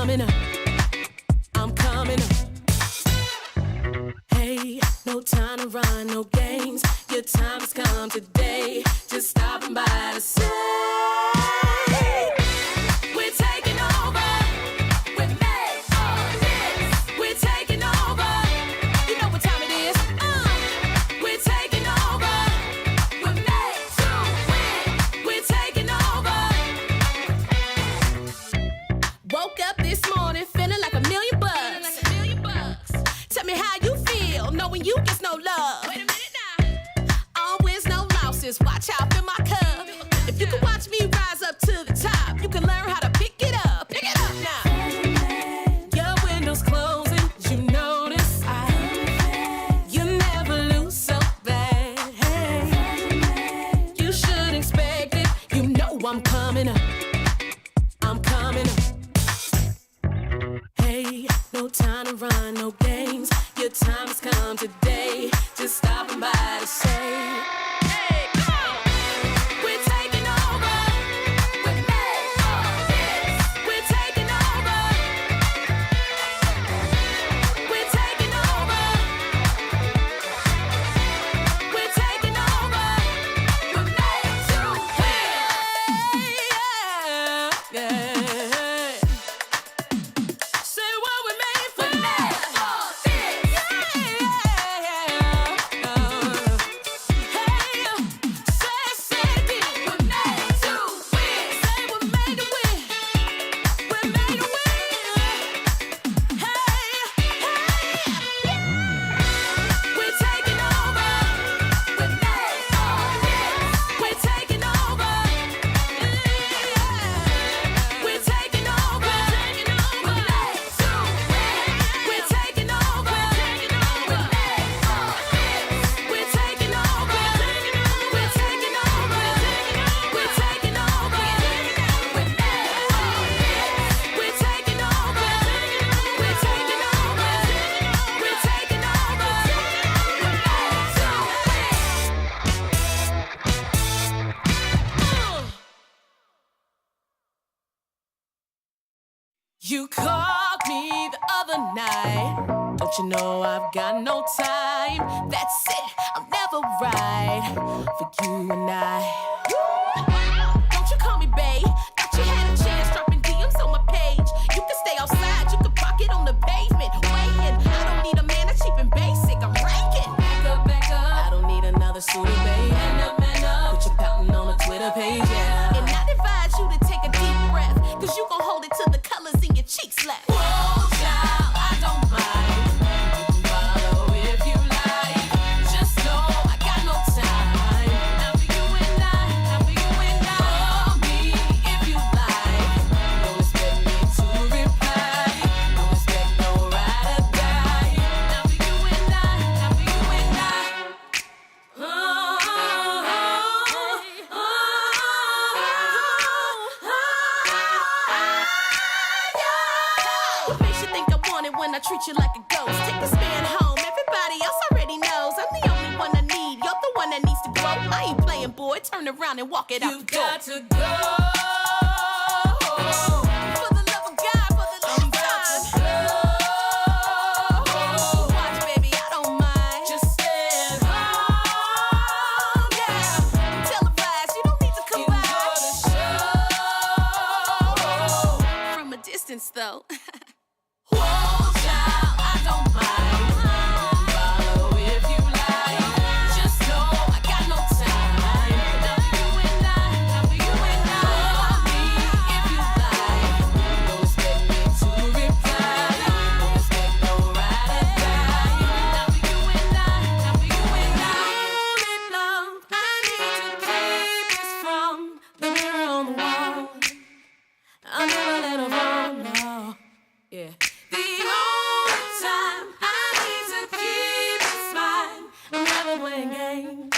coming up. I'm coming up. Hey, no time to run, no games. Your time has come today. Just stopping by to say we're taking over. We're made for this. We're taking over. You know what time it is. We're taking over. We're made to win. We're taking over. Woke up this morning feeling like $1 million. Tell me how you feel knowing you get no love. Wait a minute now. All wins, no losses. Watch out in my cup. If you can watch me rise up to the top, you can learn how to pick it up. Pick it up now. Your window's closing, you notice. You never lose so bad. You should expect it. You know I'm coming up. I'm coming up. Hey, no time to run, no games. Your time has come today. Just stopping by to say, hey, come on. We're taking over. We're made for this. We're taking over. We're taking over. We're taking over. We're made to win. Yeah. Say what we made for. We're made for this. You called me the other night. Don't you know I've got no time? That's it, I'll never ride for you and I. Don't you call me babe? Thought you had a chance dropping DMs on my page. You can stay outside, you can park it on the pavement. Waiting, I don't need a man that's cheap and basic. I'm ranking. Back up. I don't need another suitor, babe. Man up. Put your pouting on a Twitter page, yeah. And I advise you to take a deep breath, cause you gon' hold it till the colors in your cheeks left. Whoa, child, I don't mind. You can follow if you like. Just know I got no time. Now for you and I, now for you and I. Call me if you like. Don't expect me to reply. Don't expect no ride or die. Now for you and I, now for you and I. What makes you think I want it when I treat you like a ghost? Take this man home, everybody else already knows. I'm the only one I need, you're the one that needs to grow. I ain't playing, boy, turn around and walk it out the door. You got to go. For the love of God, for the love of time. Watch, baby, I don't mind. Just stand home, yeah. Televised, you don't need to come by. From a distance, though. Whoa, child, I don't mind. Follow if you like. Just know I got no time. Now for you and I, now for you and I. Call me if you like. Don't expect me to reply. Don't expect no ride or die. Now for you and I, now for you and I. Only love I need to keep is from the mirror on the wall. I'll never let her fall, no. Yeah. The only time I need to keep it mine. I'm never playing games.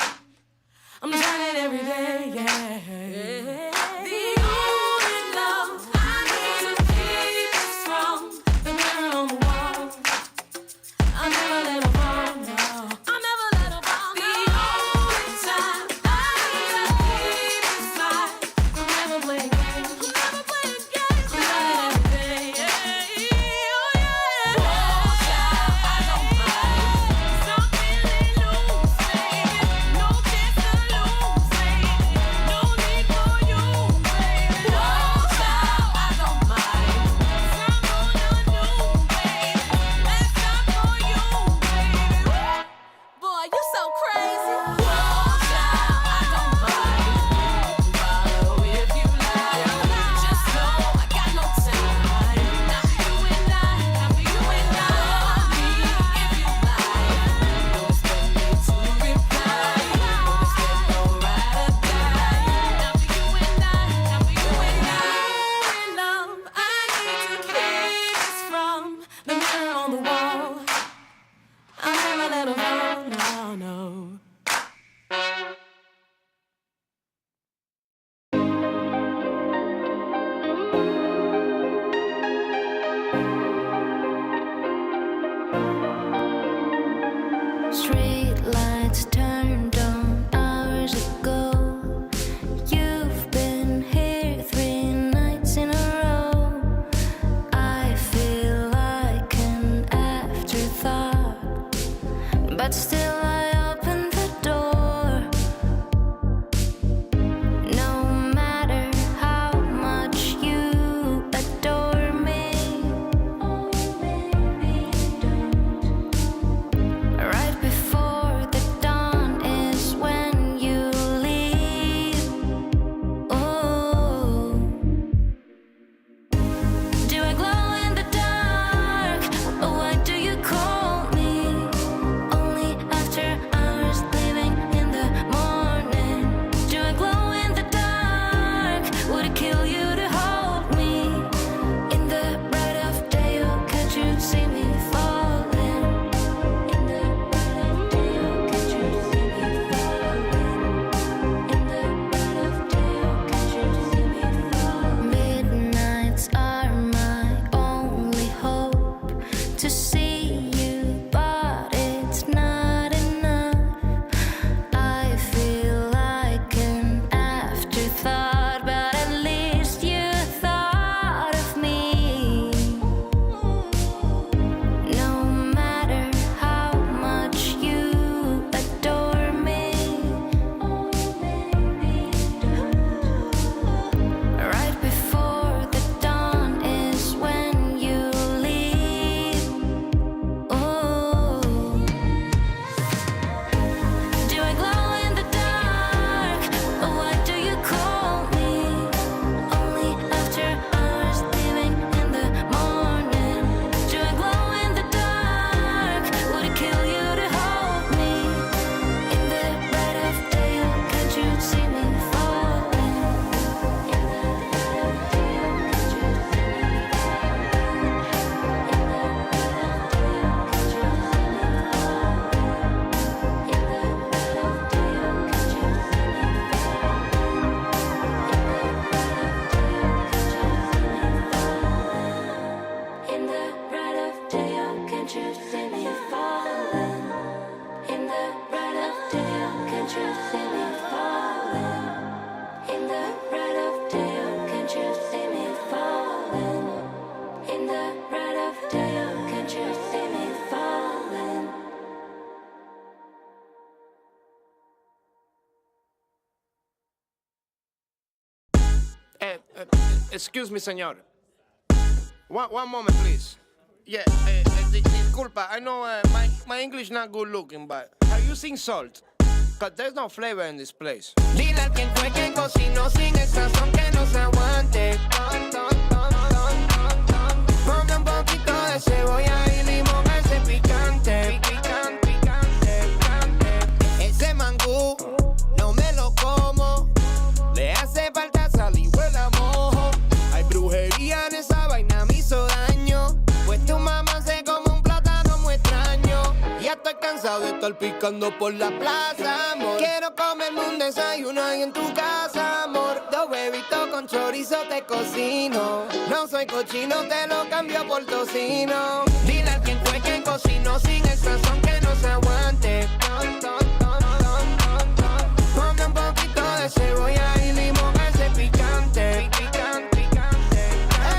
I'm trying every day, yeah. The only love I need to keep is from the mirror on the wall. I'll never let her fall, no. I'll never let her fall, no. The only time I need to keep is mine. I'm never playing games. I'm never playing games. I'm trying every day, yeah. Excuse me, señor. One moment, please. Yeah, disculpa. I know my English not good looking, but are you using salt? Cause there's no flavor in this place. Dile a quien fue que cocinó sin el sazón que no se aguante. Ponle un poquito de cebolla y limón a ese picante. Ese mangú no me lo como. Le hace falta sal y huele a mojo. Hay brujería en esa vaina, me hizo daño. Pues tu mamá se come un plátano muy extraño. Ya estoy cansado de estar picando por la plaza, amor. Quiero comerme un desayuno ahí en tu casa, amor. 2 huevitos con chorizo te cocino. No soy cochino, te lo cambio por tocino. Dile a quien fue que cocinó sin el sazón que no se aguante. Ponle un poquito de cebolla y limón a ese picante. Es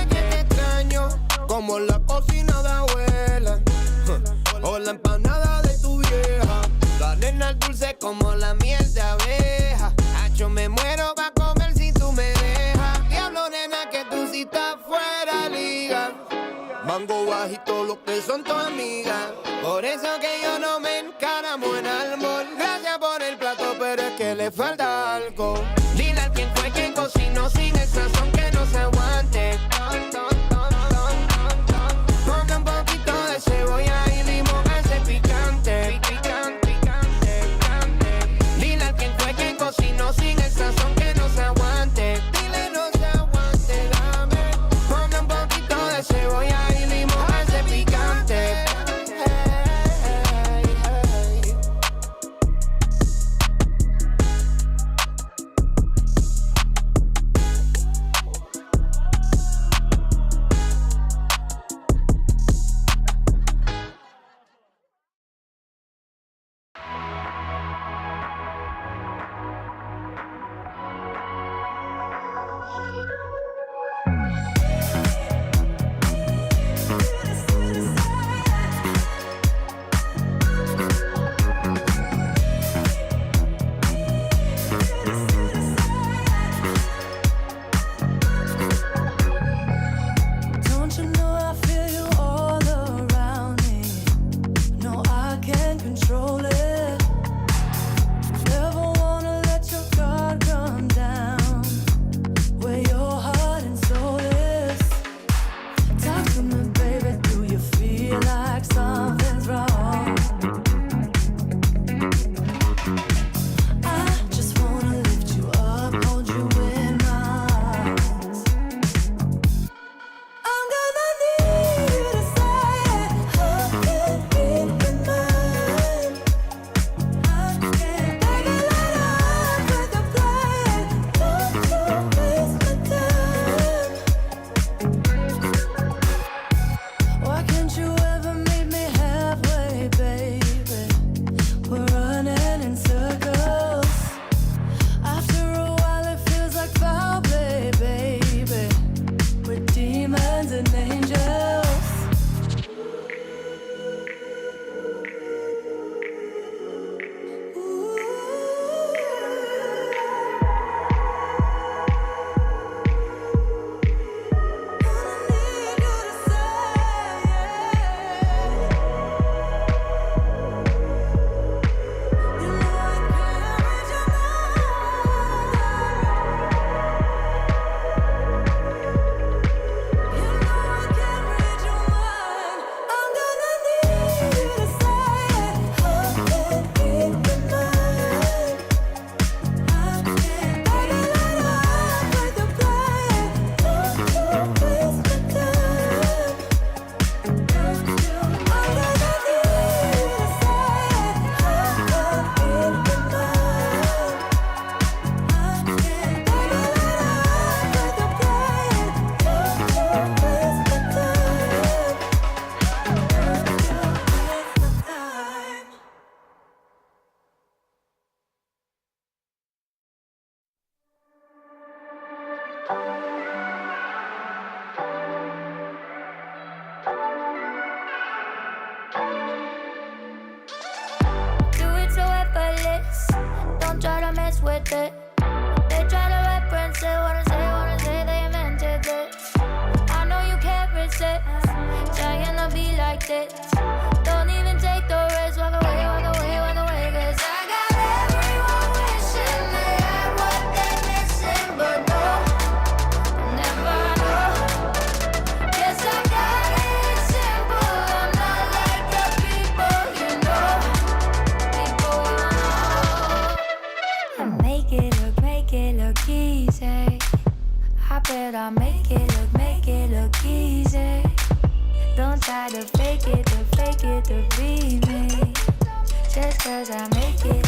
que te extraño como la cocina de abuela o la empanada de tu vieja. La nena dulce como la miel de abeja. Hacho, me muero pa' comer si tú me dejas. Diablo, nena, que tú sí estás fuera liga. Mango bajito, lo que son tus amigas. Por eso que yo no me encaramo en almor. Gracias por el plato, pero es que le falta algo. Dile a quien fue que cocinó sin el sazón que no se aguante. Ponle un poquito de cebolla y limón a ese picante. Dile a quien fue que cocinó sin el sazón que no se aguante. Dile no se aguante, dame. Ponle un poquito de cebolla y limón a ese picante. distance. Don't even take the risk, walk away, walk away, walk away. Cause I got everyone wishing they had what they're missing. But no, never know. Guess I got it simple. I'm not like the people you know. People you know. I make it look easy. I bet I'll make it look easy. Don't try to fake it to be me. Just cause I make it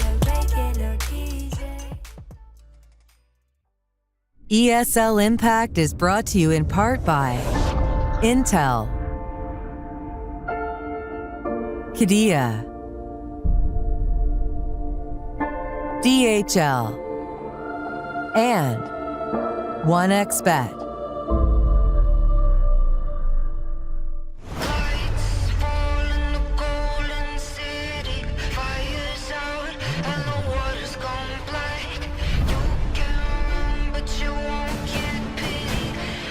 look easy. ESL Impact is brought to you in part by Intel, Qiddiya, DHL, and 1xBet. Lights fall in the golden city. Fire's out and the water's gone black. You can run, but you won't get pity.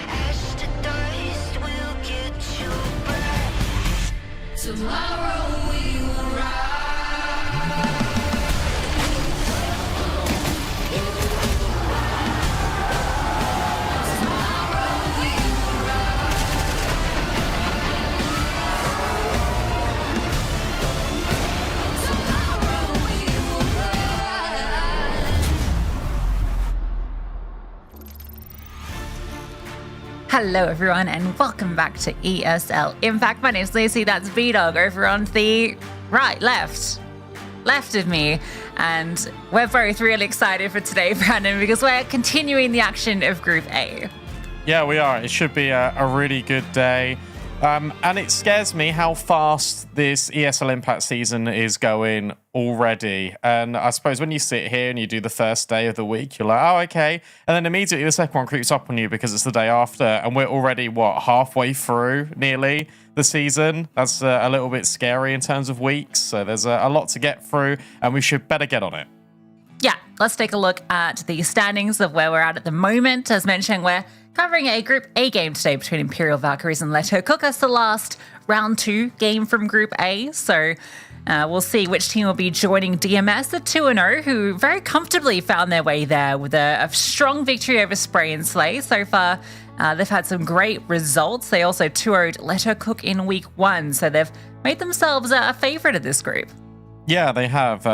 Ash to dust will get you back. Tomorrow we will rise. Hello everyone and welcome back to ESL Impact. My name's Lucy, that's B-Dog over on the left of me. And we're both really excited for today, Brandon, because we're continuing the action of Group A. Yeah, we are. It should be a really good day. And it scares me how fast this ESL Impact season is going already. And I suppose when you sit here and you do the first day of the week, you're like, oh, okay. And then immediately the second one creeps up on you because it's the day after. And we're already, halfway through nearly the season. That's a little bit scary in terms of weeks. So there's a lot to get through and we should better get on it. Yeah, let's take a look at the standings of where we're at the moment. As mentioned, we're covering a Group A game today between Imperial Valkyries and Leto Cook. That's the last round 2 game from Group A. So we'll see which team will be joining DMS, the 2-0, who very comfortably found their way there with a strong victory over Spray and Slay. So far, they've had some great results. They also 2-0'd Leto Cook in week 1. So they've made themselves a favorite of this group. Yeah, they have.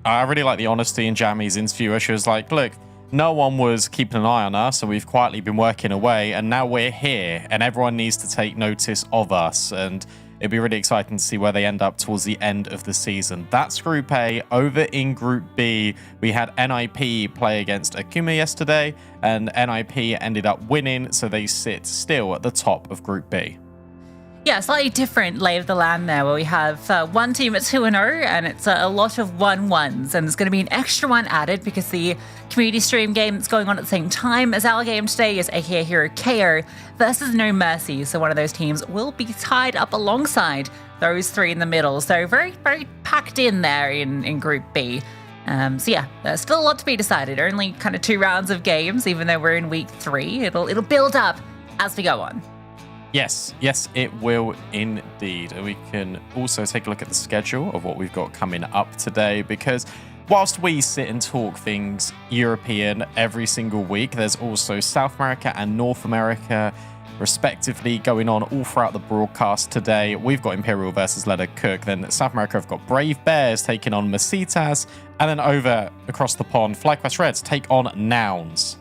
I really like the honesty in Jammy's interview where she was like, look, no one was keeping an eye on us and we've quietly been working away and now we're here and everyone needs to take notice of us. And it'd be really exciting to see where they end up towards the end of the season. That's Group A. Over in Group B, we had NIP play against Akuma yesterday and NIP ended up winning, so they sit still at the top of Group B. Yeah, slightly different lay of the land there, where we have one team at 2-0, and it's a lot of 1-1s, and there's going to be an extra one added because the community stream game that's going on at the same time as our game today is AKA Hero KO versus No Mercy, so one of those teams will be tied up alongside those 3 in the middle, so very, very packed in there in Group B. So yeah, there's still a lot to be decided, only kind of 2 rounds of games, even though we're in week 3. It'll build up as we go on. Yes, it will indeed. And we can also take a look at the schedule of what we've got coming up today, because whilst we sit and talk things European every single week, there's also South America and North America respectively going on all throughout the broadcast today. We've got Imperial versus Leto Cook, then South America have got Brave Bears taking on Masitas, and then over across the pond, FlyQuest Reds take on Nouns.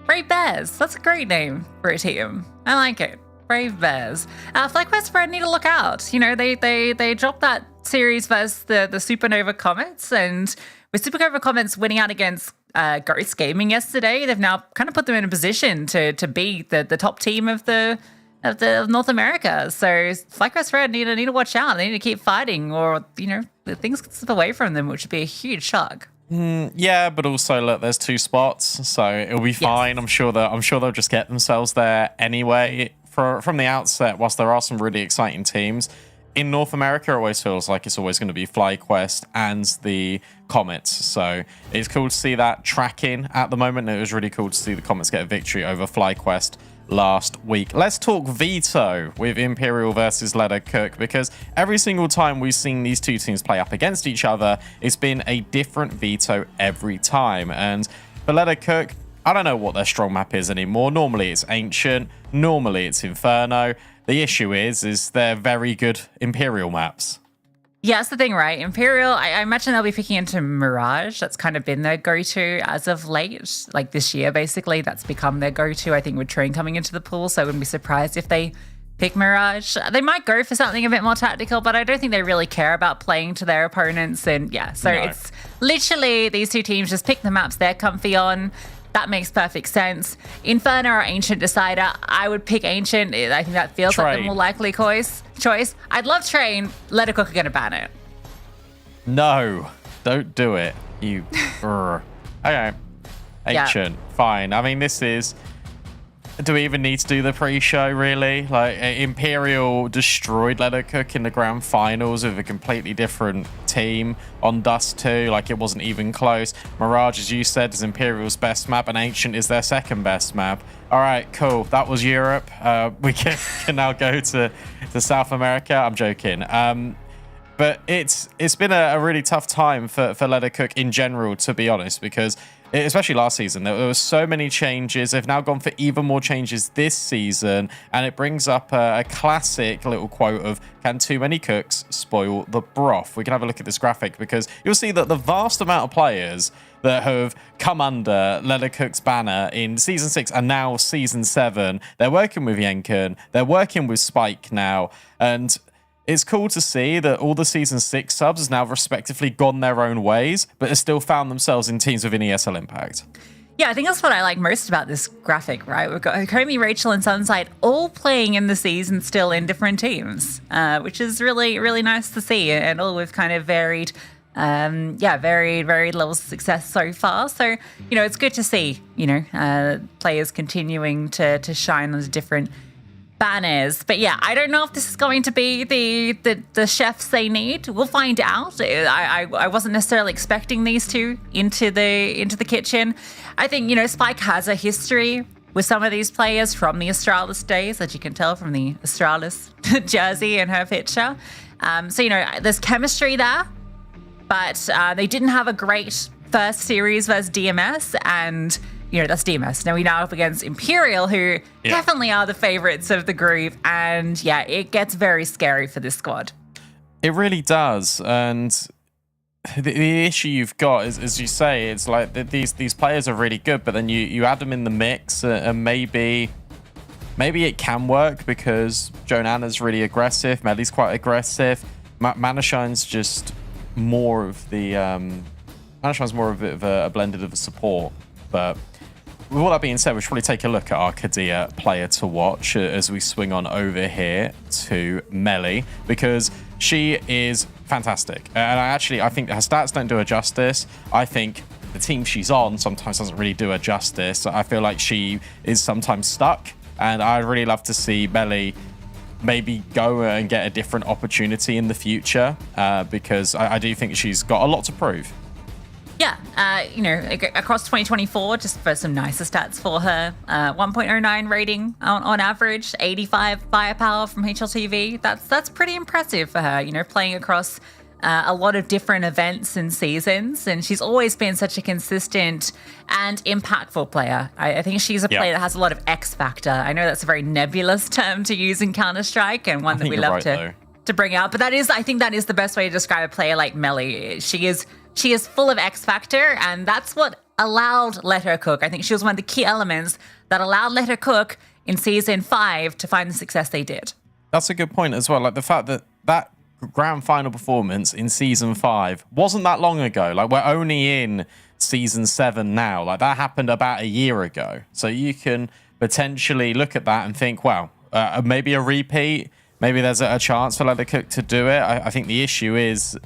Brave Bears, that's a great name for a team. I like it. Brave Bears. FlyQuest Red need to look out. You know, they dropped that series versus the Supernova Comets, and with Supernova Comets winning out against Ghost Gaming yesterday, they've now kind of put them in a position to be the top team of North America. So FlyQuest Red need to watch out. They need to keep fighting, or things could slip away from them, which would be a huge shock. Yeah, but also look, there's 2 spots, so it'll be fine. Yes. I'm sure they'll just get themselves there anyway. From the outset, whilst there are some really exciting teams, in North America, it always feels like it's always going to be FlyQuest and the Comets. So it's cool to see that tracking at the moment. It was really cool to see the Comets get a victory over FlyQuest last week. Let's talk veto with Imperial versus Leather Cook, because every single time we've seen these two teams play up against each other, it's been a different veto every time. And for Leather Cook, I don't know what their strong map is anymore. Normally it's Ancient, normally it's Inferno. The issue is they're very good Imperial maps. Yeah, that's the thing, right? Imperial, I imagine they'll be picking into Mirage. That's kind of been their go-to as of late. Like this year, basically, that's become their go-to, I think, with Train coming into the pool. So I wouldn't be surprised if they pick Mirage. They might go for something a bit more tactical, but I don't think they really care about playing to their opponents. And yeah, so it's literally these two teams just pick the maps they're comfy on. That makes perfect sense. Inferno or Ancient decider. I would pick Ancient. I think that feels like the more likely choice. I'd love Train. Leather Cook are going to ban it. No, don't do it. You. Okay. Ancient. Fine. I mean, this is... Do we even need to do the pre-show, really? Like, Imperial destroyed Leather Cook in the grand finals with a completely different team on Dust 2. Like, it wasn't even close. Mirage, as you said, is Imperial's best map, and Ancient is their second best map. All right, cool. That was Europe. We can now go to South America. I'm joking. But it's been a really tough time for Leather Cook in general, to be honest, because... especially last season, there were so many changes. They've now gone for even more changes this season, and it brings up a classic little quote of, can too many cooks spoil the broth? We can have a look at this graphic, because you'll see that the vast amount of players that have come under Leather Cook's banner in Season 6 and now Season 7, they're working with Yenken, they're working with Spike now, and... it's cool to see that all the Season 6 subs has now respectively gone their own ways, but have still found themselves in teams within ESL Impact. Yeah, I think that's what I like most about this graphic, right? We've got Komi, Rachel, and Sunside all playing in the season still in different teams, which is really, really nice to see, and all with kind of varied levels of success so far. So, you know, it's good to see, you know, players continuing to shine under different banners. But yeah, I don't know if this is going to be the chefs they need. We'll find out. I wasn't necessarily expecting these two into the kitchen. I think, you know, Spike has a history with some of these players from the Astralis days, as you can tell from the Astralis jersey and her picture. So, you know, there's chemistry there, but they didn't have a great first series versus DMS, and you know, that's DMS. Now we now up against Imperial, who definitely are the favorites of the group. And yeah, it gets very scary for this squad. It really does. And the issue you've got is, as you say, it's like these players are really good, but then you add them in the mix, and maybe it can work because Jonana's really aggressive, Melly's quite aggressive. Manashine's just more of the... Manashine's more of a blended of a support, but... with all that being said, we should probably take a look at our Kadia player to watch as we swing on over here to Melly, because she is fantastic. And I think her stats don't do her justice. I think the team she's on sometimes doesn't really do her justice. I feel like she is sometimes stuck, and I'd really love to see Melly maybe go and get a different opportunity in the future, because I do think she's got a lot to prove. Yeah, you know, across 2024, just for some nicer stats for her, 1.09 rating on average, 85 firepower from HLTV. That's pretty impressive for her, you know, playing across a lot of different events and seasons. And she's always been such a consistent and impactful player. I think she's a player that has a lot of X factor. I know that's a very nebulous term to use in Counter-Strike, and one that we love to bring out. But I think that is the best way to describe a player like Melly. She is full of X factor, and that's what allowed Letter Cook. I think she was one of the key elements that allowed Letter Cook in Season 5 to find the success they did. That's a good point as well. Like the fact that grand final performance in Season 5 wasn't that long ago. Like, we're only in Season 7 now. Like, that happened about a year ago. So you can potentially look at that and think, wow, maybe a repeat. Maybe there's a chance for Leather Cook to do it. I think the issue is...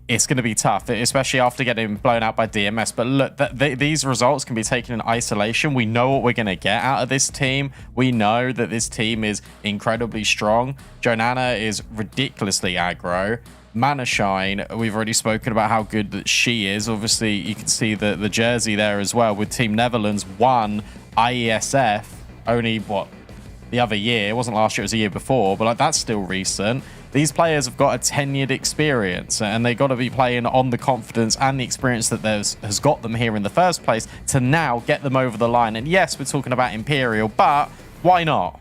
It's going to be tough, especially after getting blown out by DMS. But look, these results can be taken in isolation. We know what we're going to get out of this team. We know that this team is incredibly strong. Jonana is ridiculously aggro. Manashine, we've already spoken about how good that she is. Obviously, you can see the jersey there as well with Team Netherlands won IESF only, the other year. It wasn't last year, it was a year before, but like that's still recent. These players have got a tenured experience, and they got to be playing on the confidence and the experience that has got them here in the first place to now get them over the line. And yes, we're talking about Imperial, but why not?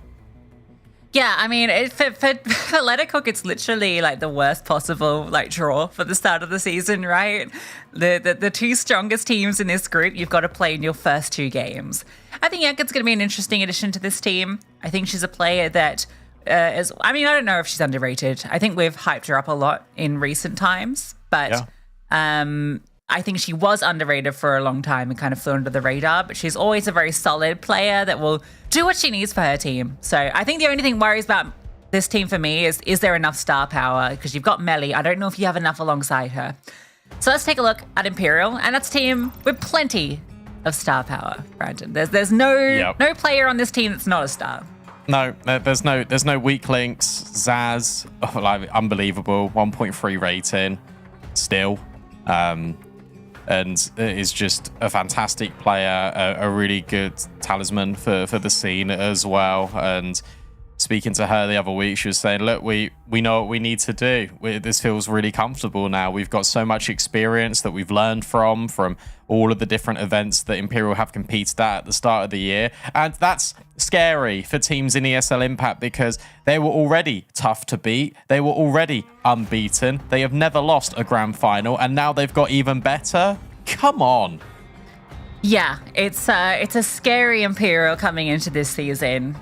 Yeah, I mean, for Lettercook, it's literally like the worst possible like draw for the start of the season, right? The two strongest teams in this group, you've got to play in your first 2 games. I think Yanka's going to be an interesting addition to this team. I think she's a player that is, I mean, I don't know if she's underrated. I think we've hyped her up a lot in recent times, but I think she was underrated for a long time and kind of flew under the radar, but she's always a very solid player that will do what she needs for her team. So I think the only thing worries about this team for me is there enough star power? Because you've got Melly. I don't know if you have enough alongside her. So let's take a look at Imperial, and that's a team with plenty of star power, Brandon. There's no player on this team that's not a star. No, there's no weak links. Zaz, like unbelievable, 1.3 rating, still. And is just a fantastic player, a really good talisman for the scene as well. And speaking to her the other week, she was saying, look, we know what we need to do. This feels really comfortable now. We've got so much experience that we've learned from all of the different events that Imperial have competed at the start of the year. And that's scary for teams in ESL Impact because they were already tough to beat. They were already unbeaten. They have never lost a grand final, and now they've got even better. Come on. Yeah, it's a scary Imperial coming into this season.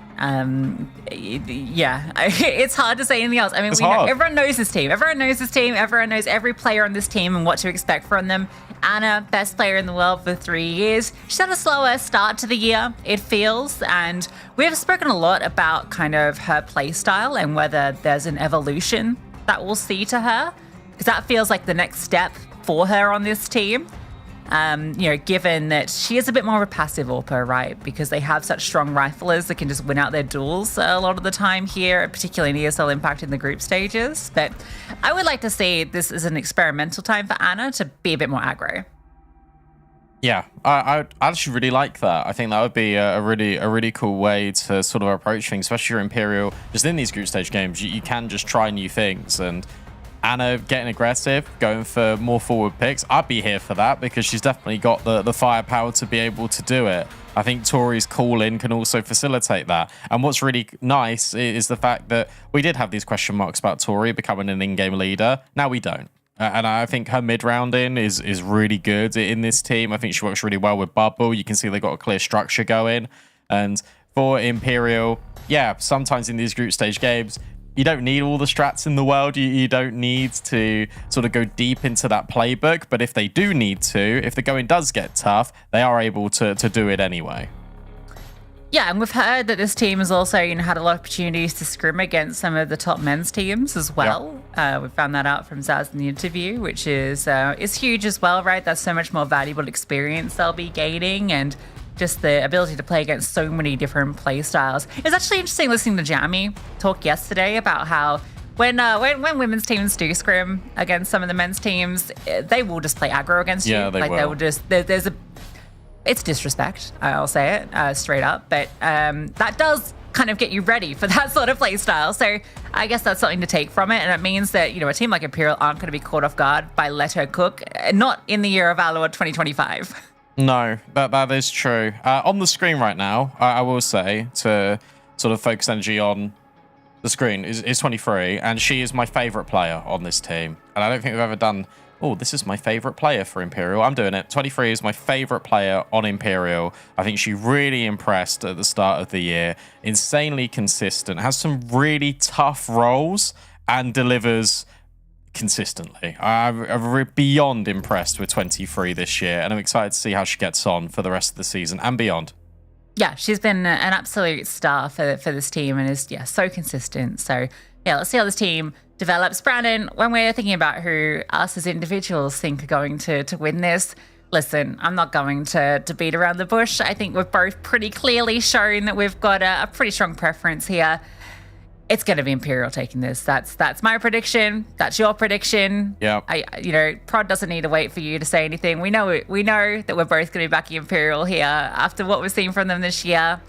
Yeah, it's hard to say anything else. I mean, know, everyone knows this team. Everyone knows this team. Everyone knows every player on this team and what to expect from them. Anna, best player in the world for 3 years. She's had a slower start to the year, it feels, and we've spoken a lot about kind of her play style and whether there's an evolution that we'll see to her, because that feels like the next step for her on this team. Given that she is a bit more of a passive AWPer, right? Because they have such strong riflers that can just win out their duels a lot of the time here, particularly in ESL Impact in the group stages. But I would like to see this as an experimental time for Anna to be a bit more aggro. Yeah, I actually really like that. I think that would be a really cool way to sort of approach things, especially for Imperial. Just in these group stage games, you can just try new things, and Anna getting aggressive, going for more forward picks. I'd be here for that because she's definitely got the firepower to be able to do it. I think Tori's call-in can also facilitate that. And what's really nice is the fact that we did have these question marks about Tori becoming an in-game leader. Now we don't. And I think her mid-rounding is really good in this team. I think she works really well with Bubble. You can see they've got a clear structure going. And for Imperial, yeah, sometimes in these group stage games, you don't need all the strats in the world. You don't need to sort of go deep into that playbook. But if they do need to, if the going does get tough, they are able to do it anyway. Yeah, and we've heard that this team has also had a lot of opportunities to scrim against some of the top men's teams as well. Yep. We found that out from Zaz in the interview, which is huge as well, right? That's so much more valuable experience they'll be gaining, and just the ability to play against so many different play styles. It was actually interesting listening to Jamie talk yesterday about how when women's teams do scrim against some of the men's teams, they will just play aggro against you. They will just it's disrespect, I'll say it straight up, but that does kind of get you ready for that sort of play style. So I guess that's something to take from it, and it means that a team like Imperial aren't going to be caught off guard by Let Her Cook, not in the year of our Lord 2025. No, that is true. On the screen right now, I will say, to sort of focus energy on the screen, is 23, and she is my favourite player on this team. And I don't think we've ever done, oh, this is my favourite player for Imperial. I'm doing it. 23 is my favourite player on Imperial. I think she really impressed at the start of the year. Insanely consistent, has some really tough roles, and delivers consistently. I'm beyond impressed with 23 this year, and I'm excited to see how she gets on for the rest of the season and beyond. Yeah, she's been an absolute star for this team, and is so consistent. So yeah, let's see how this team develops. Brandon, when we're thinking about who us as individuals think are going to win this, listen, I'm not going to beat around the bush. I think we've both pretty clearly shown that we've got a pretty strong preference here. It's going to be Imperial taking this. That's my prediction. That's your prediction. Yeah. Prod doesn't need to wait for you to say anything. We know that we're both going to be backing Imperial here after what we've seen from them this year.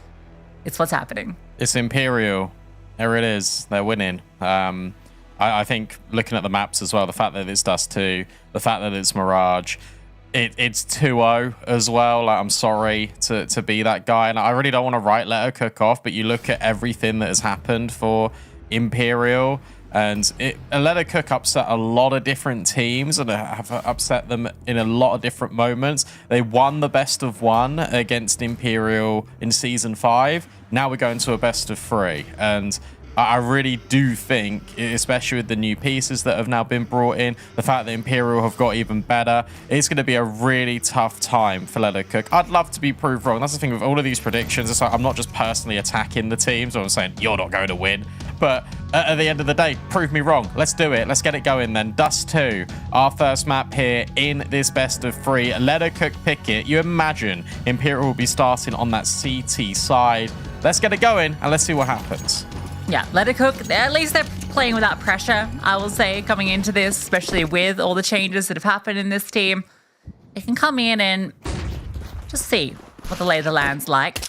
It's what's happening. It's Imperial. There it is. They're winning. I think looking at the maps as well, the fact that it's Dust 2, the fact that it's Mirage, it's 2-0 as well. Like, I'm sorry to be that guy, and I really don't want to let her cook off, but you look at everything that has happened for Imperial, and Let Her Cook upset a lot of different teams and have upset them in a lot of different moments. They won the best of 1 against Imperial in Season 5. Now we're going to a best of 3, and I really do think, especially with the new pieces that have now been brought in, the fact that Imperial have got even better, it's going to be a really tough time for Let Her Cook. I'd love to be proved wrong. That's the thing with all of these predictions. It's like I'm not just personally attacking the teams, or I'm saying you're not going to win. But at the end of the day, prove me wrong. Let's do it. Let's get it going then. Dust 2, our first map here in this best of 3. Let Her Cook pick it. You imagine Imperial will be starting on that CT side. Let's get it going and let's see what happens. Yeah, Let Her Cook. At least they're playing without pressure, I will say, coming into this, especially with all the changes that have happened in this team. They can come in and just see what the lay of the land's like.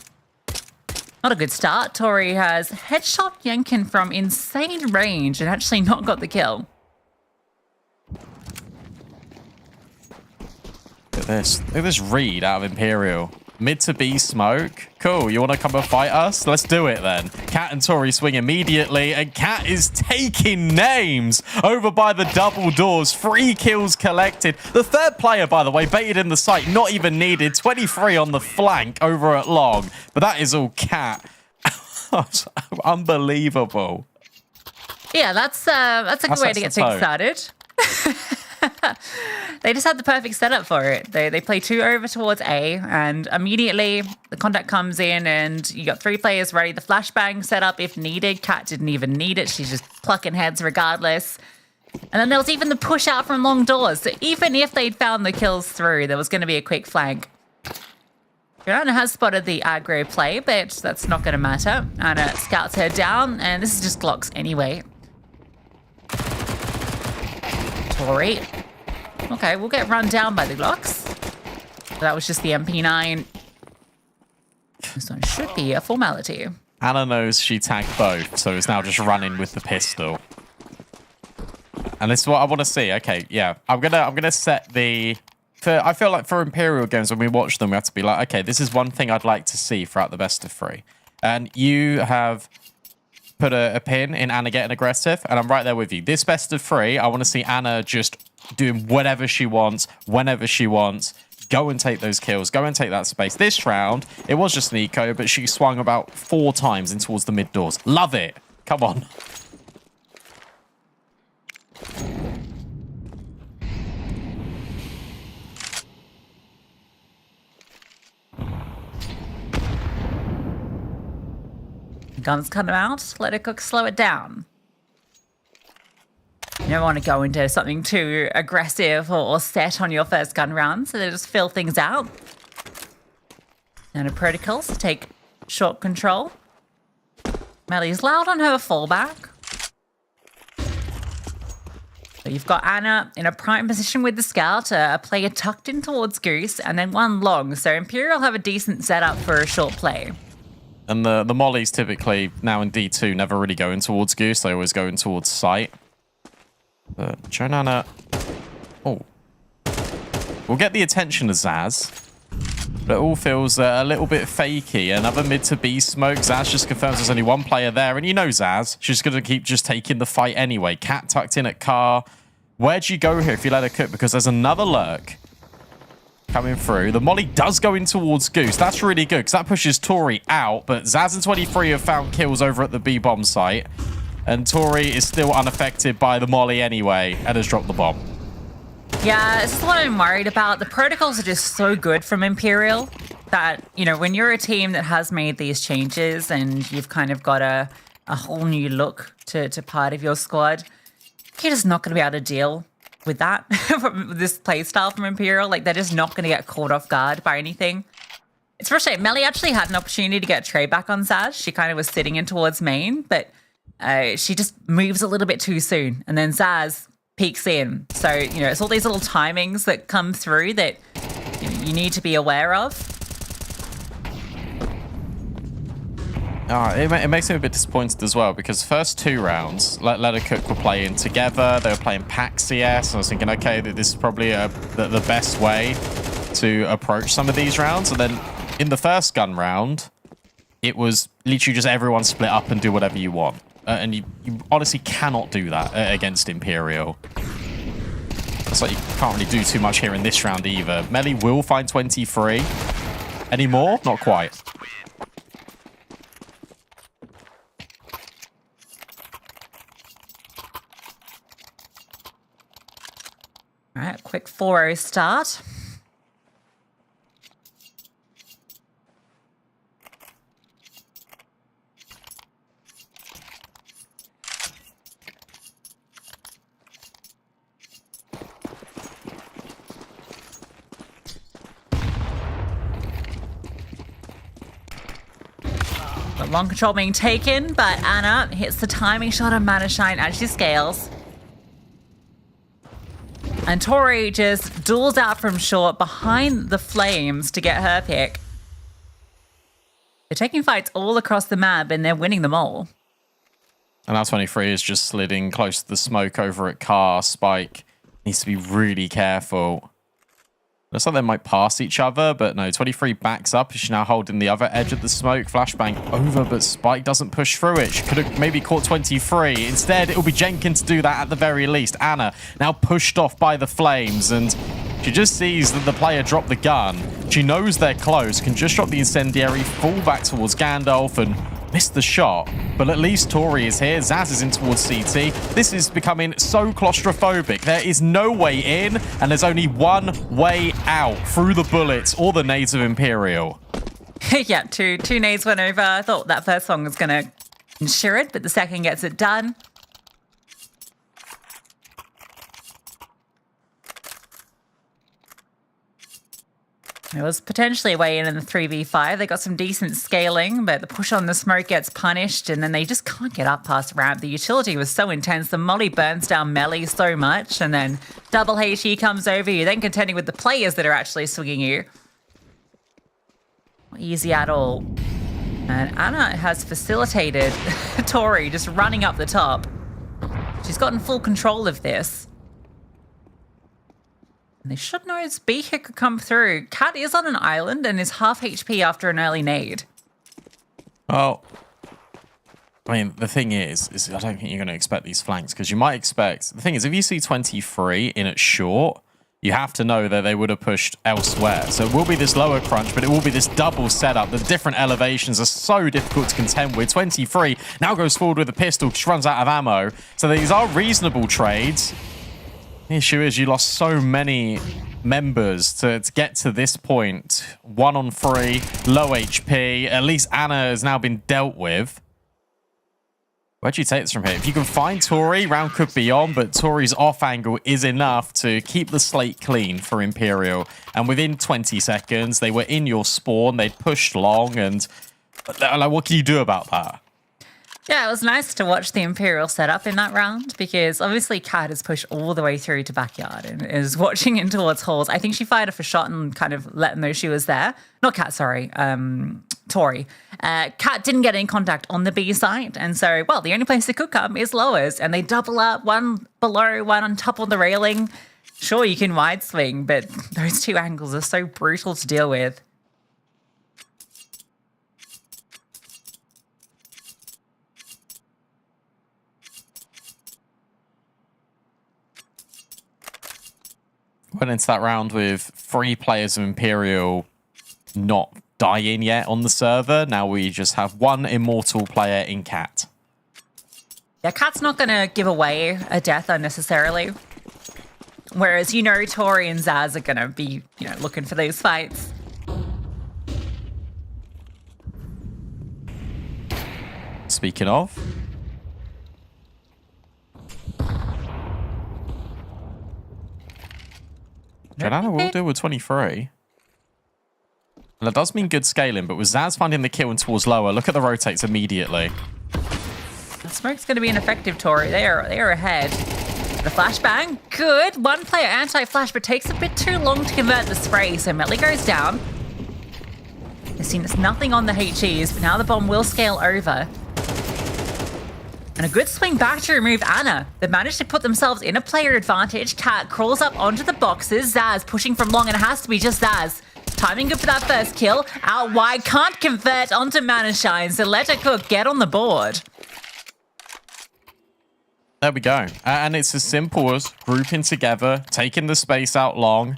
Not a good start. Tori has headshot Yenkin from insane range and actually not got the kill. Look at this. Look at this read out of Imperial. Mid to B smoke. Cool. You want to come and fight us? Let's do it then. Cat and Tori swing immediately, and Cat is taking names over by the double doors. 3 kills collected. The third player, by the way, baited in the site. Not even needed. 23 on the flank over at long. But that is all Cat. Unbelievable. Yeah, that's a good way to get things started. They just had the perfect setup for it. They play 2 over towards A, and immediately the contact comes in, and you got 3 players ready. The flashbang set up if needed. Kat didn't even need it. She's just plucking heads regardless. And then there was even the push out from long doors. So even if they'd found the kills through, there was going to be a quick flank. Anna has spotted the aggro play, but that's not going to matter. Anna scouts her down, and this is just Glocks anyway. Tori. Okay, we'll get run down by the Glocks. That was just the MP9. This one should be a formality. Anna knows she tagged both, so is now just running with the pistol. And this is what I want to see. Okay, yeah. I'm gonna set the... I feel like for Imperial games, when we watch them, we have to be like, okay, this is one thing I'd like to see throughout the best of 3. And you have put a pin in Anna getting aggressive, and I'm right there with you. This best of 3, I want to see Anna just doing whatever she wants, whenever she wants. Go and take those kills. Go and take that space. This round, it was just an eco, but she swung about 4 times in towards the mid doors. Love it. Come on. Guns cut them out. Let Her Cook slow it down. You never want to go into something too aggressive or set on your first gun round, so they just fill things out. And a protocols to take short control. Mellie's loud on her fallback. So you've got Anna in a prime position with the scout, a player tucked in towards Goose, and then 1 long. So Imperial have a decent setup for a short play. And the mollies typically, now in D2, never really go in towards Goose. They always go in towards sight. But Jonana... Oh. We'll get the attention of Zaz. But it all feels a little bit fakey. Another mid to B smoke. Zaz just confirms there's only 1 player there. And you know Zaz. She's going to keep just taking the fight anyway. Cat tucked in at car. Where'd you go here if you let her cook? Because there's another lurk coming through. The molly does go in towards Goose. That's really good because that pushes Tori out. But Zaz and 23 have found kills over at the B bomb site. And Tori is still unaffected by the molly anyway and has dropped the bomb. Yeah, this is what I'm worried about. The protocols are just so good from Imperial that, you know, when you're a team that has made these changes and you've kind of got a whole new look to part of your squad, you're just not going to be able to deal with that, from this play style from Imperial. Like, they're just not going to get caught off guard by anything. It's frustrating. Melly actually had an opportunity to get a trade back on Zaz. She kind of was sitting in towards main, but she just moves a little bit too soon. And then Zaz peeks in. So, you know, it's all these little timings that come through that you need to be aware of. It makes me a bit disappointed as well because first 2 rounds, Let Cook were playing together. They were playing pack CS. And I was thinking, okay, this is probably the best way to approach some of these rounds. And then in the first gun round, it was literally just everyone split up and do whatever you want. And you honestly cannot do that against Imperial. It's like you can't really do too much here in this round either. Melly will find 23. Any more? Not quite. All right, quick 4-0 start. The long control being taken, but Anna hits the timing shot on Mana Shine as she scales. And Tori just duels out from short behind the flames to get her pick. They're taking fights all across the map and they're winning them all. And now 23 is just sliding close to the smoke over at Car. Spike needs to be really careful. Looks like they might pass each other, but no, 23 backs up. She's now holding the other edge of the smoke. Flashbang over, but Spike doesn't push through it. She could have maybe caught 23. Instead, it'll be Jenkins to do that at the very least. Anna now pushed off by the flames, and she just sees that the player dropped the gun. She knows they're close, can just drop the incendiary, fall back towards Gandalf, and miss the shot. But at least Tori is here. Zaz is in towards CT. This is becoming so claustrophobic. There is no way in, and there's only one way out through the bullets or the nades of Imperial. Yeah, two nades went over. I thought that first one was going to ensure it, but the second gets it done. It was potentially a way in the 3v5. They got some decent scaling, but the push on the smoke gets punished, and then they just can't get up past ramp. The utility was so intense. The molly burns down Melly so much, and then double HE comes over you, then contending with the players that are actually swinging you. Not easy at all. And Anna has facilitated Tori just running up the top. She's gotten full control of this. And they should know his B hit could come through. Cat is on an island and is half HP after an early nade. Well, I mean, the thing is I don't think you're going to expect these flanks, because you might expect... The thing is, if you see 23 in at short, you have to know that they would have pushed elsewhere. So it will be this lower crunch, but it will be this double setup. The different elevations are so difficult to contend with. 23 now goes forward with a pistol. She runs out of ammo. So these are reasonable trades. The issue is you lost so many members to get to this point. 1 on 3, low HP. At least Anna has now been dealt with. Where do you take this from here? If you can find Tori, round could be on, but Tori's off angle is enough to keep the slate clean for Imperial. And within 20 seconds, they were in your spawn. They'd pushed long, and like, what can you do about that? Yeah, it was nice to watch the Imperial setup in that round, because obviously Kat has pushed all the way through to backyard and is watching in towards halls. I think she fired off a shot and kind of let them know she was there. Not Kat, sorry, Tori. Kat didn't get any contact on the B side, and so, well, the only place they could come is lowers, and they double up, one below, one on top of the railing. Sure, you can wide swing, but those two angles are so brutal to deal with. Went into that round with 3 players of Imperial not dying yet on the server. Now we just have 1 immortal player in Cat. Yeah, Cat's not going to give away a death unnecessarily. Whereas, you know, Tori and Zaz are going to be, you know, looking for those fights. Speaking of... Jordana will deal with 23. And that does mean good scaling, but with Zaz finding the kill and towards lower, look at the rotates immediately. The smoke's going to be ineffective, Tori. They are ahead. The flashbang, good. 1 player anti-flash, but takes a bit too long to convert the spray, so Melly goes down. They've seen it's nothing on the HEs, but now the bomb will scale over. And a good swing back to remove Anna. They've managed to put themselves in a player advantage. Cat crawls up onto the boxes. Zaz pushing from long, and it has to be just Zaz. Timing good for that first kill. Out wide, can't convert onto Manashine, so let her cook get on the board. There we go. And it's as simple as grouping together, taking the space out long.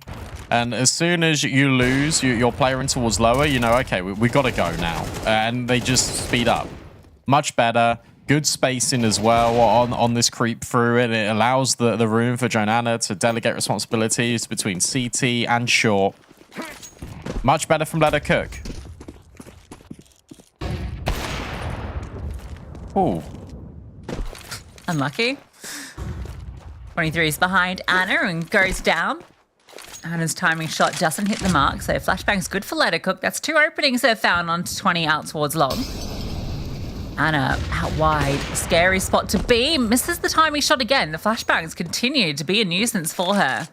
And as soon as you lose your player in towards lower, you know, okay, we got to go now. And they just speed up. Much better. Good spacing as well on this creep through it. It allows the room for Joanna to delegate responsibilities between CT and short. Much better from Let Her Cook. Ooh. Unlucky. 23 is behind Anna and goes down. Anna's timing shot doesn't hit the mark, so flashbang's good for Let Her Cook. That's 2 openings they've found on 20 out towards long. Anna out wide, scary spot to be, misses the timing shot again. The flashbangs continue to be a nuisance for her.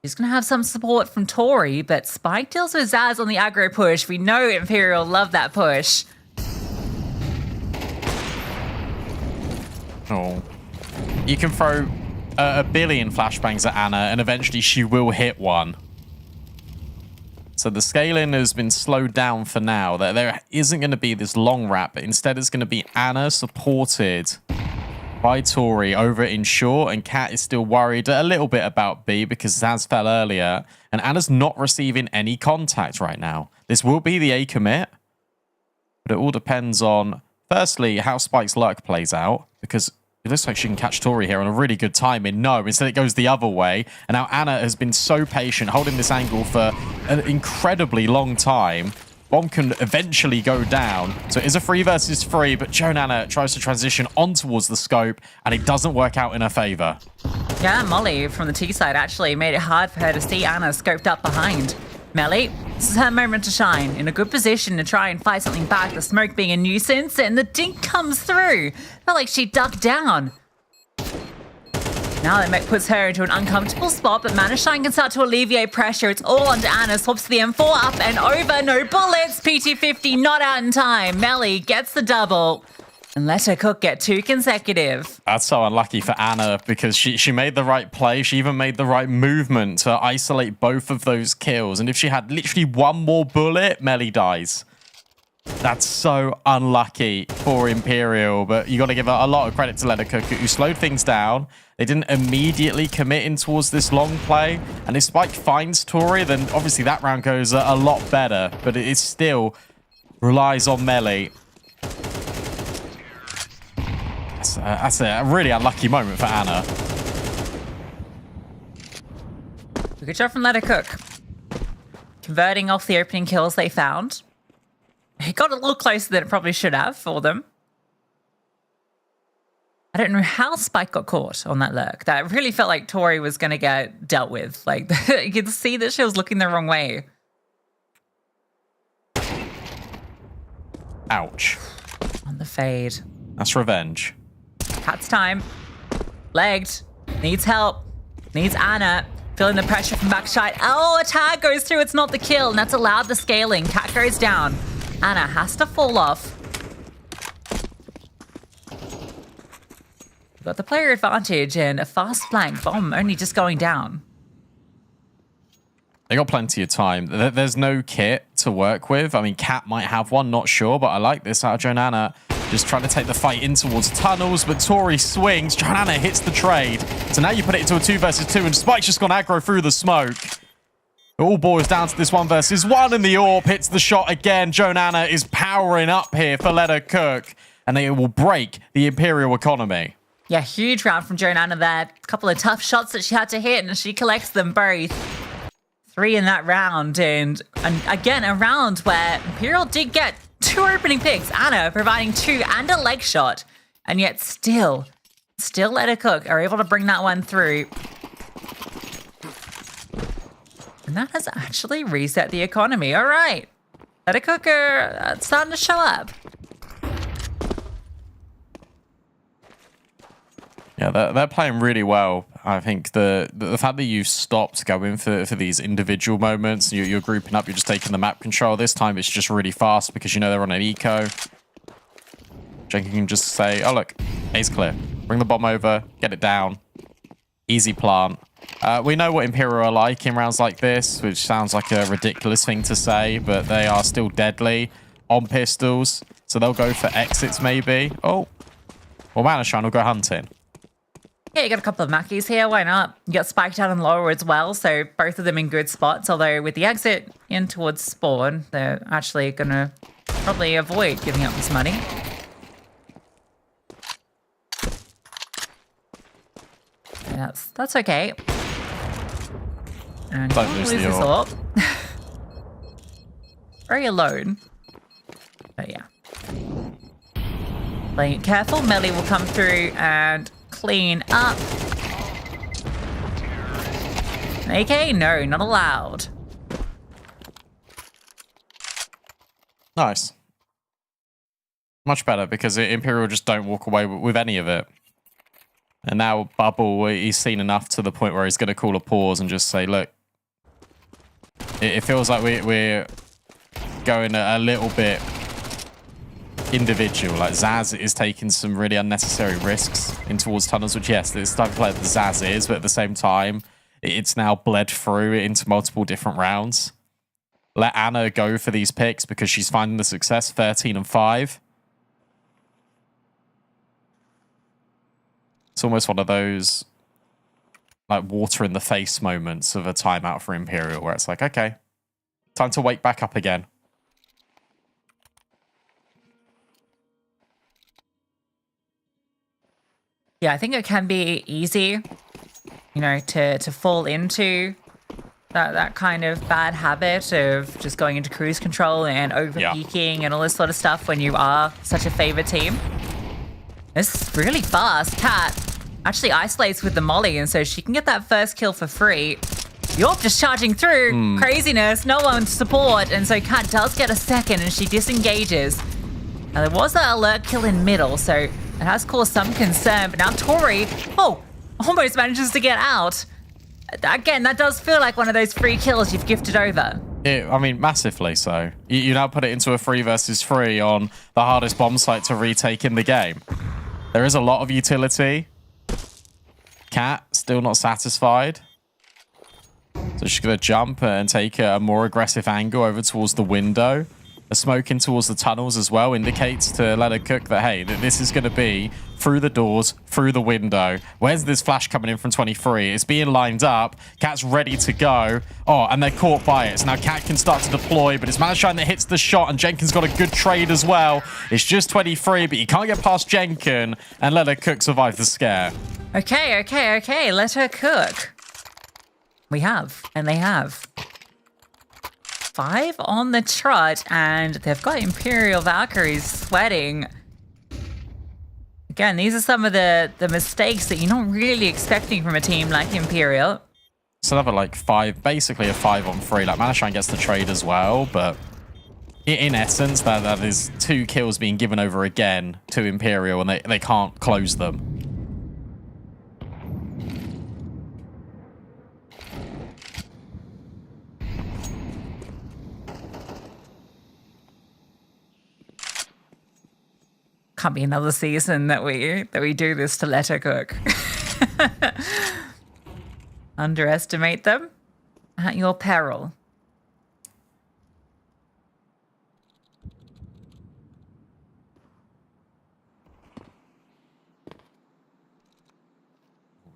She's going to have some support from Tori, but Spike deals with Zaz on the aggro push. We know Imperial love that push. Oh. You can throw a billion flashbangs at Anna, and eventually she will hit one. So the scaling has been slowed down for now. There isn't going to be this long wrap, but instead it's going to be Anna supported by Tori over in short, and Kat is still worried a little bit about B because Zaz fell earlier, and Anna's not receiving any contact right now. This will be the A commit, but it all depends on, firstly, how Spike's luck plays out, because it looks like she can catch Tori here on a really good timing. No, instead it goes the other way. And now Anna has been so patient, holding this angle for an incredibly long time. Bomb can eventually go down. So it is a 3 versus 3, but Joanna tries to transition on towards the scope, and it doesn't work out in her favor. Yeah, Molly from the T side actually made it hard for her to see Anna scoped up behind. Melly, this is her moment to shine. In a good position to try and fight something back, the smoke being a nuisance, and the dink comes through. Felt like she ducked down. Now that Mech puts her into an uncomfortable spot, but Manashine can start to alleviate pressure. It's all onto Anna, swaps the M4 up and over, no bullets. PT50 not out in time. Melly gets the double. And let her cook get 2 consecutive. That's so unlucky for Anna because she made the right play. She even made the right movement to isolate both of those kills. And if she had literally one more bullet, Melly dies. That's so unlucky for Imperial. But you got to give a lot of credit to Let Her Cook, who slowed things down. They didn't immediately commit in towards this long play. And if Spike finds Tori, then obviously that round goes a lot better. But it still relies on Melly. That's a really unlucky moment for Anna. Good job from Let Her Cook. Converting off the opening kills they found. It got a little closer than it probably should have for them. I don't know how Spike got caught on that lurk. That really felt like Tori was going to get dealt with. Like, you could see that she was looking the wrong way. Ouch. On the fade. That's revenge. Cat's time. Legged. Needs help. Needs Anna. Feeling the pressure from backside. Oh, a tag goes through. It's not the kill. And that's allowed the scaling. Cat goes down. Anna has to fall off. Got the player advantage and a fast flank. Bomb only just going down. They got plenty of time. There's no kit to work with. I mean, Cat might have one, not sure, but I like this out of Joanna. Just trying to take the fight in towards tunnels, but Tori swings. Joanna hits the trade. So now you put it into a 2 versus 2, and Spike's just gone aggro through the smoke. It all boils down to this 1 versus 1, and the AWP hits the shot again. Joanna is powering up here for Let Her Cook, and they will break the Imperial economy. Yeah, huge round from Joanna there. A couple of tough shots that she had to hit, and she collects them both. 3 in that round, and again, a round where Imperial did get 2 opening picks. Anna providing 2 and a leg shot, and yet still Let Her Cook are able to bring that one through. And that has actually reset the economy. All right, Let Her Cook are starting to show up. Yeah, they're playing really well. I think the fact that you've stopped going for these individual moments, you're grouping up, you're just taking the map control. This time it's just really fast because you know they're on an eco. Jenkins can just say, oh look, A's clear. Bring the bomb over, get it down. Easy plant. We know what Imperial are like in rounds like this, which sounds like a ridiculous thing to say, but they are still deadly on pistols. So they'll go for exits maybe. Oh, well, Manashine will go hunting. Yeah, you got a couple of Mackies here. Why not? You got Spike down and lower as well, so both of them in good spots. Although with the exit in towards spawn, they're actually going to probably avoid giving up this money. Yeah, that's okay. And Don't lose the AWP. Very alone. But yeah. Playing it careful. Melee will come through and clean up. AK, no, not allowed. Nice. Much better because Imperial just don't walk away with any of it. And now Bubble, he's seen enough to the point where he's going to call a pause and just say, look, it feels like we're going a little bit individual. Like Zaz is taking some really unnecessary risks in towards tunnels, which yes, this type of player that Zaz is, but at the same time, it's now bled through into multiple different rounds. Let Anna go for these picks because she's finding the success, 13 and 5. It's almost one of those like water in the face moments of a timeout for Imperial where it's like, okay, time to wake back up again. Yeah, I think it can be easy, you know, to fall into that kind of bad habit of just going into cruise control and overpeaking and all this sort of stuff when you are such a favored team. This is really fast. Cat actually isolates with the molly, and so she can get that first kill for free. York just charging through. Craziness. No one to support, and so Cat does get a second, and she disengages. Now, there was that alert kill in middle, so it has caused some concern, but now Tori, almost manages to get out. Again, that does feel like one of those free kills you've gifted over. I mean, massively so. You now put it into a 3 versus 3 on the hardest bomb site to retake in the game. There is a lot of utility. Cat still not satisfied. So she's going to jump and take a more aggressive angle over towards the window. The smoke in towards the tunnels as well indicates to let her cook that, hey, this is going to be through the doors, through the window. Where's this flash coming in from 23? It's being lined up. Cat's ready to go. Oh, and they're caught by it. So now Cat can start to deploy, but it's Manashine that hits the shot, and Jenkins got a good trade as well. It's just 23, but you can't get past Jenkins and let her cook survive the scare. Okay. Let her cook. We have, and they have. 5 on the trot, and they've got Imperial Valkyries sweating. Again, these are some of the mistakes that you're not really expecting from a team like Imperial. It's another like 5, basically a 5 on 3. Like Manashine gets the trade as well, but in essence, that is 2 kills being given over again to Imperial, and they can't close them. Can't be another season that we do this to let her cook. Underestimate them at your peril.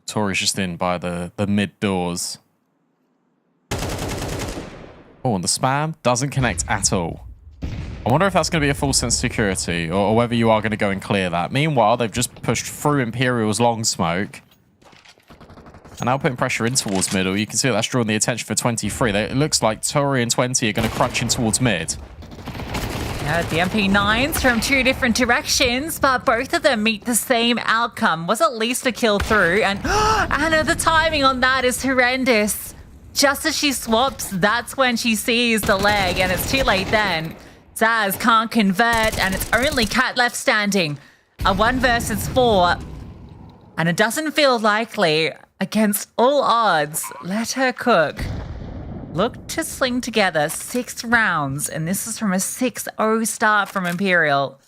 Tori's just in by the mid doors. Oh, and the spam doesn't connect at all. I wonder if that's going to be a full sense of security or whether you are going to go and clear that. Meanwhile, they've just pushed through Imperial's long smoke. And now putting pressure in towards middle. You can see that's drawing the attention for 23. It looks like Tori and 20 are going to crunch in towards mid. Yeah, the MP9s from 2 different directions, but both of them meet the same outcome. Was at least a kill through. And Anna, the timing on that is horrendous. Just as she swaps, that's when she sees the leg, and it's too late then. Zaz can't convert, and it's only Cat left standing. A 1 versus 4. And it doesn't feel likely Against all odds, let her cook. Look to sling together 6 rounds, and this is from a 6-0 start from Imperial.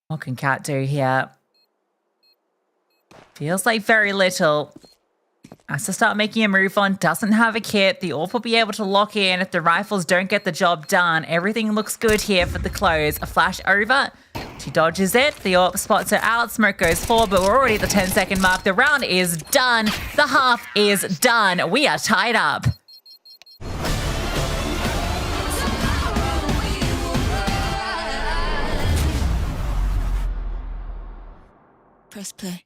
What can Cat do here? Feels like very little. Has to start making a move on. Doesn't have a kit. The AWP will be able to lock in if the rifles don't get the job done. Everything looks good here for the close. A flash over. She dodges it. The AWP spots her out. Smoke goes forward, but we're already at the 10-second mark. The round is done. The half is done. We are tied up. Press play.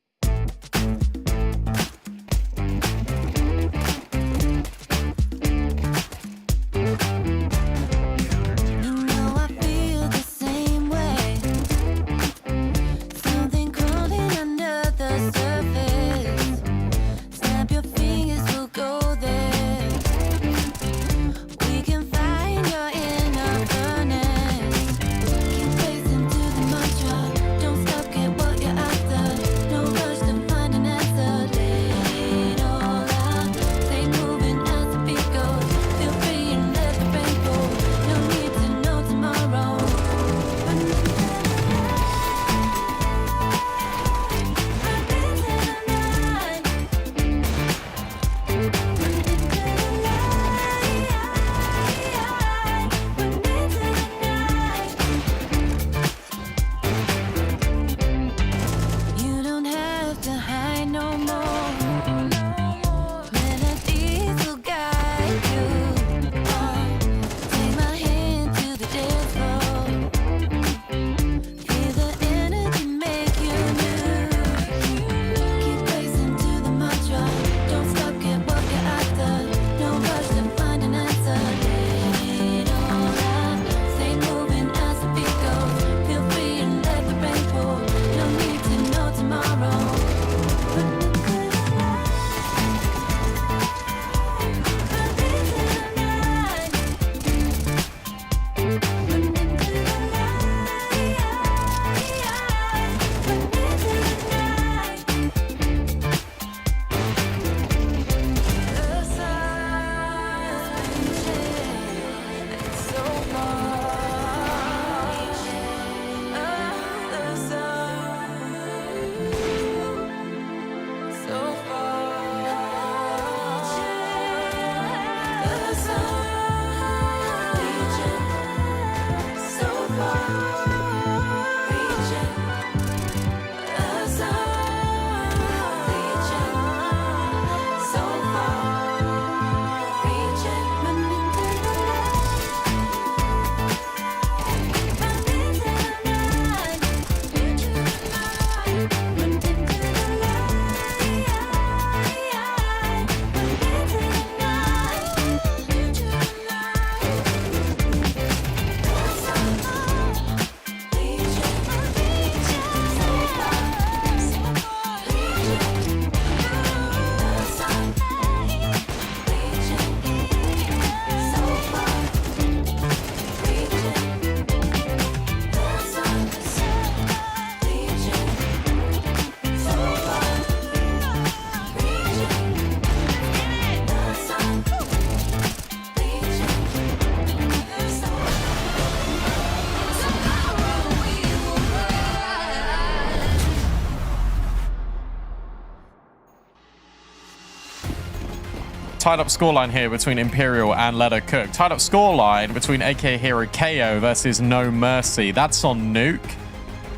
Tied up scoreline here between Imperial and Let Her Cook. Tied up scoreline between AK Hero KO versus No Mercy. That's on Nuke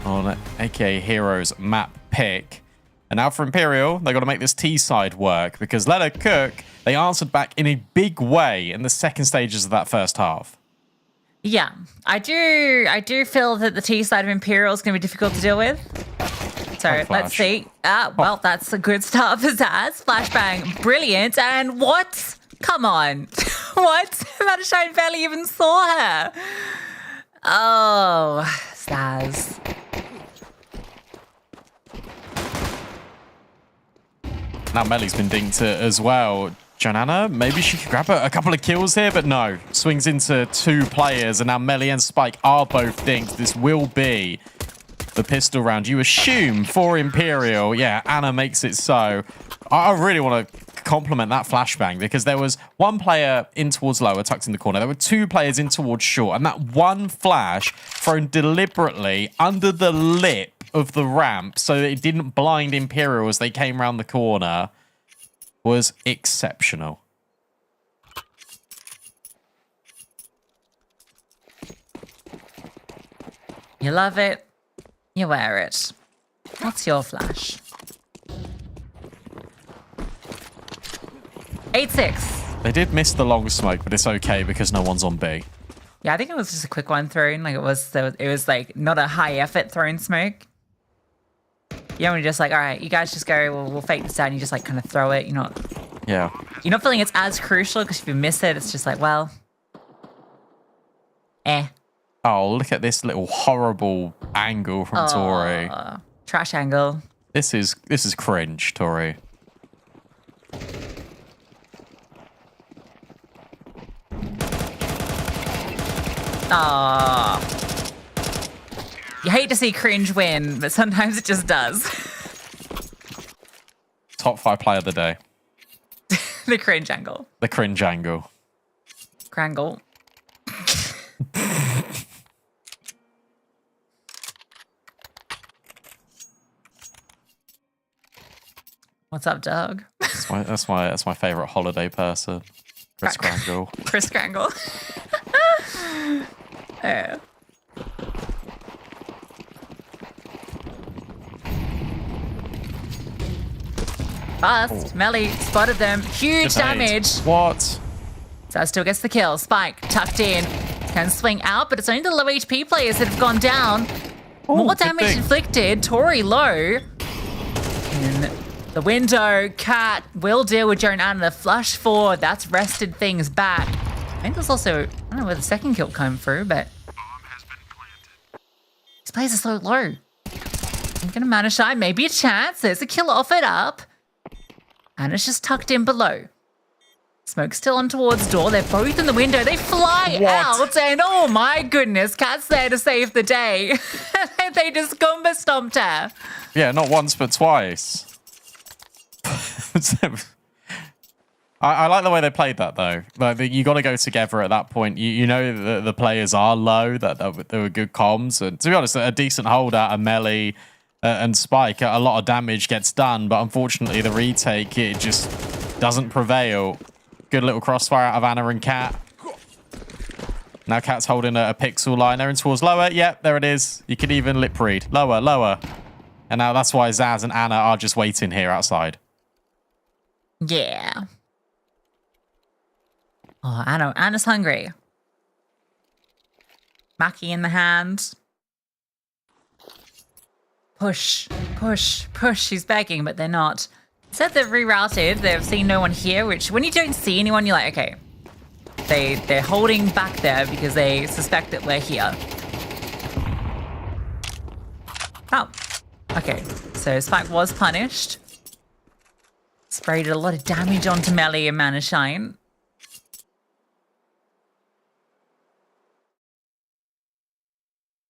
on AK Hero's map pick. And now for Imperial, they got to make this T side work because Let Her Cook, they answered back in a big way in the second stages of that first half. Yeah, I do feel that the T side of Imperial is going to be difficult to deal with. So let's see. Well, that's a good start for Zaz. Flashbang, brilliant. And what? Come on. What? Madashine barely even saw her. Oh, Zaz. Now Melly's been dinked as well. Janana, maybe she could grab a couple of kills here, but no. Swings into 2 players, and now Melly and Spike are both dinked. This will be the pistol round. You assume for Imperial. Yeah, Anna makes it so. I really want to compliment that flashbang because there was one player in towards lower, tucked in the corner. There were two players in towards short, and that one flash thrown deliberately under the lip of the ramp so that it didn't blind Imperial as they came around the corner was exceptional. You love it, you wear it. What's your flash? 8-6. They did miss the long smoke, but it's okay because no one's on B. Yeah, I think it was just a quick one thrown. Like it was like not a high effort thrown smoke. You only just like, all right, you guys just go. We'll fake this out. And you just like kind of throw it. You're not feeling it's as crucial because if you miss it, it's just like, well, eh. Oh, look at this little horrible angle from Tori. Trash angle. This is cringe, Tori. Aww. You hate to see cringe win, but sometimes it just does. Top 5 player of the day. The cringe angle. The cringe angle. Crangle. What's up, Doug? That's my favorite holiday person. Chris Krangle. Chris Krangle. Oh. Fast. Melly spotted them. Huge damage. What? Zaz still gets the kill. Spike tucked in. Can swing out, but it's only the low HP players that have gone down. More damage inflicted. Tori low. In the window, Cat will deal with Joan Anna. Flush forward. That's rested things back. I think there's also, I don't know where the second kill came through, but these players are so low. I'm gonna manage shy. Maybe a chance. There's a kill offered up. Anna's just tucked in below. Smoke's still on towards door. They're both in the window. They fly out, and oh my goodness, Cat's there to save the day. They just Goomba stomped her. Yeah, not once but twice. I like the way they played that though. Like you got to go together at that point. You know the players are low. That there were good comms, and to be honest, a decent hold out of Melee and Spike. A lot of damage gets done, but unfortunately the retake it just doesn't prevail. Good little crossfire out of Anna and Cat. Now Cat's holding a pixel line there and towards lower. Yep, there it is. You can even lip read. Lower, lower. And now that's why Zaz and Anna are just waiting here outside. Yeah. Oh, Anna's hungry. Mackie in the hand. Push, push, push. She's begging, but they're not. Said they've rerouted. They've seen no one here, which when you don't see anyone, you're like, okay. They're holding back there because they suspect that we're here. Oh, okay. So Spike was punished. Sprayed a lot of damage onto Melee and Mana Shine.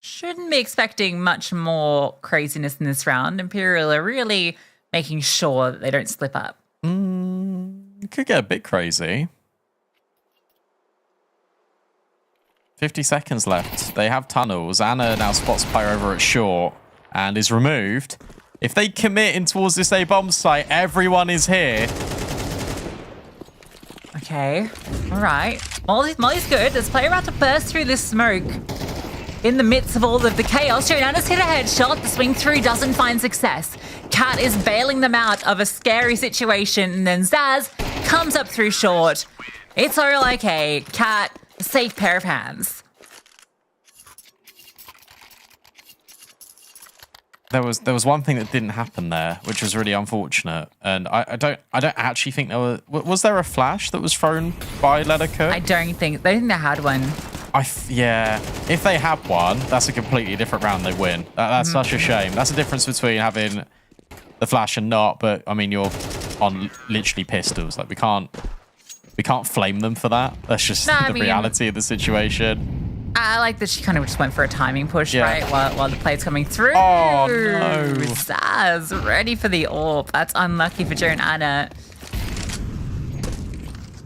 Shouldn't be expecting much more craziness in this round. Imperial are really making sure that they don't slip up. It could get a bit crazy. 50 seconds left. They have tunnels. Anna now spots player over at short and is removed. If they commit in towards this A bomb site, everyone is here. Okay, all right. Molly's good. There's player about to burst through this smoke. In the midst of all of the chaos, Joanna's hit a headshot. The swing through doesn't find success. Cat is bailing them out of a scary situation, and then Zaz comes up through short. It's all okay. Cat, a safe pair of hands. There was one thing that didn't happen there, which was really unfortunate, and I don't actually think there was there a flash that was thrown by Leathercook? I don't think they had one. Yeah, if they had one, that's a completely different round. They win. That's such a shame. That's the difference between having the flash and not. But I mean, you're on literally pistols. Like we can't flame them for that. That's just the reality of the situation. I like that she kind of just went for a timing push, right? While the play's coming through. Oh, no. Zaz, ready for the AWP. That's unlucky for Joe and Anna.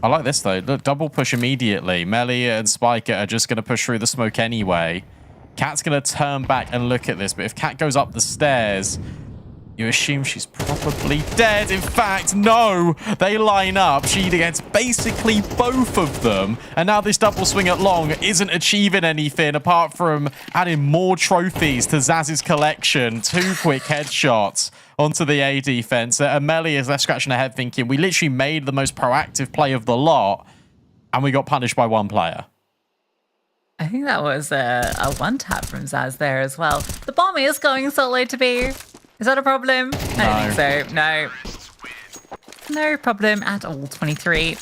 I like this, though. Look, double push immediately. Melly and Spiker are just going to push through the smoke anyway. Cat's going to turn back and look at this, but if Cat goes up the stairs, you assume she's probably dead. In fact, no, they line up. She gets basically both of them. And now this double swing at long isn't achieving anything apart from adding more trophies to Zaz's collection. 2 quick headshots onto the A defense. Melly is left scratching her head thinking, we literally made the most proactive play of the lot and we got punished by 1 player. I think that was a one tap from Zaz there as well. The bomb is going solo to B. Is that a problem? I don't think so. No. No problem at all. 23.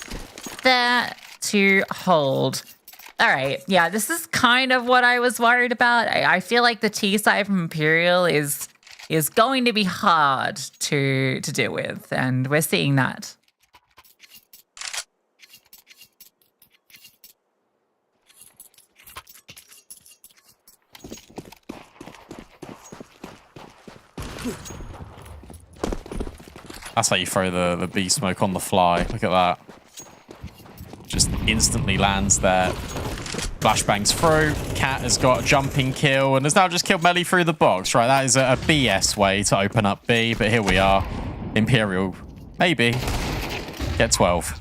There to hold. All right. Yeah, this is kind of what I was worried about. I feel like the T side from Imperial is going to be hard to deal with, and we're seeing that. That's how you throw the B smoke on the fly. Look at that. Just instantly lands there. Flashbangs through. Cat has got a jumping kill and has now just killed Melly through the box. Right, that is a BS way to open up B, but here we are. Imperial, maybe. Get 12.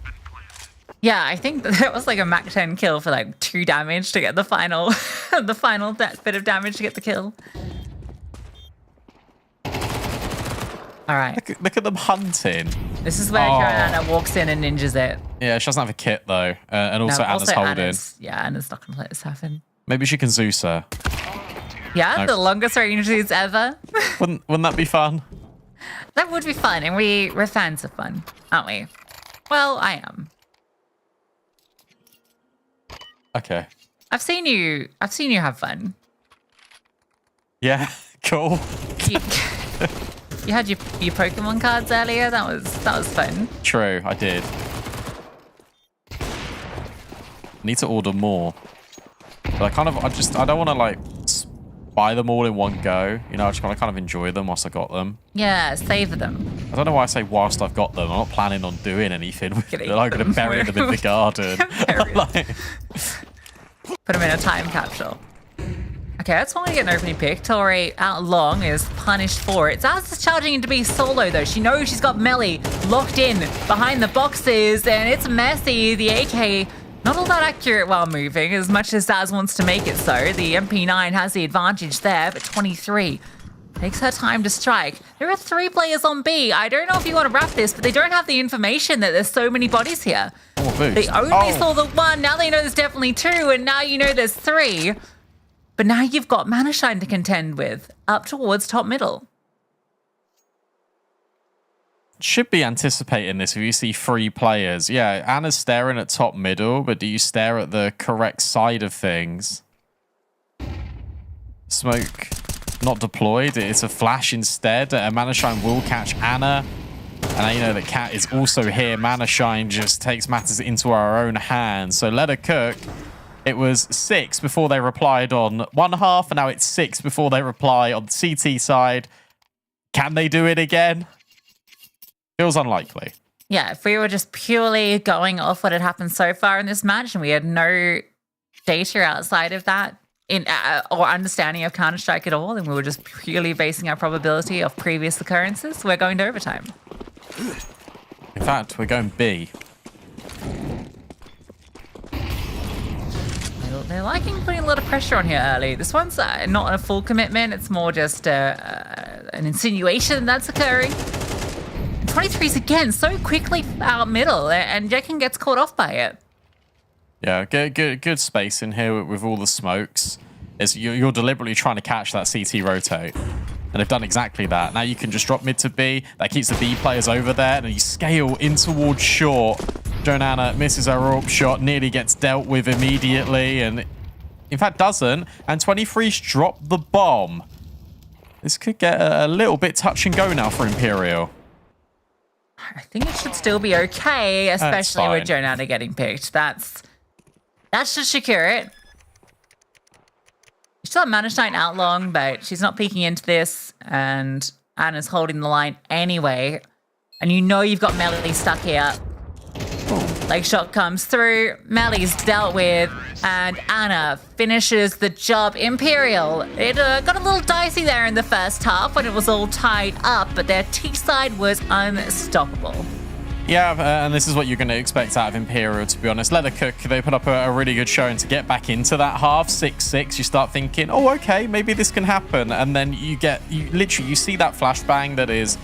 Yeah, I think that was like a Mach 10 kill for like 2 damage to get the final, the final bit of damage to get the kill. All right. Look at them hunting. This is where Joanna walks in and ninjas it. Yeah, she doesn't have a kit though. And also Anna's holding. Anna's not going to let this happen. Maybe she can Zeus her. Yeah, the longest ranges ever. Wouldn't that be fun? That would be fun. And we're fans of fun, aren't we? Well, I am. Okay. I've seen you have fun. Yeah, cool. You had your Pokemon cards earlier. That was fun. True, I did. Need to order more. But I don't want to like buy them all in one go. You know, I just want to kind of enjoy them whilst I got them. Yeah, savor them. I don't know why I say whilst I've got them. I'm not planning on doing anything with them. I'm going to bury them in the garden. Like... Put them in a time capsule. Okay, that's why we get an opening pick. Tori out long is punished for it. Zaz is charging into be solo though. She knows she's got Melly locked in behind the boxes and it's messy. The AK not all that accurate while moving as much as Zaz wants to make it so. The MP9 has the advantage there, but 23 takes her time to strike. There are 3 players on B. I don't know if you want to wrap this, but they don't have the information that there's so many bodies here. Oh, they only saw the 1. Now they know there's definitely 2, and now you know there's 3. But now you've got Manashine to contend with up towards top middle. Should be anticipating this if you see 3 players. Yeah, Anna's staring at top middle, but do you stare at the correct side of things? Smoke not deployed. It's a flash instead. Manashine will catch Anna. And now you know that Cat is also here. Manashine just takes matters into our own hands. So let her cook. It was 6 before they replied on one half, and now it's 6 before they reply on the CT side. Can they do it again? Feels unlikely. Yeah, if we were just purely going off what had happened so far in this match and we had no data outside of that or understanding of Counter-Strike at all, and we were just purely basing our probability of previous occurrences, we're going to overtime. In fact, we're going B. They're liking putting a lot of pressure on here early. This one's not a full commitment. It's more just an insinuation that's occurring. 23's again so quickly out middle, and Jekin gets caught off by it. Yeah, good space in here with all the smokes. You're deliberately trying to catch that CT rotate. And they've done exactly that. Now you can just drop mid to B. That keeps the B players over there. And you scale in towards short. Jonanna misses her AWP shot. Nearly gets dealt with immediately. And in fact doesn't. And 23's dropped the bomb. This could get a little bit touch and go now for Imperial. I think it should still be okay. Especially with Jonanna getting picked. That should secure it. not managed night out long, but she's not peeking into this, and Anna's holding the line anyway. And you know you've got Melly stuck here. Leg shot comes through, Melly's dealt with, and Anna finishes the job. Imperial, it got a little dicey there in the first half when it was all tied up, but their T side was unstoppable. Yeah, and this is what you're going to expect out of Imperial, to be honest. Leathercook, they put up a really good showing to get back into that half. 6-6, you start thinking, oh, okay, maybe this can happen. And then you see that flashbang that is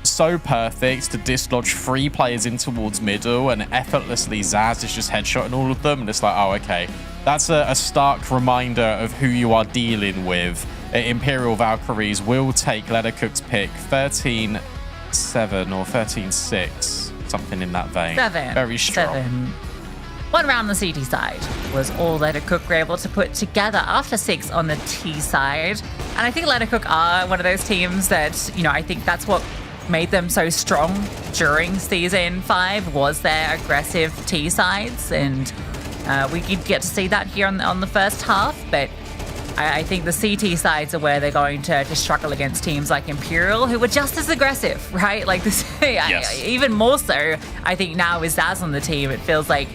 so perfect to dislodge 3 players in towards middle, and effortlessly Zaz is just headshotting all of them. And it's like, oh, okay. That's a stark reminder of who you are dealing with. Imperial Valkyries will take Leathercook's pick 13-7 or 13-6. Something in that vein. 7. Very strong. 7. 1 round on the CT side was all Leathercook were able to put together after 6 on the T side. And I think Leathercook are one of those teams that, I think that's what made them so strong during Season 5 was their aggressive T sides. And we did get to see that here on the first half, but I think the CT sides are where they're going to struggle against teams like Imperial, who were just as aggressive, right? Like this, Yes. Even more so, I think now with Zaz on the team, it feels like,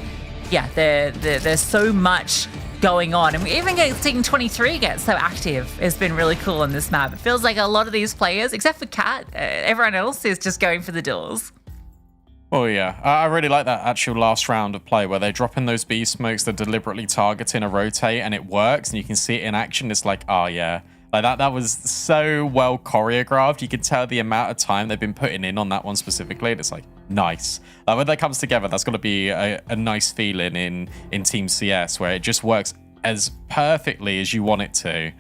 there's so much going on. And even seeing 23 get so active has been really cool on this map. It feels like a lot of these players, except for Cat, everyone else is just going for the duels. Oh, yeah. I really like that actual last round of play where they drop in those B smokes, they're deliberately targeting a rotate, and it works, and you can see it in action. It's like, oh, yeah. Like that was so well choreographed. You can tell the amount of time they've been putting in on that one specifically. And it's like, nice. Like when that comes together, that's got to be a nice feeling in Team CS where it just works as perfectly as you want it to.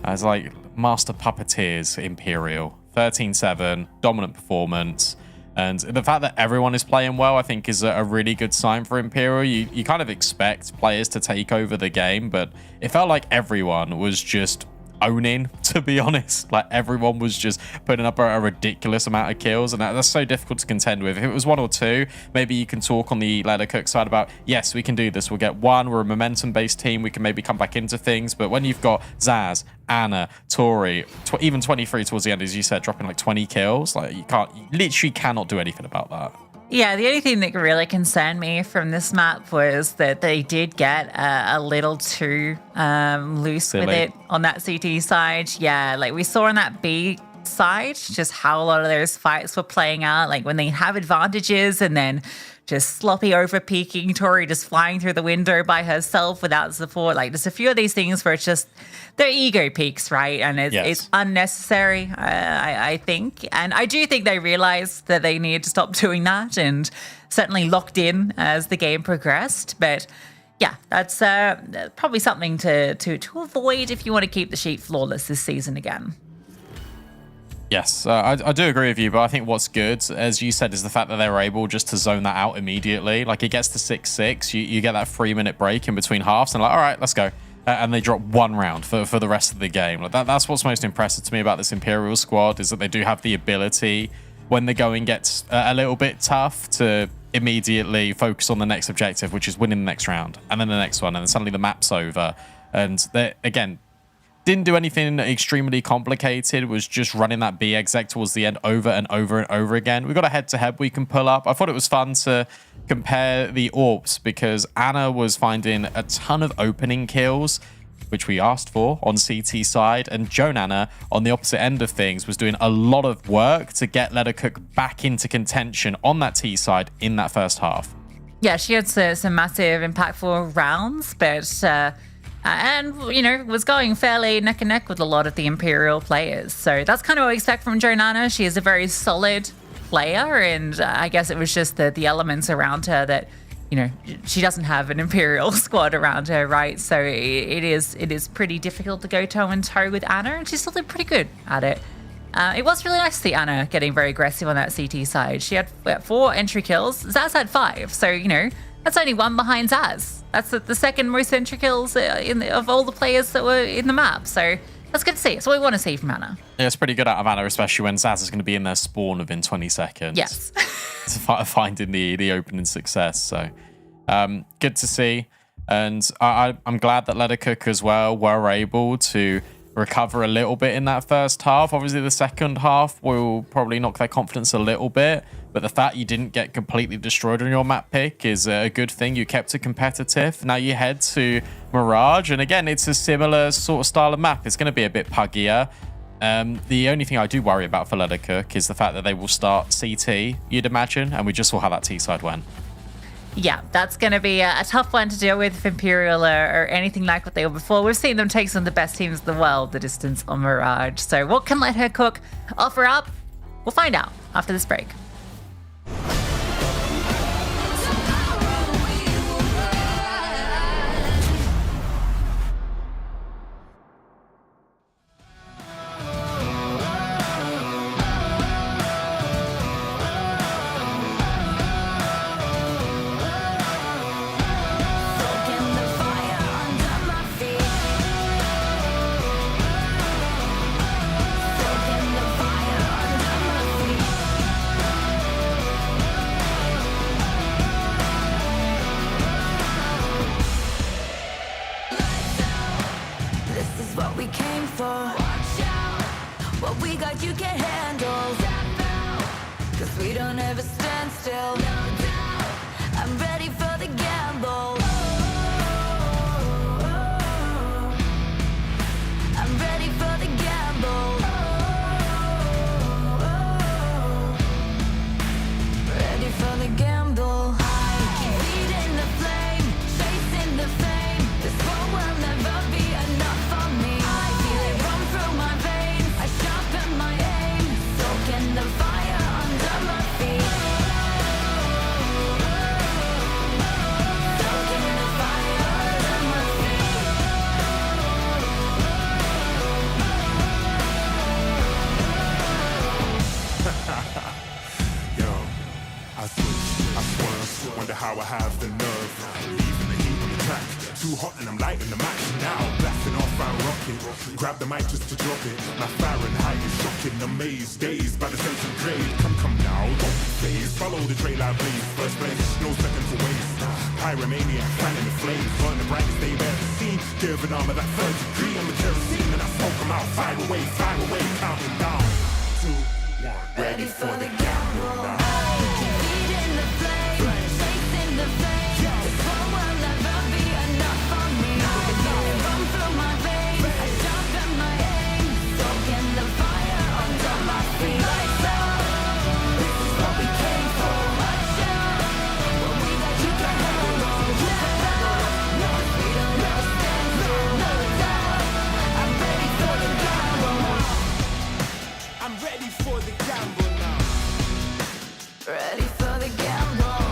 As like master puppeteers, Imperial. 13-7, dominant performance. And the fact that everyone is playing well, I think, is a really good sign for Imperial. You kind of expect players to take over the game, but it felt like everyone was just owning, to be honest. Like everyone was just putting up a ridiculous amount of kills, and that's so difficult to contend with. If it was 1 or 2, maybe you can talk on the Leathercook side about, yes, we can do this. We'll get 1. We're a momentum-based team. We can maybe come back into things. But when you've got Zaz, Anna, Tori, even 23 towards the end, as you said, dropping like 20 kills, like you literally cannot do anything about that. Yeah, the only thing that really concerned me from this map was that they did get a little too loose with it on that CT side. Yeah, like we saw on that B side, just how a lot of those fights were playing out. Like when they have advantages and then just sloppy over peeking, Tori just flying through the window by herself without support. Like there's a few of these things where it's just they're ego peaks, right? And it's unnecessary, I think. And I do think they realized that they needed to stop doing that, and certainly locked in as the game progressed. But yeah, that's probably something to avoid if you want to keep the sheet flawless this season again. Yes, I do agree with you, but I think what's good, as you said, is the fact that they were able just to zone that out immediately. Like it gets to 6-6, you get that 3-minute break in between halves, and like, all right, let's go. And they drop 1 round for the rest of the game. Like that's what's most impressive to me about this Imperial squad, is that they do have the ability, when the going gets a little bit tough, to immediately focus on the next objective, which is winning the next round, and then the next one, and then suddenly the map's over. And they, again, didn't do anything extremely complicated, was just running that B exec towards the end over and over and over again. We've got a head-to-head we can pull up. I thought it was fun to compare the AWPs because Anna was finding a ton of opening kills, which we asked for on CT side, and Joan Anna on the opposite end of things was doing a lot of work to get Leathercook back into contention on that T side in that first half. Yeah, she had some massive impactful rounds, but and, was going fairly neck and neck with a lot of the Imperial players. So that's kind of what we expect from Jonana. She is a very solid player, and I guess it was just the elements around her that, she doesn't have an Imperial squad around her, right? So it is pretty difficult to go toe and toe with Anna, and she's still doing pretty good at it. It was really nice to see Anna getting very aggressive on that CT side. She had 4 entry kills. Zaz had 5, so, that's only 1 behind Zaz. That's the second most entry kills of all the players that were in the map. So that's good to see. It's what we want to see from Anna. Yeah, it's pretty good out of Anna, especially when Zaz is going to be in their spawn within 20 seconds. Yes. Finding the opening success. So good to see. And I'm glad that Ledercook as well were able to recover a little bit in that first half. Obviously, the second half will probably knock their confidence a little bit. But the fact you didn't get completely destroyed on your map pick is a good thing. You kept it competitive. Now you head to Mirage. And again, it's a similar sort of style of map. It's going to be a bit puggier. The only thing I do worry about for Ledercook is the fact that they will start CT, you'd imagine. And we just saw how that T side went. Yeah, that's going to be a tough one to deal with if Imperial or anything like what they were before. We've seen them take some of the best teams in the world the distance on Mirage. So what can Ledercook offer up? We'll find out after this break. You can't handle, 'cause we don't ever stand still. I'm ready for the gamble. I'm ready for the gamble. Ready for the gamble. I keep feeding the flame, chasing the fame. This world will never be enough for me. I feel it run through my veins. I sharpen my aim, soaking the fire under my feet. Soaking the fire under my feet. Yo, I switch, I swerve, wonder how I have the nerve. Leaving the heat on the track, too hot and I'm lighting the match now. Blasting off, I'm rocking, grab the mic just to drop it. My Fahrenheit is shocking, amazed, dazed by the sense of grade. Come now, don't be phased, follow the trail I blaze. First place, no second to waste. Pyromaniac, fanning the flames, burn the brightest they've ever seen. Giving armor that third degree on the kerosene, and I smoke them out, fire away, counting down. 2, 1, ready for the gamble. Keep feeding the flame, chasing the flame. This world will never be enough for me. I feel it run through my veins. I sharpen my aim, soaking the fire under my feet. Lights out, this is what we came for. Watch out, what we got you can handle. Step out, no freedom, no stand still, no doubt. I'm ready for the gamble. I'm ready for the gamble now. Ready for the gamble.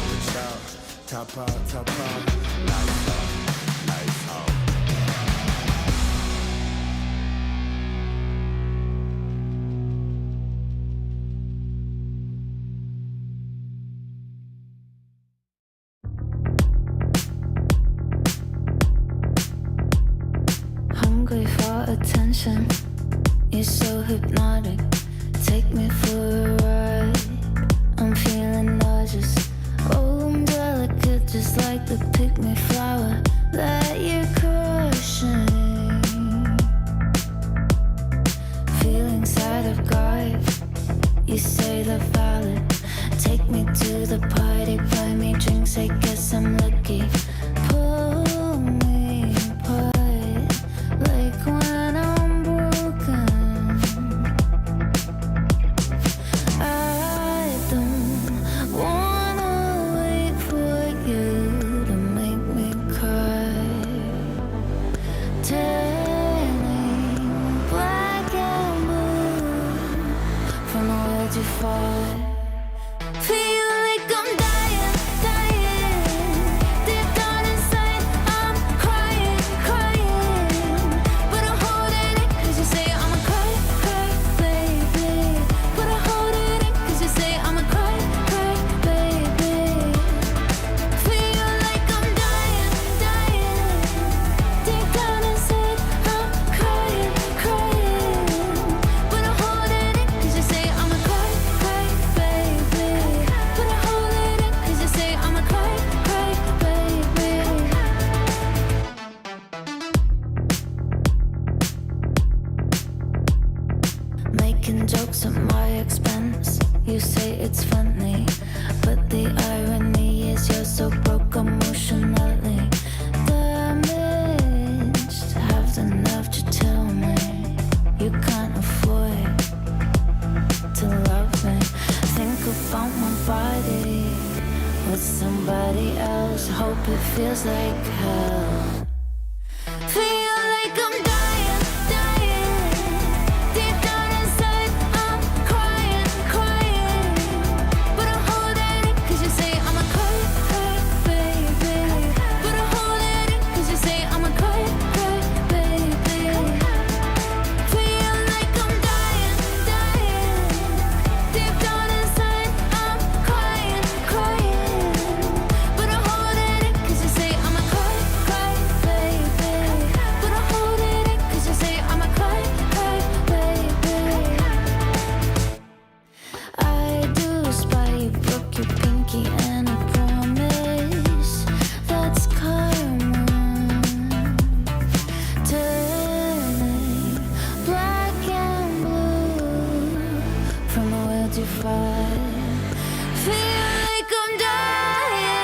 Reach out, top out, lights out, lights out. Hungry for attention, you're so hypnotic. Take me for a ride. I'm feeling nauseous. Oh, I'm delicate, just like the pick-me flower that you're crushing. Feelings that I've got, you say they're valid. Take me to the party, buy me drinks, I guess I'm lucky. Pull me apart, like when I'm broken. I don't wanna wait for you to make me cry. Turning black and blue from the words you fought. Feel like I'm dying, dying deep down inside. party with somebody else. Hope it feels like hell. Feel like I'm dying, dying. Deep down inside, I'm crying, crying. But I'm holding it 'cause you say I'm a cry, cry, baby. But I'm holding it 'cause you say I'm a cry, cry, baby. Feel like I'm dying, dying. Deep down inside, I'm crying, crying. But I'm holding it 'cause you say I'm a cry, cry, baby. But I'm holding it 'cause you say I'm a cry, cry, baby. I do spy you broke your pinky and I promise that's karma. Turning black and blue from oil to fire. Feel like I'm dying.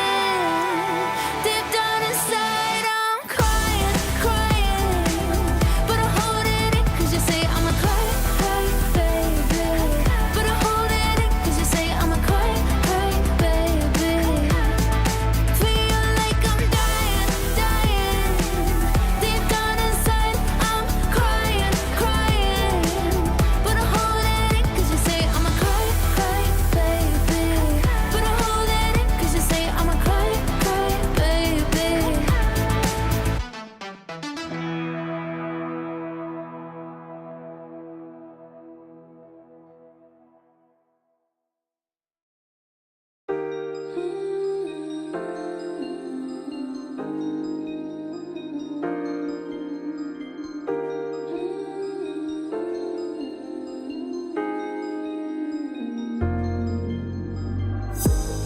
Deep down inside, I'm crying, crying. But I'm holding it 'cause you say I'm a cry, cry, baby. But I'm holding it 'cause you say I'm a cry, cry, baby. Feel like I'm dying, dying. Deep down inside, I'm crying, crying. But I'm holding it 'cause you say I'm a cry, cry, baby. But I'm holding it 'cause you say I'm a cry, cry, baby.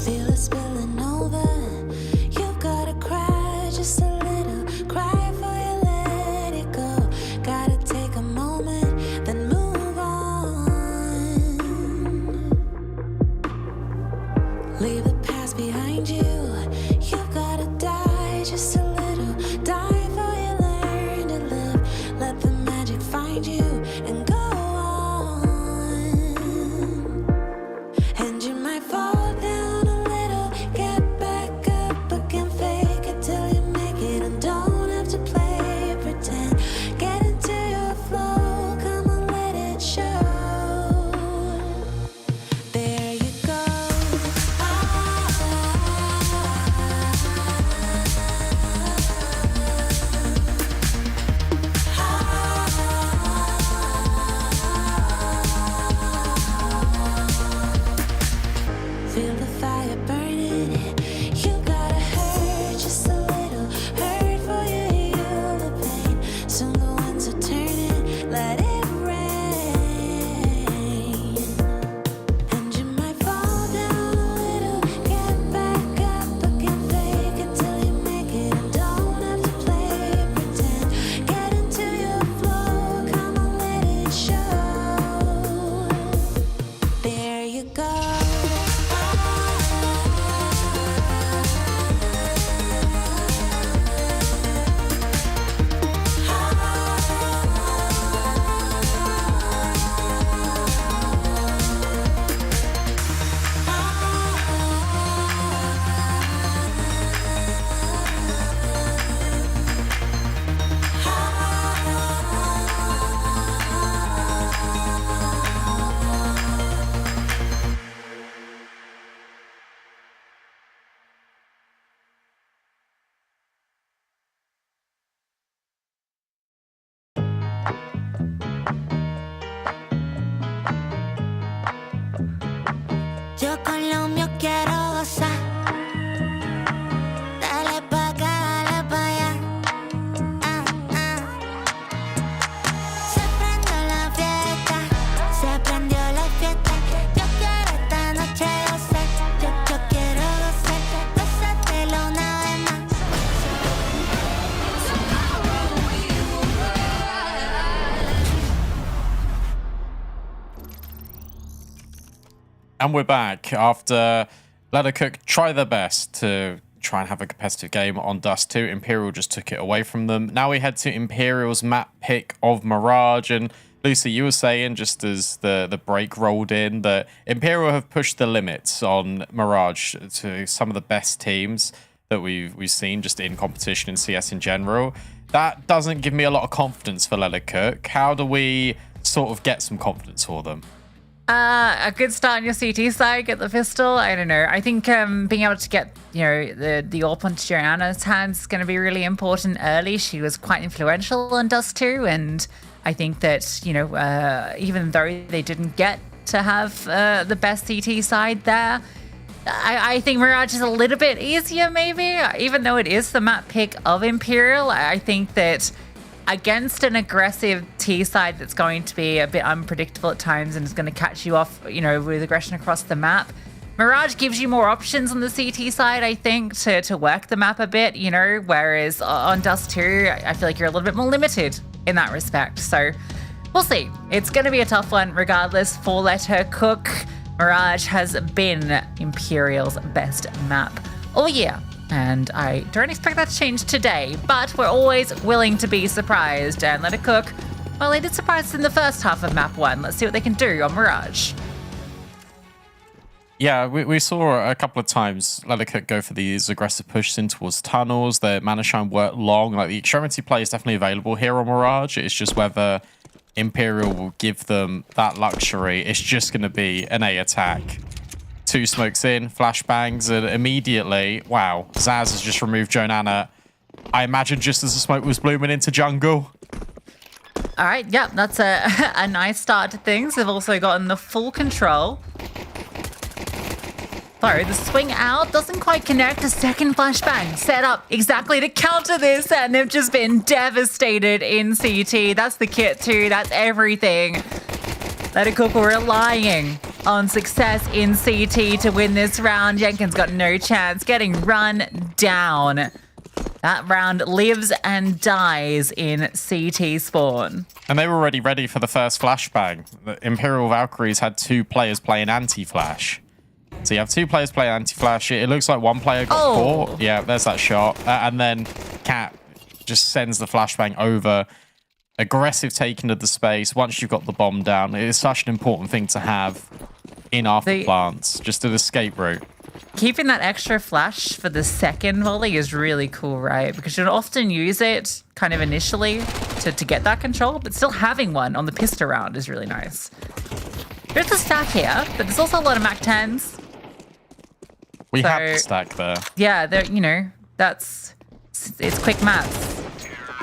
Feel it spilling over. You've gotta cry just a little. Cry for you, let it go. Gotta take a moment, then move on. Leave the past behind you. You've gotta die just a little. Die for you, learn to live. Let the magic find you and go on. And you might fall down a little, get back up again, fake it till you make it, and don't have to play pretend. Get into your flow, come on, let it show. There you go. Feel the fire burning. You gotta hurt just a little. Hurt for you, heal the pain. Soon the winds are turning. Let it rain. And you might fall down a little. Get back up again, fake it till you make it, and don't have to play pretend. Get into your flow, come on, let it show. There you go. Yo con lo mío quiero gozar. Dale pa' acá, dale pa' allá. Se prendió la fiesta, se prendió la fiesta. Yo quiero esta noche gozar. Yo quiero gozar, gózatelo una vez más. And we're back after Leathercook try their best to try and have a competitive game on Dust 2. Imperial just took it away from them. Now we head to Imperial's map pick of Mirage, and Lucy, you were saying just as the break rolled in that Imperial have pushed the limits on Mirage to some of the best teams that we've seen just in competition in CS in general. That doesn't give me a lot of confidence for Lella Cook. How do we sort of get some confidence for them? A good start on your CT side, get the pistol. I don't know. I think being able to get, the AWP onto Joanna's hands is going to be really important early. She was quite influential on Dust 2, and I think that, even though they didn't get to have the best CT side there, I think Mirage is a little bit easier, maybe, even though it is the map pick of Imperial. I think that against an aggressive T side that's going to be a bit unpredictable at times and is going to catch you off, with aggression across the map, Mirage gives you more options on the CT side, I think, to work the map a bit, whereas on Dust 2, I feel like you're a little bit more limited in that respect. So we'll see. It's going to be a tough one regardless. 4-letter Cook. Mirage has been Imperial's best map all year, and I don't expect that to change today, but we're always willing to be surprised. And Let It Cook, well, they did surprise us in the first half of map 1. Let's see what they can do on Mirage. Yeah, we saw a couple of times Let It Cook go for these aggressive pushes in towards tunnels. The Mana Shine worked long. Like, the extremity play is definitely available here on Mirage. It's just whether Imperial will give them that luxury. It's just going to be an A attack. 2 smokes in, flashbangs, and immediately, wow, Zaz has just removed Jonanna. I imagine just as the smoke was blooming into jungle. All right, yeah, that's a nice start to things. They've also gotten the full control. So the swing out doesn't quite connect. A second flashbang set up exactly to counter this, and they've just been devastated in CT. That's the kit too. That's everything. Let It Cook were relying on success in CT to win this round. Jenkins got no chance, getting run down. That round lives and dies in CT spawn. And they were already ready for the first flashbang. The Imperial Valkyries had 2 players playing anti-flash. So you have 2 players playing anti-flash. It looks like 1 player got caught. Yeah, there's that shot. And then Cat just sends the flashbang over. Aggressive taking of the space. Once you've got the bomb down, it is such an important thing to have in after plants. Just an escape route. Keeping that extra flash for the second volley is really cool, right? Because you don't often use it kind of initially to get that control, but still having one on the pistol round is really nice. There's a stack here, but there's also a lot of Mac 10s. We have the stack there. Yeah, it's quick maths.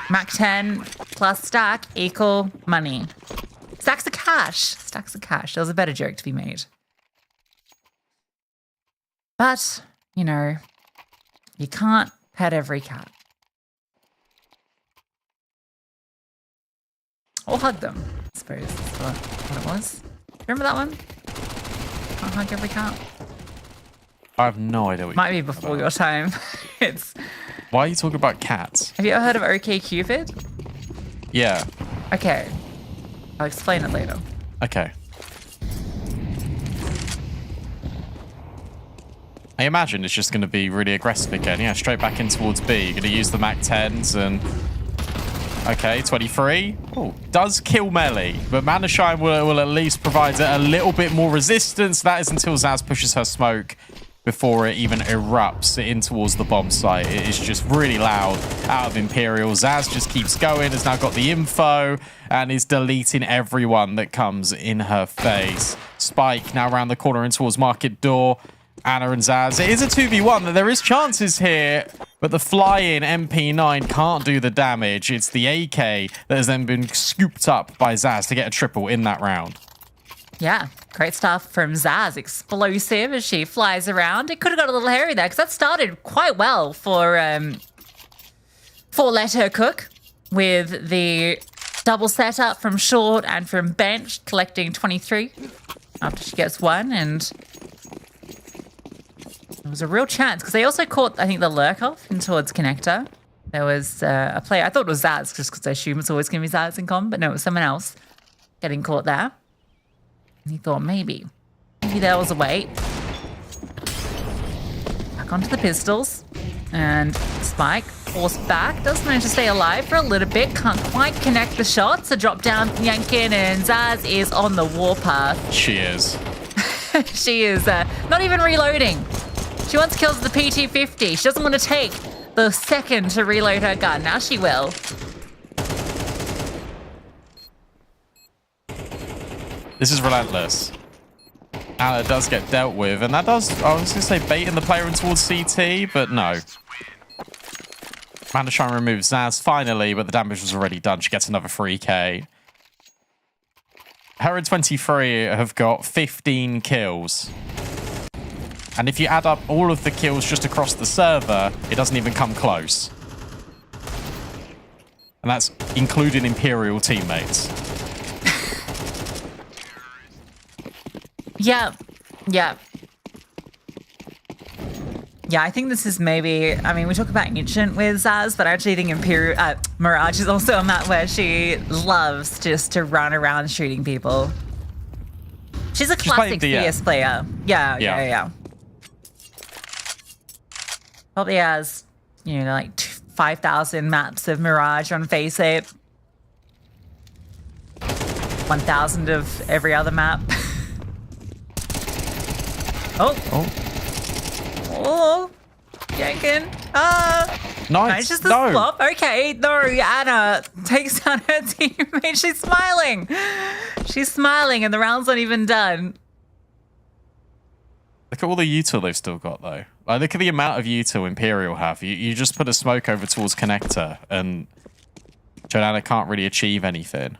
Mac 10 plus stack equal money. Stacks of cash. Stacks of cash. There was a better joke to be made. But, you can't pet every cat. Or hug them, I suppose that's what it was. Remember that one? Can't hug every cat. I have no idea what Might be before your time. Why are you talking about cats? Have you ever heard of OK Cupid? Yeah. Okay. I'll explain it later. Okay. I imagine it's just going to be really aggressive again. Yeah, straight back in towards B. You're going to use the Mac 10s and... Okay, 23. Oh, does kill melee, but Mana Shine will at least provide a little bit more resistance. That is until Zaz pushes her smoke before it even erupts in towards the bomb site. It is just really loud out of Imperial. Zaz just keeps going, has now got the info, and is deleting everyone that comes in her face. Spike now around the corner in towards Market Door. Anna and Zaz. It is a 2v1. There is chances here, but the fly-in MP9 can't do the damage. It's the AK that has then been scooped up by Zaz to get a triple in that round. Yeah, great stuff from Zaz. Explosive as she flies around. It could have got a little hairy there because that started quite well for Let Her Cook with the double setup from short and from bench, collecting 23 after she gets 1, and it was a real chance because they also caught, I think, the lurk off in towards connector. There was a player, I thought it was Zaz just because I assume it's always going to be Zaz in com, but no, it was someone else getting caught there. And he thought maybe there was a wait. Back onto the pistols and Spike forced back. Does manage to stay alive for a little bit. Can't quite connect the shots. A drop down from Yankin, and Zaz is on the warpath. She is. She is not even reloading. She wants kills with the P250. She doesn't want to take the second to reload her gun. Now she will. This is relentless. Anna does get dealt with, and that does, I was going to say, baiting the player in towards CT, but no. Amanda trying to remove Zaz finally, but the damage was already done. She gets another 3k. Her and 23 have got 15 kills. And if you add up all of the kills just across the server, it doesn't even come close. And that's including Imperial teammates. Yeah. Yeah, I think this is maybe, I mean, we talk about Ancient with Zaz, but I actually think Mirage is also a map where she loves just to run around shooting people. She's a classic CS player. Yeah. Probably has, you know, like 5,000 maps of Mirage on Face8. 1,000 of every other map. Oh, Yankin. Nice. Just the swap. Okay, no, Anna takes down her teammate. She's smiling. She's smiling, and the round's not even done. Look at all the util they've still got, though. Like, look at the amount of util Imperial have. You just put a smoke over towards Connector, and Joanna can't really achieve anything.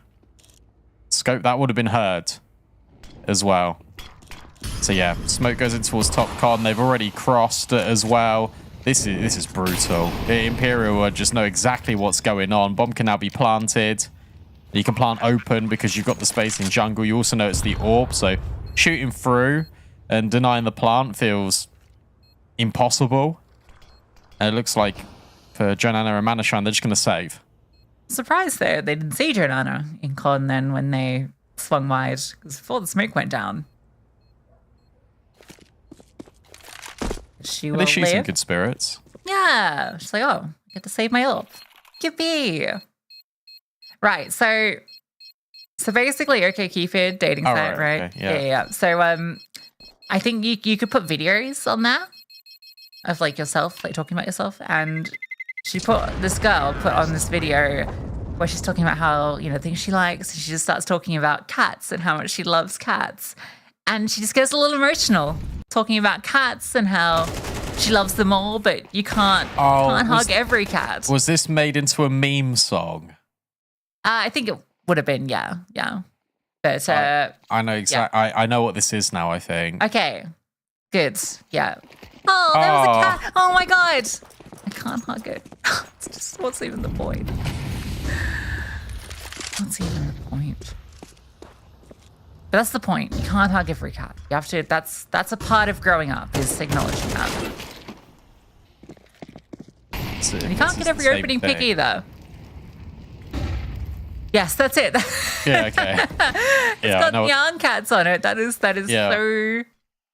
Scope, that would have been heard as well. So yeah, smoke goes in towards top con. They've already crossed it as well. This is brutal. The Imperial just know exactly what's going on. Bomb can now be planted. You can plant open because you've got the space in jungle. You also know it's the orb, so shooting through and denying the plant feels impossible. And it looks like for Jonana and Manashine, they're just going to save. Surprised there, they didn't see Jonana in con then when they swung wide, because before the smoke went down. She will She's in live. good spirits. Yeah. She's like, oh, I get to save my orb. Yippee. Right. So basically, okay, Keyfed dating site, right? Okay, Yeah. So I think you could put videos on there of like yourself, like talking about yourself. And this girl put on this video where she's talking about how, you know, things she likes. And she just starts talking about cats and how much she loves cats. And she just gets a little emotional talking about cats and how she loves them all, but you can't hug every cat. Was this made into a meme song? I think it would have been, yeah. But I know exactly. Yeah. I know what this is now, I think. Okay, good, yeah. Oh, there was a cat. Oh my god, I can't hug it. It's just, what's even the point? What's even the point? But that's the point. You can't hug every cat. You have to. That's a part of growing up, is acknowledging that. And you can't get every opening pick either. Yes, that's it. Yeah, okay. It's got young cats on it. That is so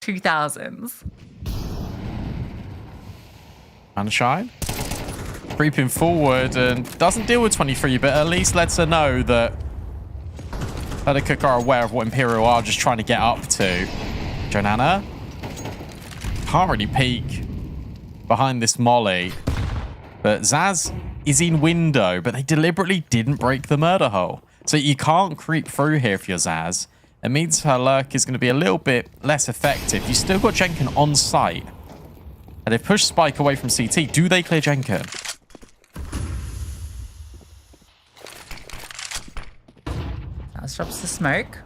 2000s. Unshine. Creeping forward and doesn't deal with 23, but at least lets her know that Cook are aware of what Imperial are just trying to get up to. Jonana can't really peek behind this molly, but Zaz is in window, but they deliberately didn't break the murder hole. So you can't creep through here if you're Zaz. It means her lurk is going to be a little bit less effective. You still got Jenkin on site. And they've pushed Spike away from CT. Do they clear Jenkin? That drops the smoke.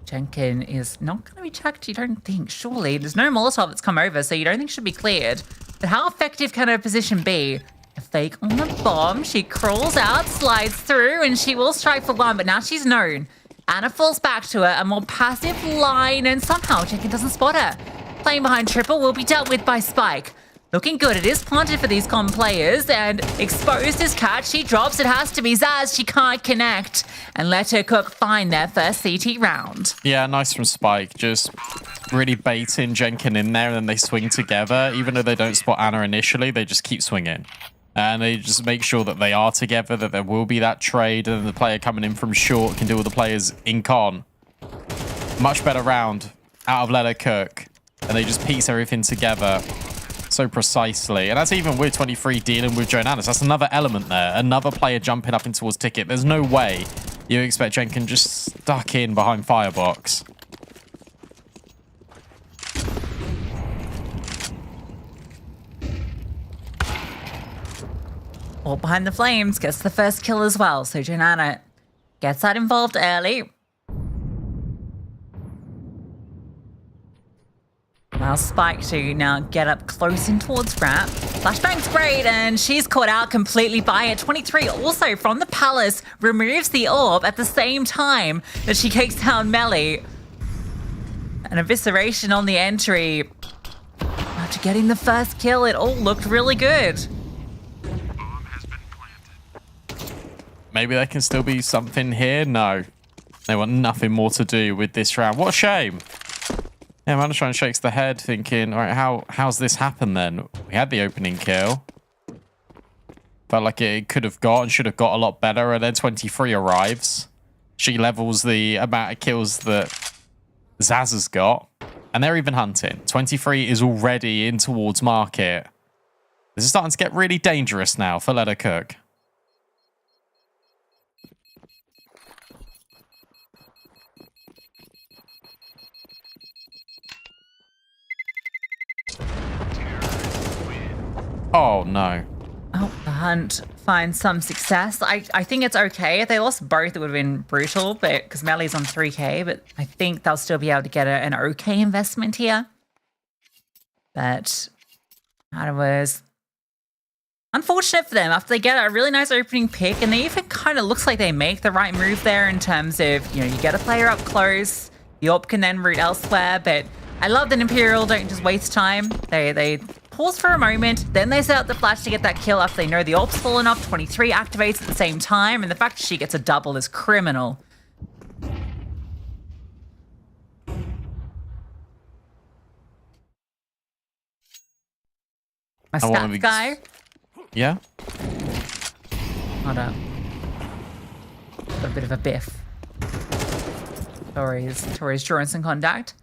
Jenkin is not going to be checked, you don't think, surely. There's no Molotov that's come over, so you don't think should be cleared. But how effective can her position be? A fake on the bomb. She crawls out, slides through, and she will strike for one, but now she's known. Anna falls back to her, a more passive line, and somehow Jenkin doesn't spot her. Playing behind triple will be dealt with by Spike. Looking good. It is planted for these com players, and exposed as cat. She drops. It has to be Zaz. She can't connect. And let her Cook find their first CT round. Yeah, nice from Spike. Just really baiting Jenkin in there, and then they swing together. Even though they don't spot Anna initially, they just keep swinging. And they just make sure that they are together, that there will be that trade, and the player coming in from short can deal with the players in con. Much better round out of Let Her Cook. And they just piece everything together so precisely. And that's even with 23 dealing with Jonanas. That's another element there. Another player jumping up in towards Ticket. There's no way you expect Jenkins just stuck in behind Firebox. All behind the flames gets the first kill as well. So Jonana gets that involved early. Now Spike to now get up close in towards Grab. Flashbang's great, and she's caught out completely by it. 23 also from the Palace removes the orb at the same time that she kicks down Melly. An evisceration on the entry. After getting the first kill, it all looked really good. Maybe there can still be something here. No. They want nothing more to do with this round. What a shame. Yeah, Manashine shakes the head thinking, all right, how's this happened then? We had the opening kill. Felt like it could have got and should have got a lot better. And then 23 arrives. She levels the amount of kills that Zaz has got. And they're even hunting. 23 is already in towards market. This is starting to get really dangerous now for Let Her Cook. Oh, no. Oh, the hunt finds some success. I think it's okay. If they lost both, it would have been brutal, but because Melly's on 3k, but I think they'll still be able to get an okay investment here. But that was unfortunate for them after they get a really nice opening pick, and they even kind of looks like they make the right move there in terms of, you get a player up close, the orb can then route elsewhere, but I love that Imperial don't just waste time. They pause for a moment, then they set up the flash to get that kill after they know the orb's fallen off. 23 activates at the same time, and the fact that she gets a double is criminal. My stats guy. Yeah? Hold up. Got a bit of a biff. Tori's drawing some contact.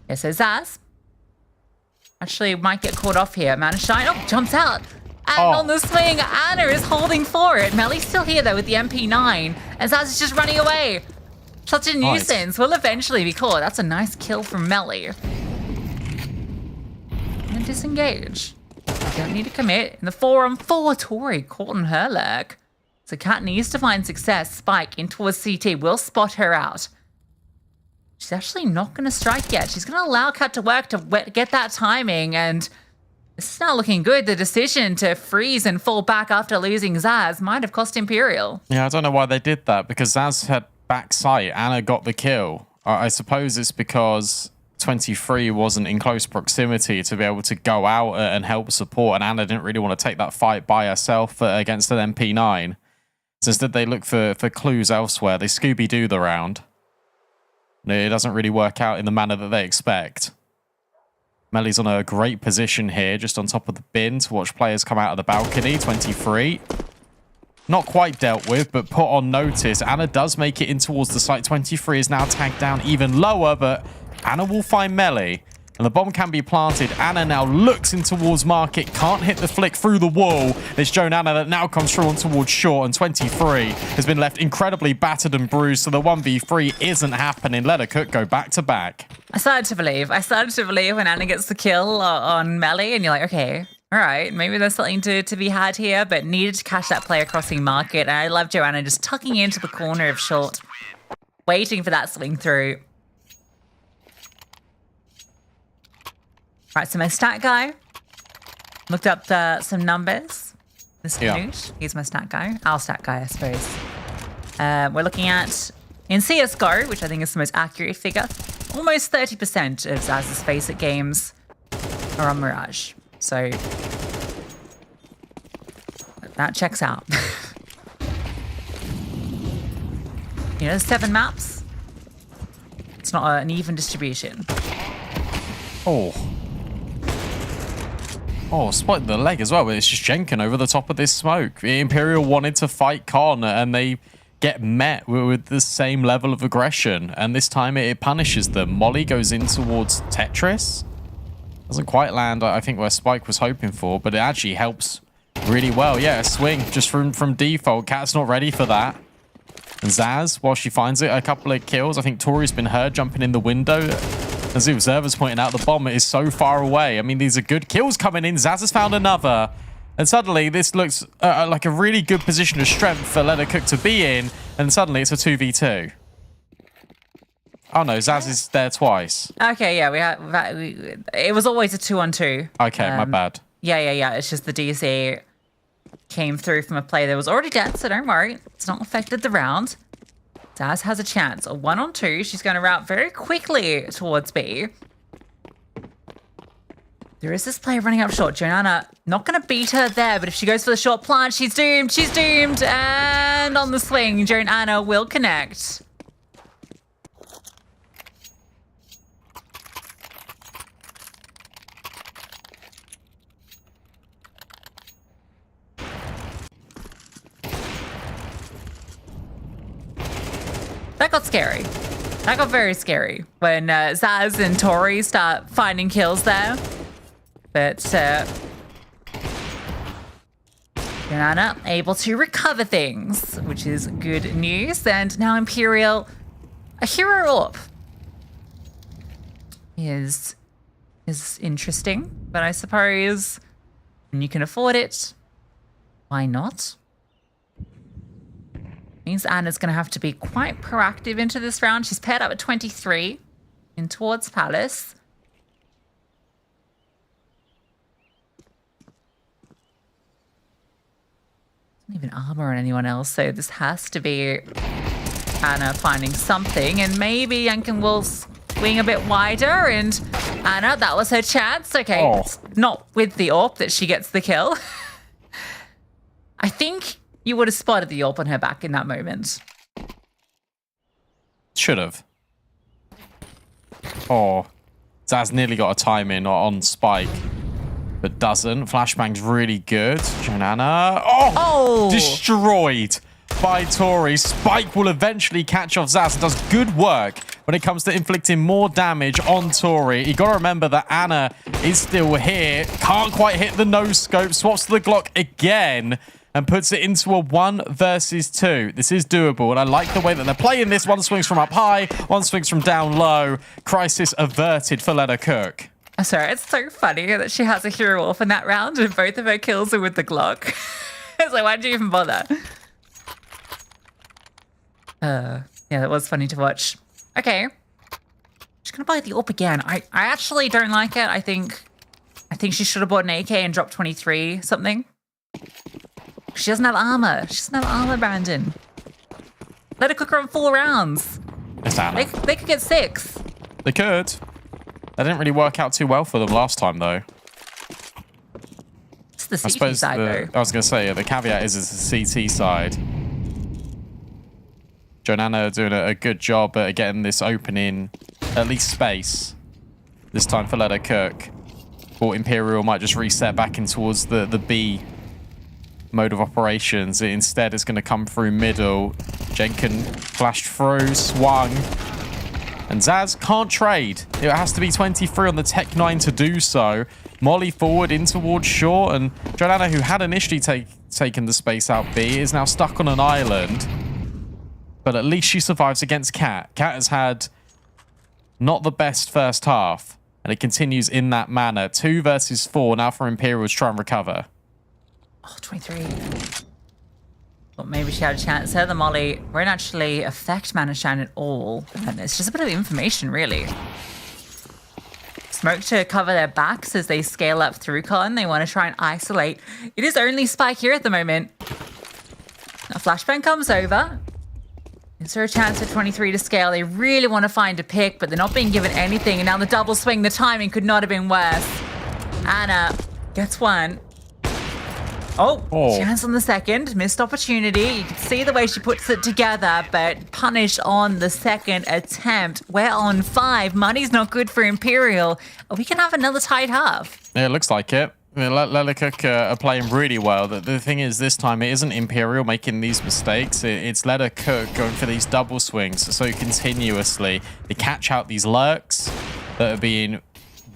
Yeah, so Zaz actually might get caught off here. Manashine, jumps out. And on the swing, Anna is holding for it. Melly's still here, though, with the MP9. And Zaz is just running away. Such a nuisance. Will eventually be caught. That's a nice kill from Melly. And disengage. Don't need to commit. In the 4-on-4, Tori caught on her lurk. So Kat needs to find success. Spike in towards CT will spot her out. She's actually not going to strike yet. She's going to allow Kat to work to get that timing, and this is not looking good. The decision to freeze and fall back after losing Zaz might have cost Imperial. Yeah, I don't know why they did that, because Zaz had back sight. Anna got the kill. I suppose it's because 23 wasn't in close proximity to be able to go out and help support, and Anna didn't really want to take that fight by herself against an MP9. So instead they look for clues elsewhere. They Scooby-Doo the round. It doesn't really work out in the manner that they expect. Melly's on a great position here, just on top of the bin to watch players come out of the balcony. 23. Not quite dealt with, but put on notice. Anna does make it in towards the site. 23 is now tagged down even lower, but Anna will find Melly. And the bomb can be planted. Anna now looks in towards market. Can't hit the flick through the wall. It's Jonana that now comes through on towards short. And 23 has been left incredibly battered and bruised. So the 1v3 isn't happening. Let Her Cook go back to back. I started to believe when Anna gets the kill on Melly, and you're like, okay, all right, maybe there's something to be had here, but needed to catch that player crossing market. And I love Joanna just tucking into the corner of short, waiting for that swing through. Right, so my stat guy looked up some numbers. He's my stat guy. Our stat guy, I suppose. We're looking at, in CSGO, which I think is the most accurate figure, almost 30% of Zaz's Face-It games are on Mirage. So that checks out. There's 7 maps. It's not an even distribution. Oh. Oh, spotted the leg as well, but it's just Jenkin over the top of this smoke. Imperial wanted to fight Con, and they get met with the same level of aggression, and this time it punishes them. Molly goes in towards Tetris. Doesn't quite land, I think, where Spike was hoping for, but it actually helps really well. Yeah, a swing just from default. Cat's not ready for that. And Zaz, while she finds it, a couple of kills. I think Tori's been heard jumping in the window. As the observer's pointing out, the bomb is so far away. I mean, these are good kills coming in. Zaz has found another. And suddenly, this looks like a really good position of strength for Leather Cook to be in. And suddenly, it's a 2v2. Oh, no. Zaz is there twice. Okay, yeah. It was always a 2-on-2. Okay, my bad. Yeah. It's just the DC came through from a play that was already dead, so don't worry. It's not affected the round. Zaz has a chance. A 1-on-2. She's going to route very quickly towards B. There is this player running up short. Joanna not going to beat her there, but if she goes for the short plant, she's doomed. She's doomed. And on the swing, Joanna will connect. That got scary. That got very scary when Zaz and Tori start finding kills there. But Joanna able to recover things, which is good news. And now Imperial, a hero AWP is interesting, but I suppose when you can afford it, why not? Means Anna's going to have to be quite proactive into this round. She's paired up at 23 in towards Palace. Doesn't even armor on anyone else, so this has to be Anna finding something, and maybe Yankin will swing a bit wider, and Anna, that was her chance. Okay, it's not with the AWP that she gets the kill. I think you would have spotted the AWP on her back in that moment. Should have. Oh, Zaz nearly got a time in on Spike, but doesn't. Flashbang's really good. Joanna. Oh! Destroyed by Tori. Spike will eventually catch off Zaz and does good work when it comes to inflicting more damage on Tori. You got to remember that Anna is still here. Can't quite hit the no-scope. Swaps to the Glock again and puts it into a 1 versus 2. This is doable, and I like the way that they're playing this. One swings from up high, one swings from down low. Crisis averted for Leather Cook. Sorry, it's so funny that she has a hero AWP in that round, and both of her kills are with the Glock. It's like, why did you even bother? Yeah, that was funny to watch. Okay. She's gonna buy the AWP again. I actually don't like it. I think she should have bought an AK and dropped 23 something. She doesn't have armor. She doesn't have armor, Brandon. Let her cook her on 4 rounds. It's Anna. They could get 6. They could. That didn't really work out too well for them last time, though. It's the CT side, though. I was going to say, the caveat is it's the CT side. Joanna doing a good job at getting this opening, at least space. This time for Leather Cook. Or Imperial might just reset back in towards the B mode of operations. Instead, it's going to come through middle. Jenkin flashed through, swung. And Zaz can't trade. It has to be 23 on the Tech 9 to do so. Molly forward in towards short. And Joanna, who had initially taken the space out B, is now stuck on an island. But at least she survives against Cat. Cat has had not the best first half. And it continues in that manner. 2 versus 4 now for Imperial to try and recover. Oh, 23. Thought maybe she had a chance there. The Molly won't actually affect Manashan at all. And it's just a bit of information, really. Smoke to cover their backs as they scale up through Con. They want to try and isolate. It is only Spike here at the moment. A flashbang comes over. Is there a chance for 23 to scale? They really want to find a pick, but they're not being given anything. And now the double swing, the timing could not have been worse. Anna gets one. Oh, chance on the second. Missed opportunity. You can see the way she puts it together, but punished on the second attempt. We're on 5. Money's not good for Imperial. We can have another tight half. Yeah, it looks like it. Leathercook are playing really well. The thing is, this time it isn't Imperial making these mistakes. It's Leathercook going for these double swings so continuously. They catch out these lurks that are being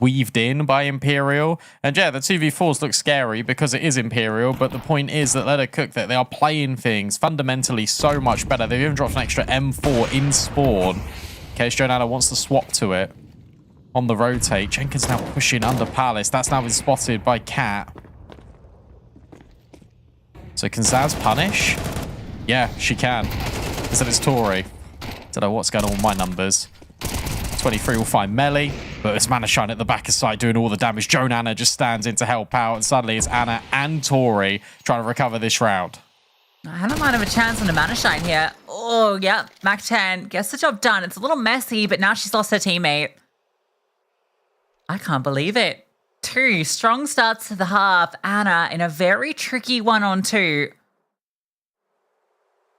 weaved in by Imperial. And yeah, the 2v4s look scary because it is Imperial, but the point is that Leathercook, that they are playing things fundamentally so much better. They've even dropped an extra M4 in spawn in case Jonanna wants to swap to it. On the rotate, Jenkins now pushing under Palace. That's now been spotted by Cat. So can Zaz punish? Yeah, she can. Instead it's Tori. Don't know what's going on with my numbers. 23 will find Melly, but it's Manashine at the back of side doing all the damage. Jonanna just stands in to help out, and suddenly it's Anna and Tori trying to recover this round. Hannah might have a chance on the Manashine here. Oh, yeah, Mac 10 gets the job done. It's a little messy, but now she's lost her teammate. I can't believe it. 2 strong starts to the half. Anna in a very tricky 1-on-2.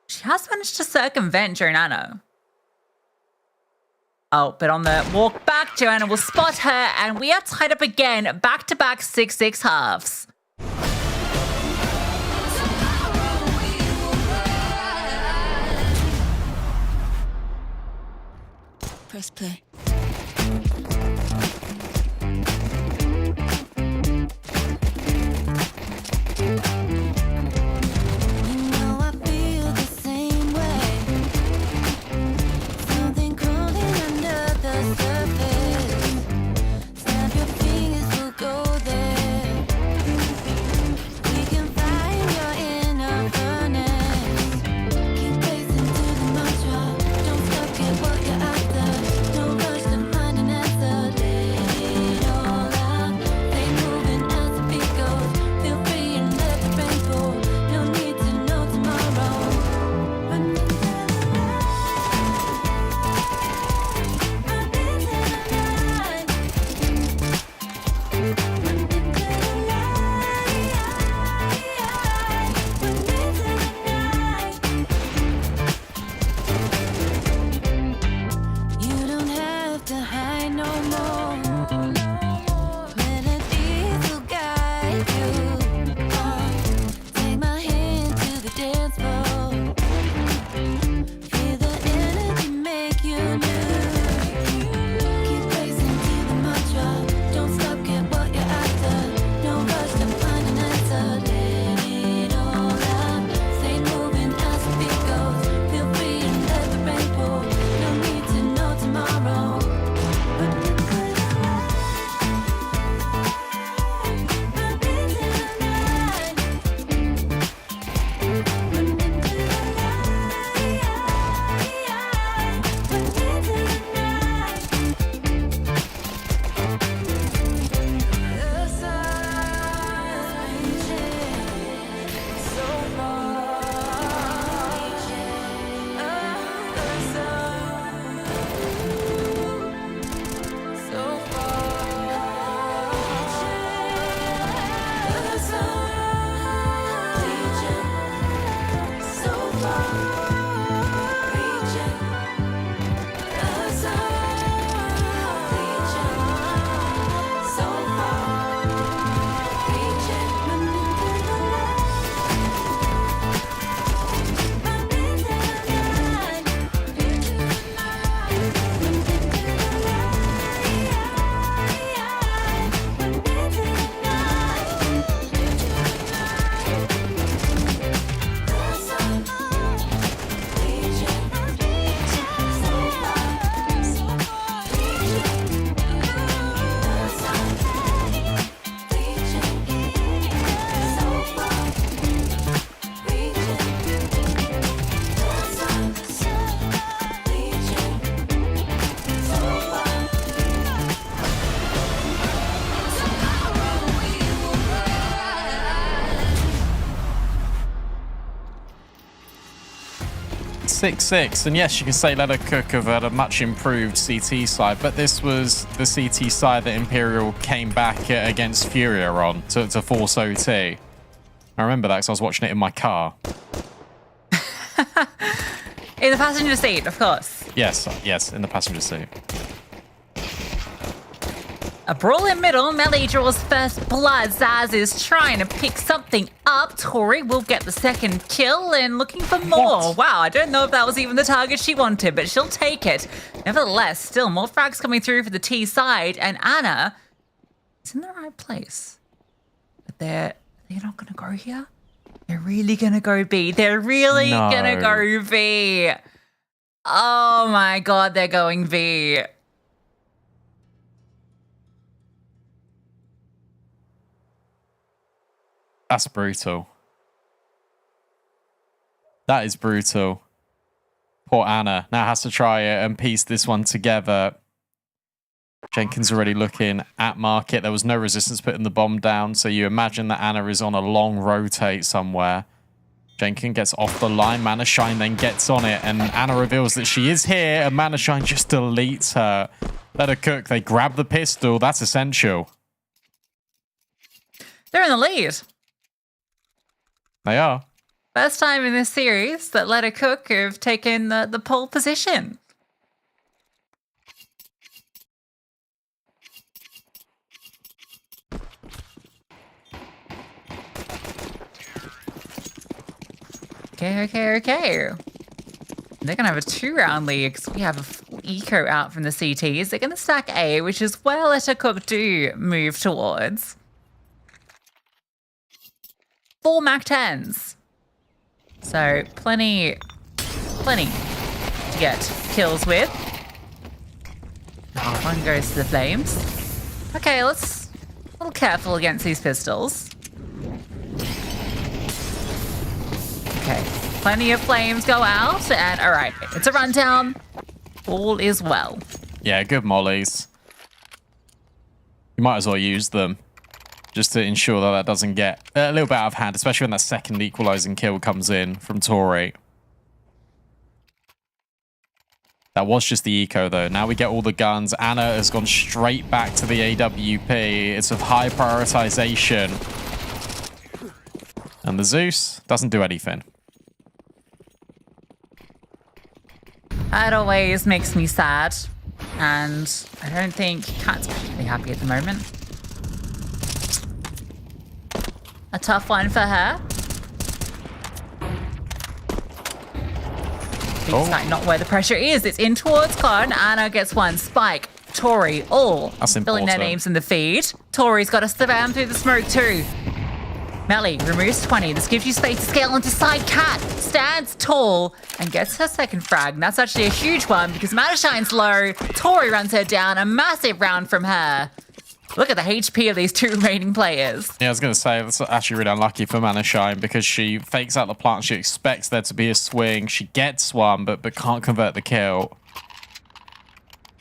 She has managed to circumvent Jonanna. Oh, but on the walk back, Joanna will spot her, and we are tied up again. Back-to-back 6-6 halves. Press play. And yes, you can say Leathercook have had a much improved CT side, but this was the CT side that Imperial came back against Furia on to force OT. I remember that because I was watching it in my car. In the passenger seat, of course. Yes, in the passenger seat. A brawl in middle. Melly draws first blood. Zaz is trying to pick something up. Tori will get the second kill and looking for more. What? Wow, I don't know if that was even the target she wanted, but she'll take it. Nevertheless, still more frags coming through for the T side, and Anna is in the right place. But they're not going to go here. They're really going to go B. They're really going to go B. Oh my God, they're going B. That's brutal. That is brutal. Poor Anna now has to try it and piece this one together. Jenkins already looking at market. There was no resistance putting the bomb down, so you imagine that Anna is on a long rotate somewhere. Jenkins gets off the line. Manashine then gets on it, and Anna reveals that she is here, and Manashine just deletes her. Let her cook. They grab the pistol. That's essential. They're in the lead. They are. First time in this series that Let Her Cook have taken the pole position. Okay. They're going to have a 2-round lead because we have a full eco out from the CTs. They're going to stack A, which is where Let Her Cook do move towards. 4 Mac 10s. So plenty to get kills with. One goes to the flames. Okay, let's a little careful against these pistols. Okay, plenty of flames go out, and all right, it's a rundown. All is well. Yeah, good mollies. You might as well use them just to ensure that that doesn't get a little bit out of hand, especially when that second equalizing kill comes in from Tori. That was just the eco, though. Now we get all the guns. Anna has gone straight back to the AWP. It's of high prioritization. And the Zeus doesn't do anything. That always makes me sad. And I don't think Kat's particularly happy at the moment. A tough one for her. It's like not where the pressure is. It's in towards Con. Anna gets one. Spike, Tori, all filling their names in the feed. Tori's got to spam through the smoke too. Melly removes 20. This gives you space to scale onto side. Cat stands tall and gets her second frag. And that's actually a huge one because Manashine's low. Tori runs her down. A massive round from her. Look at the HP of these 2 remaining players. Yeah, I was going to say, that's actually really unlucky for Manashine because she fakes out the plant. She expects there to be a swing. She gets one, but can't convert the kill.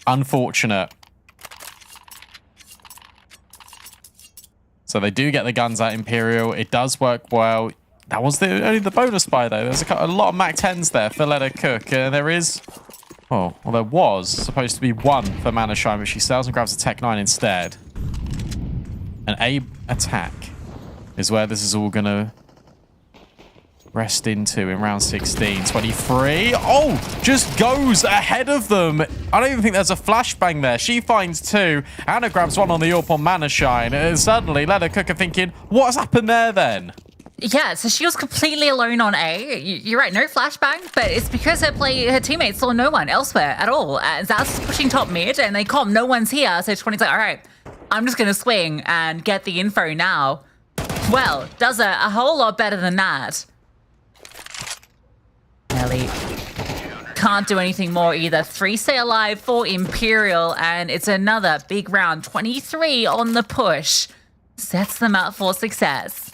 Unfortunate. So they do get the guns out Imperial. It does work well. That was only the bonus buy, though. There's a lot of Mac 10s there for Let Her Cook. There is... Oh, well, there was supposed to be one for Manashine, but she sells and grabs a Tech 9 instead. An A attack is where this is all going to rest into in round 16. 23. Oh, just goes ahead of them. I don't even think there's a flashbang there. She finds 2. Anna grabs one on the AWP on Manashine. And suddenly, Let Her Cook are thinking, what's happened there then? Yeah, so she was completely alone on A. You're right, no flashbang, but it's because her teammates saw no one elsewhere at all. Zaz is pushing top mid, and they comp, no one's here. So 20's like, all right, I'm just going to swing and get the info now. Well, does a whole lot better than that. Ellie can't do anything more either. 3 stay alive for Imperial, and it's another big round. 23 on the push. Sets them up for success.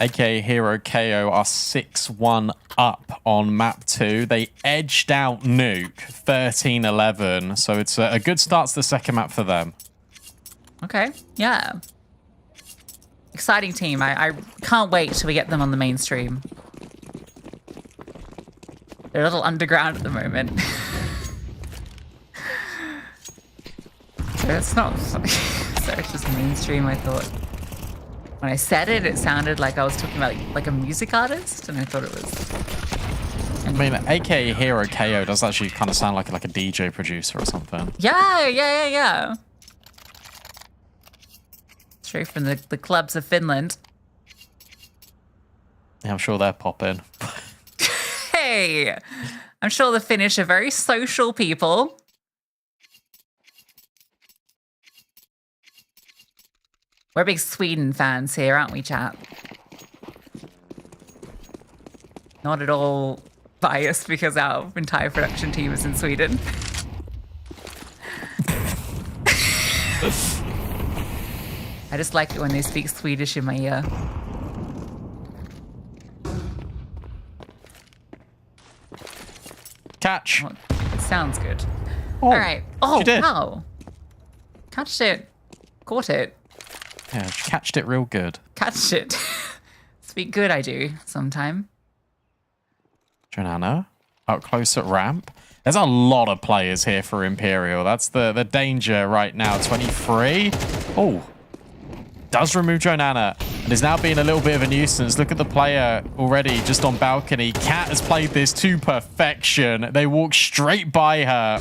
AK Hero KO are 6-1 up on map 2. They edged out Nuke 13-11. So it's a good start to the second map for them. Okay, yeah. Exciting team. I can't wait till we get them on the mainstream. They're a little underground at the moment. So it's not... So it's just mainstream, I thought. When I said it, it sounded like I was talking about like a music artist, and I thought it was. Anyway. I mean, AK Hero KO does actually kind of sound like a DJ producer or something. Yeah. Straight from the clubs of Finland. Yeah, I'm sure they're popping. Hey, I'm sure the Finnish are very social people. We're big Sweden fans here, aren't we, chat? Not at all biased because our entire production team is in Sweden. I just like it when they speak Swedish in my ear. Catch. Oh, it sounds good. Oh, all right. Oh, she did. wow. Catched it. Caught it. Yeah, she catched it real good. Catched it. Speak good, I do, sometime. Jonana, up close at ramp. There's a lot of players here for Imperial. That's the danger right now. 23. Oh, does remove Jonana and is now being a little bit of a nuisance. Look at the player already just on balcony. Cat has played this to perfection. They walk straight by her.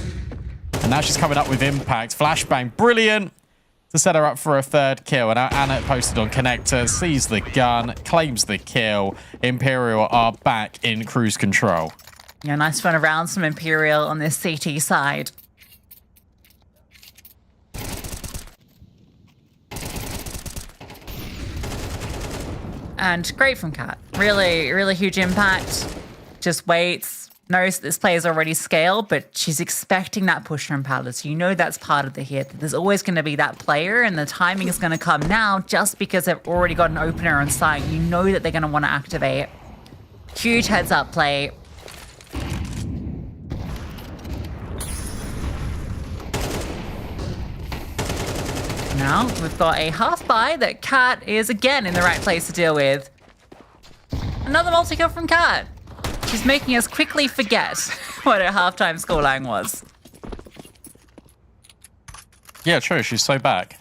And now she's coming up with impact. Flashbang, brilliant to set her up for a third kill. And now Anna posted on connector, sees the gun, claims the kill. Imperial are back in cruise control. Yeah, nice run around some Imperial on this CT side. And great from Cat. Really, really huge impact. Just waits. Knows that this player's already scaled, but she's expecting that push from Palace. You know that's part of the hit. There's always going to be that player, and the timing is going to come now just because they've already got an opener on site. You know that they're going to want to activate. Huge heads-up play. Now we've got a half buy that Cat is again in the right place to deal with. Another multi-kill from Cat. She's making us quickly forget what her halftime scoreline was. Yeah, true. She's so back.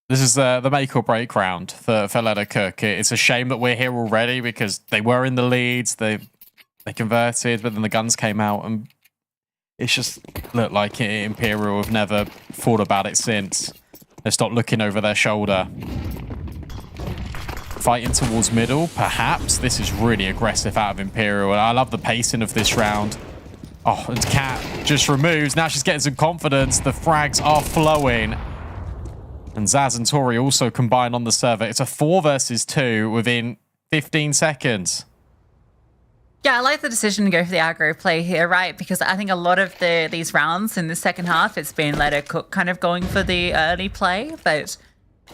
This is the make or break round for Leda Cook. It's a shame that we're here already because they were in the leads. They converted, but then the guns came out, and it's just looked like Imperial have never thought about it since. They stopped looking over their shoulder. Fighting towards middle, perhaps. This is really aggressive out of Imperial. I love the pacing of this round. Oh, and Cat just removes. Now she's getting some confidence. The frags are flowing. And Zaz and Tori also combine on the server. It's a 4 versus 2 within 15 seconds. Yeah, I like the decision to go for the aggro play here, right? Because I think a lot of these rounds in the second half, it's been Leda Cook kind of going for the early play. But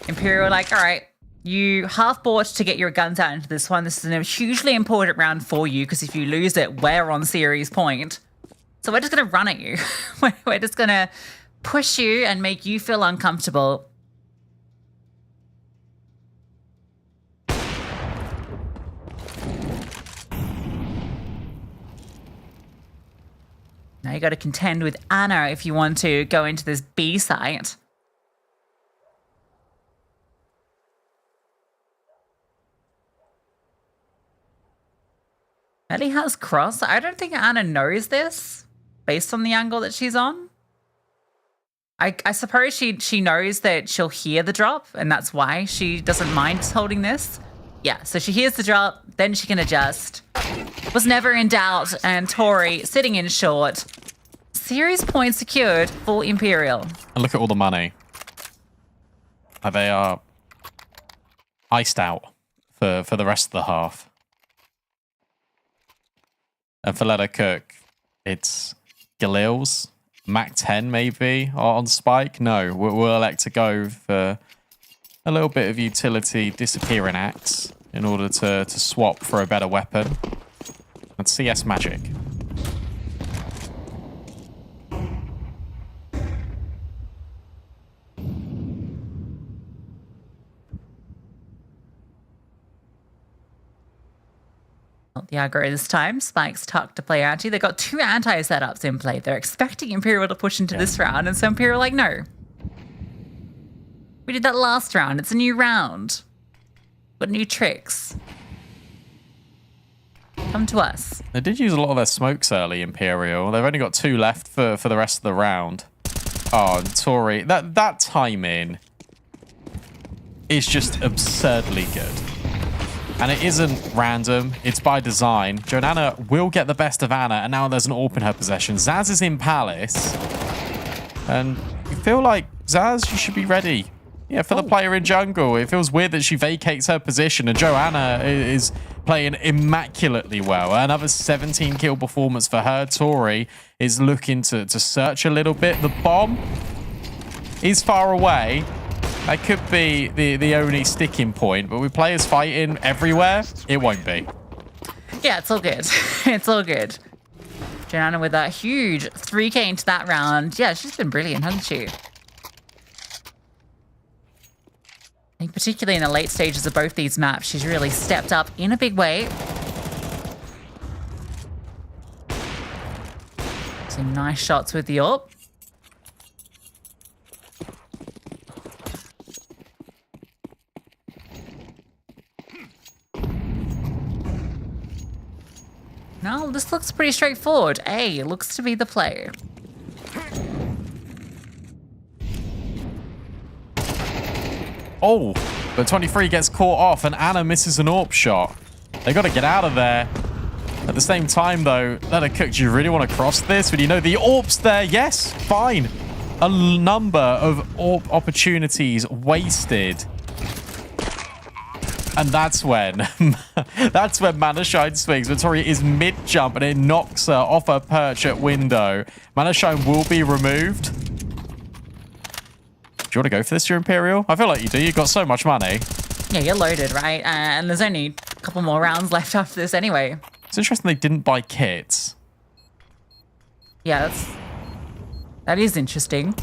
Imperial like, all right, you half bought to get your guns out into this one. This is a hugely important round for you because if you lose it, we're on series point. So we're just going to run at you. We're just going to push you and make you feel uncomfortable. Now you got to contend with Anna if you want to go into this B site. Ellie has cross. I don't think Anna knows this based on the angle that she's on. I suppose she knows that she'll hear the drop and that's why she doesn't mind holding this. Yeah, so she hears the drop, then she can adjust. Was never in doubt, and Tori sitting in short. Series point secured for Imperial. And look at all the money. They are iced out for the rest of the half. And for Leda Cook, it's Galil's, Mac 10 maybe on Spike. No, we'll elect to go for a little bit of utility disappearing axe in order to swap for a better weapon. And CS Magic. Not the aggro this time. Spike's tucked to play anti. They've got 2 anti-setups in play. They're expecting Imperial to push into this round, and so Imperial like, no. We did that last round. It's a new round. Got new tricks. Come to us. They did use a lot of their smokes early, Imperial. They've only got 2 left for the rest of the round. Oh, and Tori, that timing is just absurdly good. And it isn't random. It's by design. Jonanna will get the best of Anna, and now there's an AWP in her possession. Zaz is in Palace. And you feel like, Zaz, you should be ready. Yeah, for the player in jungle. It feels weird that she vacates her position, and Joanna is playing immaculately well. Another 17 kill performance for her. Tori is looking to search a little bit. The bomb is far away. That could be the only sticking point, but with players fighting everywhere, it won't be. Yeah, it's all good. It's all good. Joanna with a huge 3K into that round. Yeah, she's been brilliant, hasn't she? I think particularly in the late stages of both these maps, she's really stepped up in a big way. Some nice shots with the AWP. No, this looks pretty straightforward. A looks to be the player. Oh, but 23 gets caught off and Anna misses an AWP shot. They got to get out of there. At the same time, though, Let Her Cook, do you really want to cross this? But you know, the AWP's there. Yes, fine. A number of AWP opportunities wasted. And that's when Manashine swings. Victoria is mid-jump and it knocks her off her perch at window. Manashine will be removed. Do you want to go for this, your Imperial? I feel like you do. You've got so much money. Yeah, you're loaded, right? And there's only a couple more rounds left after this anyway. It's interesting they didn't buy kits. Yeah, that is interesting.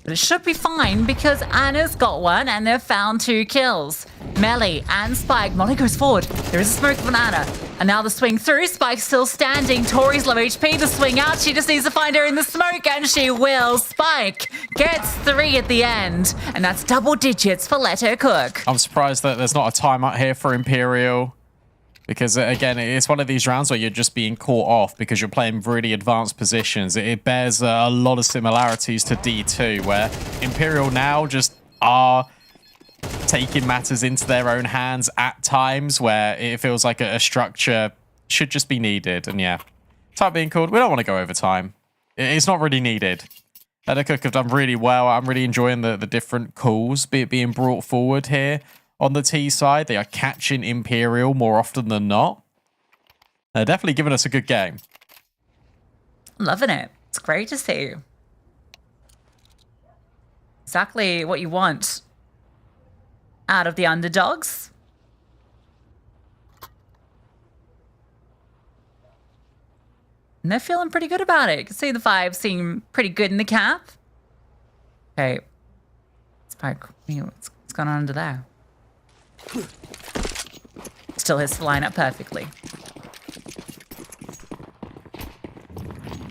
But it should be fine because Anna's got one and they've found 2 kills. Melly and Spike. Molly goes forward. There is a smoke from Anna. And now the swing through. Spike's still standing. Tori's low HP. The swing out. She just needs to find her in the smoke, and she will. Spike gets 3 at the end. And that's double digits for Let Her Cook. I'm surprised that there's not a timeout here for Imperial. Because, again, it's one of these rounds where you're just being caught off because you're playing really advanced positions. It bears a lot of similarities to D2, where Imperial now just are taking matters into their own hands at times, where it feels like a structure should just be needed. And, yeah, time being called. We don't want to go over time. It's not really needed. Let Her Cook have done really well. I'm really enjoying the different calls being brought forward here. On the T side, they are catching Imperial more often than not. They're definitely giving us a good game. I'm loving it. It's great to see. Exactly what you want out of the underdogs. And they're feeling pretty good about it. You can see the vibes seem pretty good in the cap. Okay. Spike, what's going on under there? Still hits the line up perfectly.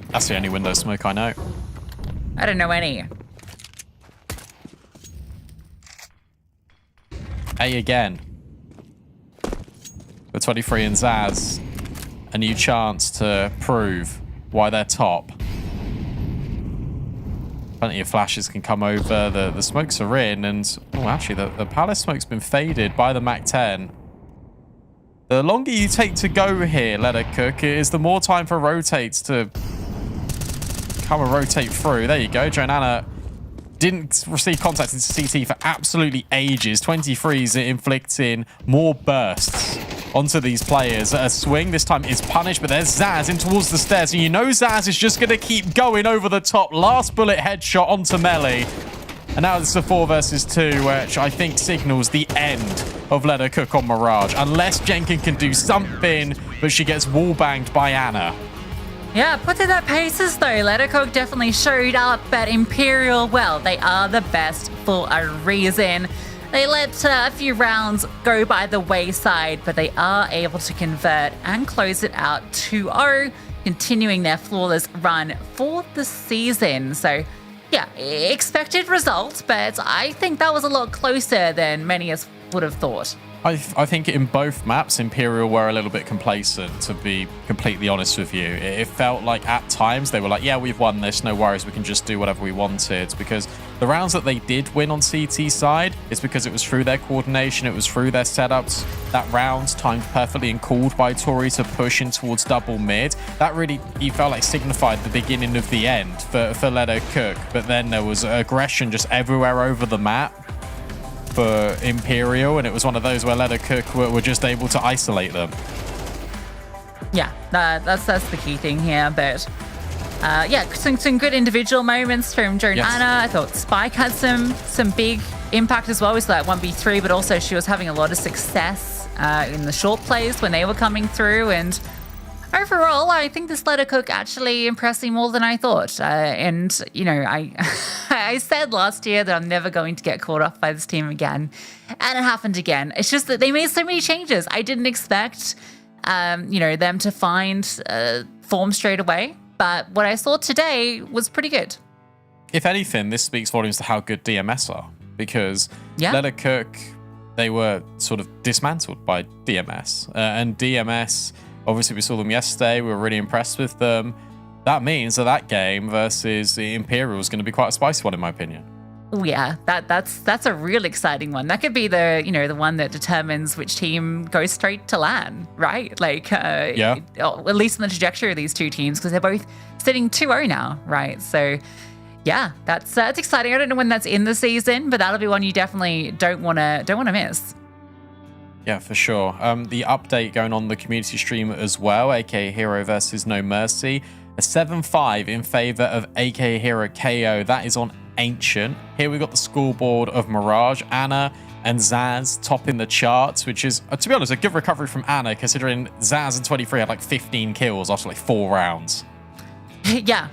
That's the only window smoke I know. I don't know any. A again. For 23 and Zaz. A new chance to prove why they're top. Plenty of flashes can come over. The smokes are in, and oh, actually, the Palace smoke's been faded by the Mac-10. The longer you take to go here, Let Her Cook, is the more time for rotates to come and rotate through. There you go. Joanna didn't receive contact into CT for absolutely ages. 23's inflicting more bursts onto these players. A swing this time is punished, but there's Zaz in towards the stairs, and you know Zaz is just going to keep going over the top. Last bullet headshot onto Melly. And now it's a 4 versus 2, which I think signals the end of Let Her Cook on Mirage. Unless Jenkins can do something, but she gets wall-banged by Anna. Yeah, put to that paces though. Let Her Cook definitely showed up at Imperial. Well, they are the best for a reason. They let a few rounds go by the wayside, but they are able to convert and close it out 2-0, continuing their flawless run for the season. So, yeah, expected result, but I think that was a lot closer than many of us would have thought. I think in both maps, Imperial were a little bit complacent, to be completely honest with you. It felt like at times they were like, yeah, we've won this, no worries, we can just do whatever we wanted. Because the rounds that they did win on CT side is because it was through their coordination, it was through their setups. That round timed perfectly and called by Tori to push in towards double mid. That really, you felt like signified the beginning of the end for Leto Cook. But then there was aggression just everywhere over the map for Imperial, and it was one of those where Leto Cook were just able to isolate them. Yeah, that's the key thing here. But yeah, some good individual moments from Joan Anna. I thought Spike had some big impact as well. We saw that 1v3, but also she was having a lot of success in the short plays when they were coming through. And overall, I think this Leto Cook actually impressed me more than I thought. And, you know, I said last year that I'm never going to get caught off by this team again. And it happened again. It's just that they made so many changes. I didn't expect, you know, them to find form straight away. But what I saw today was pretty good. If anything, this speaks volumes to how good DMS are. Because Leto Cook, they were sort of dismantled by DMS. And DMS... Obviously, we saw them yesterday. We were really impressed with them. That means that game versus the Imperial is going to be quite a spicy one, in my opinion. Oh yeah, that's a real exciting one. That could be the one that determines which team goes straight to LAN, right? Like, at least in the trajectory of these two teams, because they're both sitting 2-0 now, right? So, yeah, that's exciting. I don't know when that's in the season, but that'll be one you definitely don't want to miss. Yeah, for sure. The update going on the community stream as well, aka Hero versus No Mercy. A 7-5 in favor of aka Hero KO. That is on Ancient. Here we got the scoreboard of Mirage, Anna, and Zaz topping the charts, which is, to be honest, a good recovery from Anna, considering Zaz in 23 had like 15 kills after like 4 rounds. Yeah.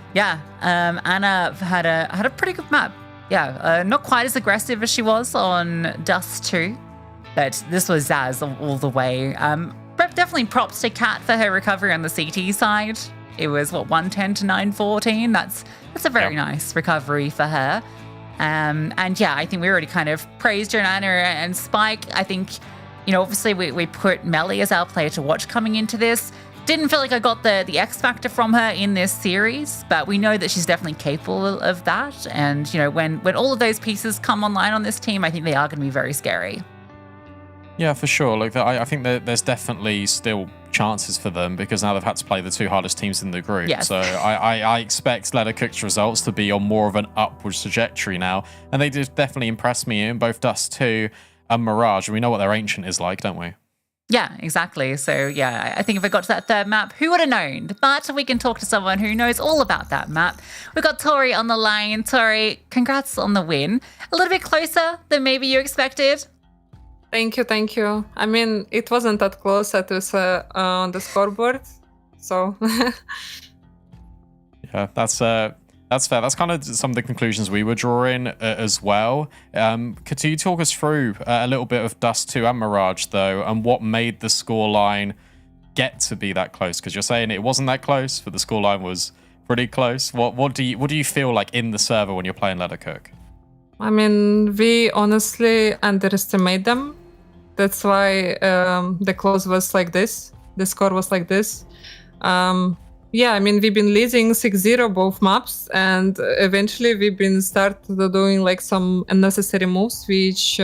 Anna had a pretty good map. Yeah, not quite as aggressive as she was on Dust 2. But this was Zaz all the way. But definitely props to Kat for her recovery on the CT side. It was, 110 to 914? That's a very nice recovery for her. And yeah, I think we already kind of praised Joanna and Spike. I think, you know, obviously we put Melly as our player to watch coming into this. Didn't feel like I got the X factor from her in this series, but we know that she's definitely capable of that. And, you know, when all of those pieces come online on this team, I think they are going to be very scary. Yeah, for sure. Like, I think that there's definitely still chances for them because now they've had to play the 2 hardest teams in the group. Yes. So I expect Leto Cook's results to be on more of an upwards trajectory now. And they did definitely impress me in both Dust 2 and Mirage. And we know what their Ancient is like, don't we? Yeah, exactly. So, yeah, I think if it got to that third map, who would have known? But we can talk to someone who knows all about that map. We've got Tori on the line. Tori, congrats on the win. A little bit closer than maybe you expected. Thank you. I mean, it wasn't that close as it was on the scoreboard, so... Yeah, that's fair. That's kind of some of the conclusions we were drawing as well. Could you talk us through a little bit of Dust 2 and Mirage, though, and what made the scoreline get to be that close? Because you're saying it wasn't that close, but the scoreline was pretty close. What do you feel like in the server when you're playing Leto Cook? I mean, we honestly underestimate them. That's why the close was like this. The score was like this. Yeah, I mean, we've been leading 6-0 both maps, and eventually we've been started doing like some unnecessary moves, which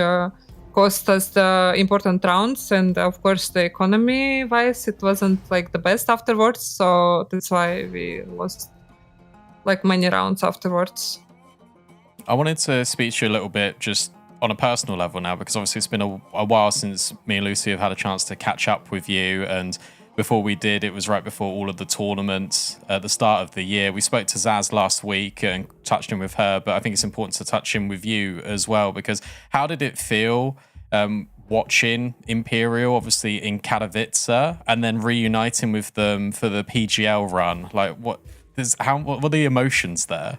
cost us the important rounds, and of course the economy-wise, it wasn't like the best afterwards. So that's why we lost like many rounds afterwards. I wanted to speak to you a little bit just on a personal level now, because obviously it's been a while since me and Lucy have had a chance to catch up with you. And before we did, it was right before all of the tournaments at the start of the year. We spoke to Zaz last week and touched in with her, but I think it's important to touch in with you as well, because how did it feel watching Imperial, obviously in Katowice, and then reuniting with them for the PGL run? Like, what were the emotions there?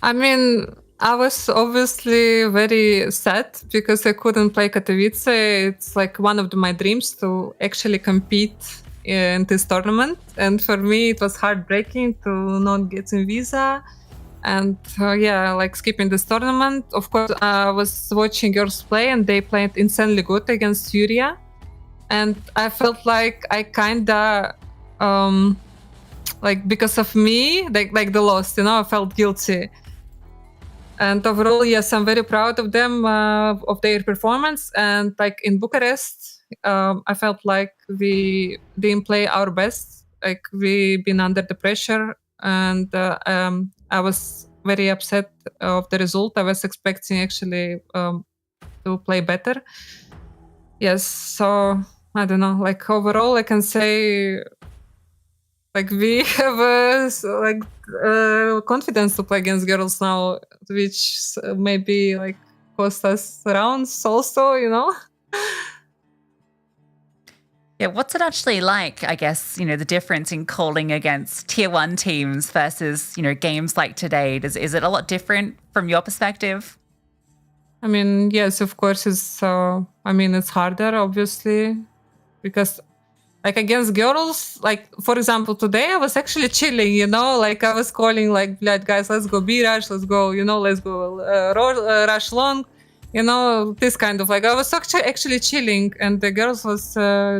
I mean, I was obviously very sad because I couldn't play Katowice. It's like one of my dreams to actually compete in this tournament. And for me, it was heartbreaking to not get a visa. And yeah, like skipping this tournament. Of course, I was watching girls play, and they played insanely good against Furia. And I felt like I kinda, like because of me, like the loss, I felt guilty. And overall, yes, I'm very proud of them, of their performance. And like in Bucharest, I felt like we didn't play our best. Like we've been under the pressure, and I was very upset of the result. I was expecting actually to play better. Yes, so I don't know. Like overall, I can say like we have confidence to play against girls now, which maybe like cost us rounds also, Yeah, what's it actually like, I guess, the difference in calling against tier 1 teams versus, games like today? Is it a lot different from your perspective? I mean, yes, of course, it's harder, obviously, because like against girls, like for example, today I was actually chilling, like I was calling like, guys, let's go Mirage, let's go, let's go rush long, this kind of like, I was actually chilling, and the girls was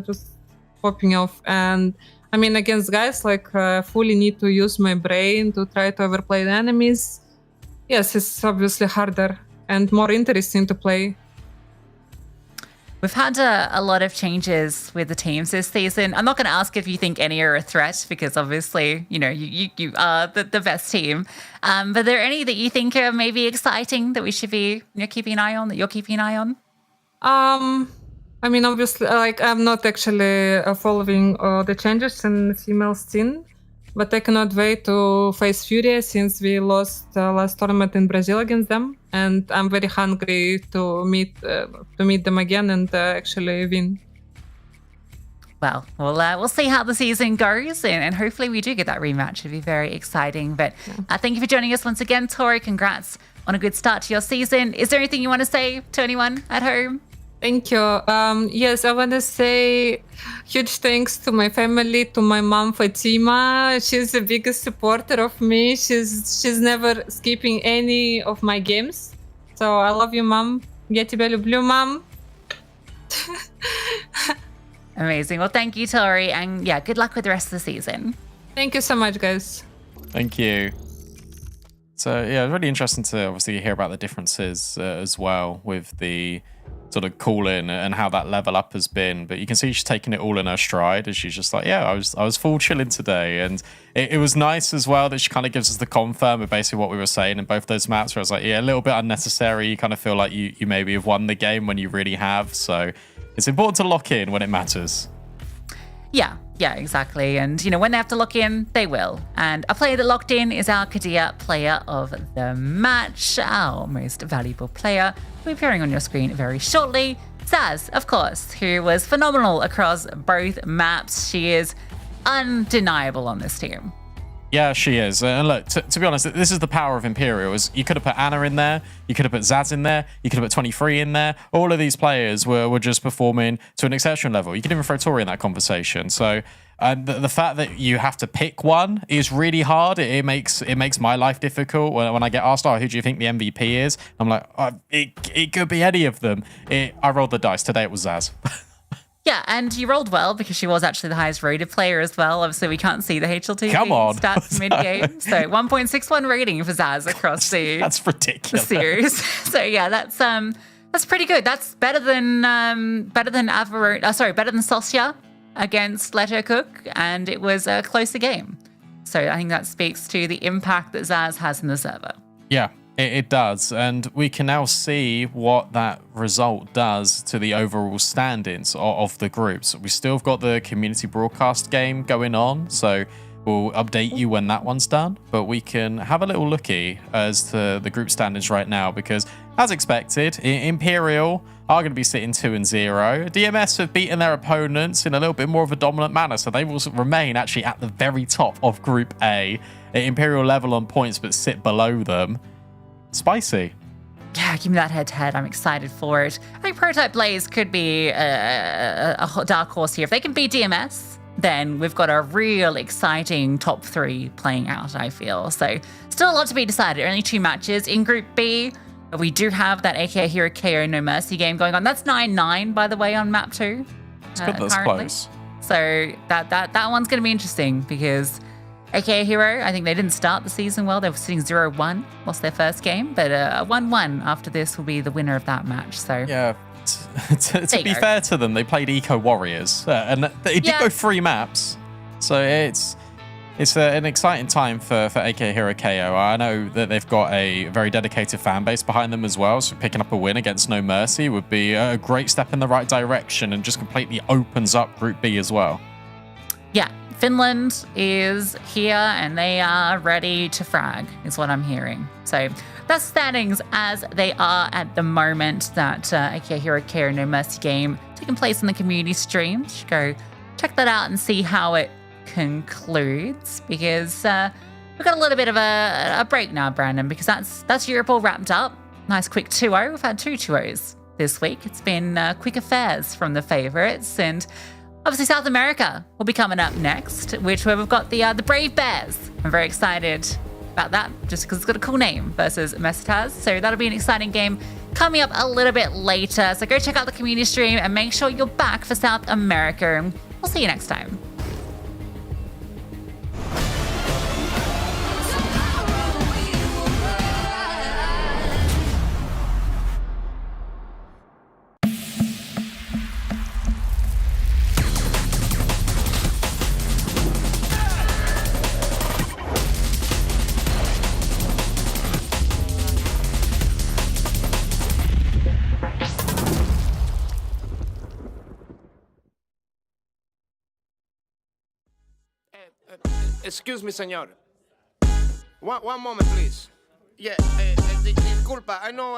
just popping off. And I mean, against guys, like fully need to use my brain to try to overplay the enemies. Yes, it's obviously harder and more interesting to play. We've had a lot of changes with the teams this season. I'm not going to ask if you think any are a threat, because obviously, you are the best team. But are there any that you think are maybe exciting that we should be keeping an eye on, that you're keeping an eye on? I mean, obviously, like I'm not actually following the changes in female scene, but I cannot wait to face Furia since we lost last tournament in Brazil against them, and I'm very hungry to meet them again and actually win. Well, we'll see how the season goes, and hopefully we do get that rematch. It'll be very exciting. But thank you for joining us once again, Tori. Congrats on a good start to your season. Is there anything you want to say to anyone at home? Thank you. Yes, I want to say huge thanks to my family, to my mom, Fatima. She's the biggest supporter of me. She's never skipping any of my games. So I love you, Mom. Я тебя люблю, Mom. Amazing. Well, thank you, Tori. And yeah, good luck with the rest of the season. Thank you so much, guys. Thank you. So yeah, really interesting to obviously hear about the differences as well with the sort of call-in and how that level up has been. But you can see she's taking it all in her stride, and she's just like, yeah, I was full chilling today. And it was nice as well that she kind of gives us the confirm of basically what we were saying in both those maps, where I was like, yeah, a little bit unnecessary. You kind of feel like you maybe have won the game when you really have. So it's important to lock in when it matters. Yeah, exactly. And, when they have to lock in, they will. And a player that locked in is our Kadia player of the match, our most valuable player, who will be appearing on your screen very shortly. Zaz, of course, who was phenomenal across both maps. She is undeniable on this team. Yeah, she is. And look, to be honest, this is the power of Imperial. Is you could have put Anna in there, you could have put Zaz in there, you could have put 23 in there. All of these players were just performing to an exceptional level. You could even throw Tori in that conversation. So the fact that you have to pick one is really hard. It makes my life difficult when I get asked, who do you think the MVP is? I'm like, it could be any of them. I rolled the dice. Today it was Zaz. Yeah, and you rolled well because she was actually the highest rated player as well. Obviously, we can't see the HLTV stats mid-game. So 1.61 rating for Zaz across that's ridiculous. The series. So yeah, that's pretty good. That's better than Sosya against Leto Cook, and it was a closer game. So I think that speaks to the impact that Zaz has in the server. Yeah. It does, and we can now see what that result does to the overall standings of the groups. We still have got the community broadcast game going on, so we'll update you when that one's done. But we can have a little looky as to the group standings right now, because as expected, Imperial are going to be sitting 2-0. DMS have beaten their opponents in a little bit more of a dominant manner, so they will remain actually at the very top of Group A. Imperial level on points, but sit below them. Spicy. Yeah, give me that head-to-head. I'm excited for it. I think Prototype Blaze could be a dark horse here. If they can beat DMS, then we've got a real exciting top 3 playing out, I feel. So still a lot to be decided. Only 2 matches in Group B. We do have that AKA Hero KO No Mercy game going on. That's 9-9, by the way, on map 2. It's good that's currently. close. So that one's going to be interesting because AKA Hero, I think they didn't start the season well. They were sitting 0-1, lost their first game, but a 1-1 after this will be the winner of that match. So Yeah. To be fair to them, they played Eco Warriors, and they did go 3 maps. So it's an exciting time for AK Hero KO. I know that they've got a very dedicated fan base behind them as well, so picking up a win against No Mercy would be a great step in the right direction and just completely opens up Group B as well. Yeah, Finland is here and they are ready to frag, is what I'm hearing. So that's standings as they are at the moment. That AK Hero KO No Mercy game taking place in the community stream. You should go check that out and see how it concludes, because we've got a little bit of a break now, Brandon, because that's Europe all wrapped up. Nice quick 2-0. We've had 2 2-0s this week. It's been quick affairs from the favorites, and obviously South America will be coming up next, which where we've got the Brave Bears. I'm very excited about that just because it's got a cool name versus Mesitaz. So that'll be an exciting game coming up a little bit later. So go check out the community stream and make sure you're back for South America, and we'll see you next time. Excuse me, señor. One moment, please. Yeah, disculpa. I know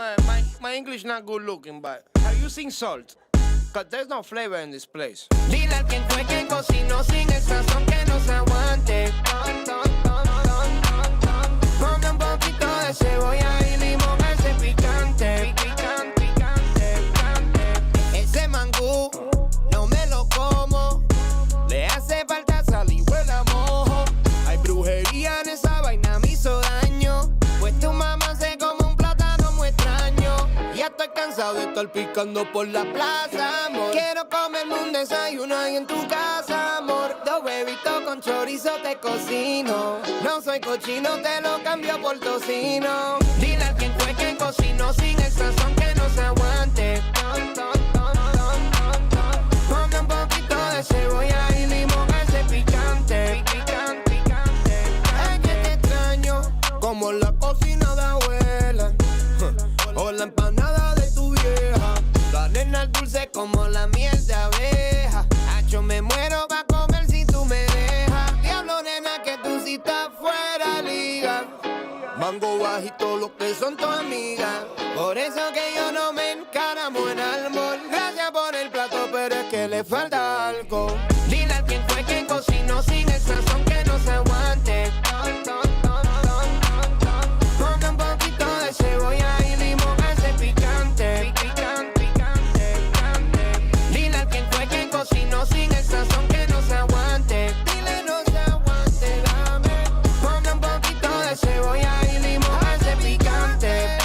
my English not good looking, but are you using salt? Because there's no flavor in this place. Dile a quien fue que cocinó sin el sazón que no se aguante. Ponle un poquito de cebolla y limón a ese picante. Ese mangú no me lo como. Le hace falta sal y huele a mojo. Hay brujería en esa vaina, me hizo daño. Pues tu mamá se come un plátano muy extraño. Ya estoy cansado de estar picando por la plaza, amor. Quiero comerme un desayuno ahí en tu casa, amor. 2 huevitos con chorizo te cocino. No soy cochino, te lo cambio por tocino. Dile a quien fue que cocinó sin el sazón que no se aguante. Ponle un poquito de cebolla y limón a ese picante. Es que te extraño como la cocina de abuela o la empanada de tu vieja. La nena dulce como la miel de abeja. Yo me muero pa' comer si tú me dejas. Diablo, nena, que tú sí estás fuera liga. Mango bajito, lo que son tus amigas. Por eso que yo no me encaramo en árbol. Gracias por el plato, pero es que le falta algo. Dile a quien fue que cocinó sin el sazón que no se aguante. Ponle un poquito de cebolla y limón a ese picante. Dile a quien fue que cocinó sin el sazón que no se aguante. Dile no se aguante, dame. Ponle un poquito de cebolla y limón a ese picante.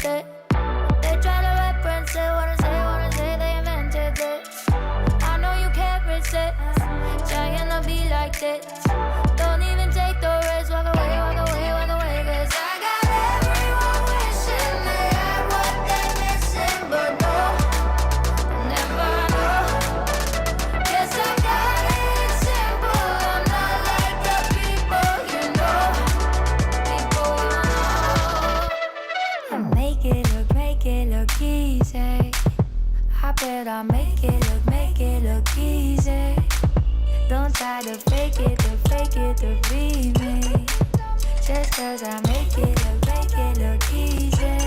it. They try to reference it, wanna say they invented this. I know you can't resist, trying to be like this. Don't even take the risk, walk away, walk away, walk away. Cause I got everyone wishing they had what they're missing, but no, never know. Guess I got it simple, I'm not like the people you know. People you know. I make it look easy. I bet I make it look easy. Don't try to fake it to be me. Just cause I make it look easy.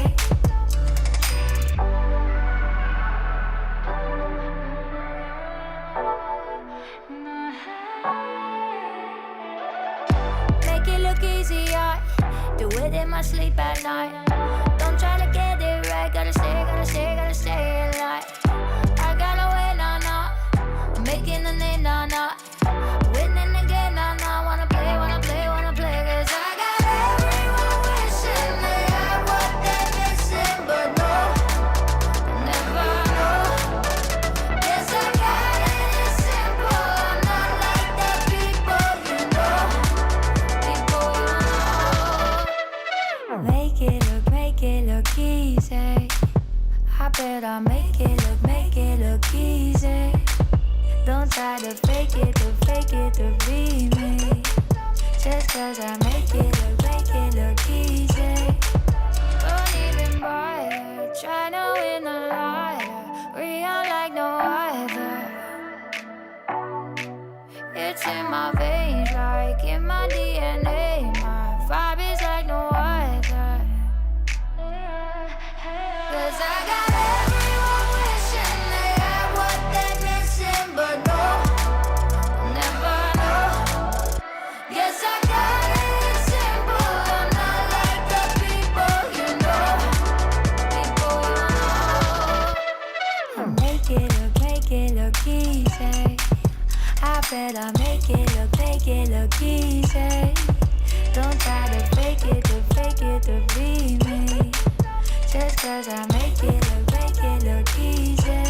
Make it look easy, I do it in my sleep at night. Don't try to get it right, gotta stay alive. I gotta win, nah. I'm making a name, nah. Winning again, nah. Wanna play. Cause I got everyone wishing they had what they're missing, but no, never know. Guess I got it simple, I'm not like the people you know. People you know. Make it look easy. I bet I make it look easy. Don't try to fake it to be me. Just cause I make it look easy. Don't even bother, try to win a liar. Real like no other. It's in my veins, like in my DNA. My vibe is like no other. Cause I got everyone wishing they had what they're missing, but no, never know. Yes, I got it simple, I'm not like the people you know. People you know. I make it look easy. I bet I make it look easy. Don't try to fake it to be me. Just cause I make it look easy.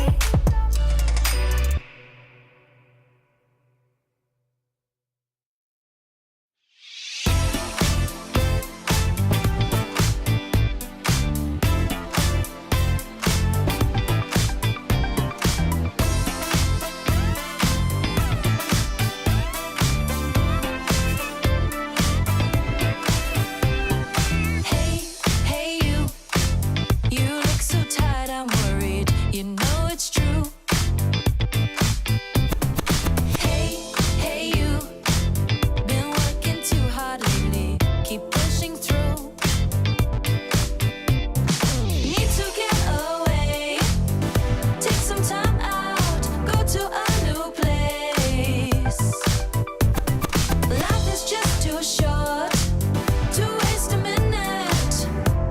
Hey, you look so tired, I'm worried. You know it's true. Hey, you, been working too hard lately. Keep pushing through. Need to get away. Take some time out. Go to a new place. Life is just too short to waste a minute.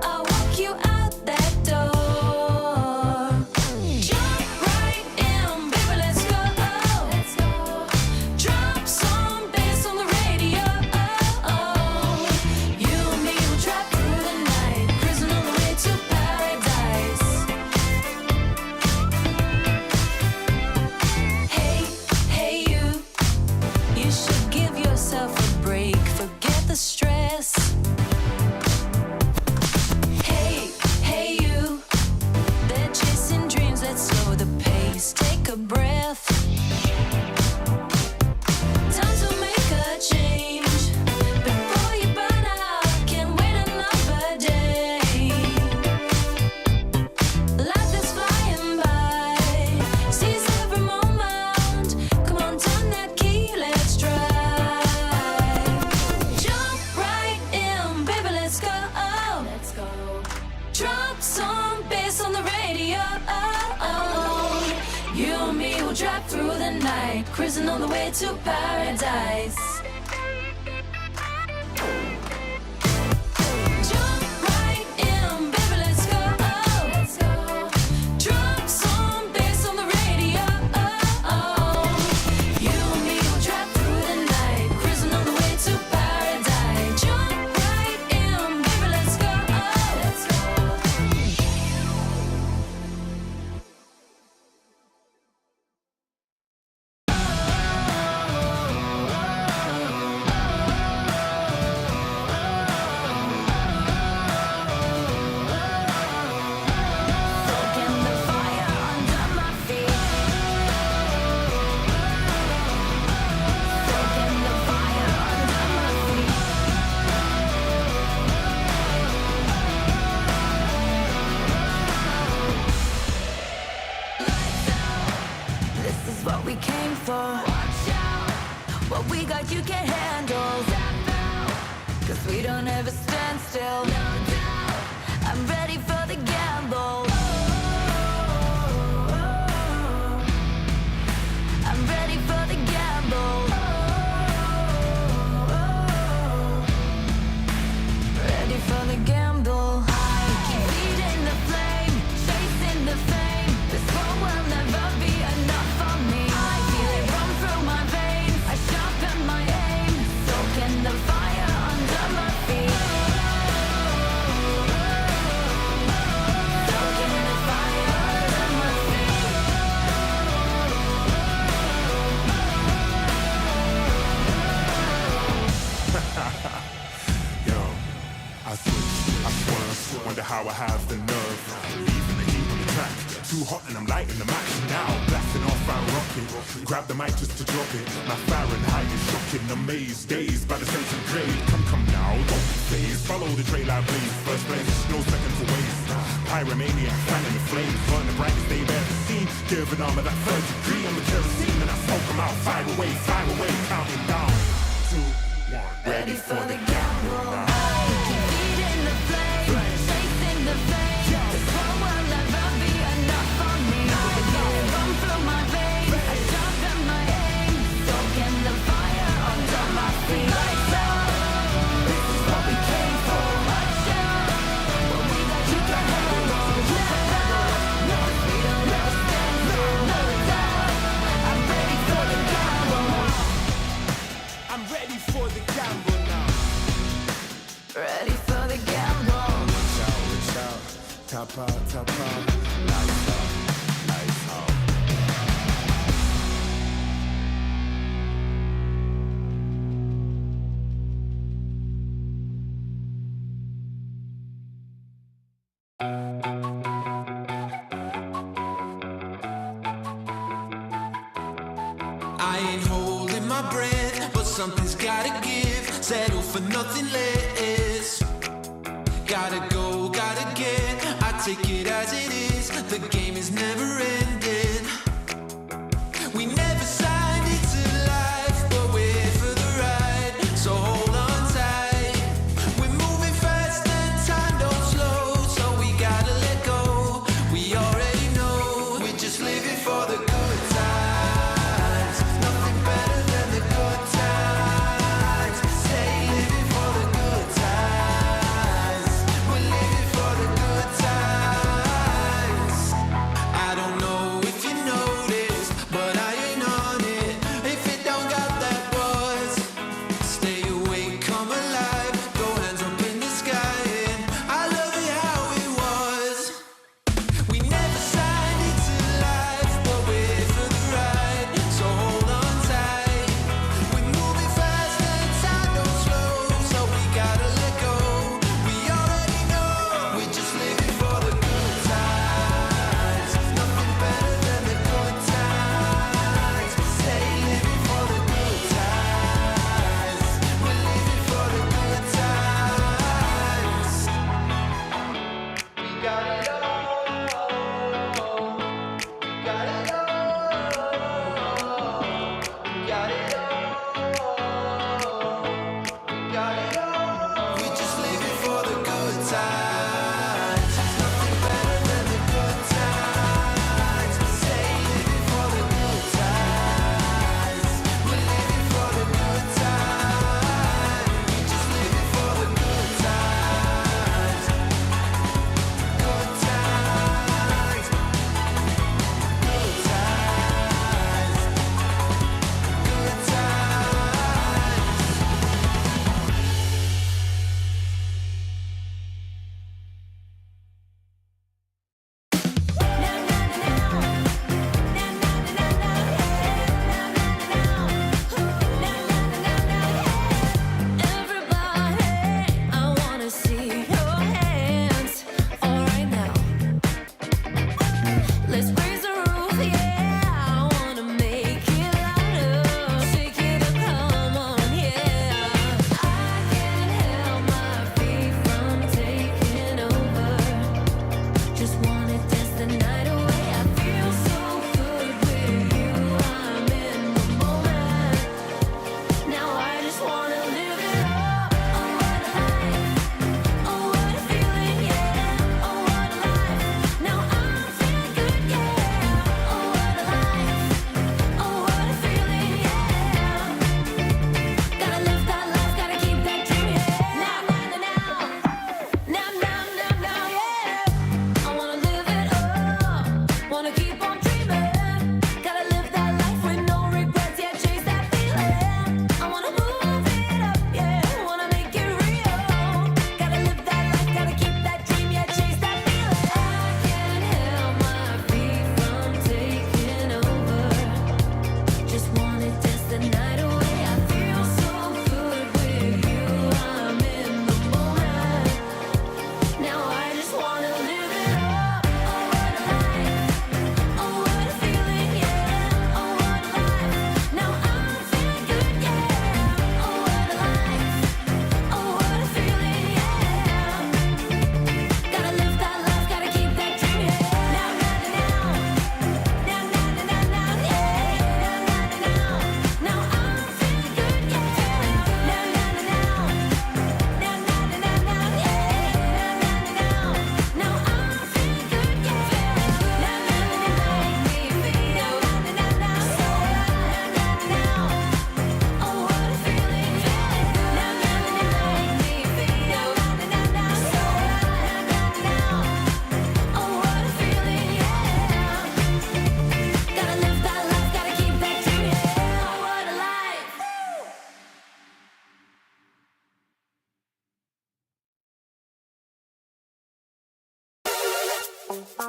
I'll walk you out that door. Jump right in, baby, let's go. Drop some bass on the radio. You and me will drive through the night, cruising on the way to paradise. Hey, you should give yourself a break, forget the stress. Hey, you, they're chasing dreams, let's slow the pace, take a breath. Time to make a change before you burn out, can't wait another day. Life is flying by, seize every moment. Come on, turn that key, let's drive. Jump right in, baby, let's go. Drop some bass on the radio. You and me will drive through the night, cruising on the way to paradise. Jump right in, baby, let's go. Drop some bass on the radio. You and me will drive through the night, cruising on the way to paradise. Jump right in, baby, let's go. what we came for. Watch out, what we got you can't handle. Step out, 'cause we don't ever stand still. No doubt, I'm ready for the gamble. I'm ready for the gamble. Ready for the gamble. I keep feeding the flame, chasing the fame. This world will never be enough for me. I feel it run through my veins. I sharpen my aim, soaking the fire under my feet. Soaking the fire under my feet. Yo, I switch, I swerve, wonder how I have the nerve. Leaving the heat on the track, too hot and I'm lighting the match now. Blasting off our rocket, grab the mic just to drop it. My Fahrenheit is shocking, amazed, dazed by the centigrade. Come now, don't be phased, follow the trail I blaze. First place, no second to waste. Pyromaniac, fanning the flames, burn the brightest they've ever seen. Give an arm of that third degree, I'm the kerosene, and I smoke them out. Fire away, counting down. 2, 1, Ready for the gamble. I keep feeding the flame, chasing the fame. This world will never be enough for me. I feel it run through my veins. I sharpen my aim, soaking the fire under my feet. Lights out, this is what we came for. Watch out, what we got you can't handle. Step out, we don't ever stand still. No doubt, I'm ready for the gamble. I'm ready for the gamble now. Ready for the gamble. Reach out, top out, lights out, lights out. I ain't holding my breath, but something's gotta give. Settle for nothing less. Gotta go, gotta get. I take it as it is. The game is never ending. We never signed it to life, but we're here for the ride. So hold on tight. We're moving fast and time don't slow, so we gotta let go. We already know we're just living for the good times. Nothing better than the good times. Stay living for the good times. We're living for the good times. I don't know if you know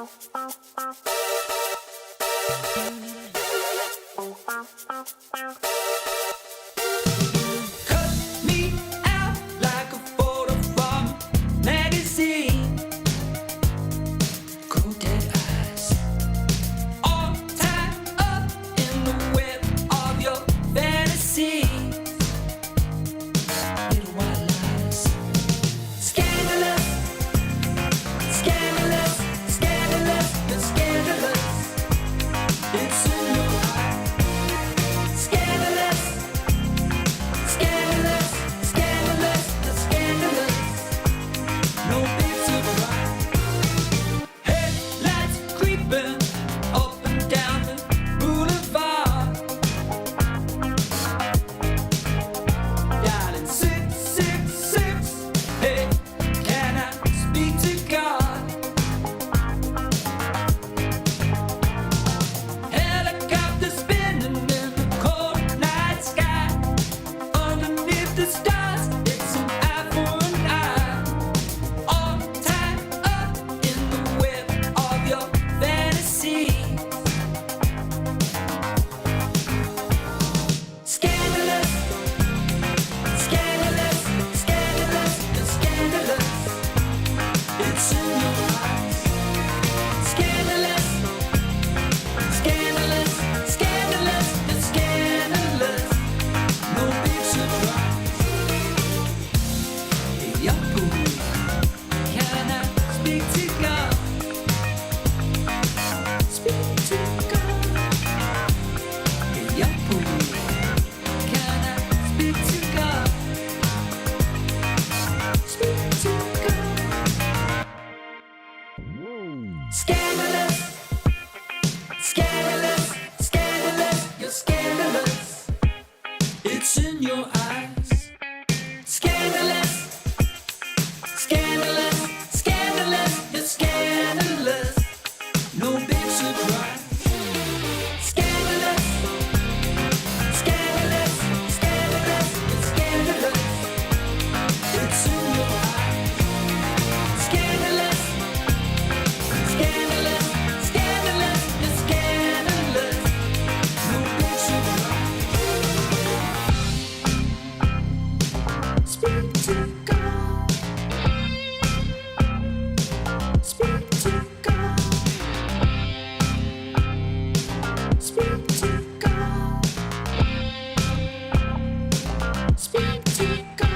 Me out like a photo from magazine. Cold dead eyes, all tied up in the web of your fantasy. Little white lies, scandalous, scandalous, scandalous, and scandalous. It's in your eyes, scandalous. Scandalous, scandalous, and scandalous. No big surprise. Headlights creeping up and down the boulevard. Dialing 666. Hey, can I speak to God? Helicopter spinning in the cold night sky. Underneath the stars, it's an eye for an eye. All tied up in the web of your fantasy. Scandalous, scandalous, scandalous, and scandalous. It's in your eyes. Scandalous, scandalous, scandalous, and scandalous. No big surprise. Hey, Yahoo, can I speak to God? Speak to God. Hey, Yahoo, can I speak to God? Speak to God. Scandalous, scandalous, scandalous, you're scandalous. It's in your eyes. Scandalous, scandalous, scandalous, you're scandalous. No big surprise. Scandalous, scandalous, scandalous, you're scandalous. It's in your eyes. Scandalous, scandalous, scandalous, you're scandalous. No big surprise. Speak to God. Speak to God. Speak to God. Speak to God.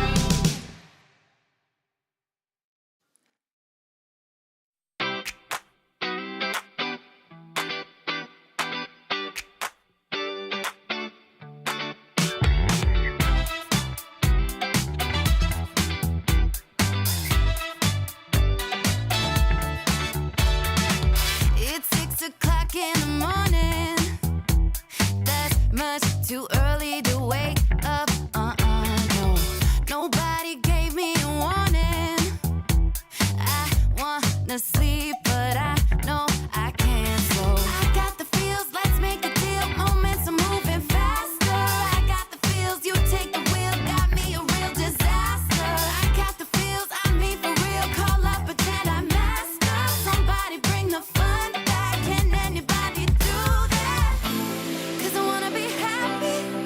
It's 6 o'clock in the morning. That's much too early to wake up. No, nobody gave me a warning. I wanna sleep, but I know I can't. So I got the feels. Let's make a deal. Moments are moving faster. I got the feels. You take the wheel. Got me a real disaster. I got the feels. I mean for real. Call up, pretend I'm master. Somebody bring the fun back. Can anybody do that? 'Cause I wanna be happy.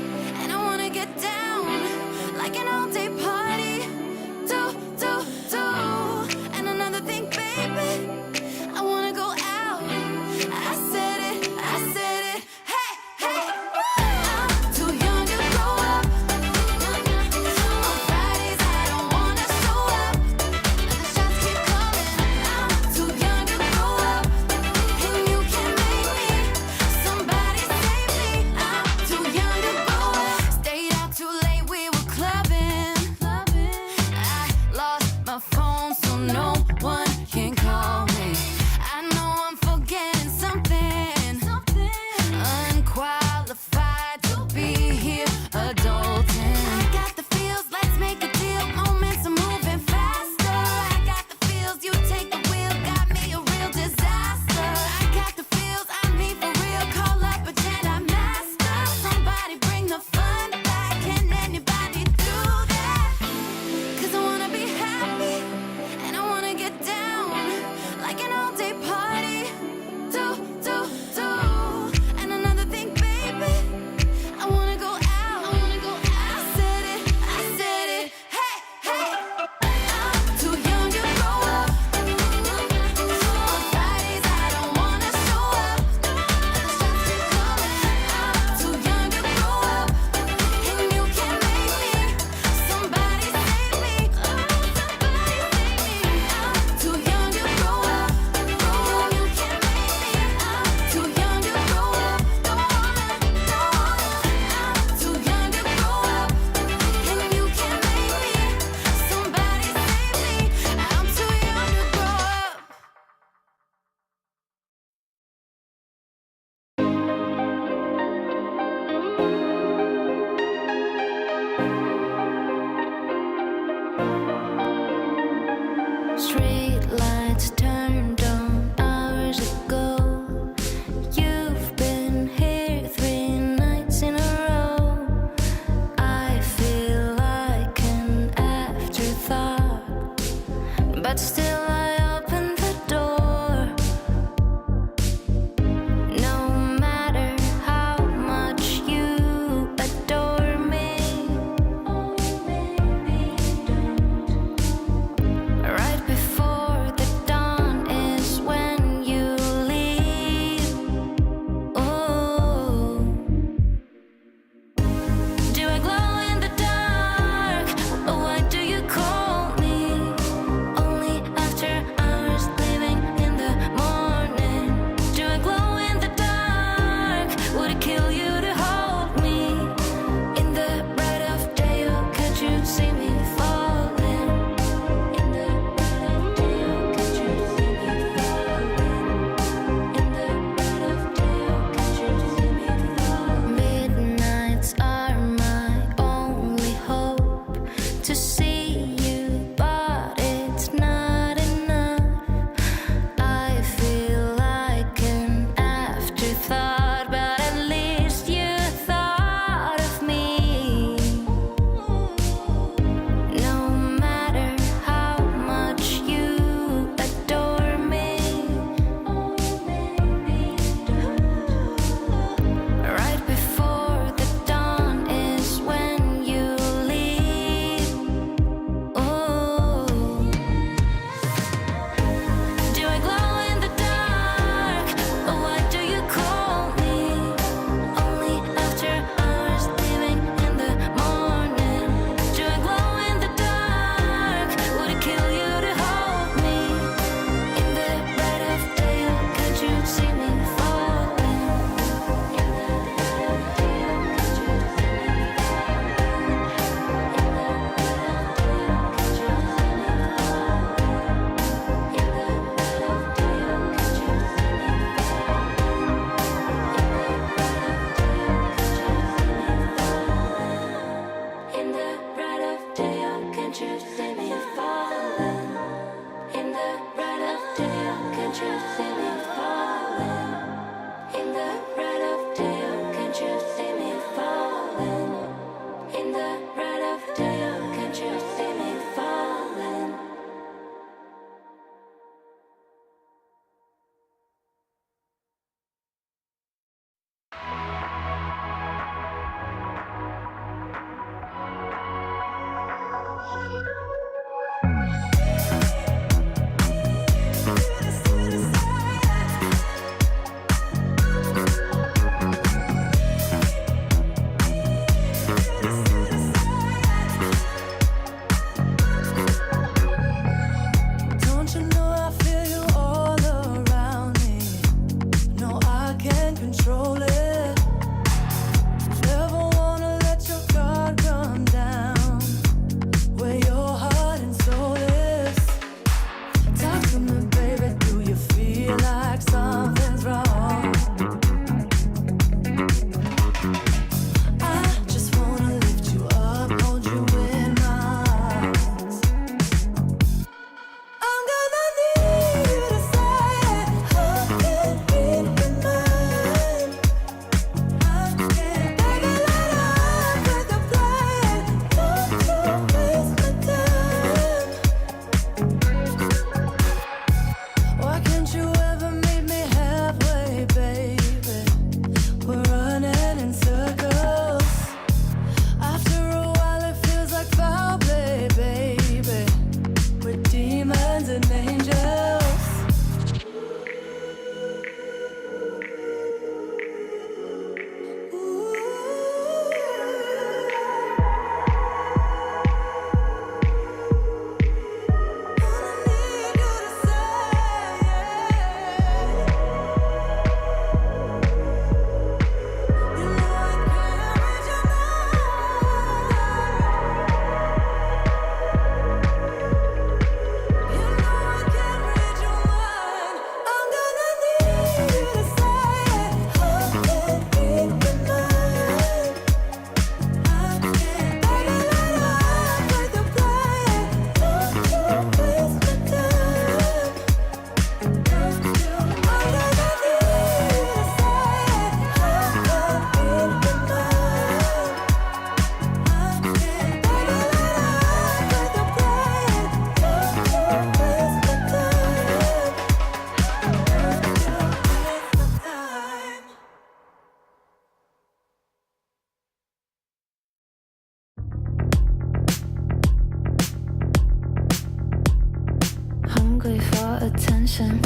attention.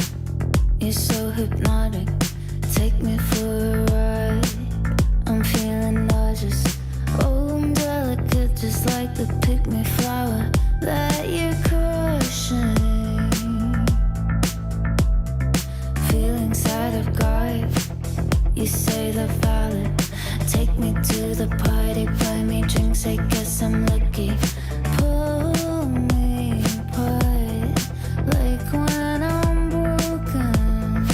You're so hypnotic. Take me for a ride. I'm feeling nauseous. Oh, I'm delicate, just like the pick-me flower that you're crushing. Feelings out of guard. You say they're valid. Take me to the party, buy me drinks, I guess I'm lucky. Pull me apart, like when I'm broken.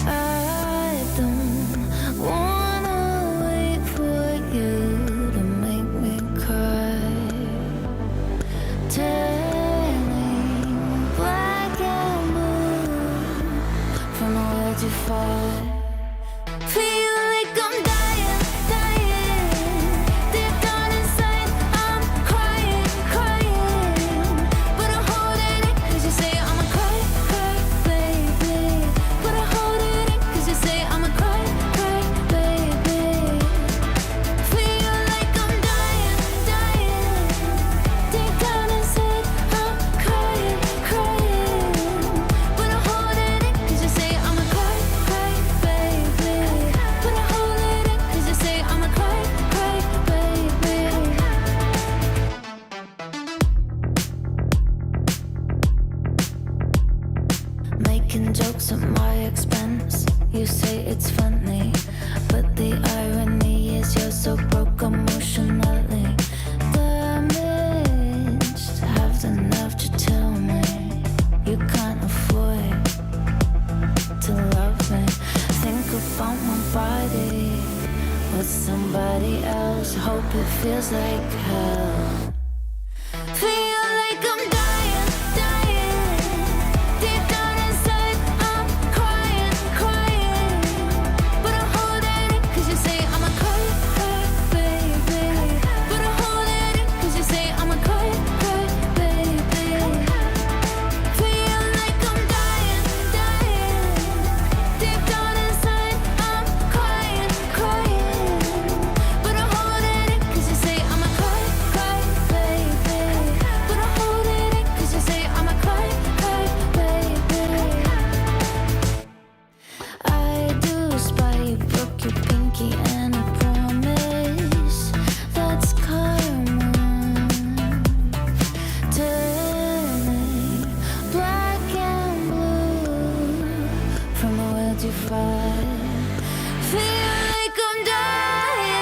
I don't wanna wait for you to make me cry. Turning black and blue from the words you fight. Feel like I'm dying, dying. Deep down inside, I'm crying, crying. But I'm holding it, cause you say I'm a cry, cry, baby. But I'm holding it, cause you say I'm a cry, cry, baby. Feel like I'm dying, dying. Deep down inside, I'm crying, crying. But I'm holding it, cause you say I'm a cry, cry, baby. But I'm holding it, cause you say I'm a cry, cry, baby. Making jokes at my expense. You say it's funny, but the irony is you're so broke emotionally damaged. Have the nerve to tell me you can't afford to love me. Think about my body with somebody else. Hope it feels like hell. Feel like I'm dying, dying. Deep down inside, I'm crying, crying. But I'm holding it, cause you say I'm a cry, cry, baby. But I'm holding it, cause you say I'm a cry, cry, baby. Feel like I'm dying, dying. Deep down inside, I'm crying, crying. But I'm holding it, cause you say I'm a cry, cry, baby. But I'm holding it, cause you say I'm a cry, cry, baby. I do spy you broke your pinky and I promise that's karma. Turning black and blue from the words you fight. Feel like I'm dying.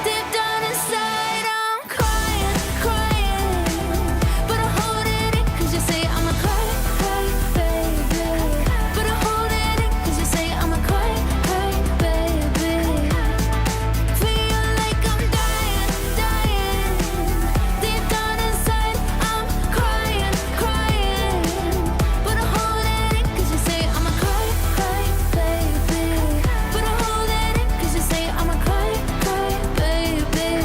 Deep down inside, I'm crying, crying. But I'm holding it, cause you say I'm a cry, cry, baby. But I'm holding it, cause you say I'm a cry, cry, baby. Feel like I'm dying, dying. Deep down inside, I'm crying, crying. But I'm holding it, cause you say I'm a cry, cry, baby. But I'm holding it, cause you say I'm a cry, cry, baby.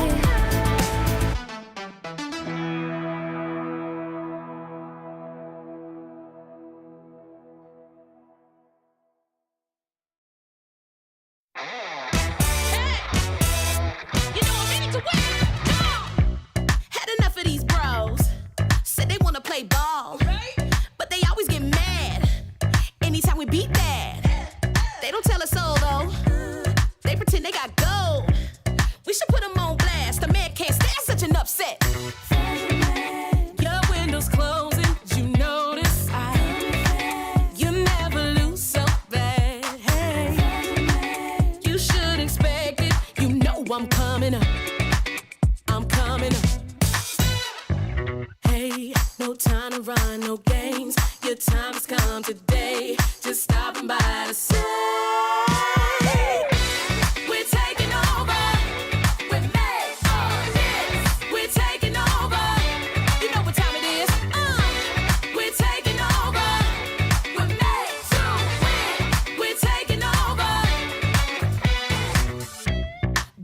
You know I'm ready to win. Come on. Had enough of these bros. Said they wanna play ball, but they always get mad anytime we beat that. They don't tell us so though. They pretend they got gold. We should put them on blast. A man can't stand such an upset. Your window's closing. You notice you never lose so bad. Hey, you should expect it. You know I'm coming up. I'm coming up. Hey, no time to run, no games. Your time has come today. Just stopping by to say we're taking over. We're made of this. We're taking over. You know what time it is. We're taking over. We're made to win. We're taking over.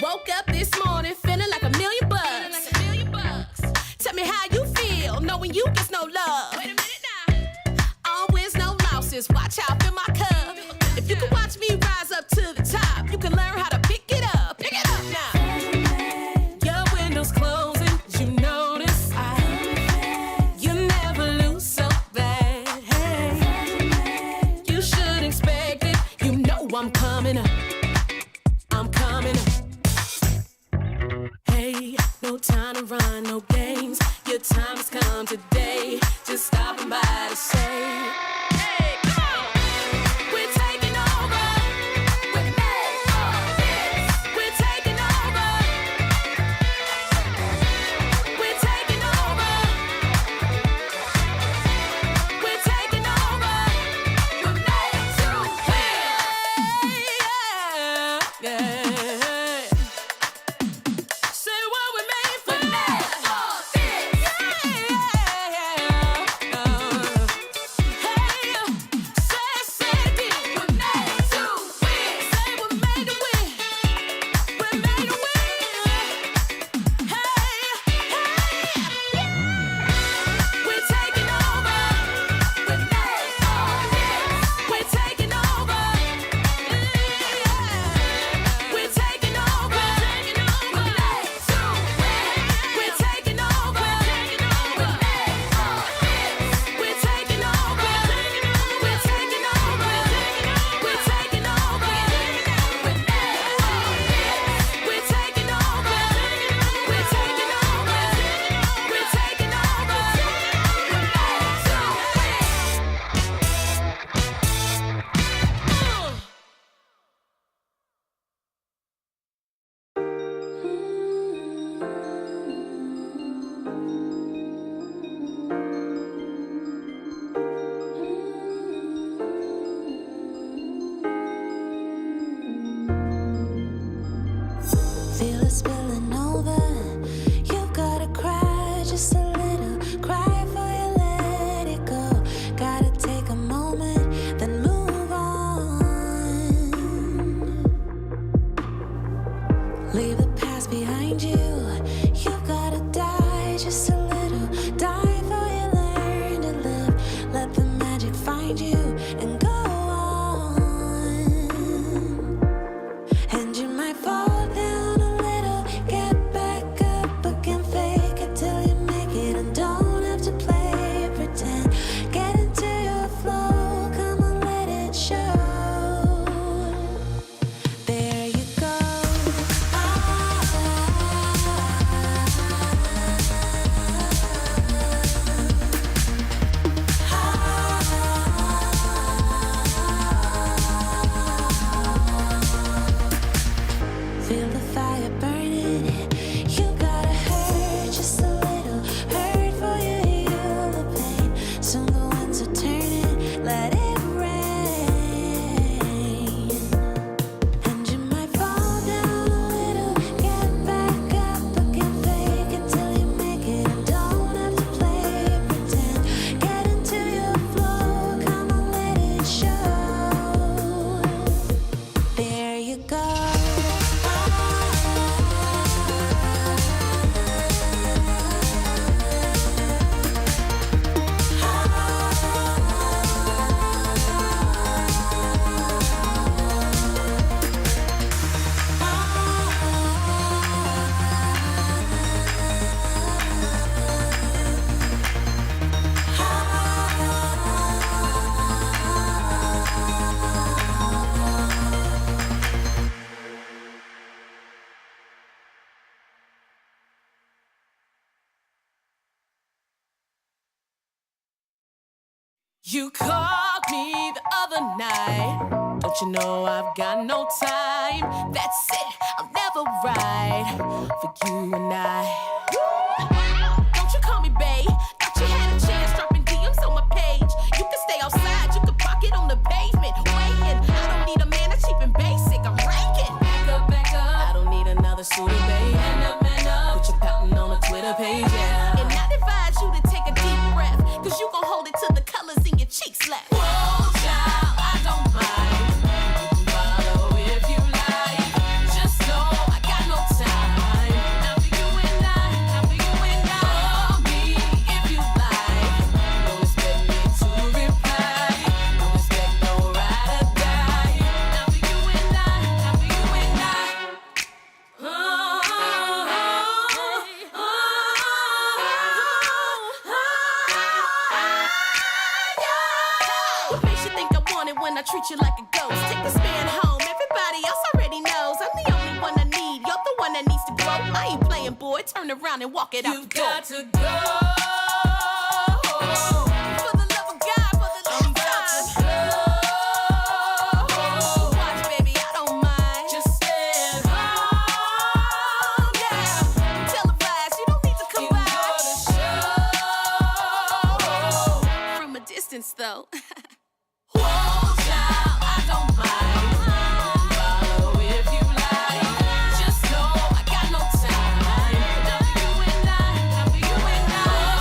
Woke up this morning feeling like $1 million bucks. Tell me how you feel knowing you get no love. Wait a minute now. All wins, no losses. Watch out, fill my cup. If you could I'm coming up. I'm coming up. Hey, no time to run, no games. Your time has come today. Just stopping by to say, hey, come on. We're taking over. We're made for this. We're taking over. We're taking over. We're taking over. We're made to win. Yeah. Say what we made for. We're made for this. Feel it spilling over. You gotta cry just a little. Cry before you let it go. Gotta take a moment, then move on. Leave the past behind you. You gotta die just a little. Die before you learn to live. Let the magic find you and go on. And you might fall down a little, get back up again, fake it till you make it, and don't have to play pretend. Get into your flow, come on, let it show. There you go. Feel the fire burning. You gotta hurt just a little. Hurt for you heal the pain. Soon the winds are turning. Let it rain. And you might fall down a little. Get back up again. Fake it till you make it. And don't have to play pretend. Get into your flow. Come on, let it show. There you go. You called me the other night. Don't you know I've got no time? That's it, I'm never right for you and I. Don't you call me babe? Thought you had a chance dropping DMs on my page. You can stay outside, you can park it on the pavement. Waiting, I don't need a man that's cheap and basic. I'm ranking. Back up. I don't need another suitor, babe. Man up. Put your pouting on a Twitter page, yeah. And I advise you to take a deep breath, cause you gon' hold it till the colors in your cheeks left. Whoa, child, I don't mind. You can follow if you like. Just know I got no time. Not for you and I, not for you and I. turn around and walk it out. You've got to go. For the love of God, for the love of time. Watch, baby, I don't mind. Just stand home, yeah. Televised, you don't need to come by. From a distance, though. Whoa, child, I don't mind. Follow if you like. Just know I got no time. Now for you and I, now for you and I.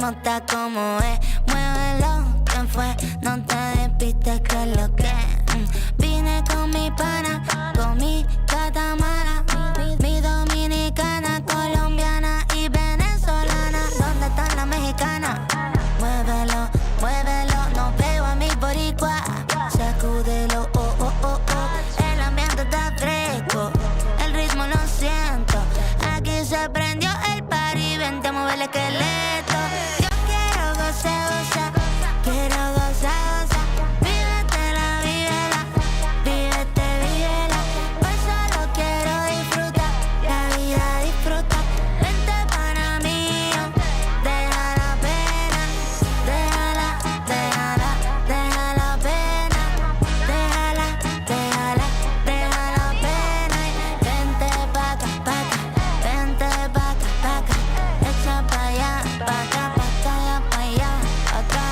ritmo está como es. Muévelo, ¿quién fue? No te despistes que es lo que vine con mi pana, con mi catamara, mi dominicana, colombiana y venezolana. ¿Dónde están las mexicanas? Muévelo, muévelo, no veo a mi boricua. Sacúdelo, oh, oh, oh, oh. El ambiente está fresco, el ritmo lo siento. Aquí se prendió el party, vente a mover el esqueleto. Yo quiero gozar, gozar, quiero gozar, gozar. Vívetela, vívela, vívete, vívela. Hoy solo quiero disfrutar, la vida disfruta. Vente para mí, deja la pena, déjala, déjala, deja la pena, déjala, déjala, deja la pena. Y vente pa' acá, vente pa' acá, echa pa' allá, pa' acá, pa' allá, acá.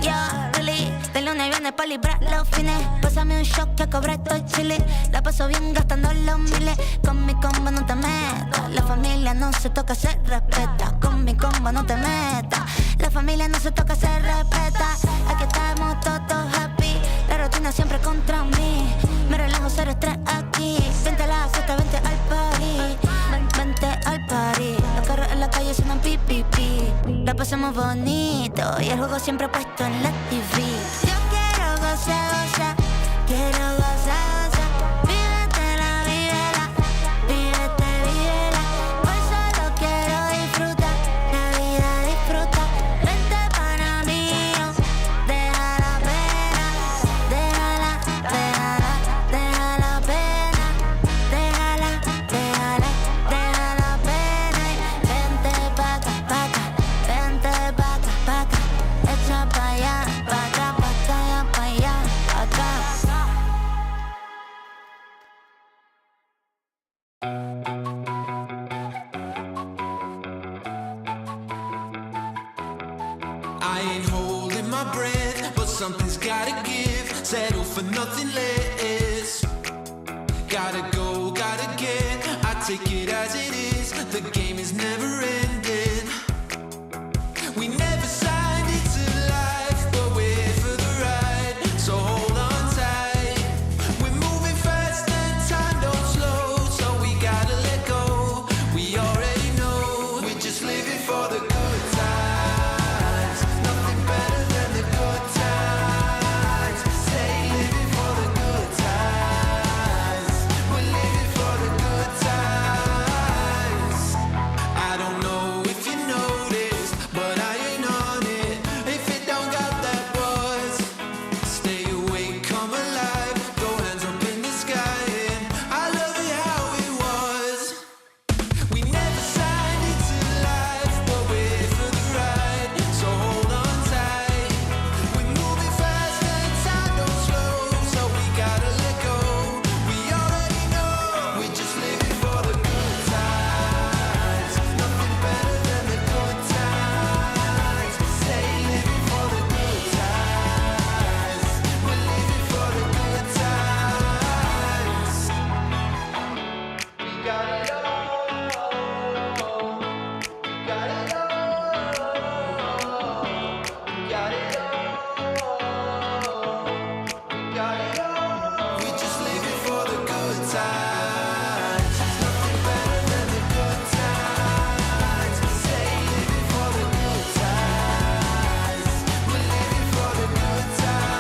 Ya, really, de lunes a viernes pa' librar los fines. Pásame un shot que cobra estos chiles. La paso bien gastando los miles. Con mi combo no te metas, la familia no se toca, se respeta. Con mi combo no te metas, la familia no se toca, se respeta. Aquí estamos todos happy, la rutina siempre contra mí. Me relajo, cero estrés aquí. Vente a la fiesta, vente al party, vente al party. Los carros en la calle suenan pi, pi, pi. La pasamos bonito y el juego siempre puesto en la TV. Yo quiero gozar, gozar, quiero gozar, gozar. Vívetela, vívela, vívete, vívela. Hoy solo quiero disfrutar, la vida disfruta. Vente para mí, deja la pena, déjala, déjala, deja la pena, déjala, déjala, deja la pena. Y vente pa' acá, vente pa' acá, echa pa' allá, pa' acá, pa' allá, acá. I ain't holding my breath, but something's gotta give. Settle for nothing less. Gotta go, gotta get. I take it as it is. The game is never ending. We never signed it to life, but we're here for the ride. So hold on tight. We're moving fast and time don't slow, so we gotta let go. We already know we're just living for the good times. Nothing better than the good times. Stay living for the good times. We're living for the good times. I don't know if you noticed, but I ain't on it. If it don't got that buzz, stay awake, come alive, throw hands up in the sky, and I love it how it was. We never signed it to life, but we're here for the ride. So hold on tight. We're moving fast and time don't slow, so we gotta let go. We already know we're just living for the good times. Nothing better than the good times. Stay living for the good times. We're living for the good times. We got it all. Got it all. Got it all. Got it all. We just living for the good times. Nothing better than the good times. Stay living for the good times. We're living for the good times.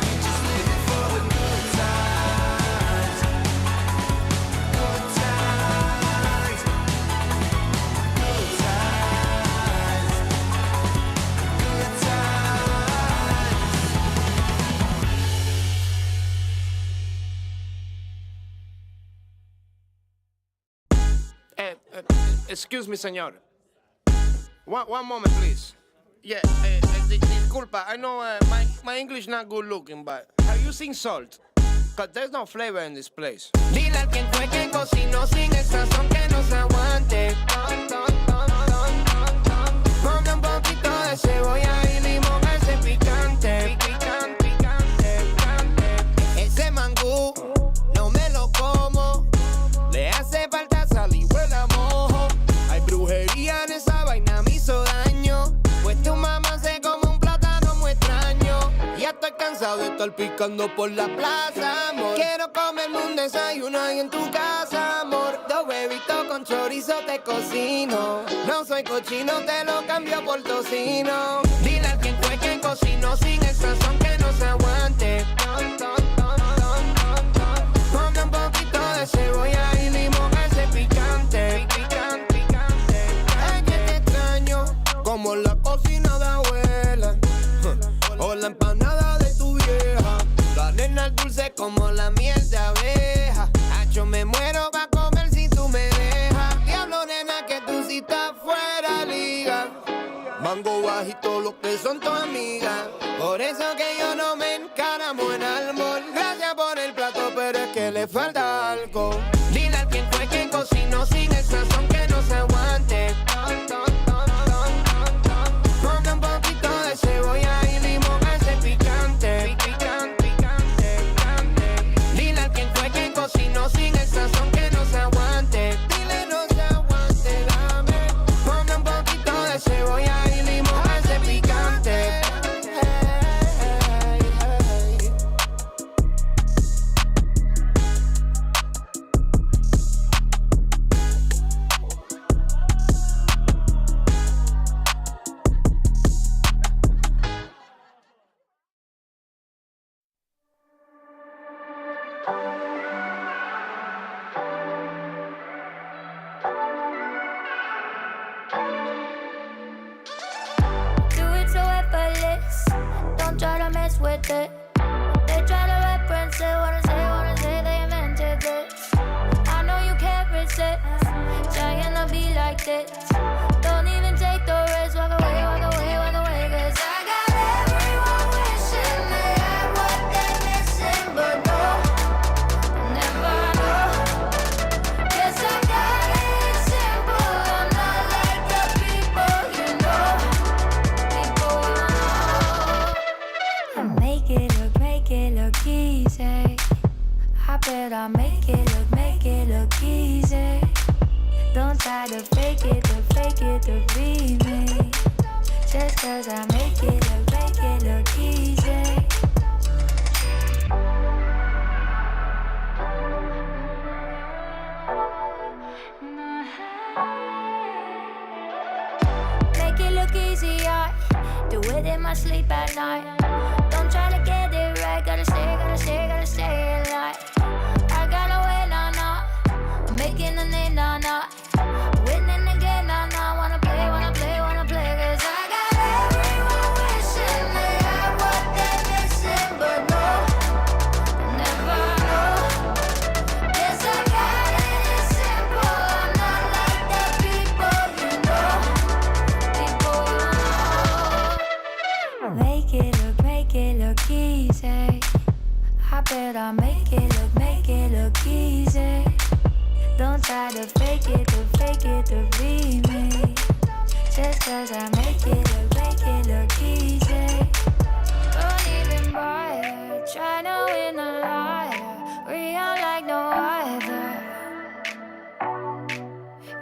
We just living for the good times. Good times. Good times. Good times. Excuse me, señor. One moment, please. Yeah, disculpa. I know my English not good looking, but are you using salt? Cause there's no flavor in this place. Dile a quien fue que cocinó sin el sazón que no se aguante. Ponle un poquito de cebolla y limón a ese picante. Ese mangú no me lo como. Le hace falta sal y huele a mojo. Hay brujería en esa vaina, mi cansado de estar picando por la plaza, amor. Quiero comerme un desayuno ahí en tu casa, amor. Dos huevitos con chorizo te cocino. No soy cochino, te lo cambio por tocino. Dile a quien fue que cocinó sin el sazón que no se aguante. Ponme un poquito de cebolla y limón a ese picante. Es que te extraño como la cocina de abuela o la empanada de tu vieja. La nena dulce como la miel de abeja. Hacho, me muero pa' comer si tú me dejas. Diablo, nena, que tú sí estás fuera liga. Mango bajito, lo que son tus amigas. Por eso que yo no me encaramo en almor. Gracias por el plato, pero es que le falta algo. Dile a quien fue que cocinó sin el sazón que no se aguante. Ponme un poquito de cebolla y limón a ese picante. Dile a quien fue que cocinó sin el sazón que no se aguante. Dile no se aguante, dame. Ponme un poquito de cebolla y limón a ese picante. Do it so effortless. Don't try to mess with it. They try to reference it. Wanna say they invented this. I know you can't resist. Trying to be like this. Don't even take the risk. Walk away, walk away, walk away. Cause I got everyone wishing they had what they're missing. But no, never know. Guess I got it simple. I'm not like the people you know. Make it look easy. I bet I'll make it look easy. Don't try to fake it, to be me. Just cause I make it look easy. Make it look easy, I do it in my sleep at night. Don't try to get it right, gotta stay alive. I gotta win, nah. I'm making a name, nah. Winning again, nah. Wanna play, cause I got everyone wishing they had what they're missing. But no, never know. Guess I got it simple. I'm not like the people you know. Make it look easy. I bet I'll make it look easy. Don't try to fake it, to be me. Just cause I make it look easy. Don't even bother, try to win a liar. Real like no other.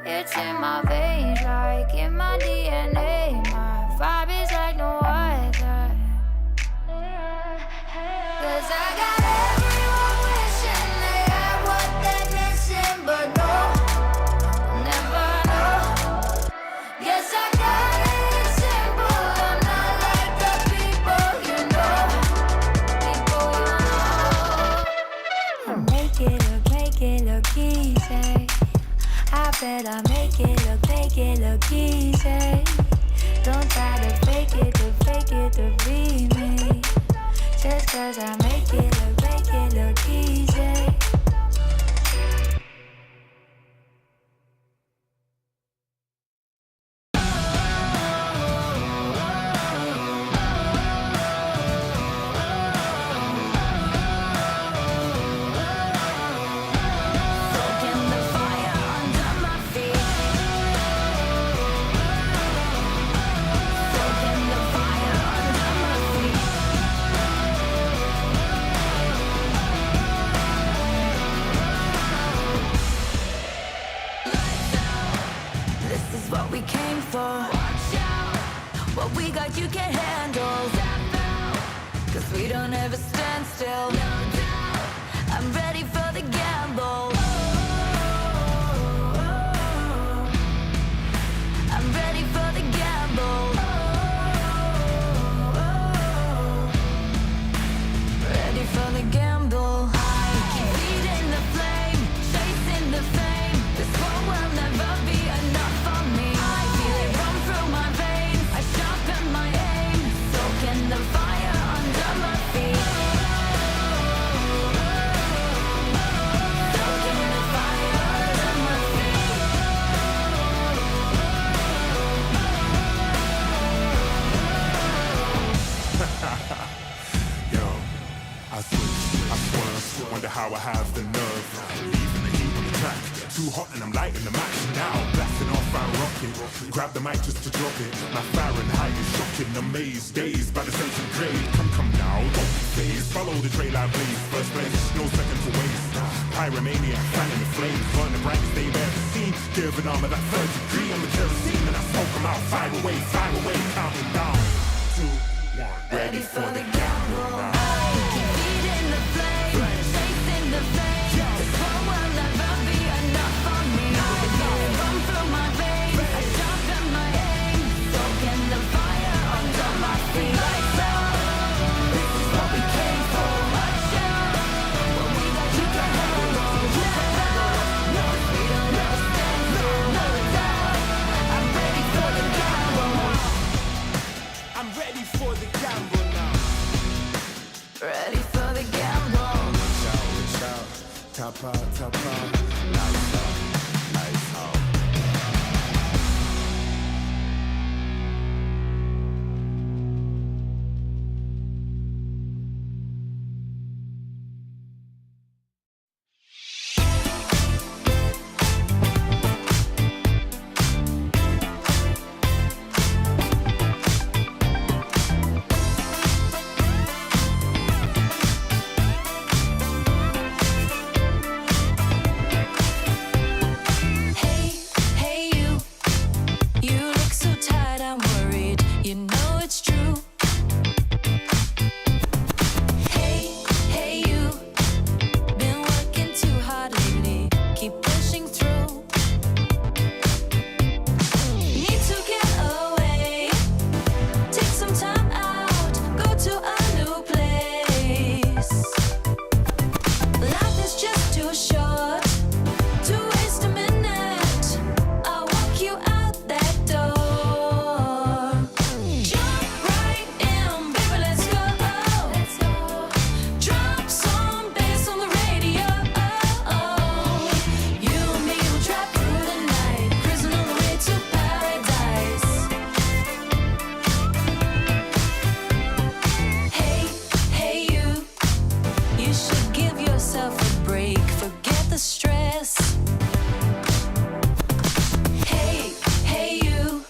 It's in my veins, like in my DNA. My vibe is like no other. Cause I got everyone wishing they had what they're missing. But no, never know. Guess I got it simple. I'm not like the people you know. Make it look easy. I bet I make it look easy. Don't try to fake it, to be me. Just cause I make it look easy. What we got you can handle. 'cause we don't ever stand still. I'm ready for the gamble. I'm ready for the gamble. Ready for the gamble. I keep feeding the flame, chasing the fame. This war will never be enough for me. I feel it run through my veins. I sharpen my aim, soaking the fire under my feet. Soaking the fire under my feet. Yo, I switch, I swerve, wonder how I have the nerve. Leaving the heat on the track, too hot and I'm lighting the match now. Blasting off our rocket, grab the mic just to drop it. My Fahrenheit is shocking, amazed, dazed by the centigrade. Come now, don't be phased, follow the trail I blaze. First place, no second to waste. Pyromania, fanning the flames, burn the brightest they've ever seen. Giving armor that third degree, I'm a kerosene and I smoke them out. Fire away, counting down. 2, 1, ready for the gamble. Keep feeding the flame, chasing the flame. This war will never be enough for me. I feel it run through my veins. I sharpen my aim, soaking the fire under my feet. Lights out, this is what we came for. Watch out, when we got you can handle. No, we don't ever stand still. No doubt, I'm ready for the gamble. I'm ready for the gamble now. Ready for the gamble. Reach out, tap out, lights out, lights out. Hey, hey you look so tired, I'm worried. You know it's true. Hey you, been working too hard lately. Keep pushing through. Need to get away. Take some time out. Go to a new place. Life is just too short to waste a minute. I'll walk you out that door. Jump right in, baby, let's go. Drop some bass on the radio. You and me will drive through the night, cruising on the way to paradise. Hey you should give yourself a break, forget the stress. Hey you,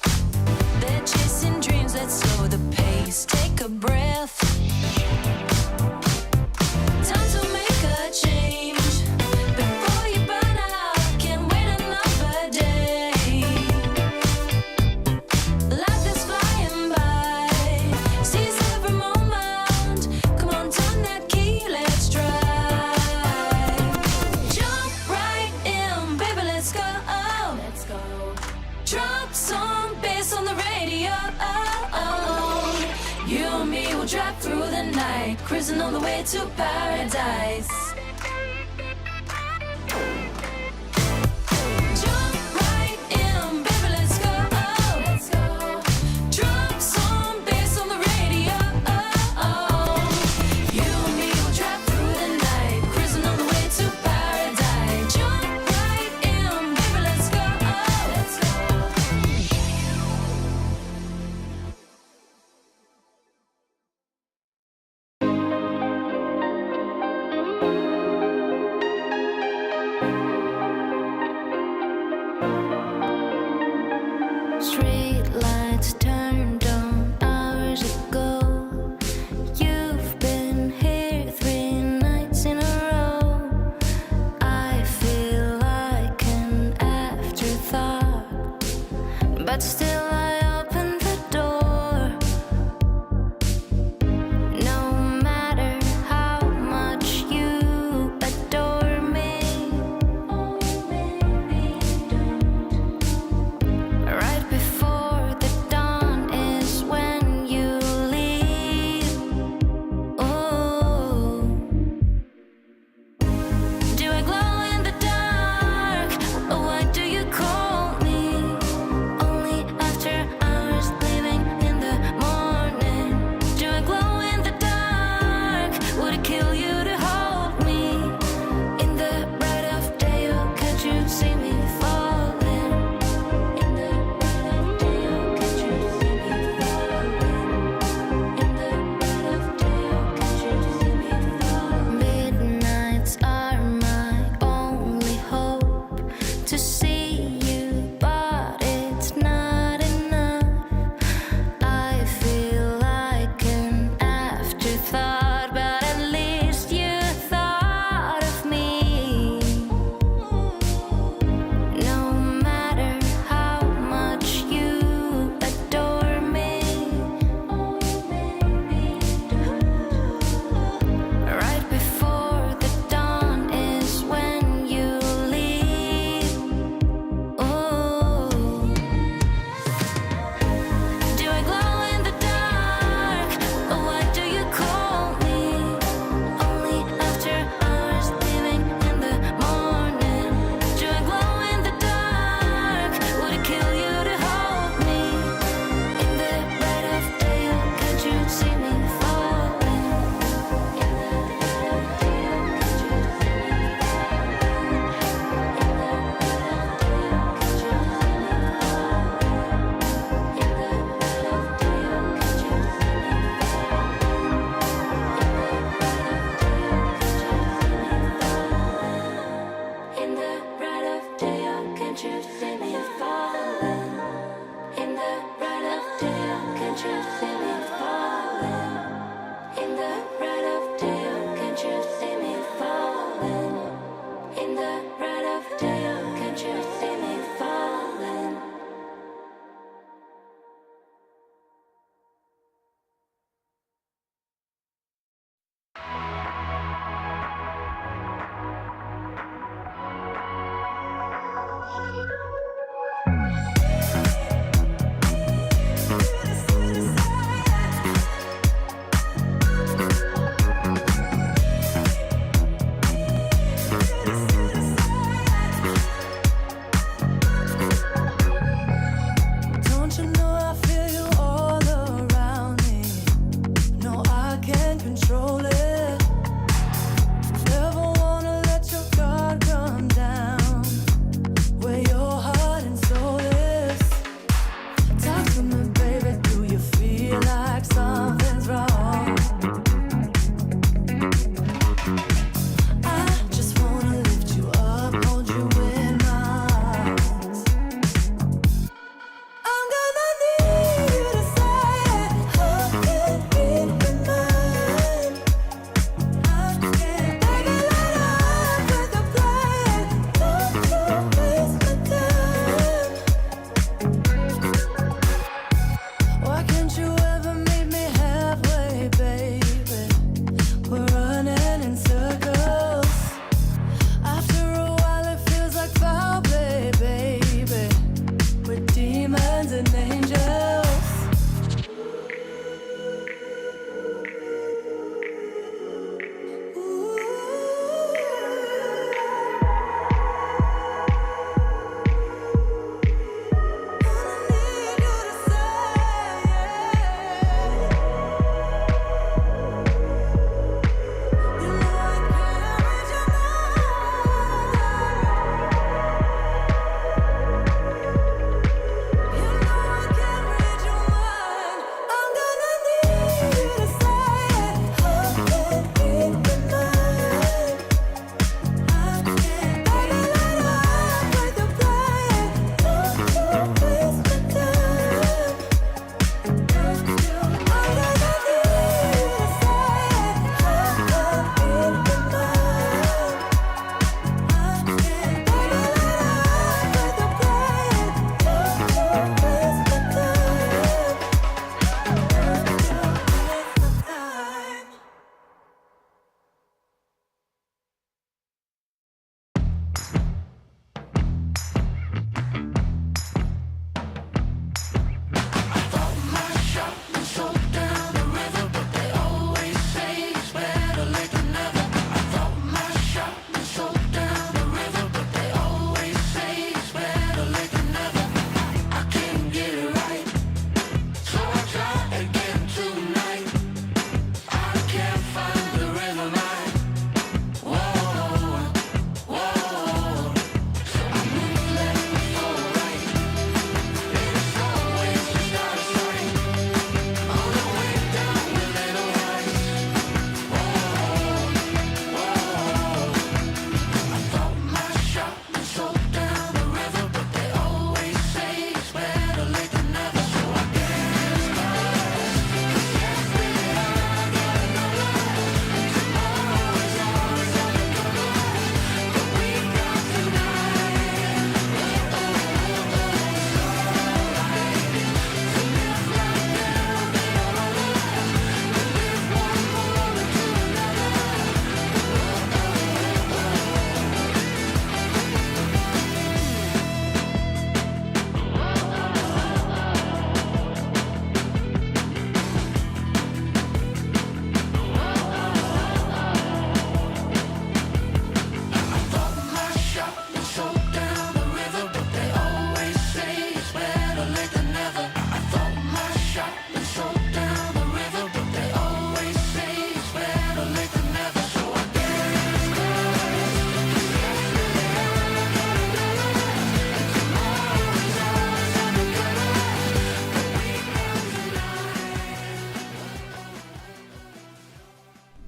they're chasing dreams, let's slow the pace, take a breath. Time to make a change, before you burn out, can't wait another day. Life is flying by, seize every moment. Come on, turn that key, let's drive. Jump right in, baby, let's go. Drop some bass on the radio. You and me will drive through the night, cruising on the way to paradise. Jump right in, baby, let's go. Drop some bass on the radio. You and me will drive through the night, cruising on the way to paradise. Jump right in, baby, let's go.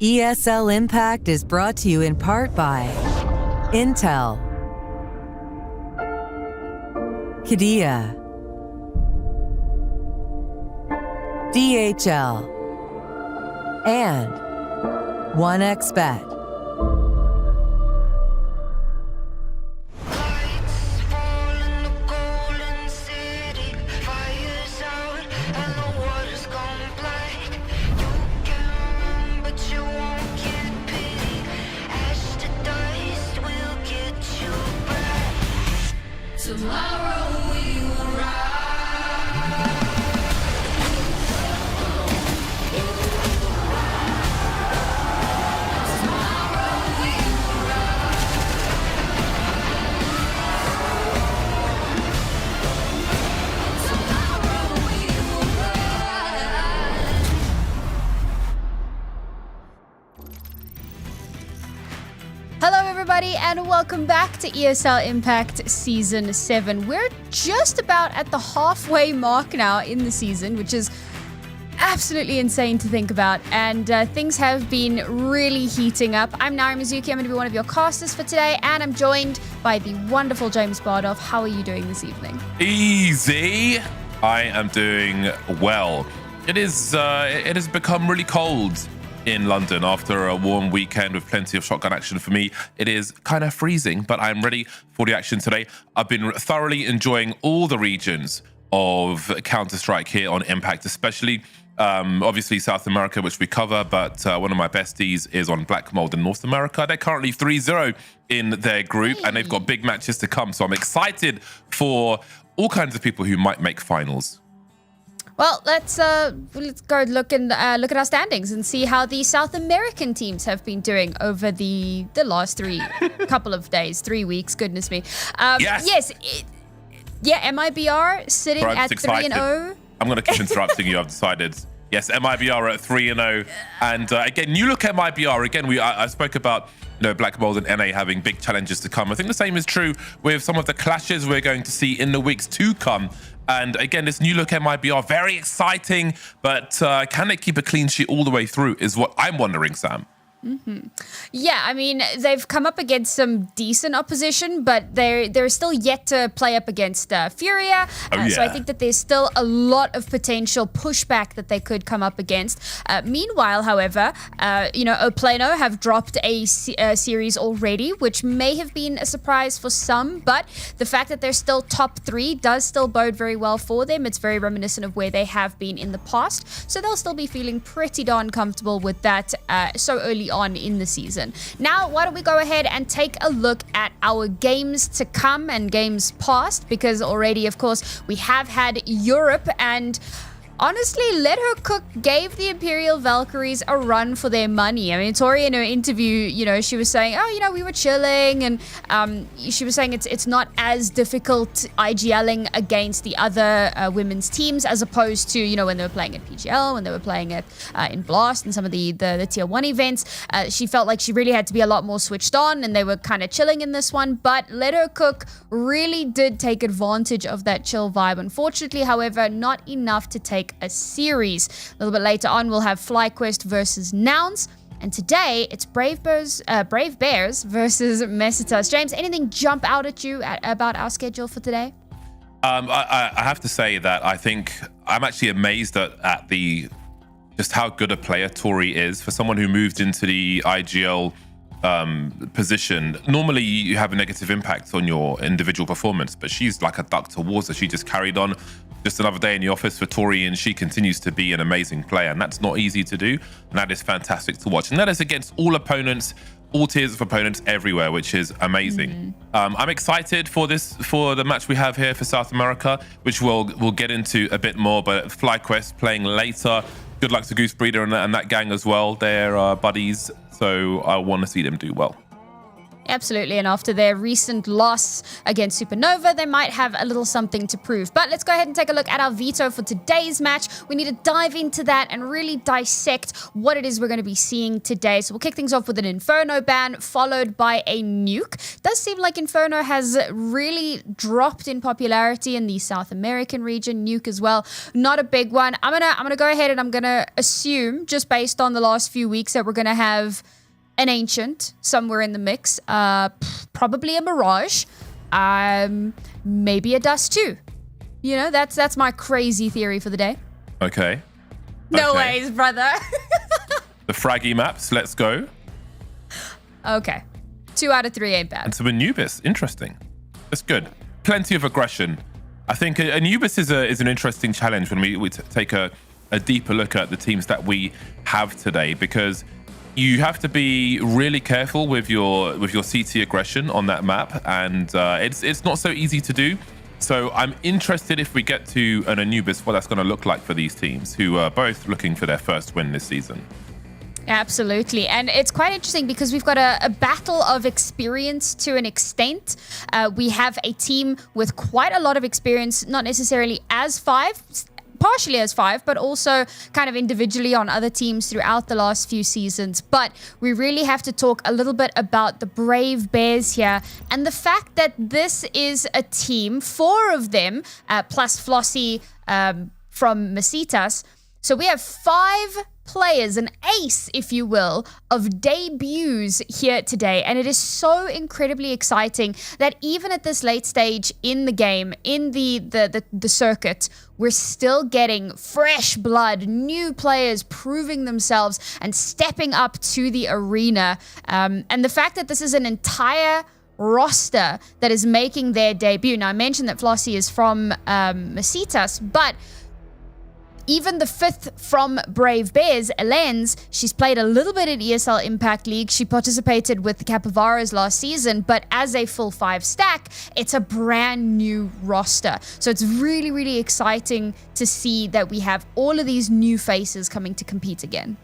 ESL Impact is brought to you in part by Intel, Qiddiya, DHL, and 1xBet. Lights fall in the golden city. Fire's out and the water's gone black. You can run, but you won't get pity. Ash to dust will get you back. Tomorrow we will rise. Hello, everybody, and welcome back to ESL Impact Season 7. We're just about at the halfway mark now in the season, which is absolutely insane to think about, and things have been really heating up. I'm Nari Mizuki. I'm going to be one of your casters for today, and I'm joined by the wonderful James Bardoff. How are you doing this evening? Easy. I am doing well. It has become really cold in London after a warm weekend with plenty of shotgun action for me. It is kind of freezing, but I'm ready for the action today. I've been thoroughly enjoying all the regions of Counter-Strike here on Impact, especially obviously South America, which we cover, but one of my besties is on Black Mold in North America. They're currently 3-0 in their group, and they've got big matches to come, so I'm excited for all kinds of people who might make finals. Well, let's go look at our standings and see how the South American teams have been doing over the last couple of days, 3 weeks. Goodness me. Yes. MIBR sitting at 3-0. I'm going to keep interrupting you. I've decided. Yes, MIBR at 3-0, and again, you look at MIBR again. I spoke about Black Mold and NA having big challenges to come. I think the same is true with some of the clashes we're going to see in the weeks to come. And again, this new look MIBR, very exciting, but can they keep a clean sheet all the way through is what I'm wondering, Sam. Mm-hmm. Yeah, I mean, they've come up against some decent opposition, but they're still yet to play up against Furia. So I think that there's still a lot of potential pushback that they could come up against. Meanwhile, however, Oplano have dropped a series already, which may have been a surprise for some, but the fact that they're still top 3 does still bode very well for them. It's very reminiscent of where they have been in the past, so they'll still be feeling pretty darn comfortable with that so early on in the season. Now, why don't we go ahead and take a look at our games to come and games past, because already, of course, we have had Europe, and honestly, Let Her Cook gave the Imperial Valkyries a run for their money. I mean, Tori in her interview, she was saying, we were chilling, and she was saying it's not as difficult IGLing against the other women's teams as opposed to, when they were playing at PGL, when they were playing at in Blast and some of the Tier 1 events. She felt like she really had to be a lot more switched on, and they were kind of chilling in this one, but Let Her Cook really did take advantage of that chill vibe. Unfortunately, however, not enough to take a series. A little bit later on, we'll have FlyQuest versus Nouns, and today it's Brave Bears versus Mesitas. James, anything jump out at you about our schedule for today? I have to say that I think I'm actually amazed at just how good a player Tori is for someone who moved into the IGL position. Normally you have a negative impact on your individual performance, but she's like a duck to water. She just carried on. Just another day in the office for Tori, and she continues to be an amazing player, and that's not easy to do, and that is fantastic to watch. And that is against all opponents, all tiers of opponents everywhere, which is amazing. I'm excited for the match we have here for South America, which we'll get into a bit more, but FlyQuest playing later. Good luck to Goose Breeder and that gang as well. They're buddies, so I want to see them do well. Absolutely, and after their recent loss against Supernova, they might have a little something to prove. But let's go ahead and take a look at our veto for today's match. We need to dive into that and really dissect what it is we're going to be seeing today. So we'll kick things off with an Inferno ban, followed by a nuke. Does seem like Inferno has really dropped in popularity in the South American region. Nuke as well, not a big one. I'm gonna go ahead and I'm gonna assume, just based on the last few weeks, that we're gonna have an Ancient somewhere in the mix, probably a Mirage, maybe a Dust 2. You know, that's my crazy theory for the day. Okay. No ways, brother. The fraggy maps, let's go. Okay. 2 out of 3 ain't bad. And so Anubis, interesting. That's good. Plenty of aggression. I think Anubis is an interesting challenge when we take a deeper look at the teams that we have today, because you have to be really careful with your CT aggression on that map, and it's not so easy to do. So I'm interested if we get to an Anubis, what that's going to look like for these teams who are both looking for their first win this season. Absolutely. And it's quite interesting because we've got a battle of experience to an extent. We have a team with quite a lot of experience, not necessarily as five, partially as five, but also kind of individually on other teams throughout the last few seasons. But we really have to talk a little bit about the Brave Bears here and the fact that this is a team, 4 of them, plus Flossie from Masitas. So we have 5 players, an ace, if you will, of debuts here today. And it is so incredibly exciting that even at this late stage in the game, in the circuit, we're still getting fresh blood, new players proving themselves and stepping up to the arena. And the fact that this is an entire roster that is making their debut. Now, I mentioned that Flossie is from Masitas, but even the 5th from Brave Bears, Elens, she's played a little bit at ESL Impact League. She participated with the Capybaras last season, but as a full 5 stack, it's a brand new roster. So it's really, really exciting to see that we have all of these new faces coming to compete again.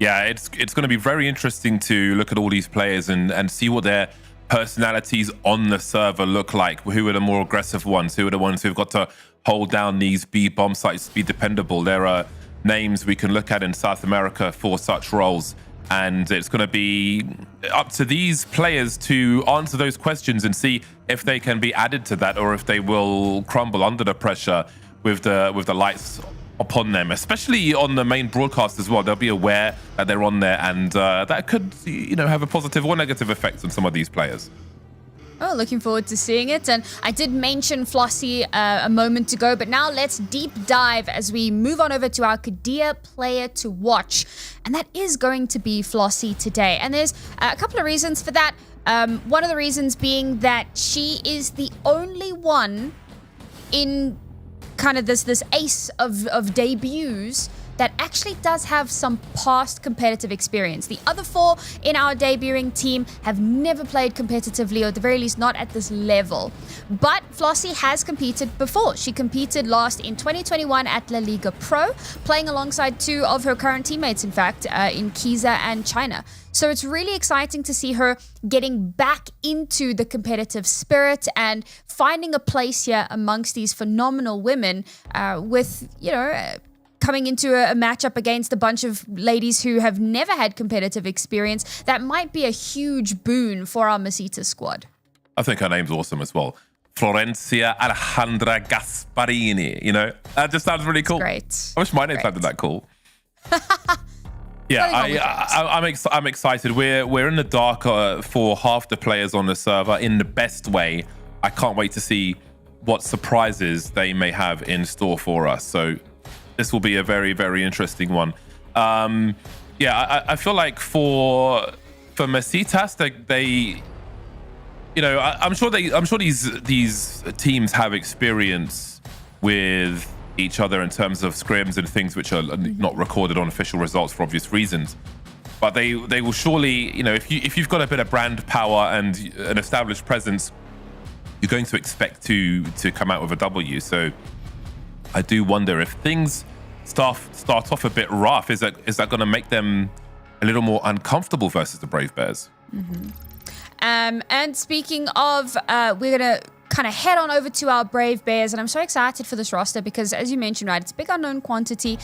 Yeah, it's going to be very interesting to look at all these players and see what their personalities on the server look like. Who are the more aggressive ones? Who are the ones who've got to hold down these B bomb sites to be dependable? There are names we can look at in South America for such roles, and it's going to be up to these players to answer those questions and see if they can be added to that or if they will crumble under the pressure with the lights upon them, especially on the main broadcast as well. They'll be aware that they're on there, and that could, have a positive or negative effect on some of these players. Oh, looking forward to seeing it. And I did mention Flossie a moment ago, but now let's deep dive as we move on over to our Kadia player to watch. And that is going to be Flossie today. And there's a couple of reasons for that. One of the reasons being that she is the only one in kind of this ace of debuts that actually does have some past competitive experience. The other 4 in our debuting team have never played competitively, or at the very least not at this level. But Flossie has competed before. She competed last in 2021 at La Liga Pro, playing alongside 2 of her current teammates, in fact, in Kiza and China. So it's really exciting to see her getting back into the competitive spirit and finding a place here amongst these phenomenal women with, coming into a matchup against a bunch of ladies who have never had competitive experience. That might be a huge boon for our Masita squad. I think her name's awesome as well. Florencia Alejandra Gasparini, that just sounds really cool. Great. I wish my name sounded that cool. Yeah, I'm excited. We're in the dark for half the players on the server in the best way. I can't wait to see what surprises they may have in store for us. So this will be a very, very interesting one. I feel like for Masitas, they I'm sure these teams have experience with each other in terms of scrims and things which are not recorded on official results for obvious reasons. But they will surely, if you've got a bit of brand power and an established presence, you're going to expect to come out with a W. So I do wonder if things start off a bit rough. Is that going to make them a little more uncomfortable versus the Brave Bears? Mm-hmm. And speaking of, we're going to kind of head on over to our Brave Bears, and I'm so excited for this roster because, as you mentioned, right, it's a big unknown quantity.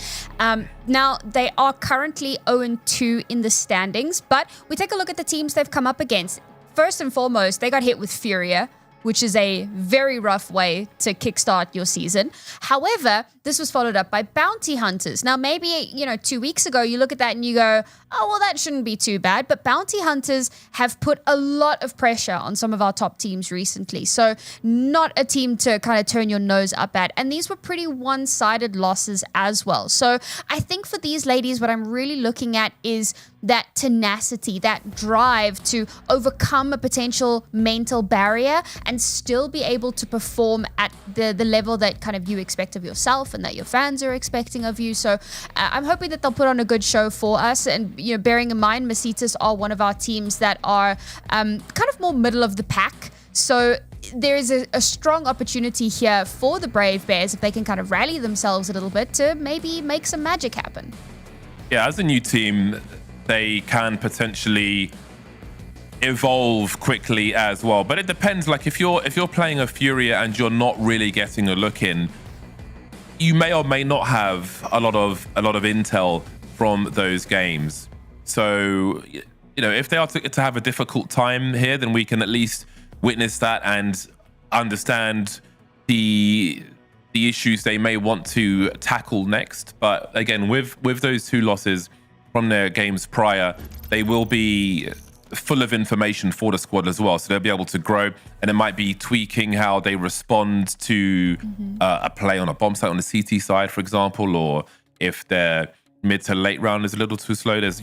Now, they are currently 0-2 in the standings, but we take a look at the teams they've come up against. First and foremost, they got hit with Furia, which is a very rough way to kickstart your season. However, this was followed up by Bounty Hunters. Now, maybe, 2 weeks ago, you look at that and you go, oh, well, that shouldn't be too bad. But Bounty Hunters have put a lot of pressure on some of our top teams recently. So not a team to kind of turn your nose up at. And these were pretty one-sided losses as well. So I think for these ladies, what I'm really looking at is that tenacity, that drive to overcome a potential mental barrier and still be able to perform at the level that kind of you expect of yourself and that your fans are expecting of you. So I'm hoping that they'll put on a good show for us. And, bearing in mind, Masitas are one of our teams that are kind of more middle of the pack. So there is a strong opportunity here for the Brave Bears if they can kind of rally themselves a little bit to maybe make some magic happen. Yeah, as a new team, they can potentially evolve quickly as well, but it depends. Like if you're playing a Furia and you're not really getting a look in, you may or may not have a lot of intel from those games. So if they are to have a difficult time here, then we can at least witness that and understand the issues they may want to tackle next. But again, with those 2 losses from their games prior, they will be full of information for the squad as well. So they'll be able to grow, and it might be tweaking how they respond to a play on a bomb site on the CT side, for example, or if their mid to late round is a little too slow. There's,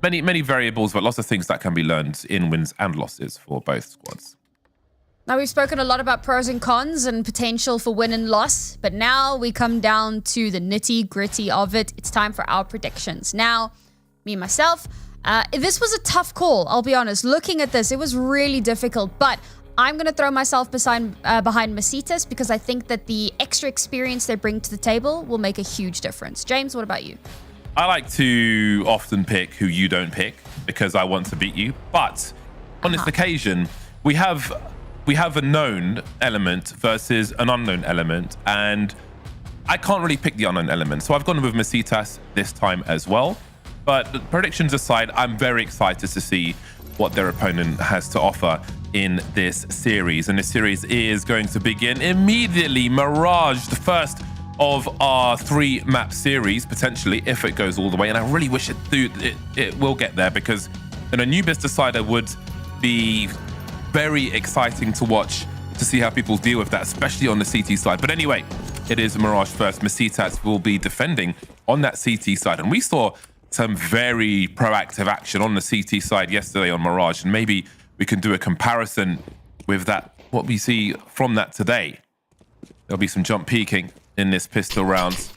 many variables, but lots of things that can be learned in wins and losses for both squads. Now, we've spoken a lot about pros and cons and potential for win and loss, but now we come down to the nitty-gritty of it. It's time for our predictions. Now, me, myself, this was a tough call, I'll be honest. Looking at this, it was really difficult, but I'm going to throw myself behind Masitas because I think that the extra experience they bring to the table will make a huge difference. James, what about you? I like to often pick who you don't pick because I want to beat you, but on this occasion, we have a known element versus an unknown element, and I can't really pick the unknown element. So I've gone with Masitas this time as well. But predictions aside, I'm very excited to see what their opponent has to offer in this series. And this series is going to begin immediately. Mirage, the first of our 3-map series, potentially, if it goes all the way. And I really wish it will get there, because a Anubis Decider would be very exciting to watch, to see how people deal with that, especially on the CT side. But anyway, it is Mirage first. Masitas will be defending on that CT side. And we saw some very proactive action on the CT side yesterday on Mirage, and maybe we can do a comparison with that, what we see from that today. There'll be some jump peeking in this pistol round.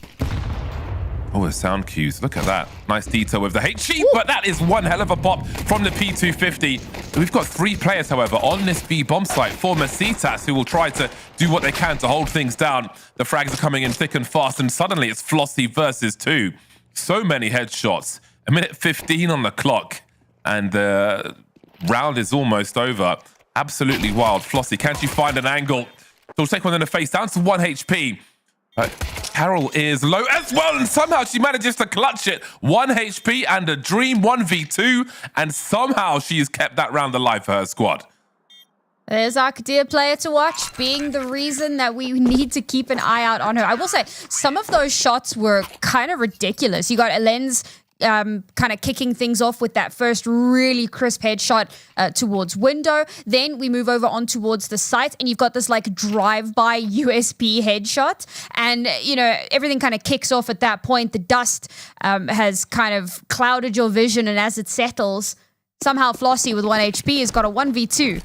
Oh, the sound cues. Look at that. Nice detail with the HE, but that is one hell of a pop from the P250. We've got 3 players, however, on this B bomb site for Masitas, who will try to do what they can to hold things down. The frags are coming in thick and fast, and suddenly it's Flossie versus 2. So many headshots. 1:15 on the clock, and the round is almost over. Absolutely wild. Flossie, can't you find an angle? She'll take one in the face, down to 1 HP. Carol is low as well, and somehow she manages to clutch it. 1 HP and a dream 1v2, and somehow she's kept that round alive for her squad. There's our Kadir player to watch, being the reason that we need to keep an eye out on her. I will say, some of those shots were kind of ridiculous. You got Elens kind of kicking things off with that first really crisp headshot towards window. Then we move over on towards the site, and you've got this like drive-by USP headshot. And, everything kind of kicks off at that point. The dust has kind of clouded your vision, and as it settles, somehow Flossie with 1 HP has got a 1v2.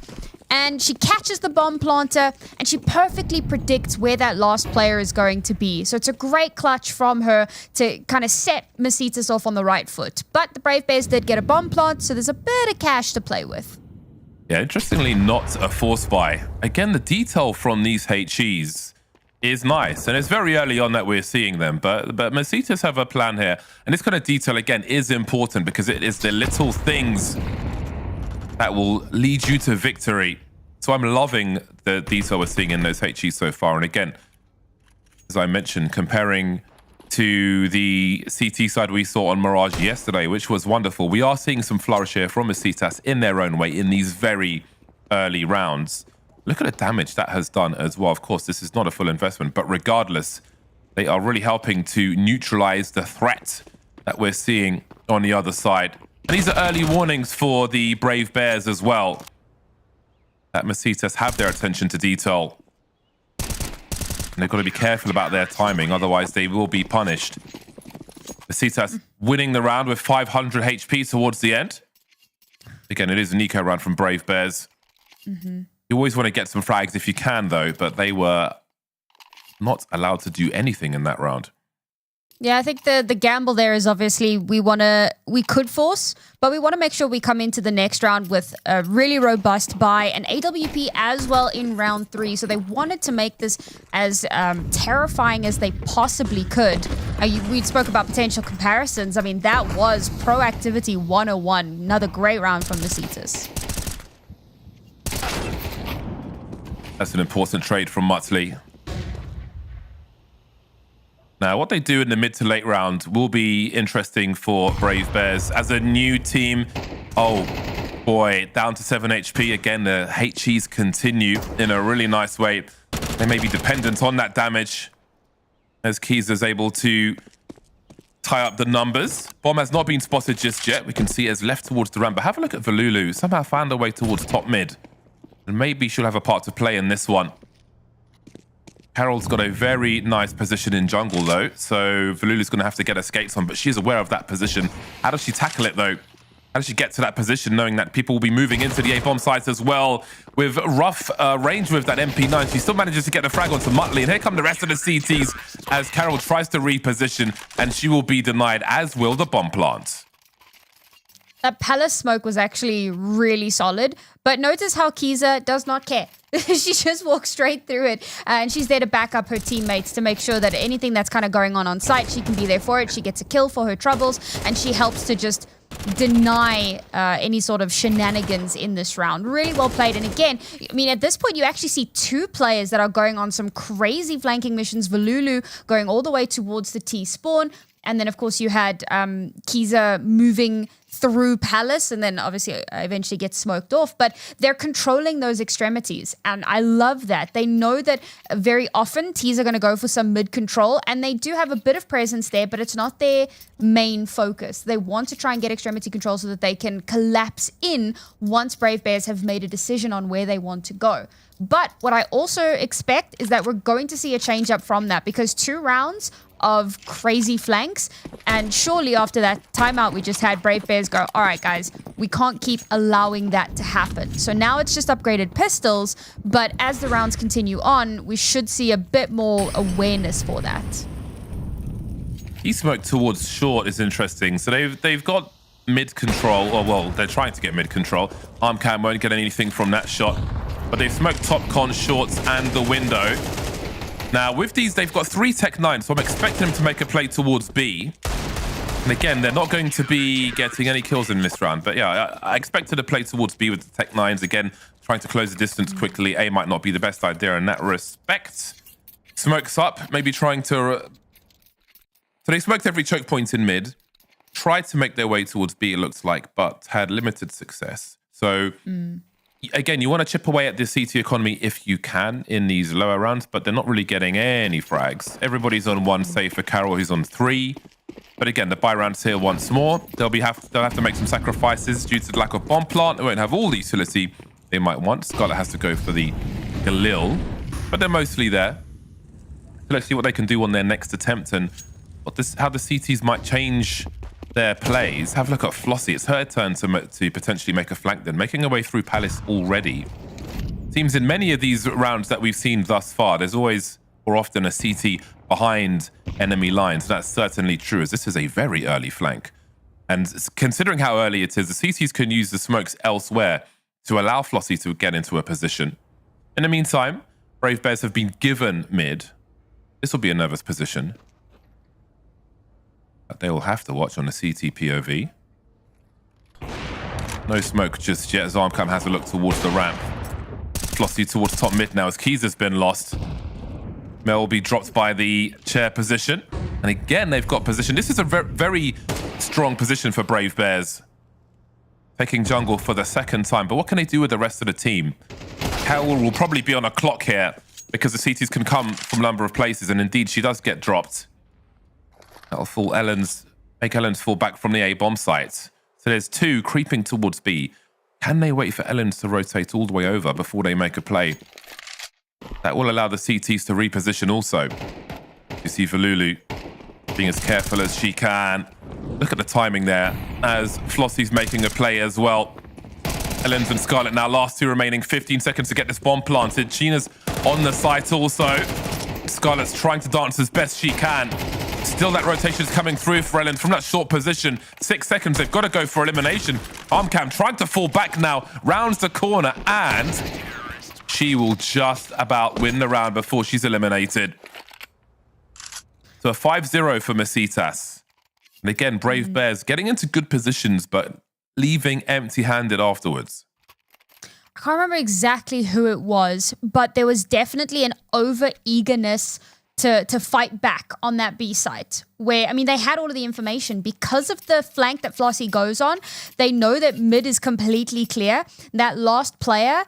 And she catches the bomb planter, and she perfectly predicts where that last player is going to be. So it's a great clutch from her to kind of set Masitas off on the right foot. But the Brave Bears did get a bomb plant, so there's a bit of cash to play with. Yeah, interestingly, not a force buy. Again, the detail from these HEs is nice, and it's very early on that we're seeing them. But Masitas have a plan here, and this kind of detail again is important because it is the little things that will lead you to victory. So I'm loving the detail we're seeing in those HEs so far. And again, as I mentioned, comparing to the CT side we saw on Mirage yesterday, which was wonderful. We are seeing some flourish here from Masitas in their own way in these very early rounds. Look at the damage that has done as well. Of course, this is not a full investment, but regardless, they are really helping to neutralize the threat that we're seeing on the other side. And these are early warnings for the Brave Bears as well, that Masitas have their attention to detail. And they've got to be careful about their timing, otherwise they will be punished. Masitas winning the round with 500 HP towards the end. Again, it is an eco round from Brave Bears. You always want to get some frags if you can, though, but they were not allowed to do anything in that round. Yeah, I think the gamble there is obviously we could force, but we want to make sure we come into the next round with a really robust buy and AWP as well in round 3. So they wanted to make this as terrifying as they possibly could. We spoke about potential comparisons. I mean, that was proactivity 101. Another great round from the Cetus. That's an important trade from Muttley. Now, what they do in the mid to late round will be interesting for Brave Bears. As a new team, oh boy, down to 7 HP. Again, the HEs continue in a really nice way. They may be dependent on that damage as Keys able to tie up the numbers. Bomb has not been spotted just yet. We can see it as left towards the ramp. But have a look at Valulu. Somehow found her way towards top mid. And maybe she'll have a part to play in this one. Carol's got a very nice position in jungle, though, so Valulu's going to have to get her skates on, but she's aware of that position. How does she tackle it, though? How does she get to that position, knowing that people will be moving into the A-bomb sites as well? With rough range with that MP9, she still manages to get the frag onto Muttley, and here come the rest of the CTs as Carol tries to reposition, and she will be denied, as will the bomb plant. That palace smoke was actually really solid, but notice how Kiza does not care. She just walks straight through it, and she's there to back up her teammates to make sure that anything that's kind of going on site, she can be there for it. She gets a kill for her troubles, and she helps to just deny any sort of shenanigans in this round. Really well played. And again, I mean, at this point, you actually see two players that are going on some crazy flanking missions. Valulu going all the way towards the T spawn. And then, of course, you had Kiza moving through Palace, and then obviously eventually gets smoked off. But they're controlling those extremities, and I love that. They know that very often T's are going to go for some mid control, and they do have a bit of presence there, but it's not their main focus. They want to try and get extremity control so that they can collapse in once Brave Bears have made a decision on where they want to go. But what I also expect is that we're going to see a change up from that, because 2 rounds of crazy flanks, and surely after that timeout we just had, Brave Bears go, all right guys, we can't keep allowing that to happen. So now it's just upgraded pistols, but as the rounds continue on, we should see a bit more awareness for that. He smoked towards short is interesting. So they've got mid control, or well, they're trying to get mid control. Armcam won't get anything from that shot, but they've smoked top con, shorts, and the window. Now, with these, they've got 3 Tech 9, so I'm expecting them to make a play towards B. And again, they're not going to be getting any kills in this round. But yeah, I expected a play towards B with the Tech 9s. Again, trying to close the distance quickly. A might not be the best idea in that respect. Smokes up, maybe trying to... So they smoked every choke point in mid. Tried to make their way towards B, it looks like, but had limited success. So... Again, you want to chip away at the CT economy if you can in these lower rounds, but they're not really getting any frags. Everybody's on 1, save for Carol, who's on 3. But again, the buy round's here once more. They'll have to make some sacrifices due to the lack of bomb plant. They won't have all the utility they might want. Scarlet has to go for the Galil, but they're mostly there. So let's see what they can do on their next attempt and how the CTs might change their plays. Have a look at Flossie. It's her turn to potentially make a flank then, making her way through Palace already. Seems in many of these rounds that we've seen thus far, there's always or often a CT behind enemy lines. That's certainly true, as this is a very early flank. And considering how early it is, the CTs can use the smokes elsewhere to allow Flossie to get into a position. In the meantime, Brave Bears have been given mid. This will be a nervous position. They will have to watch on the CT POV. No smoke just yet as Armcam has a look towards the ramp. Flossie towards top mid now as Keys has been lost. Mel will be dropped by the chair position. And again, they've got position. This is a very strong position for Brave Bears. Taking jungle for the second time. But what can they do with the rest of the team? Hell will probably be on a clock here because the CTs can come from a number of places. And indeed, she does get dropped. That'll fall make Ellens fall back from the A bomb site. So there's 2 creeping towards B. Can they wait for Ellens to rotate all the way over before they make a play? That will allow the CTs to reposition also. You see Valulu being as careful as she can. Look at the timing there as Flossie's making a play as well. Ellens and Scarlet now last 2 remaining. 15 seconds to get this bomb planted. Sheena's on the site also. Scarlet's trying to dance as best she can. Still that rotation's coming through for Ellens from that short position. 6 seconds, they've got to go for elimination. Armcam trying to fall back now, rounds the corner, and she will just about win the round before she's eliminated. So a 5-0 for Masitas. And again, Brave Bears getting into good positions, but leaving empty-handed afterwards. I can't remember exactly who it was, but there was definitely an over-eagerness to fight back on that B site where, I mean, they had all of the information because of the flank that Flossie goes on. They know that mid is completely clear. That last player,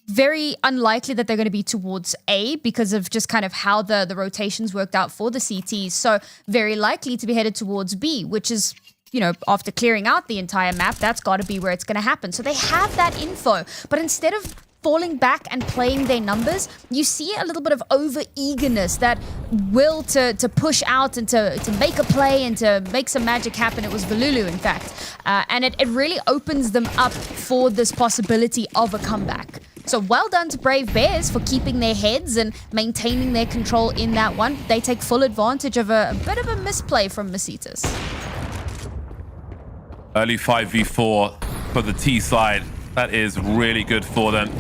very unlikely that they're going to be towards A because of just kind of how the rotations worked out for the CTs. So very likely to be headed towards B, which is, you know, after clearing out the entire map, that's got to be where it's going to happen. So they have that info, but instead of falling back and playing their numbers, you see a little bit of over-eagerness, that will to push out and to make a play and to make some magic happen. It was Valulu, in fact. And it really opens them up for this possibility of a comeback. So well done to Brave Bears for keeping their heads and maintaining their control in that one. They take full advantage of a bit of a misplay from Masitas. Early 5v4 for the T side. That is really good for them.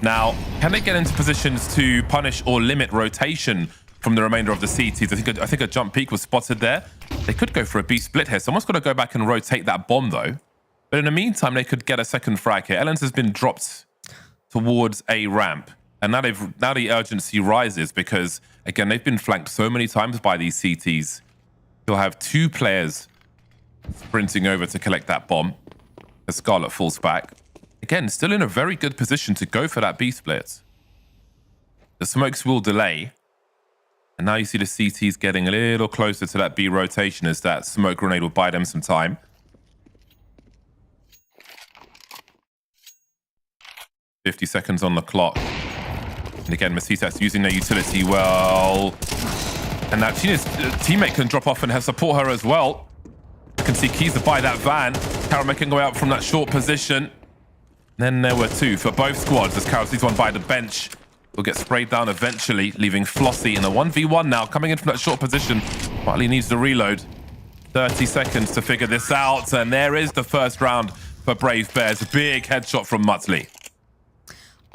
Now, can they get into positions to punish or limit rotation from the remainder of the CTs? I think a jump peak was spotted there. They could go for a B split here. Someone's got to go back and rotate that bomb, though. But in the meantime, they could get a second frag here. Ellens has been dropped towards a ramp. And now the urgency rises because, again, they've been flanked so many times by these CTs. They'll have 2 players sprinting over to collect that bomb as Scarlet falls back. Again, still in a very good position to go for that B split. The smokes will delay. And now you see the CTs getting a little closer to that B rotation as that smoke grenade will buy them some time. .50 seconds on the clock. And again, Masitas using their utility well. And now Tina's teammate can drop off and support her as well. You can see Keys to buy that van. Carol making way out from that short position. Then there were 2 for both squads as Carol sees one by the bench. Will get sprayed down eventually, leaving Flossie in a 1v1 now, coming in from that short position. Bartley needs to reload. 30 seconds to figure this out, and there is the first round for Brave Bears. Big headshot from Muttley.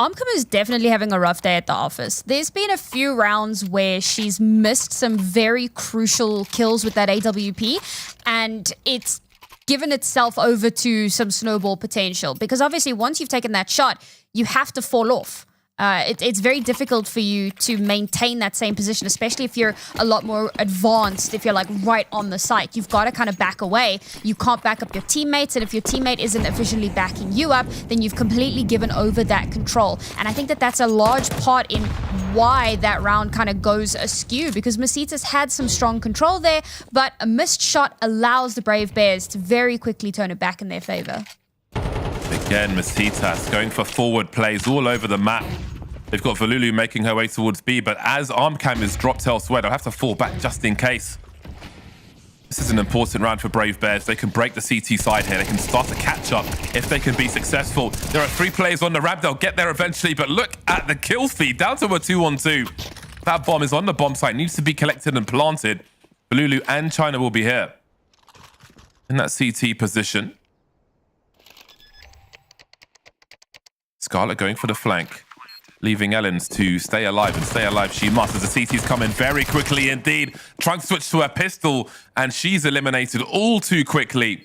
Armcam is definitely having a rough day at the office. There's been a few rounds where she's missed some very crucial kills with that AWP, and it's given itself over to some snowball potential. Because obviously, once you've taken that shot, you have to fall off. It's very difficult for you to maintain that same position, especially if you're a lot more advanced, if you're like right on the site. You've got to kind of back away. You can't back up your teammates, and if your teammate isn't efficiently backing you up, then you've completely given over that control. And I think that that's a large part in why that round kind of goes askew, because Masitas had some strong control there, but a missed shot allows the Brave Bears to very quickly turn it back in their favor. Again, Masitas going for forward plays all over the map. They've got Valulu making her way towards B, but as Armcam is dropped elsewhere, they'll have to fall back just in case. This is an important round for Brave Bears. They can break the CT side here. They can start to catch up if they can be successful. There are 3 players on the ramp. They'll get there eventually, but look at the kill feed. Down to a 2-on-2. That bomb is on the bomb site. Needs to be collected and planted. Valulu and China will be here in that CT position. Scarlet going for the flank, leaving Ellens to stay alive, and stay alive she must as the CT's come in very quickly indeed. Trying to switch to her pistol, and she's eliminated all too quickly.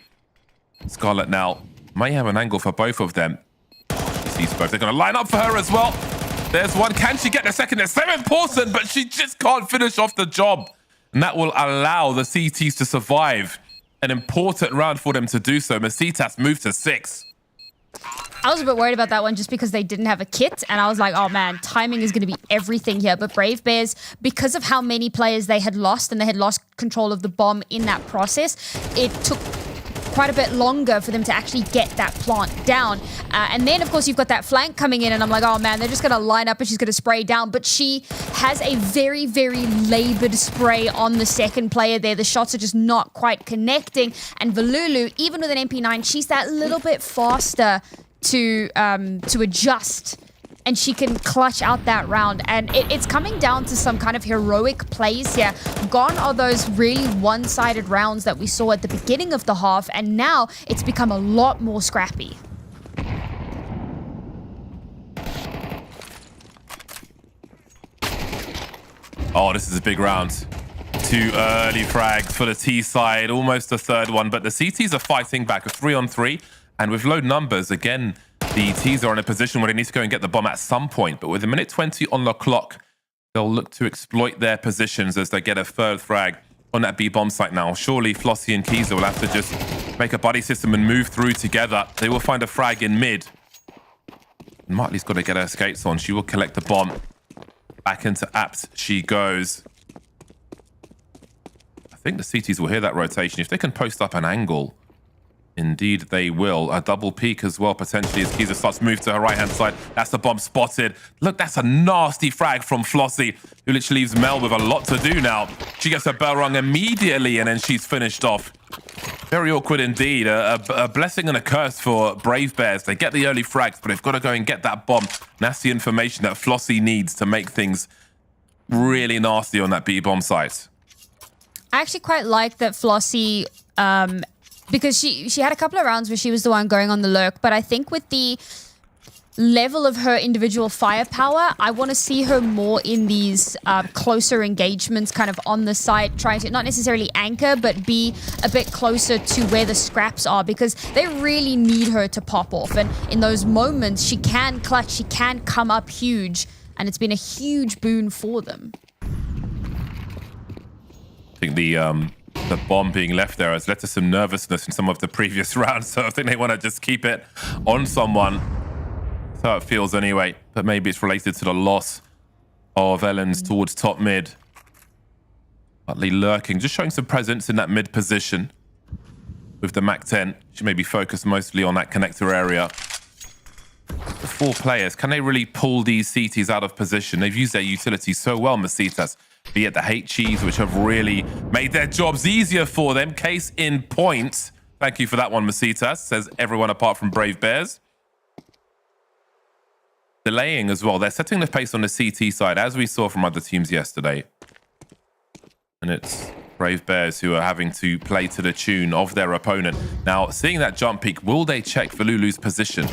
Scarlet now Might have an angle for both of them. These both, they're going to line up for her as well. There's one. Can she get the second? It's so important, but she just can't finish off the job. And that will allow the CTs to survive. An important round for them to do so. Masitas moved to 6. I was a bit worried about that one just because they didn't have a kit, and I was like, oh man, timing is going to be everything here. But Brave Bears, because of how many players they had lost and they had lost control of the bomb in that process, it took quite a bit longer for them to actually get that plant down. And then, of course, you've got that flank coming in, and I'm like, oh man, they're just going to line up and she's going to spray down. But she has a very, very labored spray on the second player there. The shots are just not quite connecting. And Valulu, even with an MP9, she's that little bit faster to adjust, and she can clutch out that round. And it's coming down to some kind of heroic plays here. Gone are those really one-sided rounds that we saw at the beginning of the half, and now it's become a lot more scrappy. Oh, this is a big round. 2 early frags for the T side, almost a third one, but the CTs are fighting back, a 3-on-3. And with low numbers, again, the Ts are in a position where they need to go and get the bomb at some point. But with a minute 20 on the clock, they'll look to exploit their positions as they get a third frag on that B bomb site now. Surely Flossie and Kiza will have to just make a buddy system and move through together. They will find a frag in mid. Martley's got to get her skates on. She will collect the bomb. Back into apps she goes. I think the CTs will hear that rotation. If they can post up an angle, indeed they will. A double peek as well, potentially, as Kiza starts to move to her right-hand side. That's the bomb spotted. Look, that's a nasty frag from Flossie, who literally leaves Mel with a lot to do now. She gets her bell rung immediately, and then she's finished off. Very awkward indeed. A blessing and a curse for Brave Bears. They get the early frags, but they've got to go and get that bomb. And that's the information that Flossie needs to make things really nasty on that B-bomb site. I actually quite like that Flossie, because she had a couple of rounds where she was the one going on the lurk, but I think with the level of her individual firepower, I want to see her more in these closer engagements, kind of on the site, trying to not necessarily anchor, but be a bit closer to where the scraps are, because they really need her to pop off. And in those moments, she can clutch, she can come up huge, and it's been a huge boon for them. I think the bomb being left there has led to some nervousness in some of the previous rounds, so I think they want to just keep it on someone. That's how it feels anyway, but maybe it's related to the loss of Ellens towards top mid. Utley lurking, just showing some presence in that mid position with the MAC-10. She may be focused mostly on that connector area. The 4 players, can they really pull these CTs out of position? They've used their utility so well, Masitas. Be it the HEs, which have really made their jobs easier for them. Case in point. Thank you for that one, Masitas, says everyone apart from Brave Bears. Delaying as well. They're setting the pace on the CT side, as we saw from other teams yesterday. And it's Brave Bears who are having to play to the tune of their opponent. Now, seeing that jump peak, will they check for Lulu's position?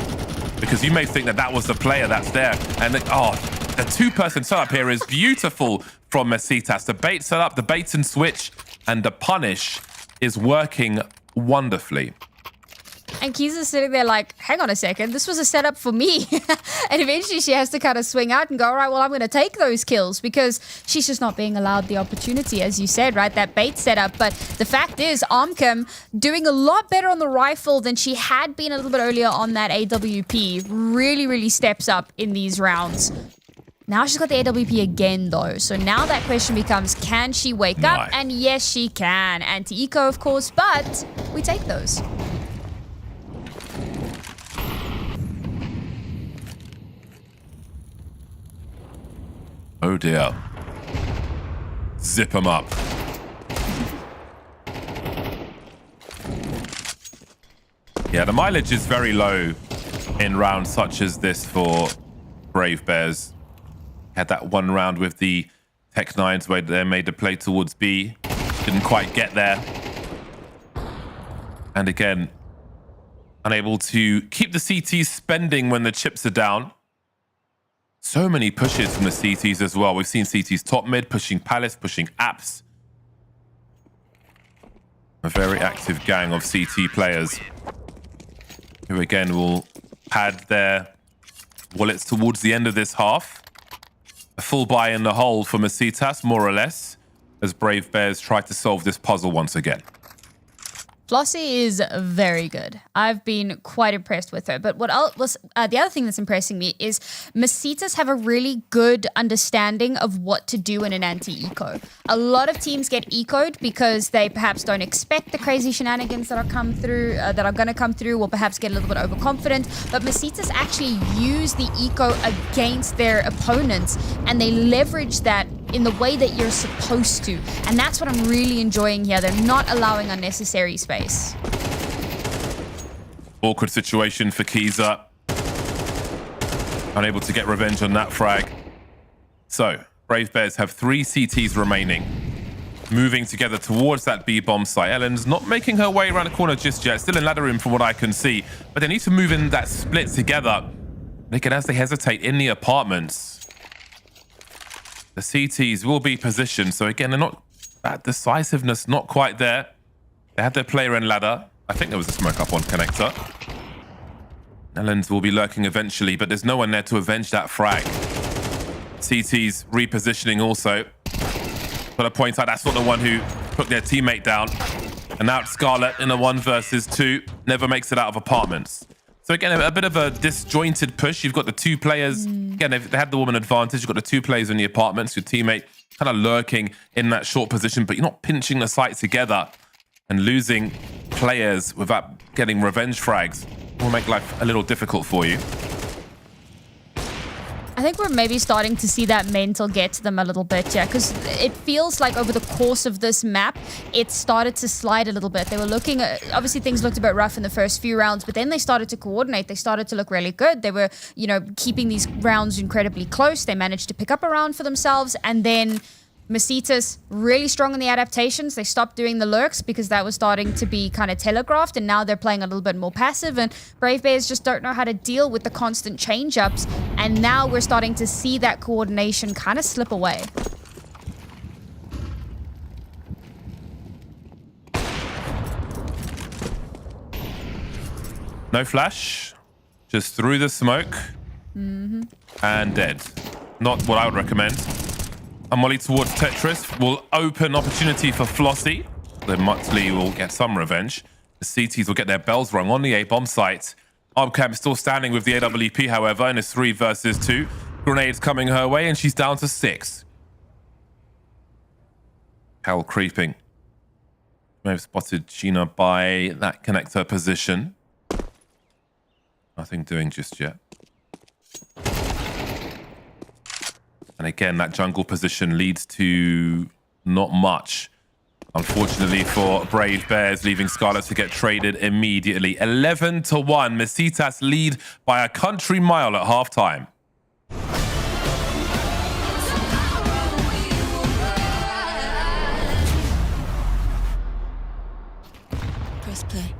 Because you may think that that was the player that's there. And the 2-person setup here is beautiful from Masitas. The bait setup, the bait and switch, and the punish is working wonderfully. And Kiza's sitting there like, hang on a second, this was a setup for me. And eventually she has to kind of swing out and go, all right, well, I'm going to take those kills, because she's just not being allowed the opportunity, as you said, right? That bait setup. But the fact is, Armcam doing a lot better on the rifle than she had been a little bit earlier on that AWP. Really, really steps up in these rounds. Now she's got the AWP again, though. So now that question becomes, can she wake up? And yes, she can. Anti-eco, of course, but we take those. Oh dear. Zip them up. Yeah, the mileage is very low in rounds such as this for Brave Bears. Had that one round with the Tech 9s where they made the play towards B. Didn't quite get there. And again, unable to keep the CTs spending when the chips are down. So many pushes from the CTs as well. We've seen CTs top mid, pushing Palace, pushing apps. A very active gang of CT players who who again will pad their wallets towards the end of this half. A full buy in the hole for Masitas, more or less, as Brave Bears try to solve this puzzle once again. Flossie is very good. I've been quite impressed with her. But the other thing that's impressing me is Masitas have a really good understanding of what to do in an anti-eco. A lot of teams get ecoed because they perhaps don't expect the crazy shenanigans that are going to come through, or perhaps get a little bit overconfident. But Masitas actually use the eco against their opponents, and they leverage that in the way that you're supposed to. And that's what I'm really enjoying here. They're not allowing unnecessary space. Awkward situation for Kiza. Unable to get revenge on that frag. So, Brave Bears have 3 CTs remaining. Moving together towards that B-bomb site. Ellen's not making her way around the corner just yet. Still in ladder room from what I can see. But they need to move in that split together. Again, as they hesitate in the apartments, the CTs will be positioned. So again, they're not, that decisiveness not quite there. They had their player in ladder. I think there was a smoke up on connector. Ellens will be lurking eventually, but there's no one there to avenge that frag. CT's repositioning also. But I point out that's not the one who put their teammate down. And now it's Scarlet in a 1 versus 2. Never makes it out of apartments. So again, a bit of a disjointed push. You've got the 2 players. Again, they had the woman advantage. You've got the 2 players in the apartments. Your teammate kind of lurking in that short position, but you're not pinching the site together, and losing players without getting revenge frags will make life a little difficult for you. I think we're maybe starting to see that mental get to them a little bit, yeah, because it feels like over the course of this map, it started to slide a little bit. They were looking at, obviously things looked a bit rough in the first few rounds, but then they started to coordinate. They started to look really good. They were, keeping these rounds incredibly close. They managed to pick up a round for themselves, and then Masitas really strong in the adaptations. They stopped doing the lurks because that was starting to be kind of telegraphed, and now they're playing a little bit more passive, and Brave Bears just don't know how to deal with the constant change-ups, and now we're starting to see that coordination kind of slip away. No flash, just through the smoke, and dead. Not what I would recommend. A molly towards Tetris will open opportunity for Flossie. The Muttley will get some revenge. The CTs will get their bells rung on the A-bomb site. Armcam still standing with the AWP, however, in a 3 versus 2. Grenades coming her way, and she's down to 6. Hell creeping. May have spotted Sheena by that connector position. Nothing doing just yet. And again, that jungle position leads to not much. Unfortunately for Brave Bears, leaving Scarlet to get traded immediately. 11-1. Masitas lead by a country mile at halftime. Press play.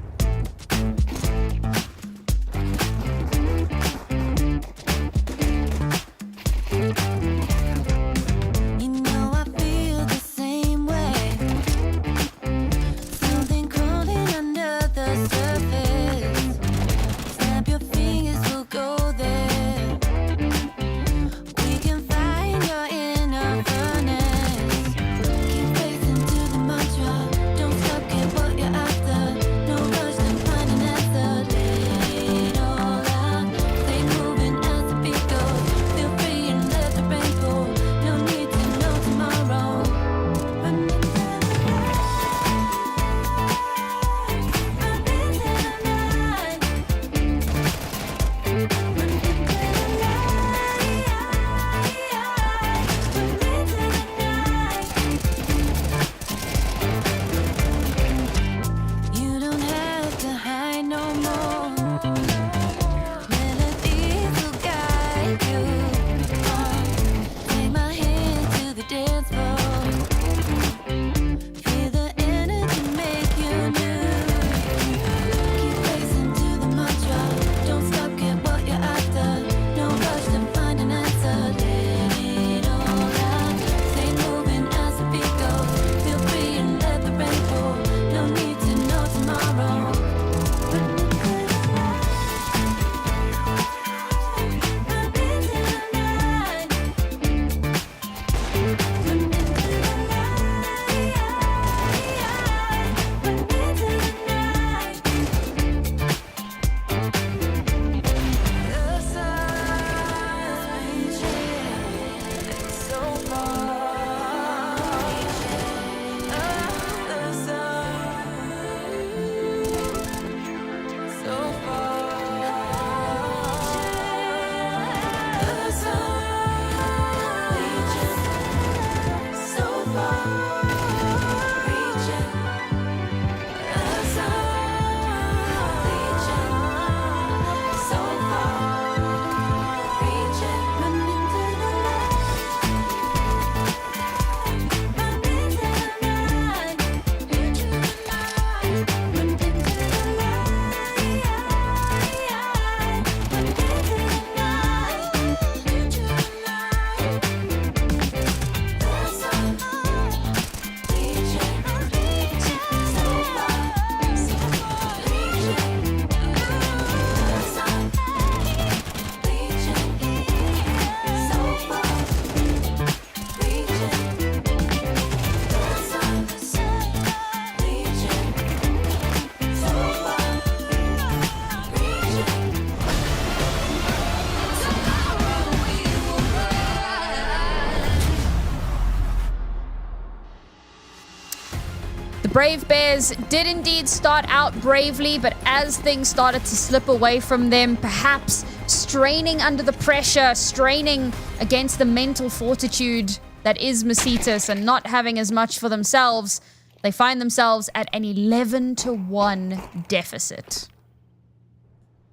Brave Bears did indeed start out bravely, but as things started to slip away from them, perhaps straining under the pressure, straining against the mental fortitude that is Masitas and not having as much for themselves, they find themselves at an 11-1 deficit.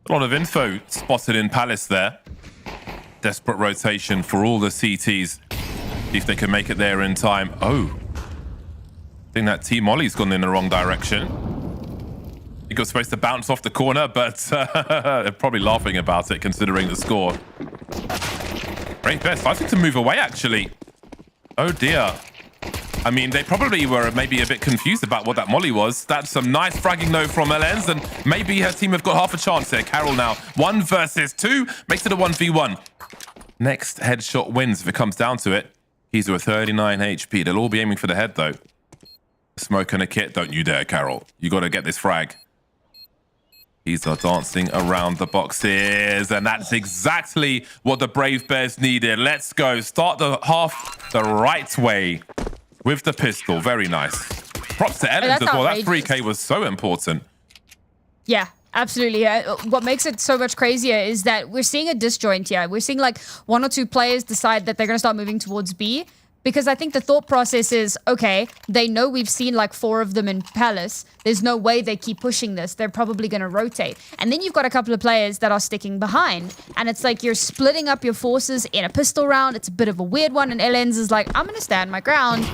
A lot of info spotted in Palace there. Desperate rotation for all the CTs. See if they can make it there in time. Oh. I think that Team Molly's gone in the wrong direction. I think it was supposed to bounce off the corner, but they're probably laughing about it considering the score. Brave Bears starting to move away, actually. Oh, dear. I mean, they probably were maybe a bit confused about what that Molly was. That's some nice fragging though from Elens, and maybe her team have got half a chance here. Carol now, 1 versus 2, makes it a 1v1. Next headshot wins if it comes down to it. He's with 39 HP. They'll all be aiming for the head though. Smoke and a kit, don't you dare, Carol. You got to get this frag. These are dancing around the boxes, and that's exactly what the Brave Bears needed. Let's go. Start the half the right way with the pistol. Very nice. Props to Ellen as well. That 3K was so important. Yeah, absolutely. What makes it so much crazier is that we're seeing a disjoint here. We're seeing like 1 or 2 players decide that they're going to start moving towards B. Because I think the thought process is, okay, they know we've seen like 4 of them in Palace. There's no way they keep pushing this. They're probably going to rotate. And then you've got a couple of players that are sticking behind. And it's like you're splitting up your forces in a pistol round. It's a bit of a weird one. And Elens is like, I'm going to stand my ground.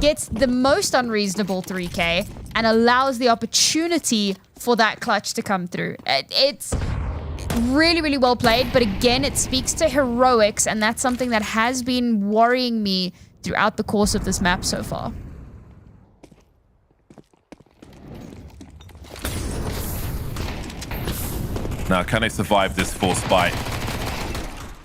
Gets the most unreasonable 3K and allows the opportunity for that clutch to come through. It's really, really well played. But again, it speaks to heroics. And that's something that has been worrying me throughout the course of this map so far. Now, can they survive this force bite?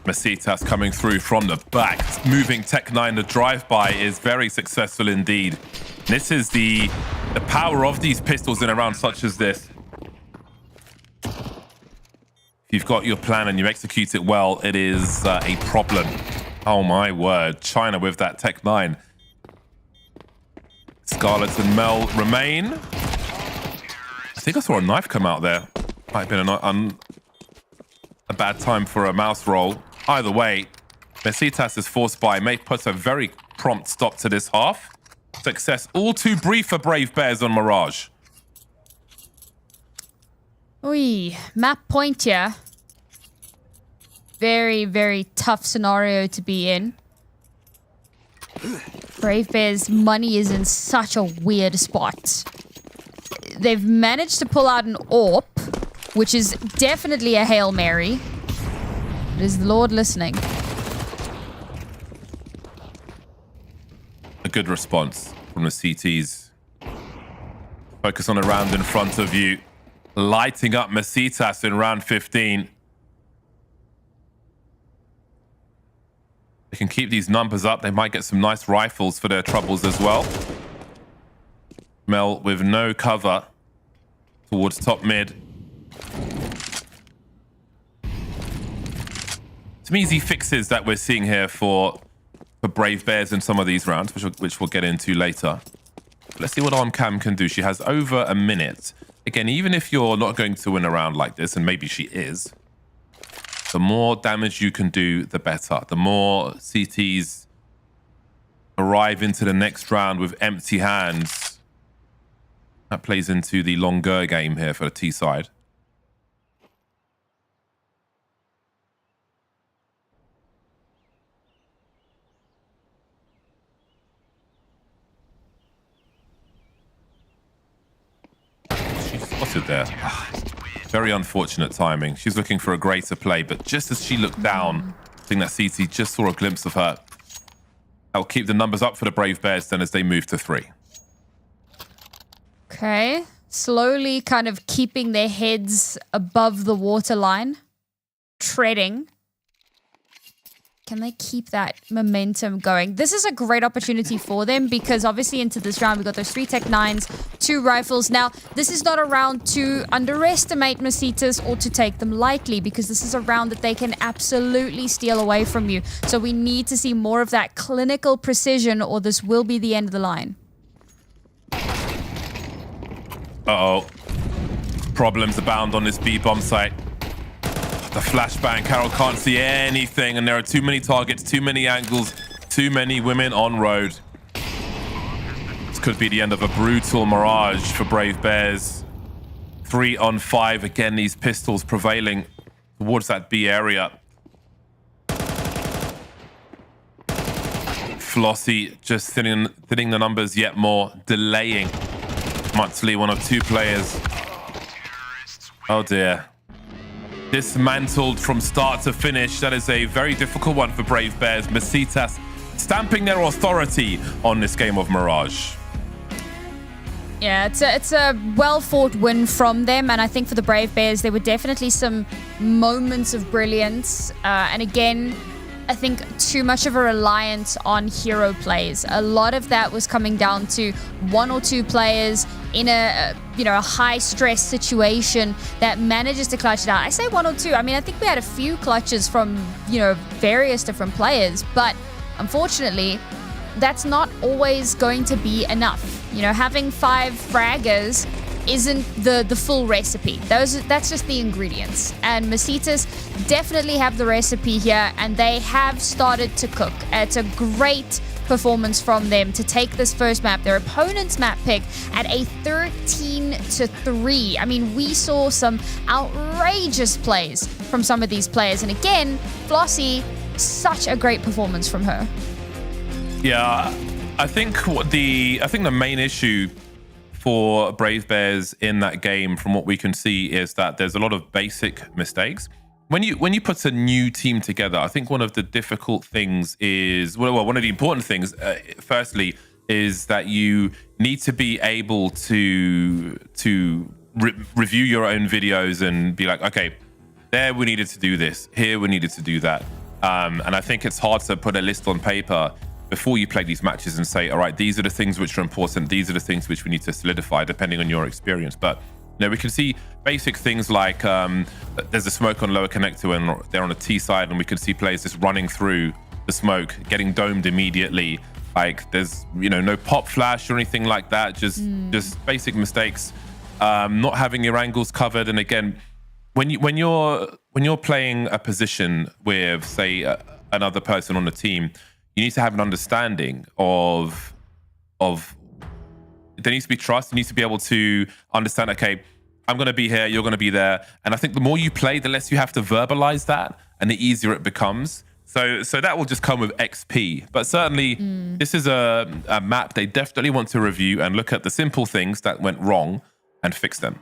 Masitas coming through from the back. Moving Tech9, the drive-by is very successful indeed. This is the power of these pistols in a round such as this. If you've got your plan and you execute it well, it is a problem. Oh my word. China with that Tech9. Scarlet and Mel remain. I think I saw a knife come out there. Might have been a bad time for a mouse roll. Either way, Masitas' force buy may put a very prompt stop to this half. Success all too brief for Brave Bears on Mirage. Oi, map point here. Very, very tough scenario to be in. Brave Bears' money is in such a weird spot. They've managed to pull out an AWP, which is definitely a Hail Mary. Is the Lord listening? A good response from the CTs. Focus on the round in front of you. Lighting up Masitas in round 15. They can keep these numbers up. They might get some nice rifles for their troubles as well. Mel with no cover towards top mid. Some easy fixes that we're seeing here for Brave Bears in some of these rounds, which we'll get into later. Let's see what Armcam can do. She has over a minute. Again, even if you're not going to win a round like this, and maybe she is, the more damage you can do, the better. The more CTs arrive into the next round with empty hands. That plays into the longer game here for the T side. She's spotted there. Very unfortunate timing. She's looking for a greater play, but just as she looked down, I think that CT just saw a glimpse of her. That'll keep the numbers up for the Brave Bears then as they move to 3. Okay. Slowly kind of keeping their heads above the waterline. Treading. Can they keep that momentum going? This is a great opportunity for them because obviously into this round, we've got those 3 Tech9s, 2 rifles. Now, this is not a round to underestimate Masitas or to take them lightly because this is a round that they can absolutely steal away from you. So we need to see more of that clinical precision or this will be the end of the line. Uh-oh. Problems abound on this B-bomb site. The flashbang, Carol can't see anything, and there are too many targets, too many angles, too many women on road. This could be the end of a brutal Mirage for Brave Bears. 3 on 5. Again, these pistols prevailing towards that B area. Flossie just thinning the numbers yet more, delaying. Mutsley, one of 2 players. Oh dear. Dismantled from start to finish. That is a very difficult one for Brave Bears. Masitas stamping their authority on this game of Mirage. Yeah, it's a well-fought win from them, and I think for the Brave Bears, there were definitely some moments of brilliance. And again, I think too much of a reliance on hero plays. A lot of that was coming down to 1 or 2 players in a high-stress situation that manages to clutch it out. I say 1 or 2. I mean, I think we had a few clutches from, various different players, but unfortunately, that's not always going to be enough. Having 5 fraggers isn't the full recipe. That's just the ingredients. And Masitas definitely have the recipe here, and they have started to cook. It's a great performance from them to take this first map, their opponent's map pick, at a 13-3. I mean, we saw some outrageous plays from some of these players. And again, Flossie, such a great performance from her. Yeah, I think the main issue for Brave Bears in that game, from what we can see, is that there's a lot of basic mistakes. When you put a new team together, I think one of the difficult things is, one of the important things, firstly, is that you need to be able to review your own videos and be like, okay, there we needed to do this, here we needed to do that. And I think it's hard to put a list on paper before you play these matches and say, all right, these are the things which are important, these are the things which we need to solidify depending on your experience. But we can see basic things like there's a smoke on lower connector and they're on a T side, and we can see players just running through the smoke, getting domed immediately. Like there's no pop flash or anything like that, just basic mistakes, not having your angles covered. And again, when you're playing a position with, say, another person on the team, you need to have an understanding of there needs to be trust. You need to be able to understand, okay, I'm going to be here, you're going to be there. And I think the more you play, the less you have to verbalize that, and the easier it becomes. So that will just come with XP. But certainly, this is a map they definitely want to review and look at the simple things that went wrong and fix them.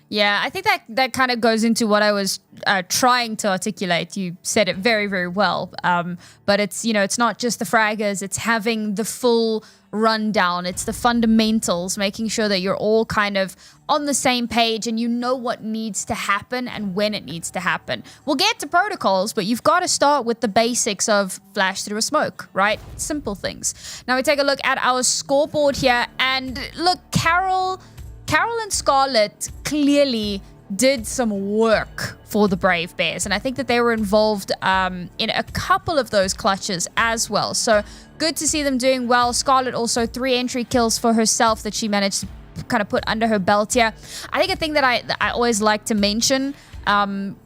Yeah, I think that kind of goes into what I was trying to articulate. You said it very, very well. But it's, it's not just the fraggers. It's having the full rundown. It's the fundamentals, making sure that you're all kind of on the same page and you know what needs to happen and when it needs to happen. We'll get to protocols, but you've got to start with the basics of flash through a smoke, right? Simple things. Now we take a look at our scoreboard here. And look, Carol and Scarlett clearly did some work for the Brave Bears, and I think that they were involved in a couple of those clutches as well. So good to see them doing well. Scarlett also 3 entry kills for herself that she managed to kind of put under her belt here. I think a thing that I always like to mention, 7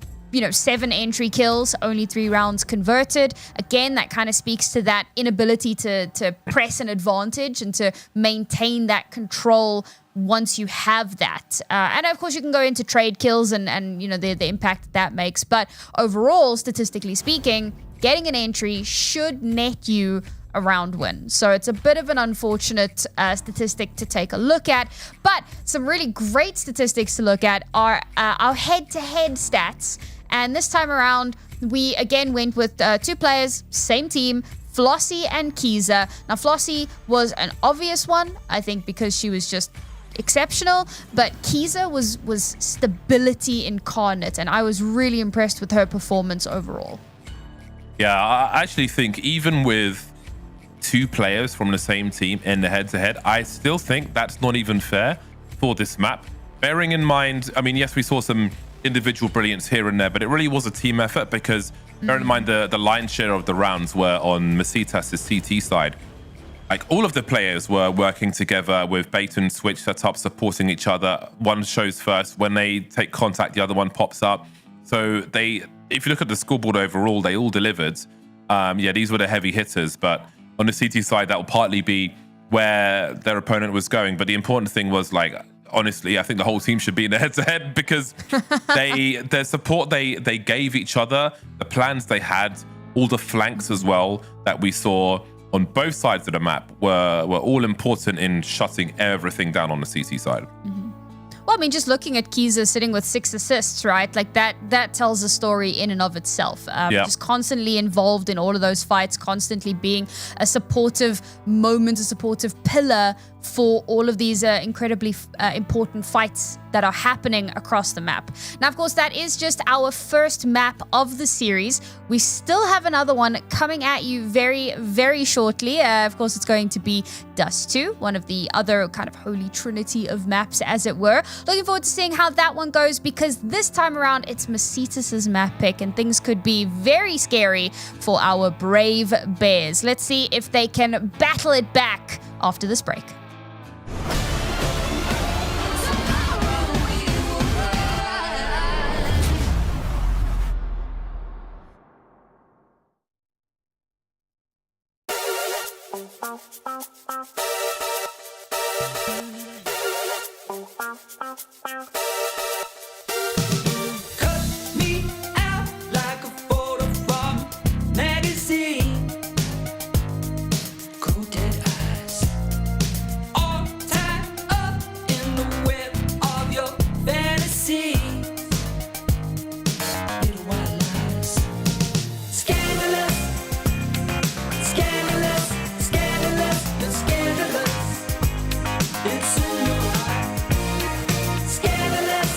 entry kills, only 3 rounds converted. Again, that kind of speaks to that inability to press an advantage and to maintain that control once you have that. And of course, you can go into trade kills and the impact that makes. But overall, statistically speaking, getting an entry should net you a round win. So it's a bit of an unfortunate statistic to take a look at. But some really great statistics to look at are our head-to-head stats. And this time around, we again went with 2 players, same team, Flossie and Kiza. Now, Flossie was an obvious one, I think, because she was just exceptional, but Kiza was stability incarnate, and I was really impressed with her performance overall. Yeah, I actually think even with 2 players from the same team in the head-to-head, I still think that's not even fair for this map. Bearing in mind, I mean, yes, we saw some individual brilliance here and there, but it really was a team effort because bear in mind the lion's share of the rounds were on Masitas' CT side. like all of the players were working together with bait and switch setup, supporting each other. One shows first. When they take contact, the other one pops up. So if you look at the scoreboard overall, they all delivered. These were the heavy hitters, but on the CT side, that will partly be where their opponent was going. But the important thing was, like, honestly, I think the whole team should be in the head-to-head because their support they gave each other, the plans they had, all the flanks as well that we saw on both sides of the map were all important in shutting everything down on the CT side. Well, I mean, just looking at Kiza sitting with 6 assists, right? Like that tells a story in and of itself. Just constantly involved in all of those fights, constantly being a supportive moment, a supportive pillar for all of these incredibly important fights that are happening across the map. Now, of course, that is just our first map of the series. We still have another one coming at you very, very shortly. Of course, it's going to be Dust 2, one of the other kind of holy trinity of maps, as it were. Looking forward to seeing how that one goes, because this time around, it's Masitas' map pick, and things could be very scary for our brave bears. Let's see if they can battle it back after this break. Cut me out like a photo from a magazine. Cold dead eyes, all tied up in the web of your fantasy. Little white lies, scandalous, scandalous, scandalous, you're scandalous. It's in your eye, scandalous,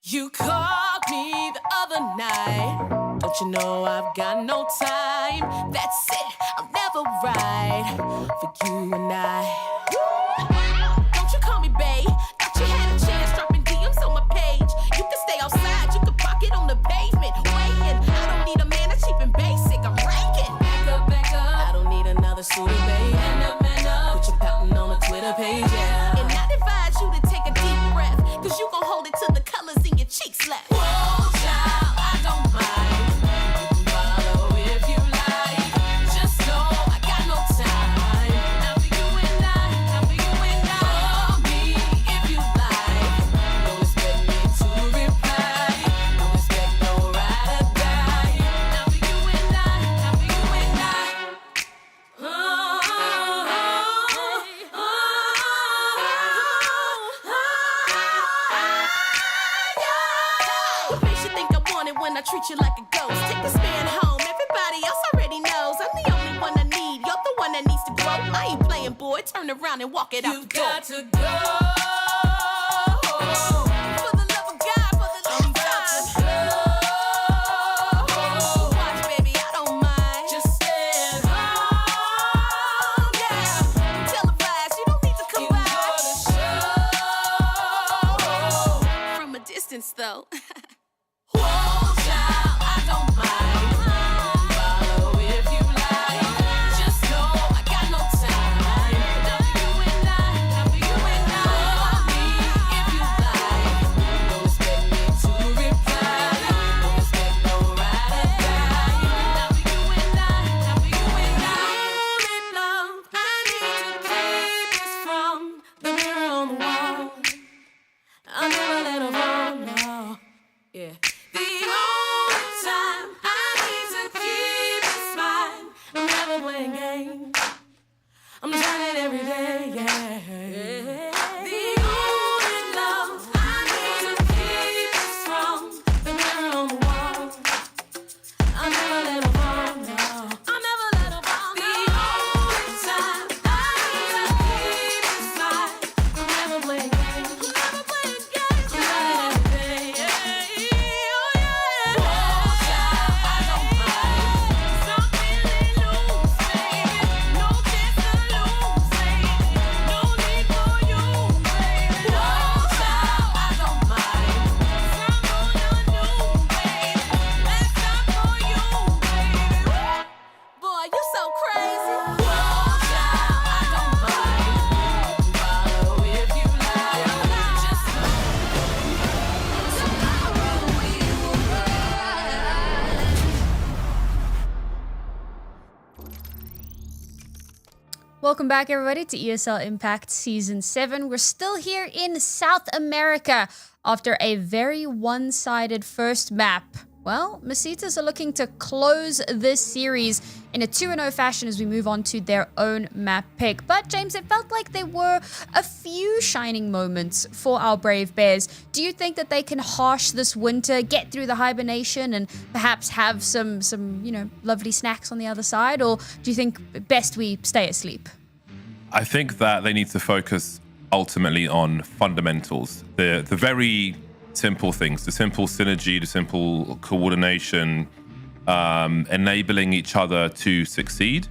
You called me the other night. Don't you know I've got no time? That's it, I'm never right for you and I. Don't you call me babe? Thought you had a chance dropping DMs on my page. You can stay outside, you can park it on the pavement. Waiting, I don't need a man that's cheap and basic. I'm ranking. Back up. I don't need another suitor, babe. Man up. Put your pouting on a Twitter page, yeah. And I'd advise you to take a deep breath, cause you gon' hold it till the colors in your cheeks left. Whoa, child, I don't mind. You can follow if you like. Just know I got no time. Now for you and I, now for you and I. Call me if you like. Don't expect me to reply. Don't expect no ride or die. Now for you and I, now for you and I. What makes you think I want it when I treat you like a ghost? Take this man home, everybody else already knows. I'm the only one I need, you're the one that needs to grow. I ain't playing, boy, turn around and walk it out the door. You got to go. For the love of God, for the love of God. Watch, baby, I don't mind. Just stand home, yeah. Televised, you don't need to come by. From a distance, though. Whoa, child, I don't mind. Follow if you like. Just know I got no time. Now for you and I, now for you and I. Call me if you like. Don't expect me to reply. Don't expect no ride or die. Now for you and I, now for you and I. Only love I need to keep is from the mirror on the wall. I'll never let her fall, no. Yeah. The only time I need to keep is mine. I'm never playing games. I'm trying every day, yeah. The only love I need to keep is from the mirror on the wall. I'll never let her fall, no. I'll never let her fall, no. The only time I need to keep is mine. I'm never playing games. I'm never playing games. I'm trying every day, yeah. Oh, yeah. Whoa, child, I don't mind. Something they lose, baby. No chance to lose, baby. No need for you, baby. Whoa, child, I don't mind. Someone new, baby. Let's stop for you, baby. Boy, you so crazy. Whoa, child, I don't mind. Follow if you like. Just tomorrow we will ride. Welcome back, everybody, to ESL Impact Season 7. We're still here in South America after a very one-sided first map. Well, Masitas are looking to close this series in a 2-0 fashion as we move on to their own map pick. But, James, it felt like there were a few shining moments for our Brave Bears. Do you think that they can harsh this winter, get through the hibernation, and perhaps have some lovely snacks on the other side? Or do you think best we stay asleep? I think that they need to focus ultimately on fundamentals, the very simple things, the simple synergy, the simple coordination, enabling each other to succeed.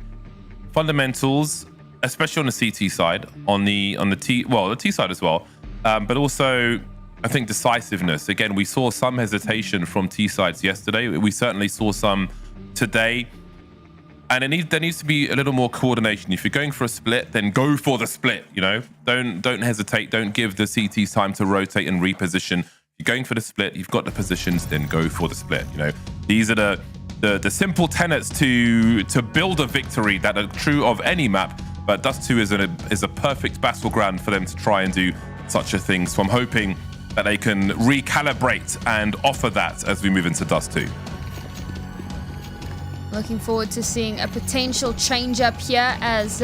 Fundamentals, especially on the CT side, on the T side as well, but also I think decisiveness. Again, we saw some hesitation from T sides yesterday. We certainly saw some today. And there needs to be a little more coordination. If you're going for a split, then go for the split. Don't hesitate. Don't give the CTs time to rotate and reposition. If you're going for the split, you've got the positions, then go for the split. These are the simple tenets to build a victory that are true of any map. But Dust 2 is a perfect battleground for them to try and do such a thing. So I'm hoping that they can recalibrate and offer that as we move into Dust 2. Looking forward to seeing a potential change up here as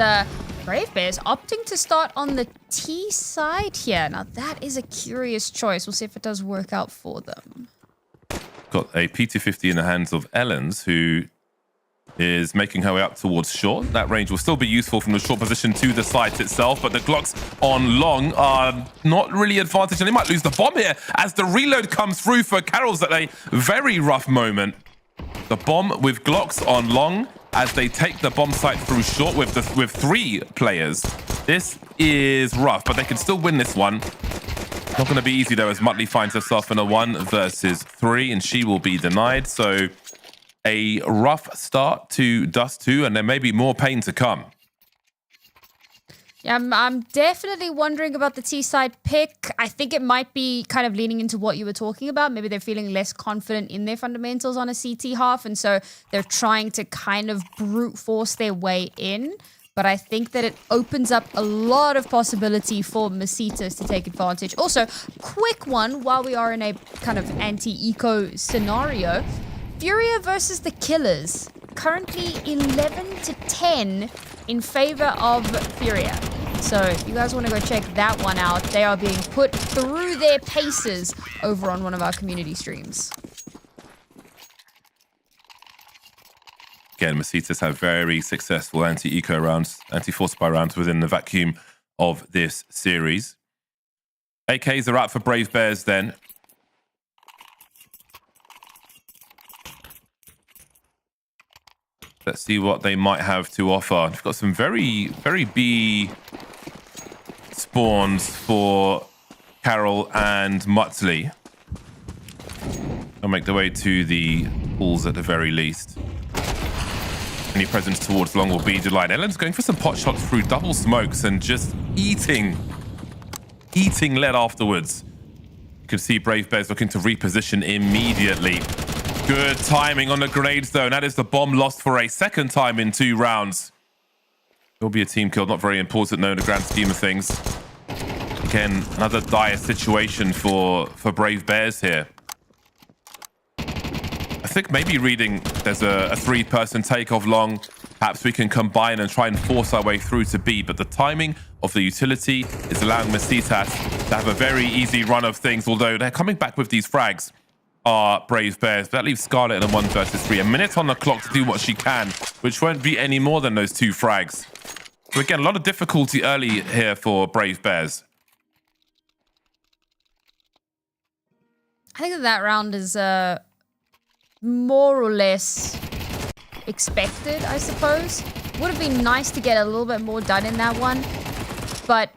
Brave Bears opting to start on the T side here. Now that is a curious choice. We'll see if it does work out for them. Got a PT50 in the hands of Ellens, who is making her way up towards short. That range will still be useful from the short position to the site itself, but the Glocks on long are not really advantaged, and they might lose the bomb here as the reload comes through for Carol's at a very rough moment. The bomb with Glocks on long as they take the bomb site through short with 3 players. This is rough, but they can still win this one. Not going to be easy, though, as Muttley finds herself in a 1 versus 3, and she will be denied. So a rough start to Dust 2, and there may be more pain to come. Yeah, I'm definitely wondering about the T-side pick. I think it might be kind of leaning into what you were talking about. Maybe they're feeling less confident in their fundamentals on a CT half, and so they're trying to kind of brute force their way in. But I think that it opens up a lot of possibility for Masitas to take advantage. Also, quick one while we are in a kind of anti-eco scenario. Furia versus the Killers. Currently 11-10 in favor of Furia. So if you guys want to go check that one out, they are being put through their paces over on one of our community streams. Again, Masitas have very successful anti-eco rounds, anti-force spy rounds within the vacuum of this series. AKs are out for Brave Bears then. Let's see what they might have to offer. We've got some very B spawns for Carol and Muttley. They'll make their way to the pools at the very least. Any presence towards long will be delight. Ellen's going for some pot shots through double smokes and just eating lead afterwards. You can see Brave Bears looking to reposition immediately. Good timing on the grenades, though, and that is the bomb lost for a second time in 2 rounds. It'll be a team kill, not very important, though, in the grand scheme of things. Again, another dire situation for Brave Bears here. I think maybe reading there's a 3-person takeoff long. Perhaps we can combine and try and force our way through to B, but the timing of the utility is allowing Masitas to have a very easy run of things, although they're coming back with these frags. Are Brave Bears. That leaves Scarlet in a 1 versus 3. A minute on the clock to do what she can, which won't be any more than those 2 frags. So again, a lot of difficulty early here for Brave Bears. I think that round is more or less expected, I suppose. Would have been nice to get a little bit more done in that one. But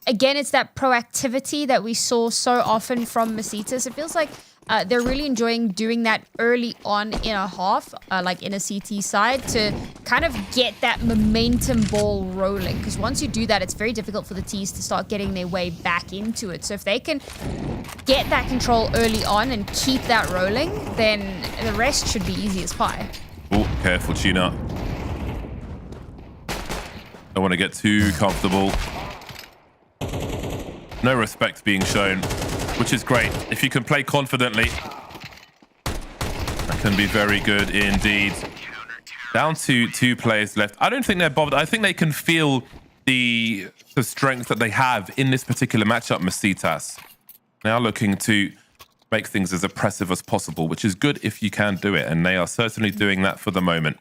again, it's that proactivity that we saw so often from Masitas. It feels like they're really enjoying doing that early on in a half, like in a CT side, to kind of get that momentum ball rolling. Because once you do that, it's very difficult for the Ts to start getting their way back into it. So if they can get that control early on and keep that rolling, then the rest should be easy as pie. Oh, careful, Tuna. Don't want to get too comfortable. No respect being shown, which is great. If you can play confidently, that can be very good indeed. Down to 2 players left. I don't think they're bothered. I think they can feel the strength that they have in this particular matchup, Masitas. Now looking to make things as oppressive as possible, which is good if you can do it, and they are certainly doing that for the moment.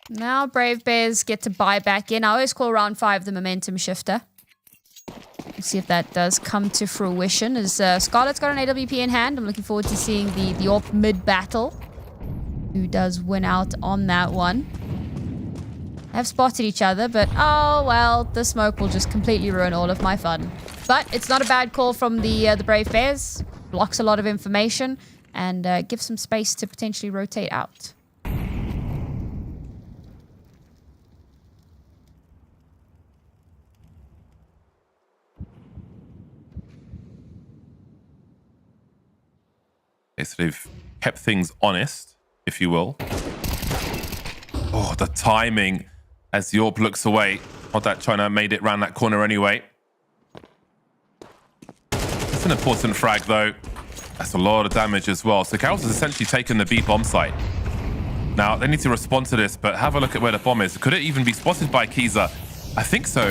Now Brave Bears get to buy back in. I always call round 5 the momentum shifter. We'll see if that does come to fruition. As Scarlet's got an AWP in hand, I'm looking forward to seeing the AWP mid-battle. Who does win out on that one? Have spotted each other, but oh well, the smoke will just completely ruin all of my fun. But it's not a bad call from the Brave Bears. Blocks a lot of information and gives some space to potentially rotate out. Okay, so they've kept things honest, if you will. Oh, the timing as Yorp looks away. Not that China made it round that corner anyway. It's an important frag, though. That's a lot of damage as well. So Carol's has essentially taken the B bomb site. Now, they need to respond to this, but have a look at where the bomb is. Could it even be spotted by Kiza? I think so.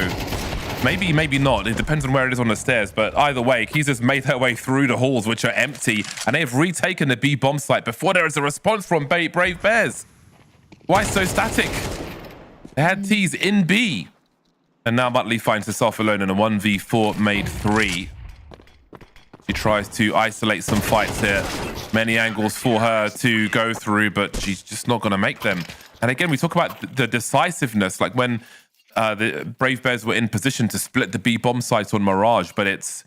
Maybe, maybe not. It depends on where it is on the stairs. But either way, Keys has made their way through the halls, which are empty. And they have retaken the B bomb site before there is a response from Brave Bears. Why so static? They had T's in B. And now Muttley finds herself alone in a 1v4 made 3. She tries to isolate some fights here. Many angles for her to go through, but she's just not going to make them. And again, we talk about the decisiveness, like when the Brave Bears were in position to split the B bomb site on Mirage, but it's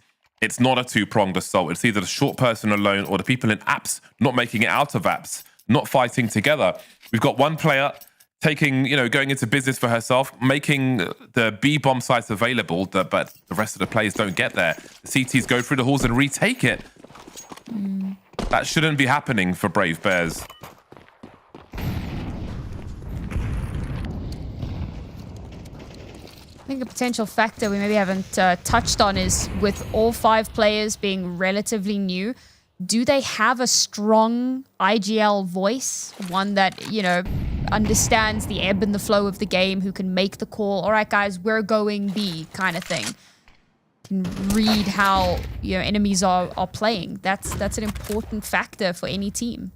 not a two-pronged assault. It's either the short person alone or the people in apps not making it out of apps, not fighting together. We've got one player taking, going into business for herself, making the B bomb sites available, but the rest of the players don't get there. The CTs go through the halls and retake it. That shouldn't be happening for Brave Bears. I think a potential factor we maybe haven't touched on is with all 5 players being relatively new, do they have a strong IGL voice? One that, understands the ebb and the flow of the game, who can make the call, all right, guys, we're going B kind of thing. Can read how, enemies are playing. That's an important factor for any team.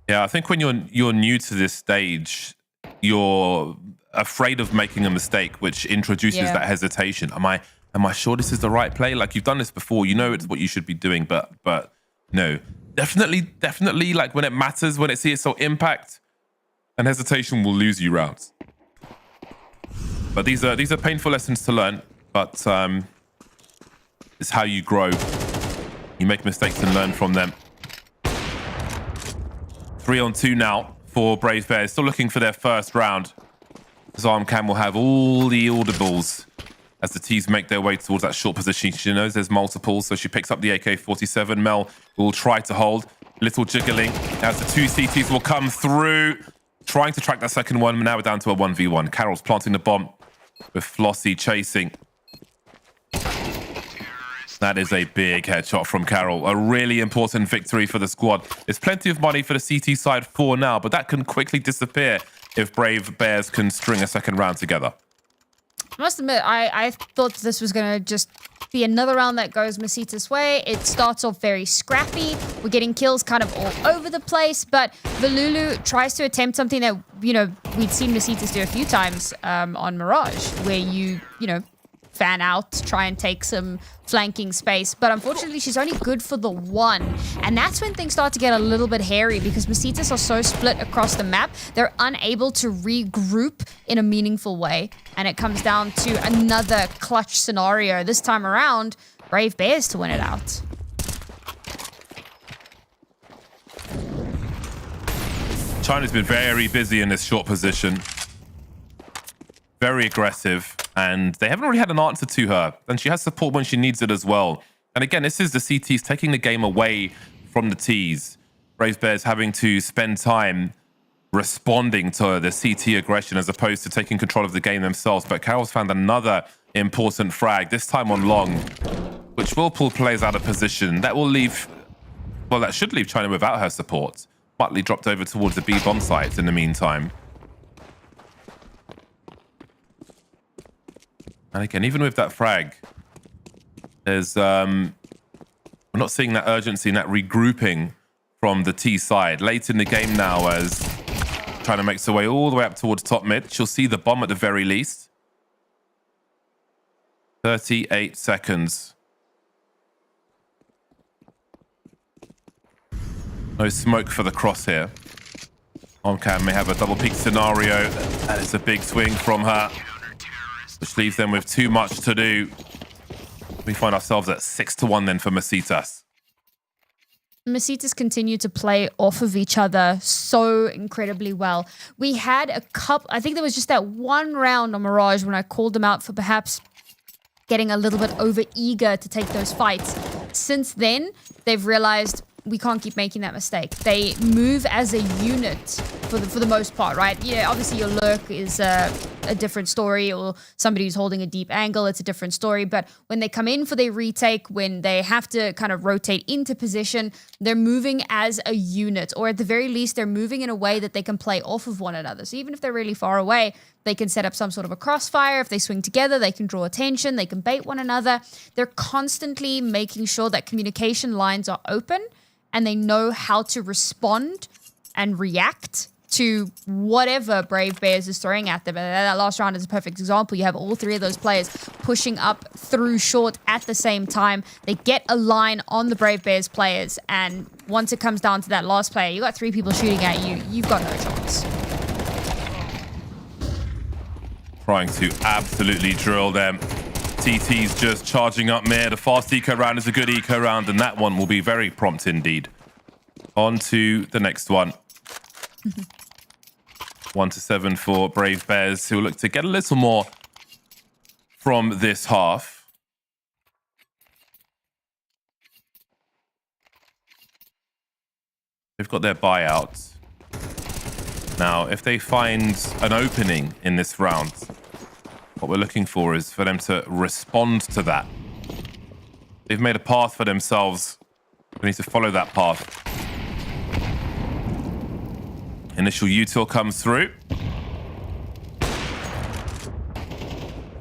Yeah, I think when you're new to this stage, you're afraid of making a mistake, which introduces that hesitation. Am I sure this is the right play? Like, you've done this before, it's what you should be doing, but no. Definitely, like when it matters, when it's ESL Impact, and hesitation will lose you rounds. But these are painful lessons to learn, but it's how you grow. You make mistakes and learn from them. 3-on-2 now for Brave Bears, still looking for their first round. Zarmcam will have all the audibles as the T's make their way towards that short position. She knows there's multiples, so she picks up the AK-47. Mel will try to hold. Little jiggling as the 2 CTs will come through. Trying to track that second one. Now we're down to a 1v1. Carol's planting the bomb with Flossie chasing. That is a big headshot from Carol. A really important victory for the squad. There's plenty of money for the CT side for now, but that can quickly disappear if Brave Bears can string a second round together. I must admit, I thought this was going to just be another round that goes Masita's way. It starts off very scrappy. We're getting kills kind of all over the place, but Valulu tries to attempt something that, we'd seen Masitas do a few times on Mirage, where you fan out, try and take some flanking space. But unfortunately, she's only good for the 1. And that's when things start to get a little bit hairy because Masitas are so split across the map, they're unable to regroup in a meaningful way. And it comes down to another clutch scenario. This time around, Brave Bears to win it out. China's been very busy in this short position. Very aggressive. And they haven't really had an answer to her. And she has support when she needs it as well. And again, this is the CTs taking the game away from the Ts. Brave Bears having to spend time responding to the CT aggression as opposed to taking control of the game themselves. But Carol's found another important frag, this time on long, which will pull players out of position. That will leave, well, that should leave China without her support. Muttley dropped over towards the B bomb site in the meantime. And again, even with that frag, there's we're not seeing that urgency and that regrouping from the T side. Late in the game now, as trying to make her way all the way up towards top mid. She'll see the bomb at the very least. 38 seconds. No smoke for the crosshair. OnCam may have a double peak scenario. That is a big swing from her, which leaves them with too much to do. We find ourselves at 6-1 then for Masitas. Masitas continue to play off of each other so incredibly well. We had a couple, I think there was just that one round on Mirage when I called them out for perhaps getting a little bit over eager to take those fights. Since then, they've realized we can't keep making that mistake. They move as a unit for the most part, right? Yeah, obviously your lurk is a different story, or somebody who's holding a deep angle, it's a different story. But when they come in for their retake, when they have to kind of rotate into position, they're moving as a unit, or at the very least, they're moving in a way that they can play off of one another. So even if they're really far away, they can set up some sort of a crossfire. If they swing together, they can draw attention, they can bait one another. They're constantly making sure that communication lines are open and they know how to respond and react to whatever Brave Bears is throwing at them. And that last round is a perfect example. You have all three of those players pushing up through short at the same time. They get a line on the Brave Bears players, and once it comes down to that last player, you got three people shooting at you. You've got no chance. Trying to absolutely drill them. TT's just charging up mid. A fast eco round is a good eco round, and that one will be very prompt indeed. On to the next one. 1-7 for Brave Bears, who look to get a little more from this half. They've got their buyout. Now, if they find an opening in this round, what we're looking for is for them to respond to that. They've made a path for themselves. We need to follow that path. Initial util comes through.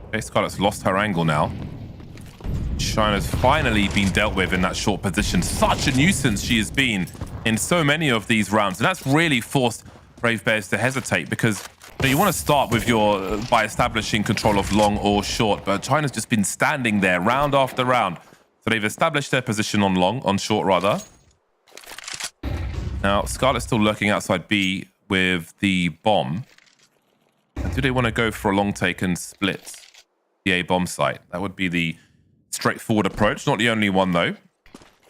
Okay, Scarlett's lost her angle now. China's finally been dealt with in that short position. Such a nuisance she has been in so many of these rounds. And that's really forced Brave Bears to hesitate, because you want to start with by establishing control of long or short. But China's just been standing there round after round. So they've established their position on short rather. Now, Scarlett's still lurking outside B with the bomb. Do they want to go for a long take and split the A bomb site? That would be the straightforward approach. Not the only one, though,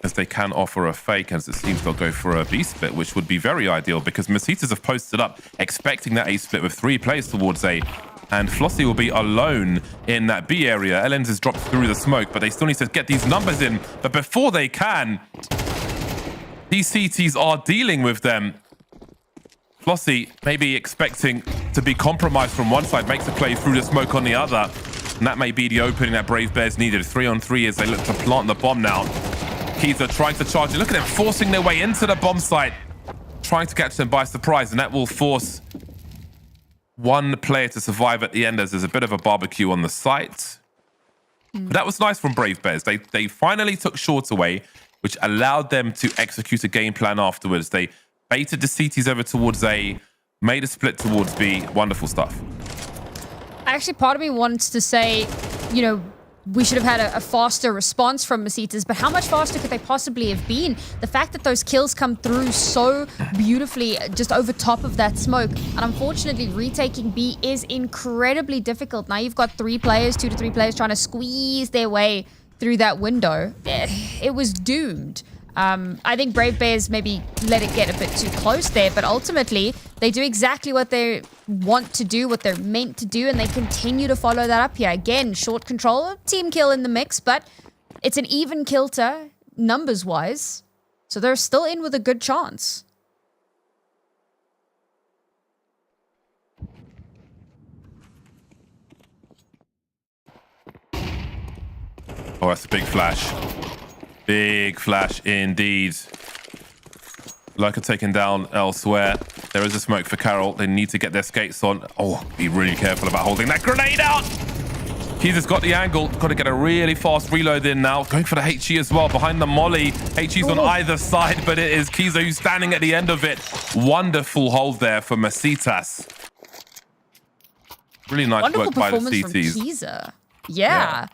as they can offer a fake, as it seems they'll go for a B split, which would be very ideal, because Masitas have posted up expecting that A split with 3 players towards A. And Flossie will be alone in that B area. Ellens has dropped through the smoke, but they still need to get these numbers in. But before they can, these CTs are dealing with them. Flossie maybe expecting to be compromised from one side, makes a play through the smoke on the other. And that may be the opening that Brave Bears needed. 3-on-3 as they look to plant the bomb now. Keys trying to charge it. Look at them forcing their way into the bomb site, trying to catch them by surprise. And that will force one player to survive at the end, as there's a bit of a barbecue on the site. But that was nice from Brave Bears. They finally took short away, which allowed them to execute a game plan afterwards. They baited the CTs over towards A, made a split towards B. Wonderful stuff. Actually, part of me wants to say, you know, we should have had a faster response from Masitas, but how much faster could they possibly have been? The fact that those kills come through so beautifully just over top of that smoke, and unfortunately retaking B is incredibly difficult. Now you've got 3 players, 2 to 3 players trying to squeeze their way through that window. It was doomed. I think Brave Bears maybe let it get a bit too close there, but ultimately they do exactly what they want to do, what they're meant to do, and they continue to follow that up here. Again, short control, team kill in the mix, but it's an even kilter numbers-wise, so they're still in with a good chance. Oh, that's a big flash. Big flash indeed. Leica taken down elsewhere. There is a smoke for Carol. They need to get their skates on. Oh, be really careful about holding that grenade out. Keys has got the angle. Got to get a really fast reload in now. Going for the HE as well. Behind the molly. HE's on either side, but it is Kiza who's standing at the end of it. Wonderful hold there for Masitas. Really nice Wonderful work by the performance from CTs. Kiza. Yeah.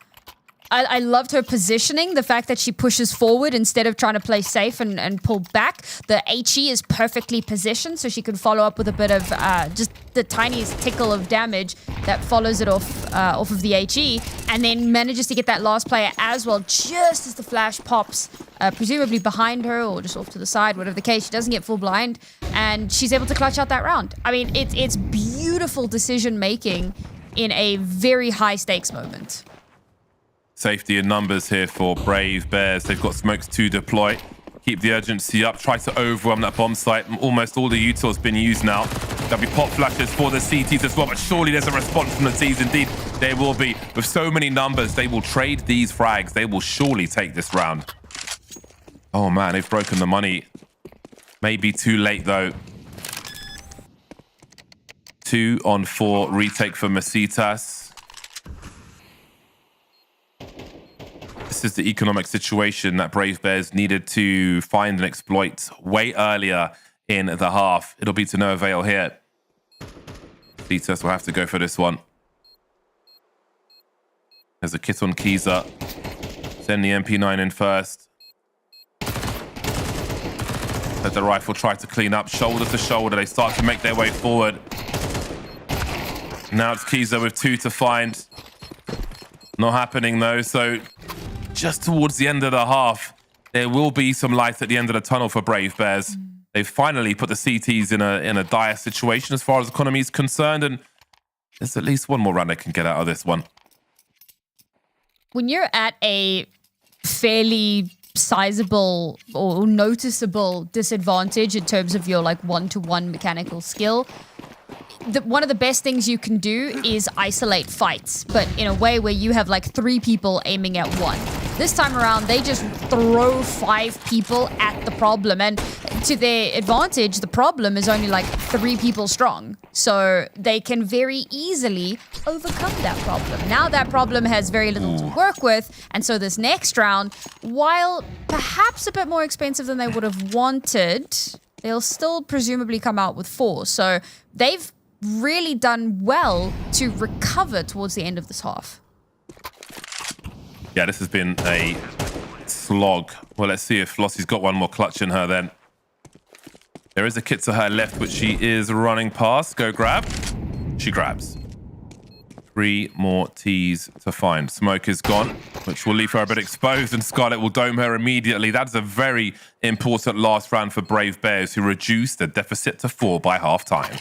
I loved her positioning, the fact that she pushes forward instead of trying to play safe and pull back. The HE is perfectly positioned, so she can follow up with a bit of just the tiniest tickle of damage that follows it off of the HE, and then manages to get that last player as well, just as the flash pops, presumably behind her or just off to the side, whatever the case. She doesn't get full blind, and she's able to clutch out that round. I mean, it's beautiful decision-making in a very high-stakes moment. Safety in numbers here for Brave Bears. They've got smokes to deploy. Keep the urgency up. Try to overwhelm that bomb site. Almost all the util's been used now. There'll be pop flashes for the CTs as well, but surely there's a response from the Ts. Indeed, there will be. With so many numbers, they will trade these frags. They will surely take this round. Oh man, they've broken the money. Maybe too late though. 2 on 4 retake for Masitas. This is the economic situation that Brave Bears needed to find and exploit way earlier in the half. It'll be to no avail here. Masitas will have to go for this one. There's a kit on Kiza. Send the MP9 in first. Let the rifle try to clean up. Shoulder to shoulder, they start to make their way forward. Now it's Kiza with 2 to find. Not happening though, so just towards the end of the half, there will be some light at the end of the tunnel for Brave Bears. They've finally put the CTs in a dire situation as far as economy is concerned, and there's at least one more round they can get out of this one. When you're at a fairly sizable or noticeable disadvantage in terms of your like one-to-one mechanical skill, one of the best things you can do is isolate fights, but in a way where you have like 3 people aiming at one. This time around, they just throw 5 people at the problem, and to their advantage, the problem is only like 3 people strong. So they can very easily overcome that problem. Now that problem has very little to work with, and so this next round, while perhaps a bit more expensive than they would have wanted, they'll still presumably come out with 4. So they've really done well to recover towards the end of this half. Yeah, this has been a slog. Well, let's see if Flossie's got one more clutch in her then. There is a kit to her left, which she is running past. Go grab. She grabs. 3 more Ts to find. Smoke is gone, which will leave her a bit exposed, and Scarlet will dome her immediately. That's a very important last round for Brave Bears, who reduced the deficit to 4 by half-time.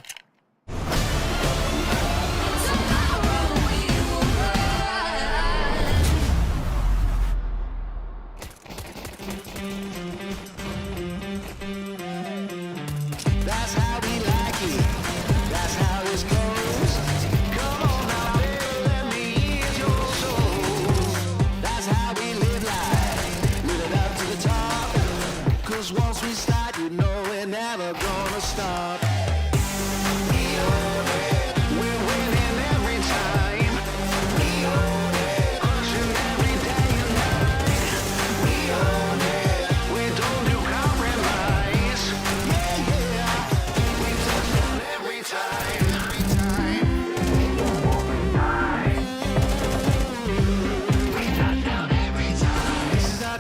Once we start, you know we're never gonna stop.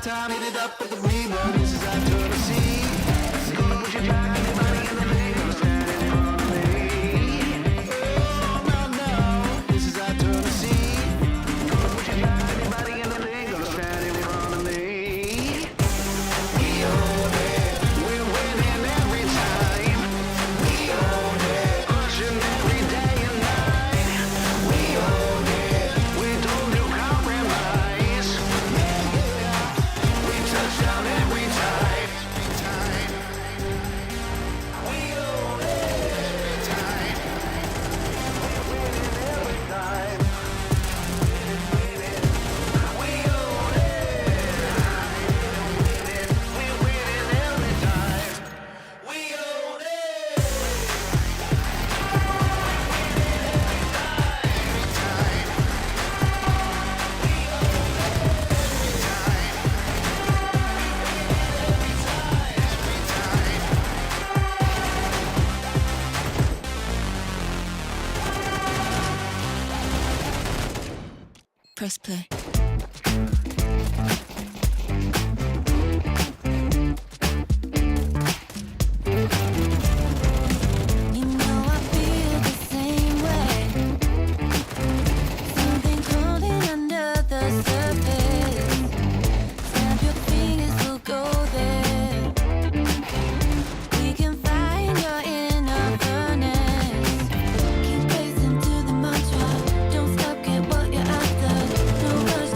Time, hit it up with the reverb. This is our turn to see. Gonna put your jack in your money in the name of standing in front of me. Oh, no. This is our turn to see. Gonna put your jack in your money in the name of standing in front of me. We own it. We're winning every time. We own it. Pushing every day and night. We own it. We don't do compromise. Touchdown every time. We own it every time. Winning every time. We own it. We're winning every time. We own it. Press play. You know I feel the same way. Something crawling under the surface. Snap your fingers, we'll go there. We can find your inner furnace. Keep pacing to the mantra. Don't stop, get what you're after. No rush.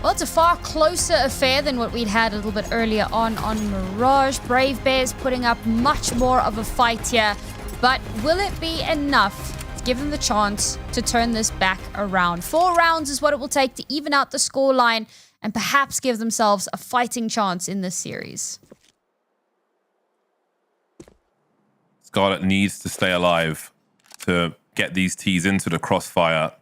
Well, it's a far closer affair than what we'd had a little bit earlier on Mirage. Brave Bears putting up much more of a fight here, but will it be enough to give them the chance to turn this back around? 4 rounds is what it will take to even out the scoreline and perhaps give themselves a fighting chance in this series. Scarlet needs to stay alive to get these T's into the crossfire.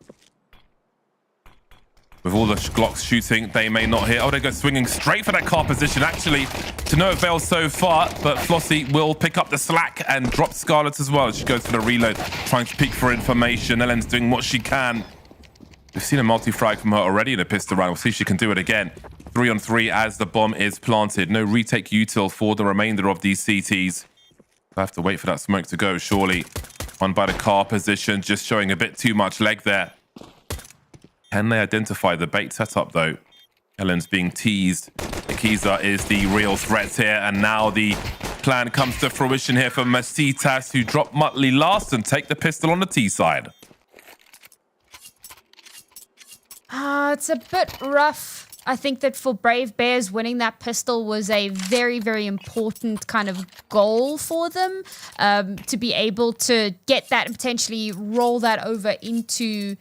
With all the Glocks shooting, they may not hit. Oh, they go swinging straight for that car position, actually, to no avail so far. But Flossie will pick up the slack and drop Scarlet as well. She goes for the reload, trying to peek for information. Ellen's doing what she can. We've seen a multi-frag from her already in a pistol round. We'll see if she can do it again. 3-on-3 as the bomb is planted. No retake util for the remainder of these CTs. I have to wait for that smoke to go, surely. One by the car position, just showing a bit too much leg there. Can they identify the bait setup, though? Ellen's being teased. Akiza is the real threat here, and now the plan comes to fruition here for Masitas, who drop Muttley last and take the pistol on the T side. It's a bit rough. I think that for Brave Bears, winning that pistol was a very, very important kind of goal for them, to be able to get that and potentially roll that over into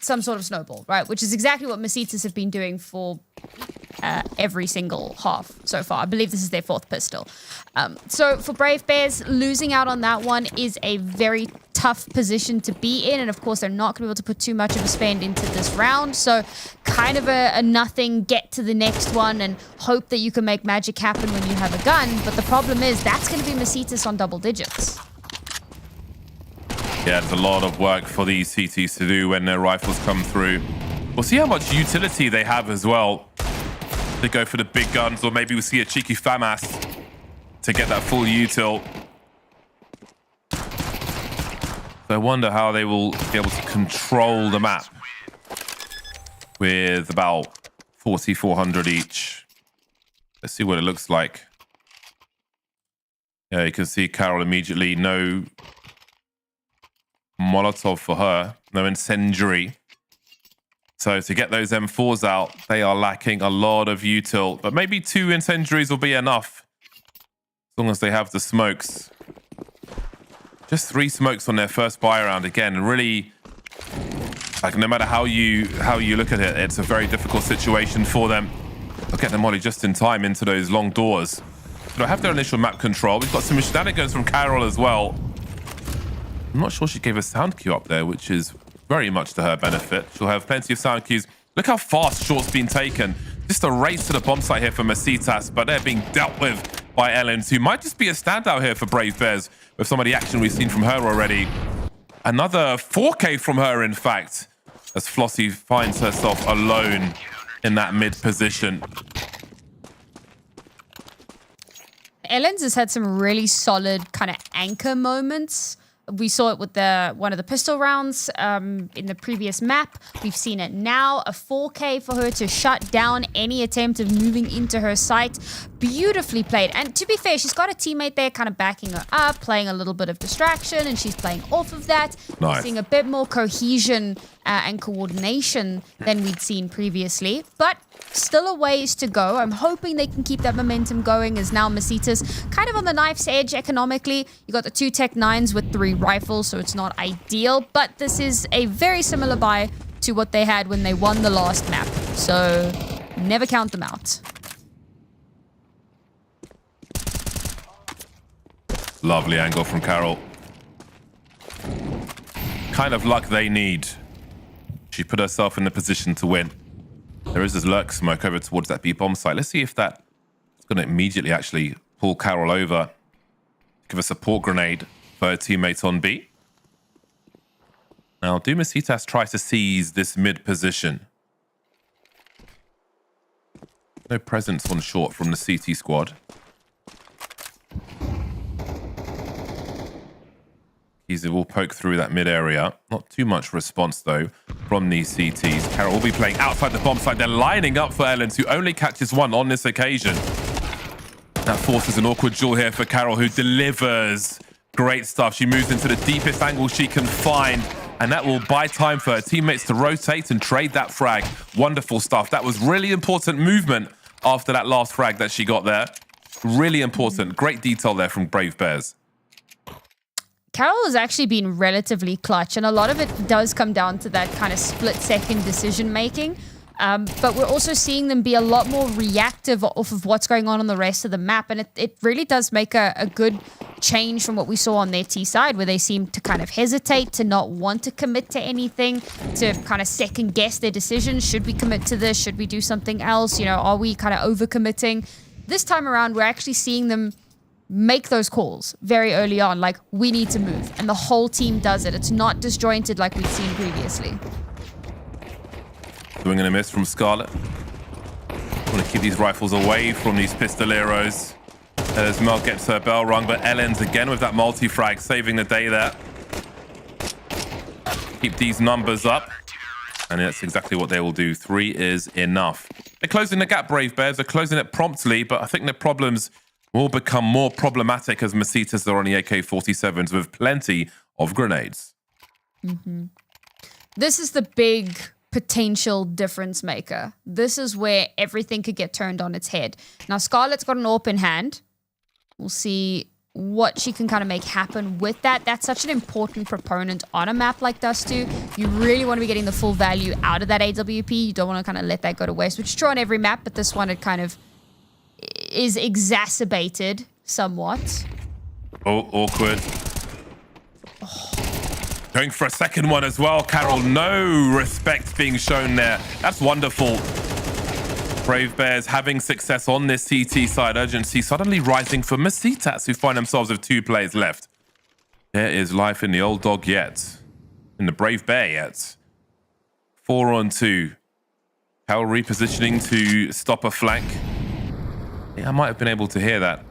some sort of snowball, right? Which is exactly what Masitas have been doing for every single half so far. I believe this is their 4th pistol. So for Brave Bears, losing out on that one is a very tough position to be in. And of course, they're not going to be able to put too much of a spend into this round. So kind of a nothing, get to the next one and hope that you can make magic happen when you have a gun. But the problem is that's going to be Masitas on double digits. Yeah, there's a lot of work for these CTs to do when their rifles come through. We'll see how much utility they have as well. They go for the big guns, or maybe we'll see a cheeky FAMAS to get that full util. So I wonder how they will be able to control the map with about 4,400 each. Let's see what it looks like. Yeah, you can see Carol immediately. No Molotov for her, no incendiary. So to get those M4s out, they are lacking a lot of util, but maybe 2 incendiaries will be enough as long as they have the smokes. Just 3 smokes on their first buy round again. Really, like, no matter how you look at it, it's a very difficult situation for them. They'll get the molly just in time into those long doors. They'll have their initial map control. We've got some shenanigans from Carol as well. I'm not sure she gave a sound cue up there, which is very much to her benefit. She'll have plenty of sound cues. Look how fast short's been taken. Just a race to the bomb site here for Masitas, but they're being dealt with by Ellens, who might just be a standout here for Brave Bears with some of the action we've seen from her already. Another 4K from her, in fact, as Flossie finds herself alone in that mid position. Ellens has had some really solid kind of anchor moments. We saw it with one of the pistol rounds in the previous map. We've seen it now, a 4K for her to shut down any attempt of moving into her sight. Beautifully played. And to be fair, she's got a teammate there kind of backing her up, playing a little bit of distraction, and she's playing off of that. Nice. We're seeing a bit more cohesion and coordination than we'd seen previously. But still a ways to go. I'm hoping they can keep that momentum going, as now Masitas kind of on the knife's edge economically. You got the 2 Tech 9s with 3 rifles, so it's not ideal, but this is a very similar buy to what they had when they won the last map. So never count them out. Lovely angle from Carol. Kind of luck they need. She put herself in the position to win. There is this lurk smoke over towards that B bomb site. Let's see if that's going to immediately actually pull Carol over. Give a support grenade for her teammate on B. Now, do Masitas try to seize this mid position? No presence on short from the CT squad. He will poke through that mid area. Not too much response, though, from these CTs. Carol will be playing outside the bomb site. They're lining up for Ellens, who only catches 1 on this occasion. That forces an awkward duel here for Carol, who delivers great stuff. She moves into the deepest angle she can find. and that will buy time for her teammates to rotate and trade that frag. Wonderful stuff. That was really important movement after that last frag that she got there. Really important. Great detail there from Brave Bears. Carol has actually been relatively clutch, and a lot of it does come down to that kind of split-second decision-making. But we're also seeing them be a lot more reactive off of what's going on the rest of the map, and it really does make a good change from what we saw on their T side, where they seem to kind of hesitate, to not want to commit to anything, to kind of second-guess their decisions. Should we commit to this? Should we do something else? You know, are we kind of over-committing? This time around, we're actually seeing them make those calls very early on, like, we need to move, and the whole team does it. It's not disjointed like we've seen previously. Swing and a miss from Scarlet. Want to keep these rifles away from these pistoleros as Mel gets her bell rung, but Ellen's again with that multi-frag, saving the day there. Keep these numbers up, and that's exactly what they will do. 3 is enough. They're closing the gap, Brave Bears. They're closing it promptly, but I think their problems will become more problematic as Masitas are on the AK-47s with plenty of grenades. This is the big potential difference maker. This is where everything could get turned on its head. Now, Scarlett's got an open hand. We'll see what she can kind of make happen with that. That's such an important proponent on a map like Dust 2. You really want to be getting the full value out of that AWP. You don't want to kind of let that go to waste, which is true on every map, but this one, it kind of is exacerbated somewhat. Oh, awkward. Going for a second one as well, Carol. No respect being shown there. That's wonderful. Brave Bears having success on this CT side. Urgency suddenly rising for Masitas, who find themselves with 2 players left. There is life in the old dog yet. In the Brave Bear yet. 4 on 2. Carol repositioning to stop a flank. Yeah, I might have been able to hear that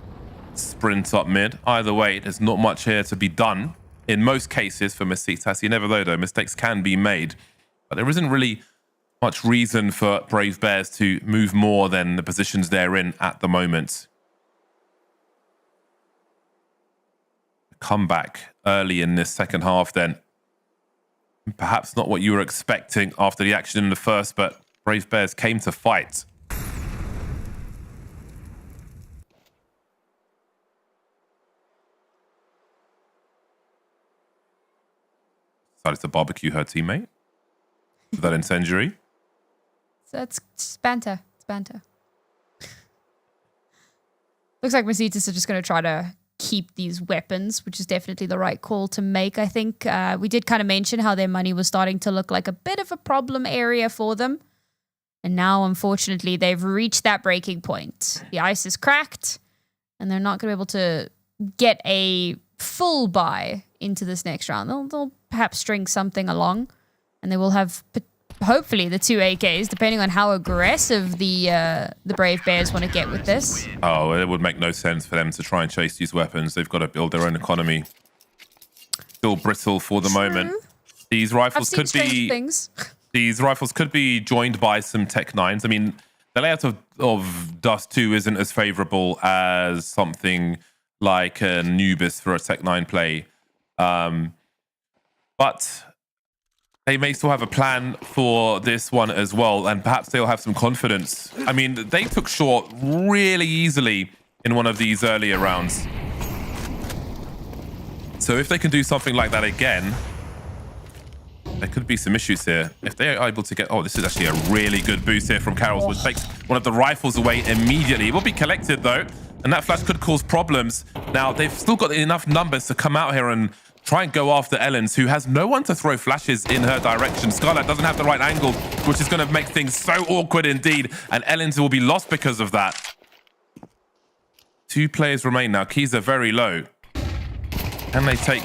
sprint up mid. Either way, there's not much here to be done. In most cases for Masitas, you never know though, mistakes can be made. But there isn't really much reason for Brave Bears to move more than the positions they're in at the moment. Comeback early in this second half then. Perhaps not what you were expecting after the action in the first, but Brave Bears came to fight. Decided to barbecue her teammate with that incendiary. So it's banter. It's banter. Looks like Masitas are just going to try to keep these weapons, which is definitely the right call to make, I think. We did kind of mention how their money was starting to look like a bit of a problem area for them. And now, unfortunately, they've reached that breaking point. The ice is cracked, and they're not going to be able to get a full buy into this next round. They'll perhaps string something along, and they will have hopefully the 2 AKs, depending on how aggressive the Brave Bears want to get with this. Oh, it would make no sense for them to try and chase these weapons. They've got to build their own economy. Still brittle for the moment. These rifles could be things. These rifles could be joined by some Tech 9s. I mean, the layout of Dust 2 isn't as favorable as something like Anubis for a Tech 9 play. But they may still have a plan for this one as well, and perhaps they'll have some confidence. I mean, they took short really easily in one of these earlier rounds. So if they can do something like that again, there could be some issues here. If they are able to get... Oh, this is actually a really good boost here from Carol, which takes one of the rifles away immediately. It will be collected, though, and that flash could cause problems. Now, they've still got enough numbers to come out here and try and go after Ellens, who has no one to throw flashes in her direction. Scarlet doesn't have the right angle, which is going to make things so awkward indeed, and Ellens will be lost because of that. 2 players remain now. Keys are very low. Can they take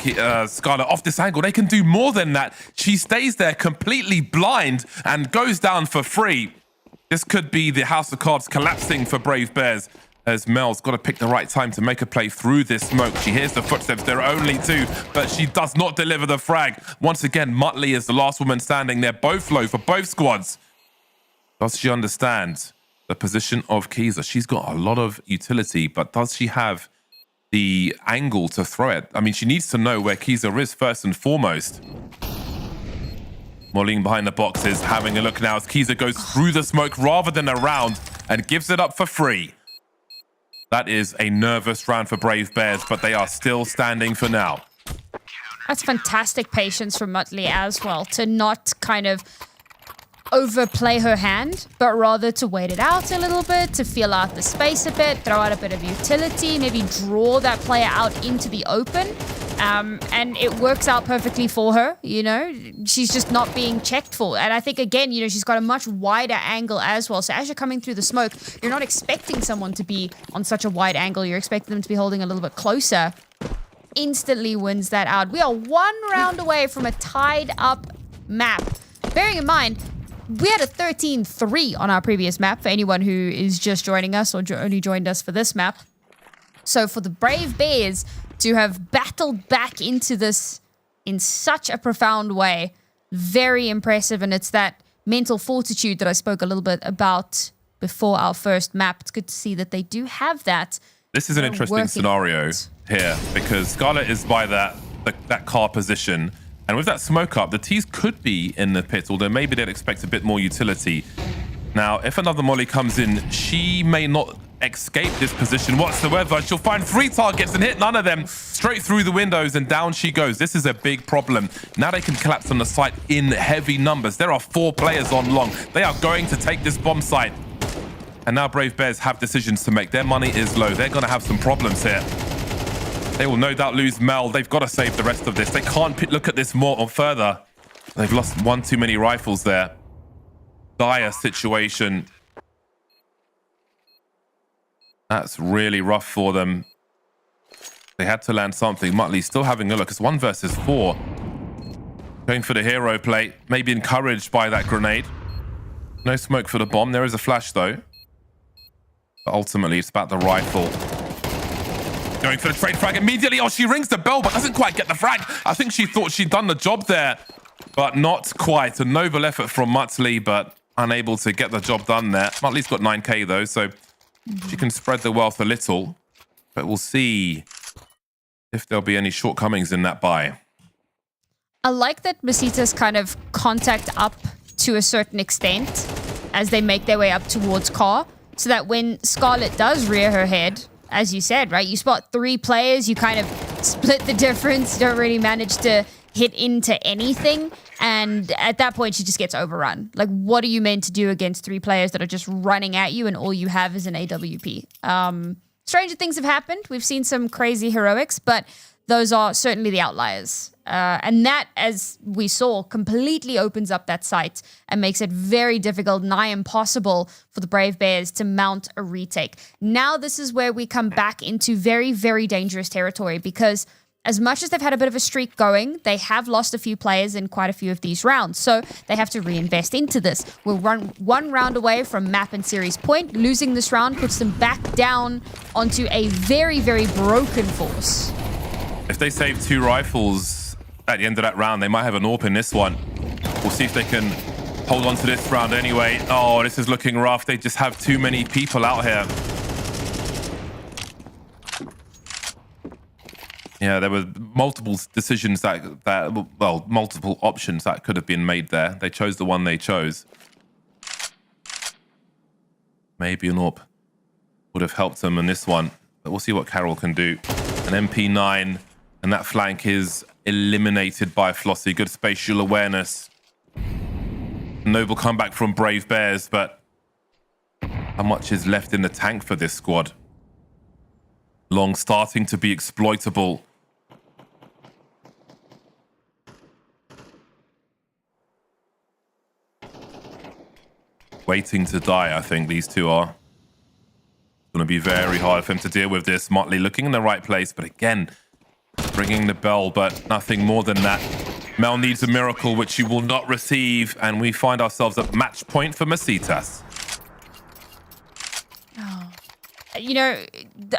Scarlet off this angle? They can do more than that. She stays there completely blind and goes down for free. This could be the House of Cards collapsing for Brave Bears, as Mel's got to pick the right time to make a play through this smoke. She hears the footsteps. There are only 2, but she does not deliver the frag. Once again, Muttley is the last woman standing. They're both low for both squads. Does she understand the position of Keyser? She's got a lot of utility, but does she have the angle to throw it? I mean, she needs to know where Keyser is first and foremost. Moline behind the boxes, having a look now as Kiza goes through the smoke rather than around and gives it up for free. That is a nervous round for Brave Bears, but they are still standing for now. That's fantastic patience from Muttley as well, to not kind of overplay her hand, but rather to wait it out a little bit, to feel out the space a bit, throw out a bit of utility, maybe draw that player out into the open. And it works out perfectly for her, you know. She's just not being checked for. And I think, again, you know, she's got a much wider angle as well. So as you're coming through the smoke, you're not expecting someone to be on such a wide angle. You're expecting them to be holding a little bit closer. Instantly wins that out. We are 1 round away from a tied up map. Bearing in mind, we had a 13-3 on our previous map for anyone who is just joining us or only joined us for this map. So for the Brave Bears to have battled back into this in such a profound way, very impressive. And it's that mental fortitude that I spoke a little bit about before our first map. It's good to see that they do have that. This is an interesting scenario here because Scarlet is by that car position. And with that smoke up, the T's could be in the pit, although maybe they'd expect a bit more utility. Now, if another Molly comes in, she may not escape this position whatsoever. She'll find 3 targets and hit none of them straight through the windows, and down she goes. This is a big problem. Now they can collapse on the site in heavy numbers. There are 4 players on long. They are going to take this bomb site. And now Brave Bears have decisions to make. Their money is low. They're going to have some problems here. They will no doubt lose Mel. They've got to save the rest of this. They can't look at this more or further. They've lost 1 too many rifles there. Dire situation. That's really rough for them. They had to land something. Muttley still having a look. It's 1 versus 4. Going for the hero play. Maybe encouraged by that grenade. No smoke for the bomb. There is a flash though. But ultimately, it's about the rifle. Going for the trade frag immediately. Oh, she rings the bell, but doesn't quite get the frag. I think she thought she'd done the job there, but not quite. A noble effort from Muttley, but unable to get the job done there. Muttley's got 9k though, so she can spread the wealth a little. But we'll see if there'll be any shortcomings in that buy. I like that Masita's kind of contact up to a certain extent as they make their way up towards car, so that when Scarlet does rear her head, as you said, right, you spot 3 players, you kind of split the difference, you don't really manage to hit into anything, and at that point she just gets overrun. Like, what are you meant to do against 3 players that are just running at you and all you have is an AWP? Stranger things have happened. We've seen some crazy heroics, but those are certainly the outliers. And that, as we saw, completely opens up that site and makes it very difficult, nigh impossible for the Brave Bears to mount a retake. Now this is where we come back into very, very dangerous territory, because as much as they've had a bit of a streak going, they have lost a few players in quite a few of these rounds. So they have to reinvest into this. We'll run 1 round away from map and series point. Losing this round puts them back down onto a very, very broken force. If they save 2 rifles at the end of that round, they might have an AWP in this one. We'll see if they can hold on to this round anyway. Oh, this is looking rough. They just have too many people out here. Yeah, there were multiple decisions multiple options that could have been made there. They chose the one they chose. Maybe an AWP would have helped them in this one, but we'll see what Carol can do. An MP9, and that flank is eliminated by Flossie. Good spatial awareness. Noble comeback from Brave Bears, but how much is left in the tank for this squad? Long starting to be exploitable. Waiting to die, I think these 2 are. It's going to be very hard for him to deal with this. Muttley looking in the right place, but again, ringing the bell, but nothing more than that. Mel needs a miracle, which she will not receive, and we find ourselves at match point for Masitas. You know,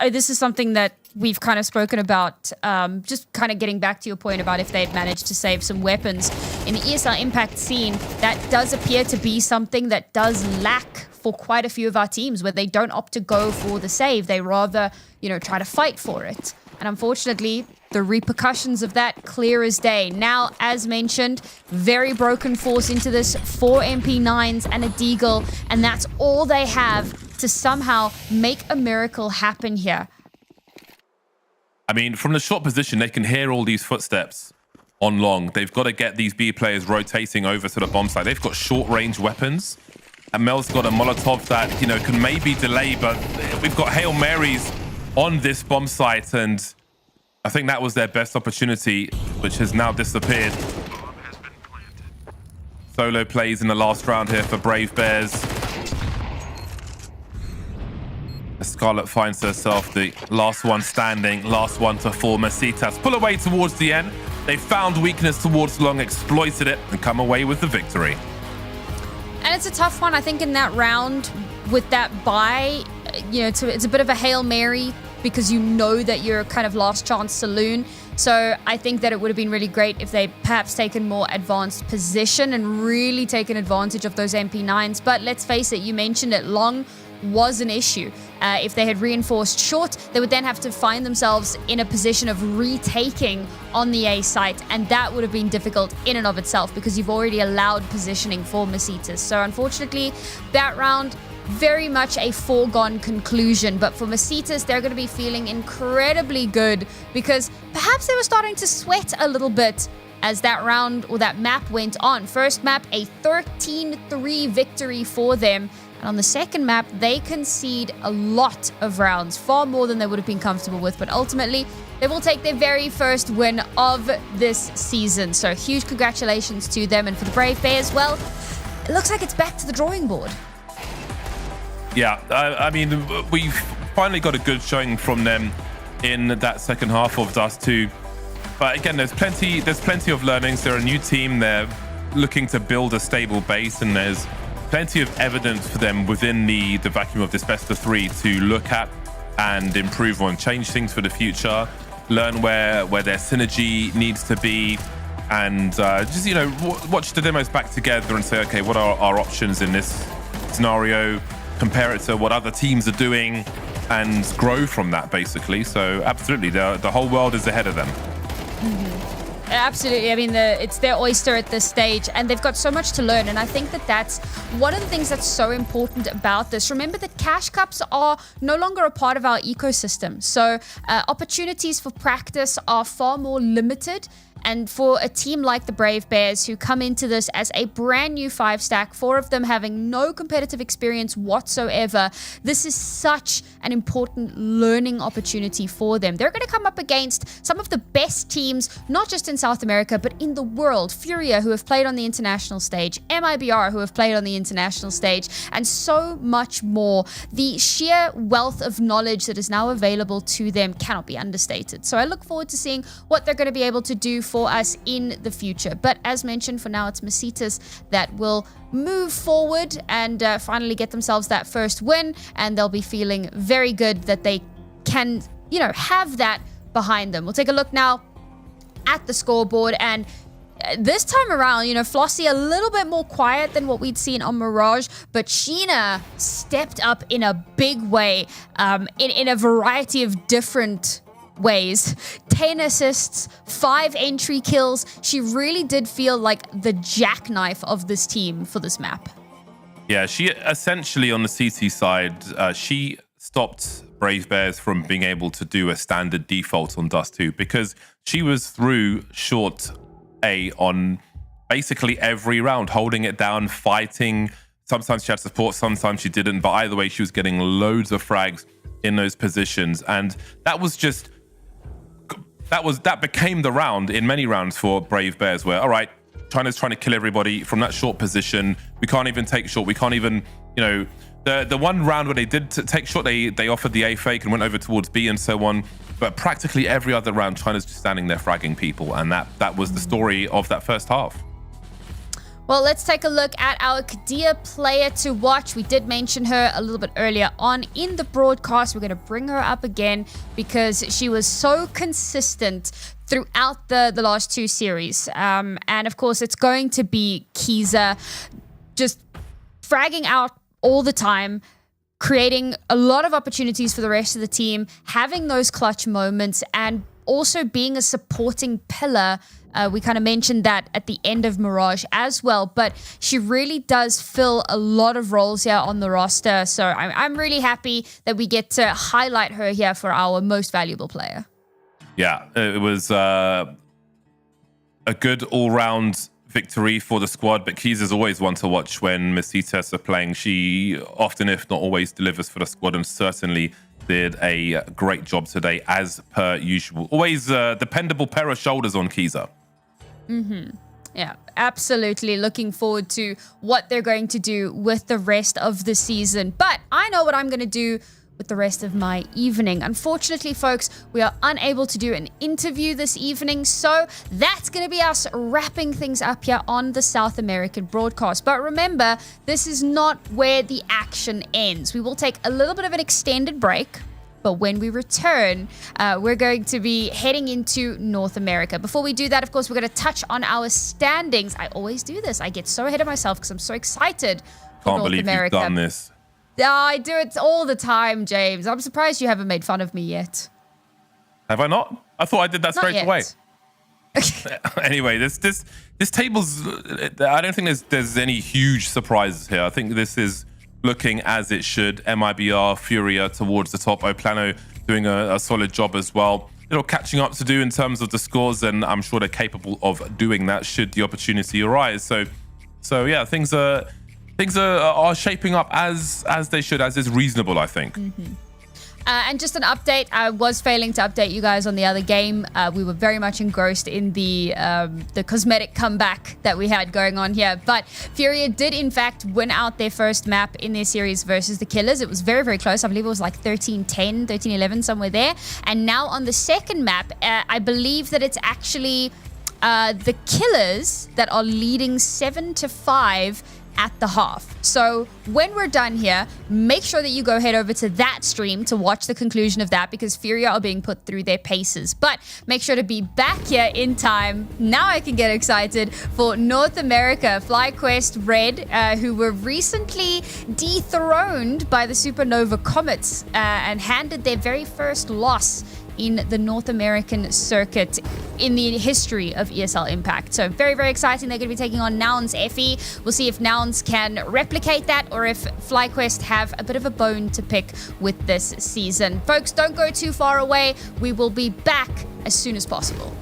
this is something that we've kind of spoken about, just kind of getting back to your point about if they've managed to save some weapons. In the ESL Impact scene, that does appear to be something that does lack for quite a few of our teams, where they don't opt to go for the save. They rather, you know, try to fight for it. And unfortunately, The repercussions of that clear as day. Now, as mentioned, very broken force into this, 4 MP9s and a Deagle, and that's all they have to somehow make a miracle happen here. I mean, from the short position, they can hear all these footsteps on long. They've got to get these B players rotating over to the bomb site. They've got short-range weapons, and Mel's got a Molotov that, you know, can maybe delay, but we've got Hail Marys on this bomb site, and I think that was their best opportunity, which has now disappeared. Solo plays in the last round here for Brave Bears. Scarlet finds herself the last one standing, last one to fall. Mesitas pull away towards the end. They found weakness towards long, exploited it, and come away with the victory. And it's a tough one, I think, in that round with that bye. You know, it's a bit of a Hail Mary because you know that you're kind of last chance saloon. So I think that it would have been really great if they perhaps taken more advanced position and really taken advantage of those MP9s. But let's face it, you mentioned it, long was an issue. If they had reinforced short, they would then have to find themselves in a position of retaking on the A site, and that would have been difficult in and of itself because you've already allowed positioning for Mesitas. So unfortunately, that round, very much a foregone conclusion. But for Mesitas, they're going to be feeling incredibly good because perhaps they were starting to sweat a little bit as that round or that map went on. First map, a 13-3 victory for them. And on the second map, they concede a lot of rounds, far more than they would have been comfortable with. But ultimately, they will take their very first win of this season. So huge congratulations to them. And for the Brave Bears, well, it looks like it's back to the drawing board. Yeah, I mean, we've finally got a good showing from them in that second half of Dust 2. But again, there's plenty of learnings. They're a new team. They're looking to build a stable base, and there's plenty of evidence for them within the vacuum of this best of 3 to look at and improve on, change things for the future, learn where their synergy needs to be, and just, you know, watch the demos back together and say, okay, what are our options in this scenario, compare it to what other teams are doing, and grow from that, basically. So absolutely, the whole world is ahead of them. Absolutely. I mean, it's their oyster at this stage, and they've got so much to learn. And I think that that's one of the things that's so important about this. Remember that cash cups are no longer a part of our ecosystem. So opportunities for practice are far more limited. And for a team like the Brave Bears, who come into this as a brand new 5-stack, 4 of them having no competitive experience whatsoever, this is such an important learning opportunity for them. They're going to come up against some of the best teams, not just in South America, but in the world. Furia, who have played on the international stage, MIBR, who have played on the international stage, and so much more. The sheer wealth of knowledge that is now available to them cannot be understated. So I look forward to seeing what they're going to be able to do for us in the future. But as mentioned, for now, it's Mesitas that will move forward and finally get themselves that first win, and they'll be feeling very good that they can, you know, have that behind them. We'll take a look now at the scoreboard, and this time around, you know, Flossie a little bit more quiet than what we'd seen on Mirage, but Sheena stepped up in a big way, in a variety of different ways. 10 assists, 5 entry kills. She really did feel like the jackknife of this team for this map. Yeah, she essentially, on the CT side, she stopped Brave Bears from being able to do a standard default on Dust 2 because she was through short A on basically every round, holding it down, fighting. Sometimes she had support, sometimes she didn't, but either way, she was getting loads of frags in those positions. And that was just that became the round in many rounds for Brave Bears, where, all right, China's trying to kill everybody from that short position. We can't even take short. We can't even, you know, the one round where they did take short, they offered the A fake and went over towards B and so on. But practically every other round, China's just standing there fragging people, and that was the story of that first half. Well, let's take a look at our Kadia player to watch. We did mention her a little bit earlier on in the broadcast. We're going to bring her up again because she was so consistent throughout the last 2 series. And of course, it's going to be Kiza just fragging out all the time, creating a lot of opportunities for the rest of the team, having those clutch moments, and also being a supporting pillar. We kind of mentioned that at the end of Mirage as well, but she really does fill a lot of roles here on the roster. So I'm really happy that we get to highlight her here for our most valuable player. Yeah, it was a good all-round victory for the squad, but Keys is always one to watch when Masitas are playing. She often, if not always, delivers for the squad and certainly did a great job today, as per usual. Always a dependable pair of shoulders on Keyser. Yeah, absolutely. Looking forward to what they're going to do with the rest of the season. But I know what I'm going to do with the rest of my evening. Unfortunately, folks, we are unable to do an interview this evening, so that's going to be us wrapping things up here on the South American broadcast. But remember, this is not where the action ends. We will take a little bit of an extended break, but when we return, we're going to be heading into North America. Before we do that, of course, we're going to touch on our standings. I always do this. I get so ahead of myself because I'm so excited for Can't North believe America. you've done this. I do it all the time, James. I'm surprised you haven't made fun of me yet. Have I not? I thought I did that Not straight yet. away. Anyway, this table's. I don't think there's any huge surprises here. I think this is looking as it should. MIBR, Furia towards the top. Oplano doing a solid job as well. Catching up to do in terms of the scores, and I'm sure they're capable of doing that should the opportunity arise. So yeah, things are shaping up as they should, as is reasonable, I think. And just an update, I was failing to update you guys on the other game. We were very much engrossed in the cosmetic comeback that we had going on here. But Furia did, in fact, win out their first map in their series versus the Killers. It was very, very close. I believe it was like 13-10, 13-11, somewhere there. And now on the second map, I believe that it's actually the Killers that are leading 7-5 at the half. So when we're done here, make sure that you go head over to that stream to watch the conclusion of that, because Furia are being put through their paces. But make sure to be back here in time. Now I can get excited for North America. FlyQuest Red, who were recently dethroned by the Supernova Comets and handed their very first loss in the North American circuit in the history of ESL Impact. So very, very exciting. They're going to be taking on Nouns FE. We'll see if Nouns can replicate that or if FlyQuest have a bit of a bone to pick with this season. Folks, don't go too far away. We will be back as soon as possible.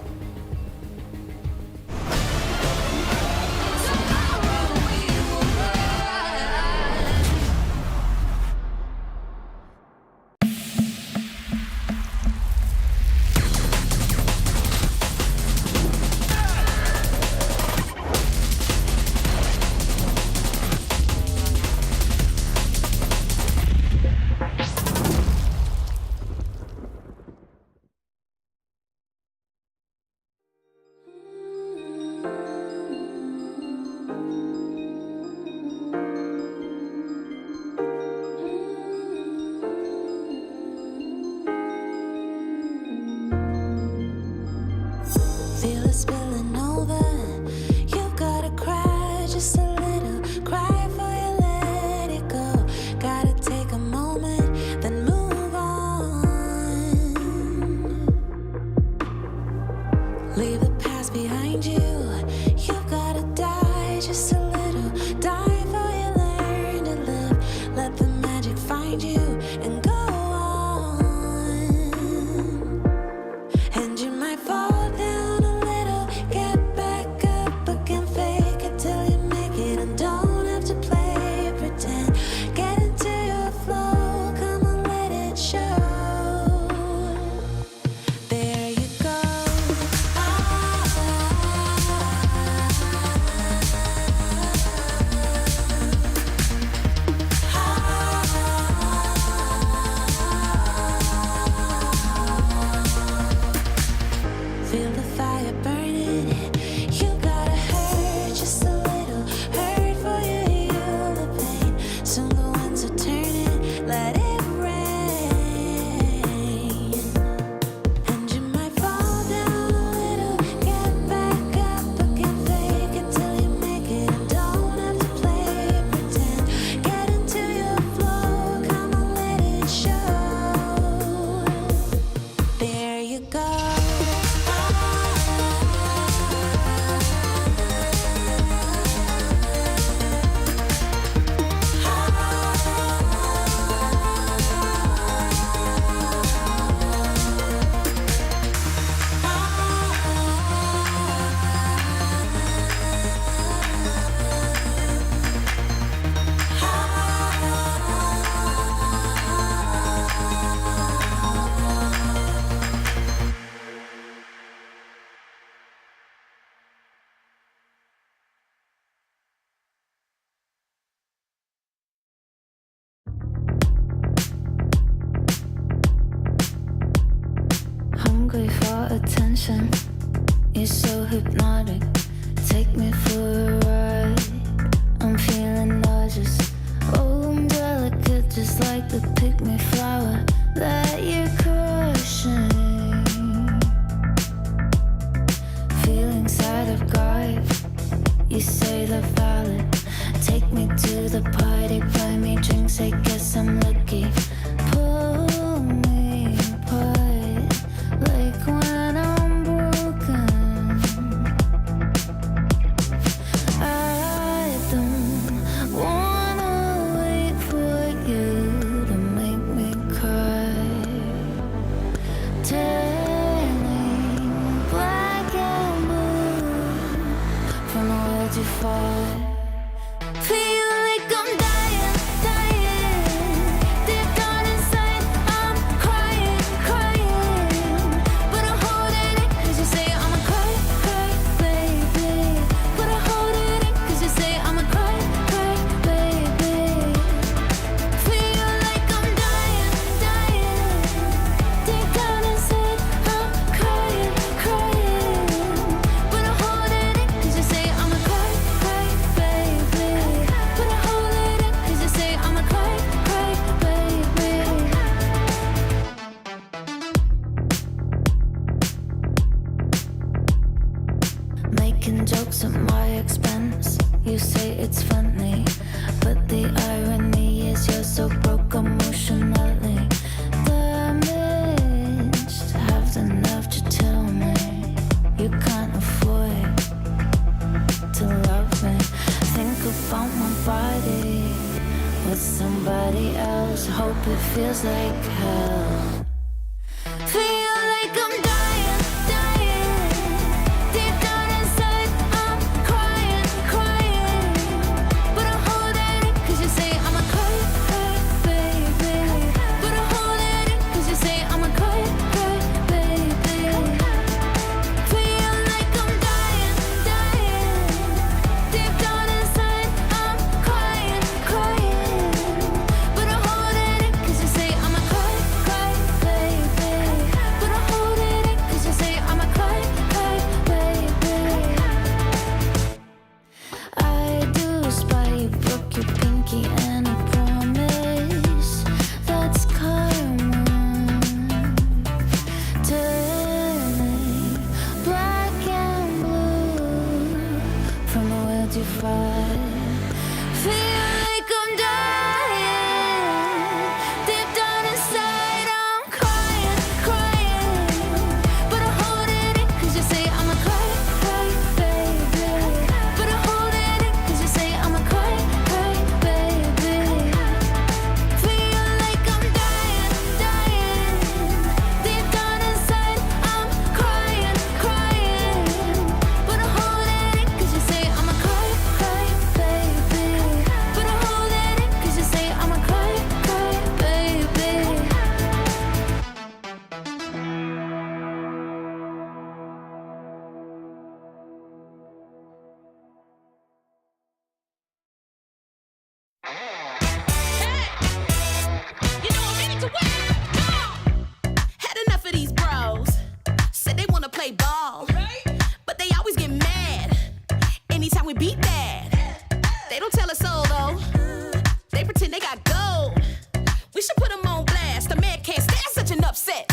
hungry for attention. You're so hypnotic. Take me for a ride. I'm feeling nauseous. Oh, I'm delicate, just like the pick-me flower that you're crushing. Feelings out of guard. You say they're valid. Take me to the party, buy me drinks. I guess I'm lucky. Pull me apart like when I'm broken. I don't wanna wait for you to make me cry. Turning black and blue from the world you fought. Feel like I'm dying, dying. Deep down inside, I'm crying, crying. But I'm holding it, cause you say I'm a cry, cry, baby. But I'm holding it, cause you say I'm a cry, cry, baby. Feel like I'm dying, dying. Deep down inside, I'm crying, crying. But I'm holding it, cause you say I'm a cry, cry, baby. But I'm holding it, cause you say I'm a cry, cry, baby. Making jokes at my expense. You say it's funny, but the irony is you're so broke emotionally damaged. Have the nerve to tell me you can't afford to love me. Think about my body with somebody else. Hope it feels like hell. Feel like I'm dying, dying. Deep down inside, I'm crying, crying. But I'm holding it, cause you say I'm a cry, cry, baby. But I'm holding it, cause you say I'm a cry, cry, baby. Feel like I'm dying, dying. Deep down inside, I'm crying, crying. But I'm holding it, cause you say I'm a cry, cry, baby. But I'm holding it, cause you say I'm a cry, cry, baby. I do spy you broke your pinky and a promise. That's karma. Turning black and blue from the world you fight. Feel like I'm dying. Deep down inside, I'm crying, crying. But I'm holding it, cause you say I'm a cry, cry, baby. But I'm holding it, cause you say I'm a cry, cry, baby. Feel like I'm dying, dying. Deep down inside, I'm crying, crying. But I'm holding it, cause you say I'm a cry, cry, baby. But I'm holding it, cause you say I'm a cry, cry, baby. You know I'm ready to win. Come on. Had enough of these bros. Said they wanna play ball, but they always get mad anytime we beat that. They don't tell us so though. They pretend they got gold. We should put them on blast. The man can't stand such an upset.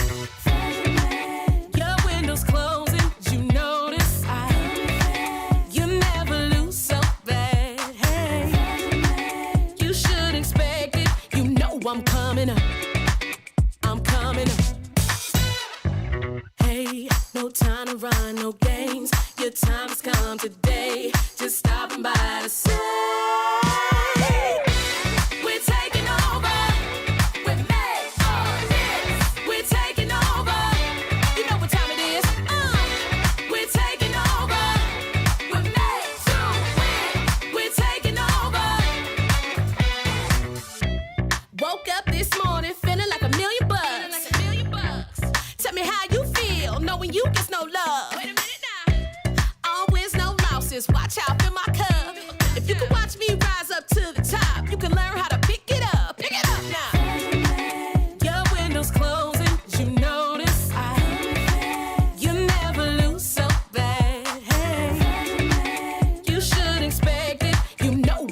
Your window's closing, you notice. You never lose so bad. Hey, you should expect it. You know I'm coming up. I'm coming up. Hey, no time to run, no games. Your time has come today. Just stopping by to say we're taking over. We're made for this. We're taking over. You know what time it is. We're taking over. We're made to win. We're taking over. Woke up this morning feeling like $1,000,000. Tell me how you feel knowing you get no love. Wait a minute now. All wins, no losses. Watch out, fill my cup. If you can watch me rise up to the top, you can learn how to pick it up. Pick it up now. Your window's closing, you notice.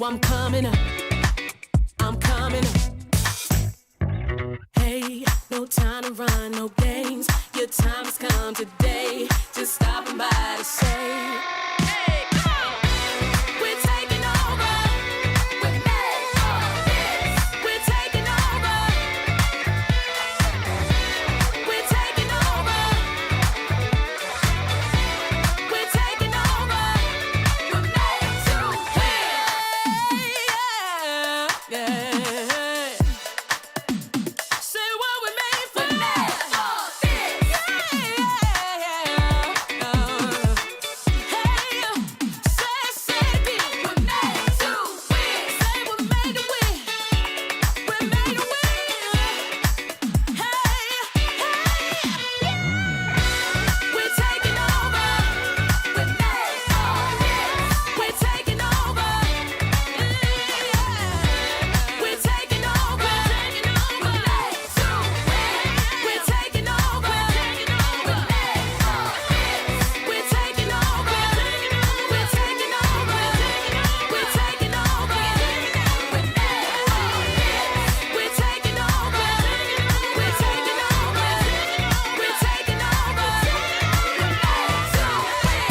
I'm coming up. I'm coming up. Hey, no time to run, no games. Your time has come today. Just stopping by to say, hey, come on. We're taking over. We're made for this. We're taking over. We're taking over. We're taking over. We're made to win. Yeah, yeah. Say what we made for. We're made for this. Yeah, yeah, yeah. Hey, say it again. We're made to win. Say we're made to win. We're made to win. Hey, we're taking over. We're made for this. We're taking over. We're taking over. We're made to win. We're taking over. We're made for this. We're taking over. We're taking over. We're taking over. We're made for this. We're taking over. We're taking over. We're taking over. We're made to win.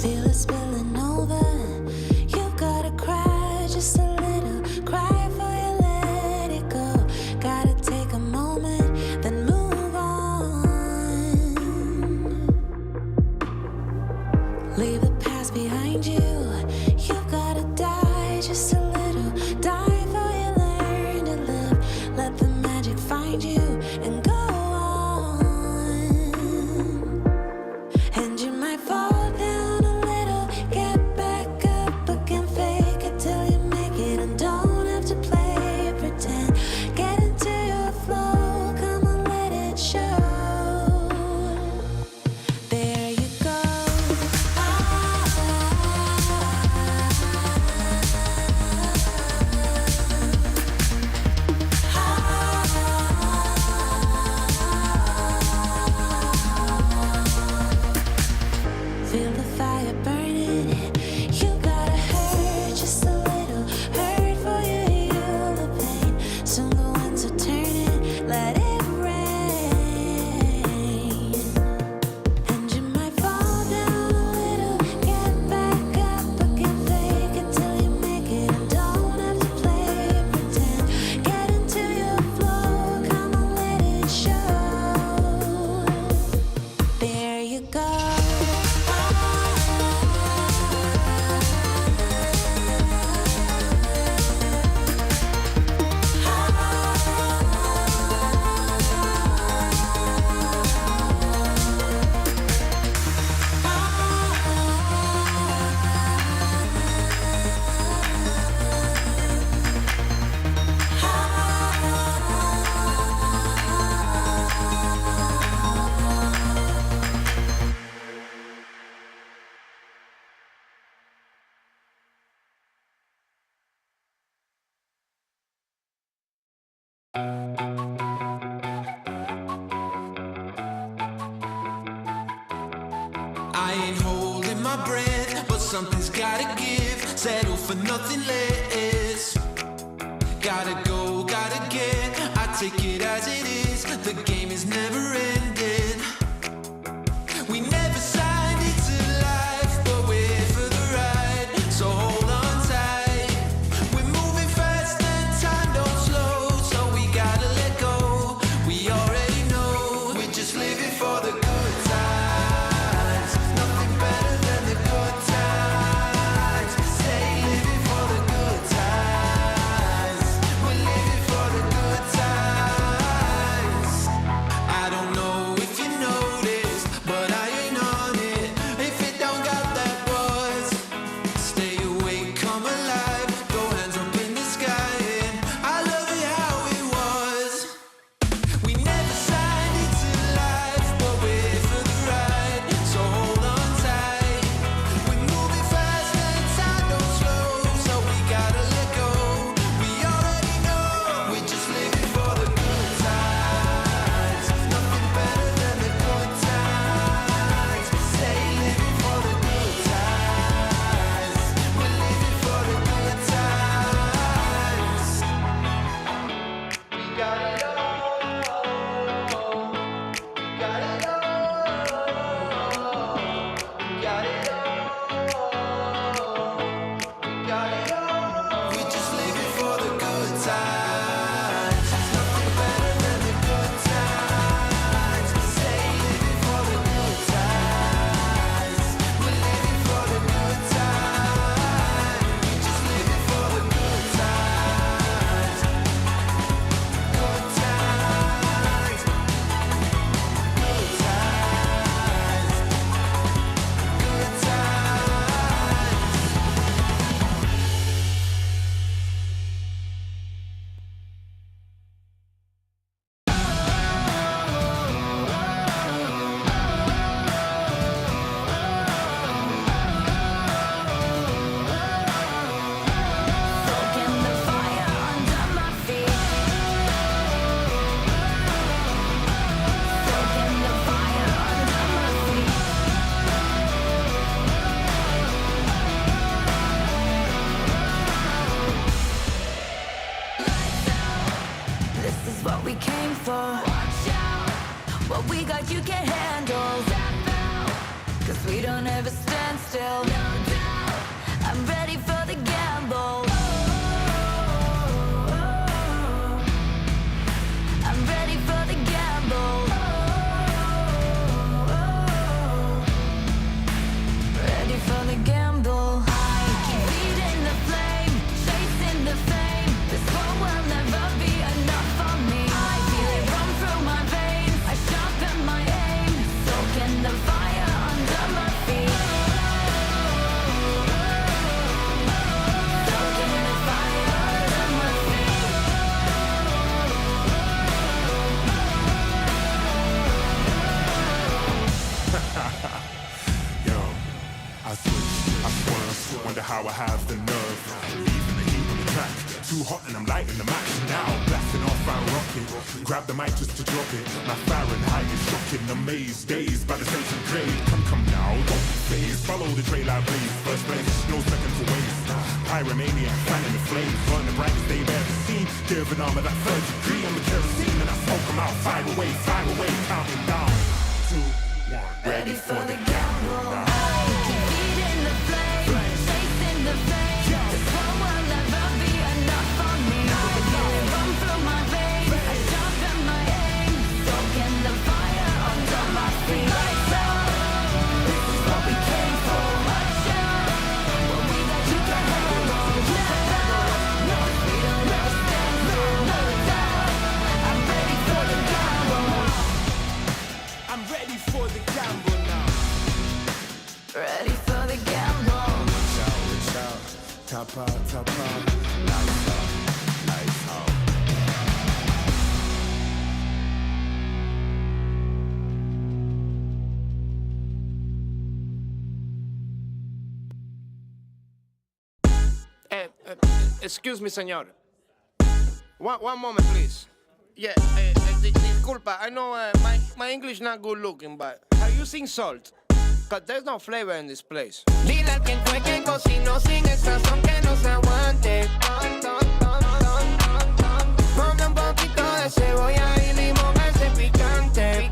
Feel it spilling over. You've gotta cry just a little. Cry before you let it go. Gotta take a moment, then move on. Leave the past behind you. You've gotta die just a little. Die before you learn to live. Let the magic find you and go on. And you might fall down a little, get back up again, fake it till you make it, and don't have to play pretend. Get into your flow, come on, let it show. There you go. Feel the fire burning. You gotta hurt just a little. Hurt for you heal the pain. Soon the winds are turning. Let it rain. And you might fall down a little. Get back up again. Fake it till you make it. And don't have to play pretend. Get into your flow. Come on, let it show. There you go. I ain't holding my breath, but something's gotta give. Settle for nothing less. Gotta go, gotta get. I take it as it is. The game is never ending. We never signed it to life, but we're here for the ride. So hold on tight. We're moving fast and time don't slow, so we gotta let go. We already know we're just living for the good times. Nothing better than the good times. Stay living for the good times. We're living for the good times. I don't know don't ever stand still. I'm ready for the gamble. I'm ready for the gamble. Ready for the gamble. I keep feeding the flame, chasing the fame. This war will never be enough for me. I feel it run through my veins. I sharpen my aim, soaking the fire under my feet. Soaking the fire under my feet. Yo, I switch, I swerve, wonder how I have the nerve. Leaving the heat on the track, too hot and I'm lighting the match now. Blasting off our rocket, grab the mic just to drop it. My Fahrenheit is shocking, amazed, dazed by the sense of grade. Come now, don't be phased, follow the trail I blaze. First place, no second to waste. Pyromaniac, fanning the flames, burn the brightest they've ever seen. Giving armor that third degree on the kerosene, and I smoke them out. Fire away, counting down. 2, 1, ready for the gamble. Keep feeding the flame, chasing the fame. This war will never be enough for me. I feel it run through my veins. I sharpen my aim, soaking the fire under my feet. Lights out, this is what we came for. Watch out, when we let you can handle. No, we don't ever stand still. No doubt, I'm ready for the gamble. I'm ready for the gamble now. Ready for the gamble. Reach out, top out, lights out, lights out. Excuse me, senor. One moment, please. Yeah, disculpa. I know my English not good looking, but are you using salt? Cause there's no flavor in this place. Dile al quien fue quien cocinó sin el sazón que no se aguante. Ponle un poquito de cebolla y limón a ese picante.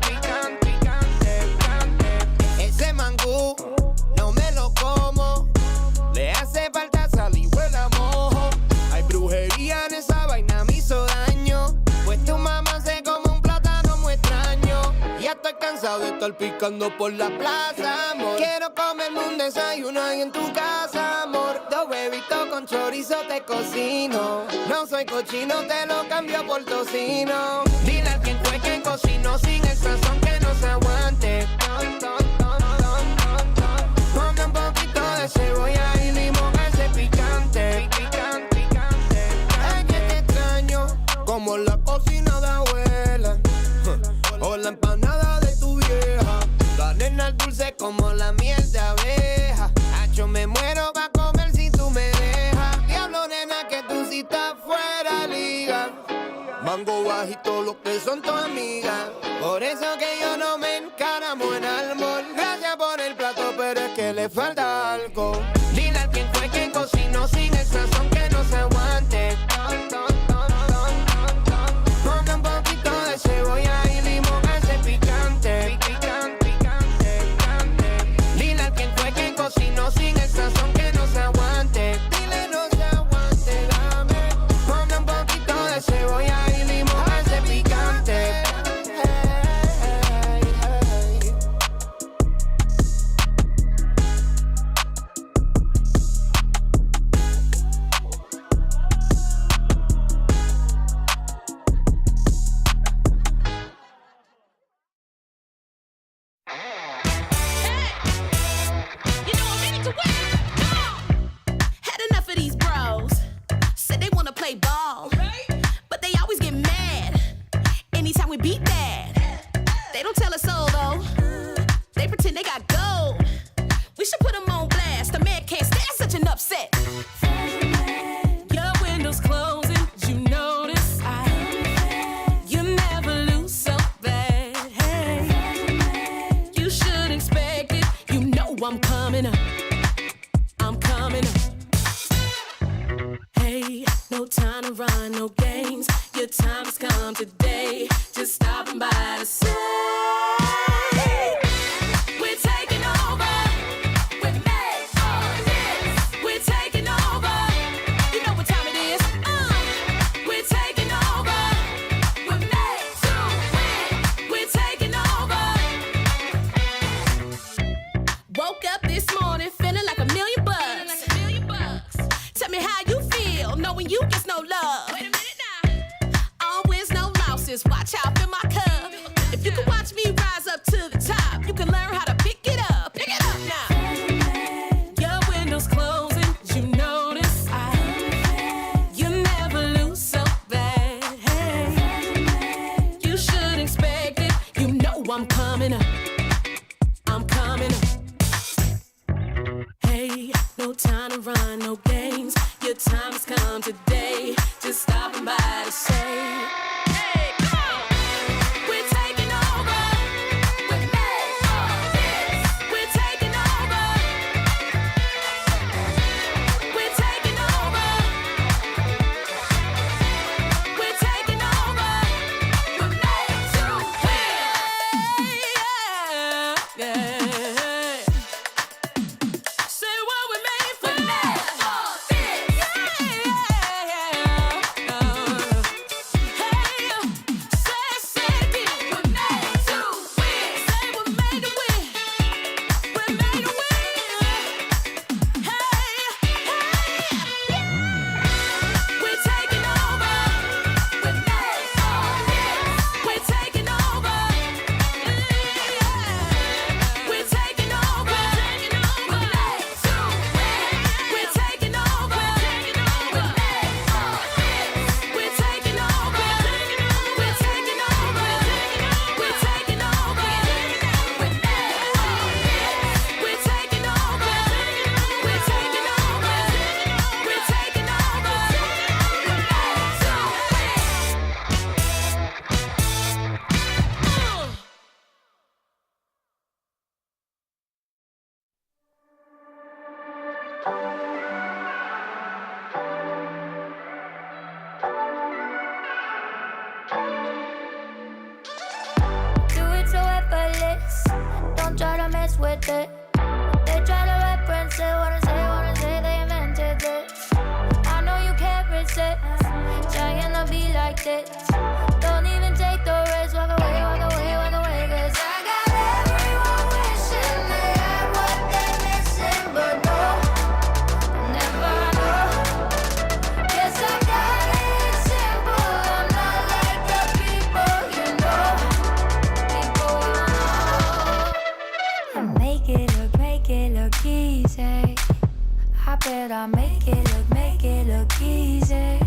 Ese mangú no me lo como. Le hace falta sal y huele a mojo. Hay brujería en esa vaina, me hizo daño. Pues tu mamá se come un plátano muy extraño. Ya estoy cansado de estar picando por la plaza, amor. Quiero comerme un desayuno ahí en tu casa, amor. 2 huevitos con chorizo te cocino. No soy cochino, te lo cambio por tocino. Dile al quien fue quien cocinó sin el sazón que no se aguante. Ponle un poquito de cebolla y limón a ese picante. Ay, que te extraño, como la cocina de abuela. O la empanada de tu vieja. La nena dulce como la miel de abeja. Hacho, me muero pa' comer si tú me dejas. Diablo, nena, que tú sí estás fuera liga. Mango bajito, lo que son tus amigas. Por eso que yo no me encaramo en árbol. Gracias por el plato, pero es que le falta algo. Dile al quien fue quien cocinó sin el sazón que no se aguante. Ponle un poquito de cebolla y limón a ese picante. Dile al quien fue quien cocinó sin el sazón que no se aguante. Dile no se aguante, dame. Ponle un poquito de cebolla y limón a ese picante. You know I'm ready to win. Come on. Had enough of these bros. Said they wanna play ball, but they always get mad anytime we beat that. They don't tell us so though. They pretend they got gold. We should put them on blast. A man can't stand such an upset. Your window's closing. You notice you never lose so bad. You should expect it. You know I'm coming up. I'm coming up. Hey, no time to run, no games. Your time has come today. Just stopping by to say we're taking over. Yeah. Say what we made for. We're made for this. Hey, say it. We're made to win. Say we're made to win. We're made to win. Hey, we're taking over. We're made for this. We're taking over. We're taking over. We're made to win. We're taking over. We're made for this. We're taking over. We're taking over. We're taking over. We're made for this. We're taking over. We're taking over. We're taking over. We're made to win. Do it so effortless. Don't try to mess with it. They try to reference it. Wanna say they invented this. I know you can't resist. Trying to be like this. Don't even take the risk. Walk away, walk away, walk away. 'Cause I got everyone wishing they had what they're missing, but no, never know. Guess I got it simple. I'm not like the people you know. People you know. Make it look easy. I bet I'll make it look easy.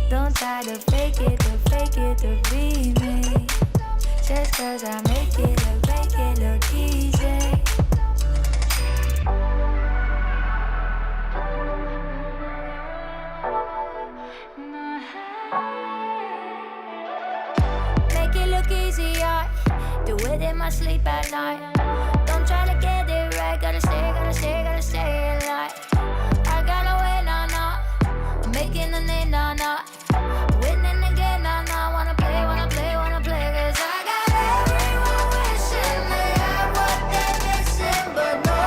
Don't try to fake it to be me. Just 'cause I make it look easy. Make it look easy, I do it in my sleep at night. Don't try to get it right, gotta stay alive. I gotta win, nah. I'm making a name, nah. Winning again, nah. Wanna play. 'Cause I got everyone wishing they had what they're missing, but no,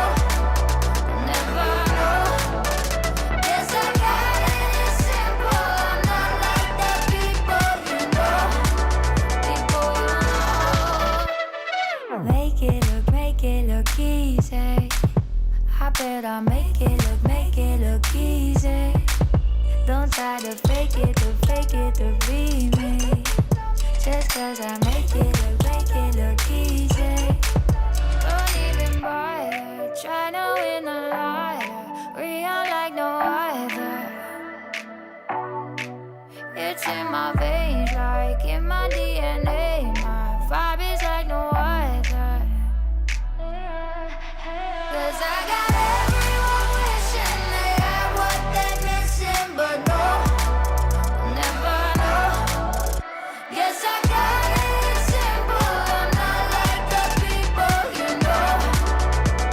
never know. Guess I got it simple. I'm not like the people you know. People you know. Make it look easy. I bet I'll make it look easy. Don't try to fake it to be me. Just 'cause I make it look easy. Don't even bother. Try to win a liar. Real like no other. It's in my veins, like in my DNA. My vibe is like no other. 'Cause I got everyone wishing they had what they're missing, but no, never know. Guess I got it simple. I'm not like the people you know.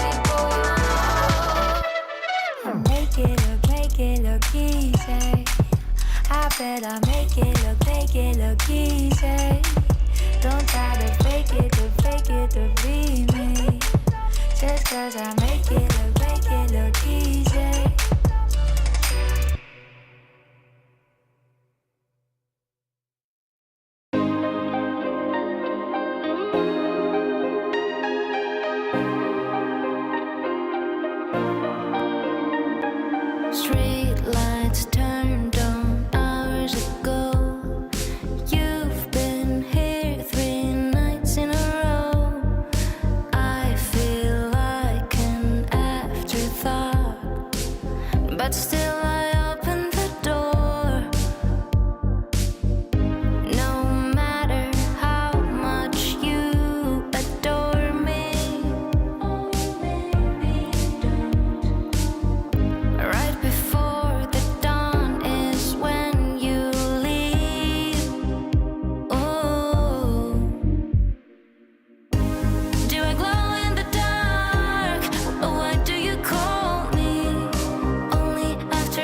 People you know. Make it look easy. I bet I'll make it look easy. Don't try to fake it to be me. Just 'cause I make it look easy. Street lights turned on hours ago. You've been here 3 nights in a row. I feel like an afterthought, but still I open the door. No matter how much you adore me, right before the dawn is when you leave. Oh, do I glow in the dark? Or what do you call me? Only after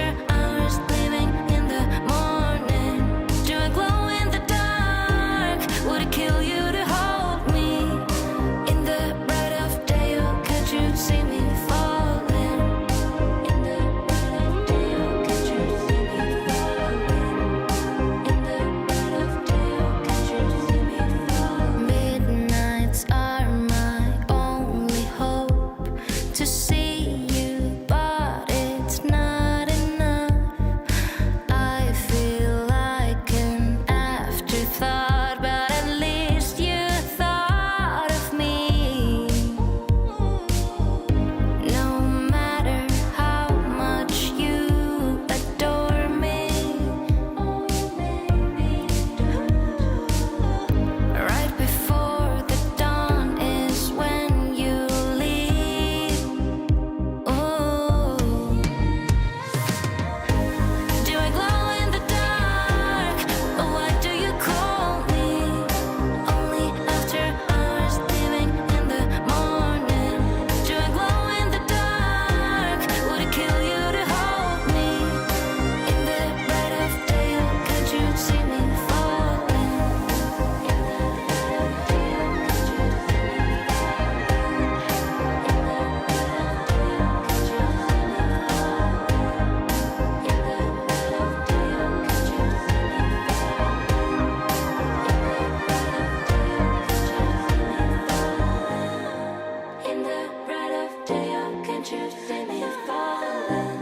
can't you see me falling?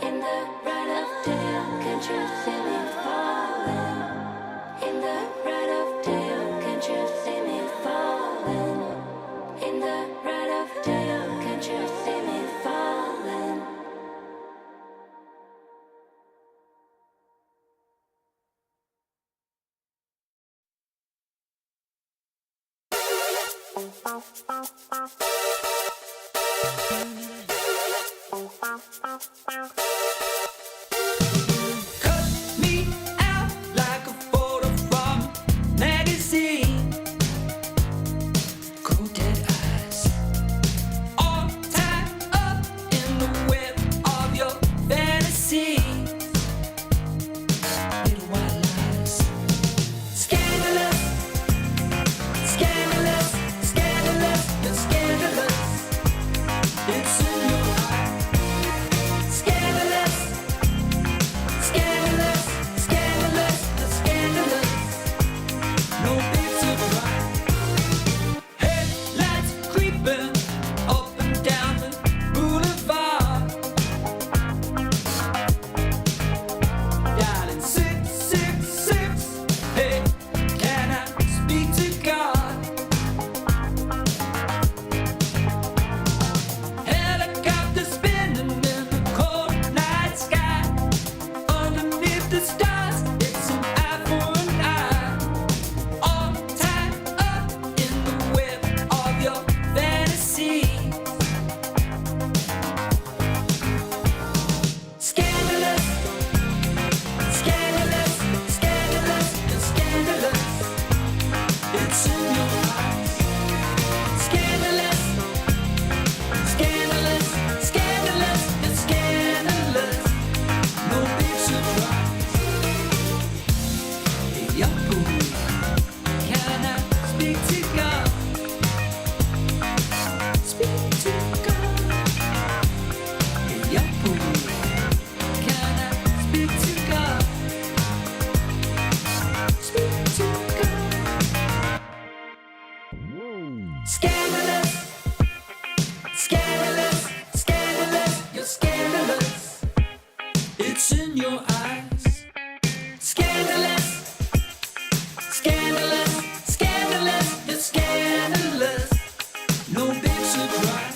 In the right of day, can't you see me falling? In the right of day, can't you see me falling? In the right of day, can't you see me falling? Cut me out like a photo from a magazine. Cold dead eyes, all tied up in the web of your fantasy. Little white lies, scandalous, scandalous, scandalous, you're scandalous. It's in your eyes. Scandalous, scandalous, scandalous, you're scandalous. No big surprise. Headlights creeping up and down the boulevard. Dialing 666. Hey, can I speak to God? Helicopter spinning in the cold night sky. Underneath the stars, it's an eye for an eye. All tied up in the web of your fantasy. Scandalous, scandalous, scandalous, you're scandalous. It's in your eyes. Scandalous, scandalous, scandalous, you're scandalous. No big surprise. Hey, young boy, can I speak to God? Speak to God. Hey, young boy, can I speak to God? Speak to God. Scandalous, scandalous, scandalous, you're scandalous. It's in your eyes. Scandalous, scandalous, scandalous, you're scandalous. No big surprise.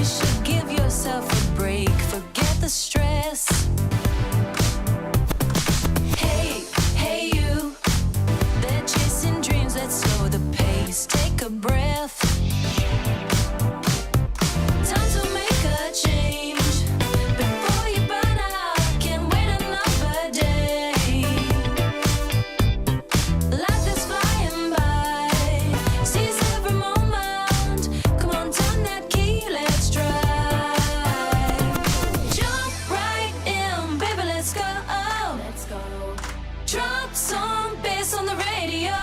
should give yourself a break. Forget the stress. Hey, hey, you. They're chasing dreams. Let's slow the pace. Take a breath. Time to make a change before you burn out. Can't wait another day. Life is flying by. Seize every moment. Come on, turn that key. Let's drive. Jump right in, baby. Let's go. Let's go. Drop some bass on the radio.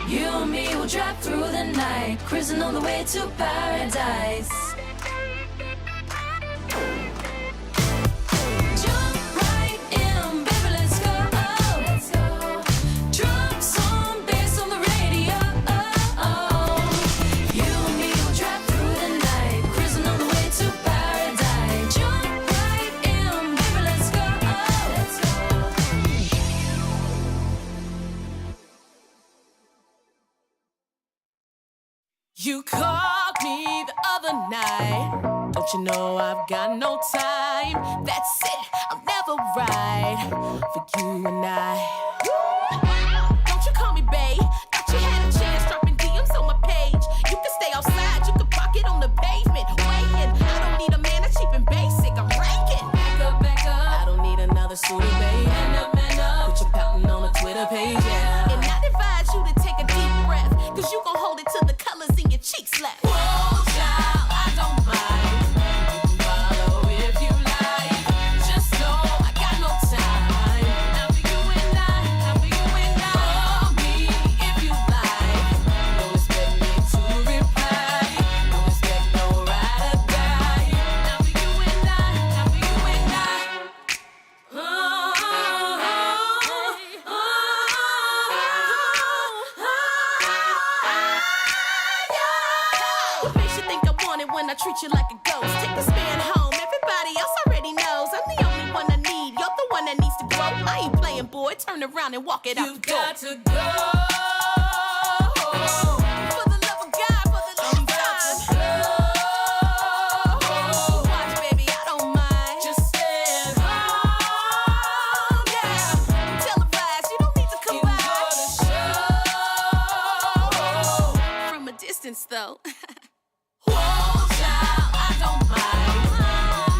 You and me will drive through the night, cruising on the way to paradise. Jump right in, baby, let's go. Let's go. Drop some bass on the radio. You and me will drive through the night, cruising on the way to paradise. Jump right in, baby, let's go. Let's go. You called me the other night. Don't you know I've got no time? That's it, I'll never ride for you and I. Don't you call me babe? Thought you had a chance dropping DMs on my page. You can stay outside, you can park it on the pavement. Waiting, I don't need a man that's cheap and basic. I'm ranking. Back up. I don't need another suitor, babe. Man up. Put your pouting on a Twitter page, yeah. And I advise you to take a deep breath, cause you gon' hold it till the colors in your cheeks left. Whoa, child, I don't mind. You can follow if you like. Just know I got no time. Now for you and I, now for you and I. Call me if you like. Don't expect me to reply. Don't expect no ride or die. Now for you and I, now for you and I. What makes you think I want it when I treat you like a ghost? Take this man home, everybody else already knows I'm the only one I need, you're the one that needs to grow. I ain't playing, boy, turn around and walk it out the door. You've got to go. For the love of God, for the love of time. Watch, baby, I don't mind. Just stand home, yeah. Televised, you don't need to come by. From a distance, though. Whoa, child, I don't mind.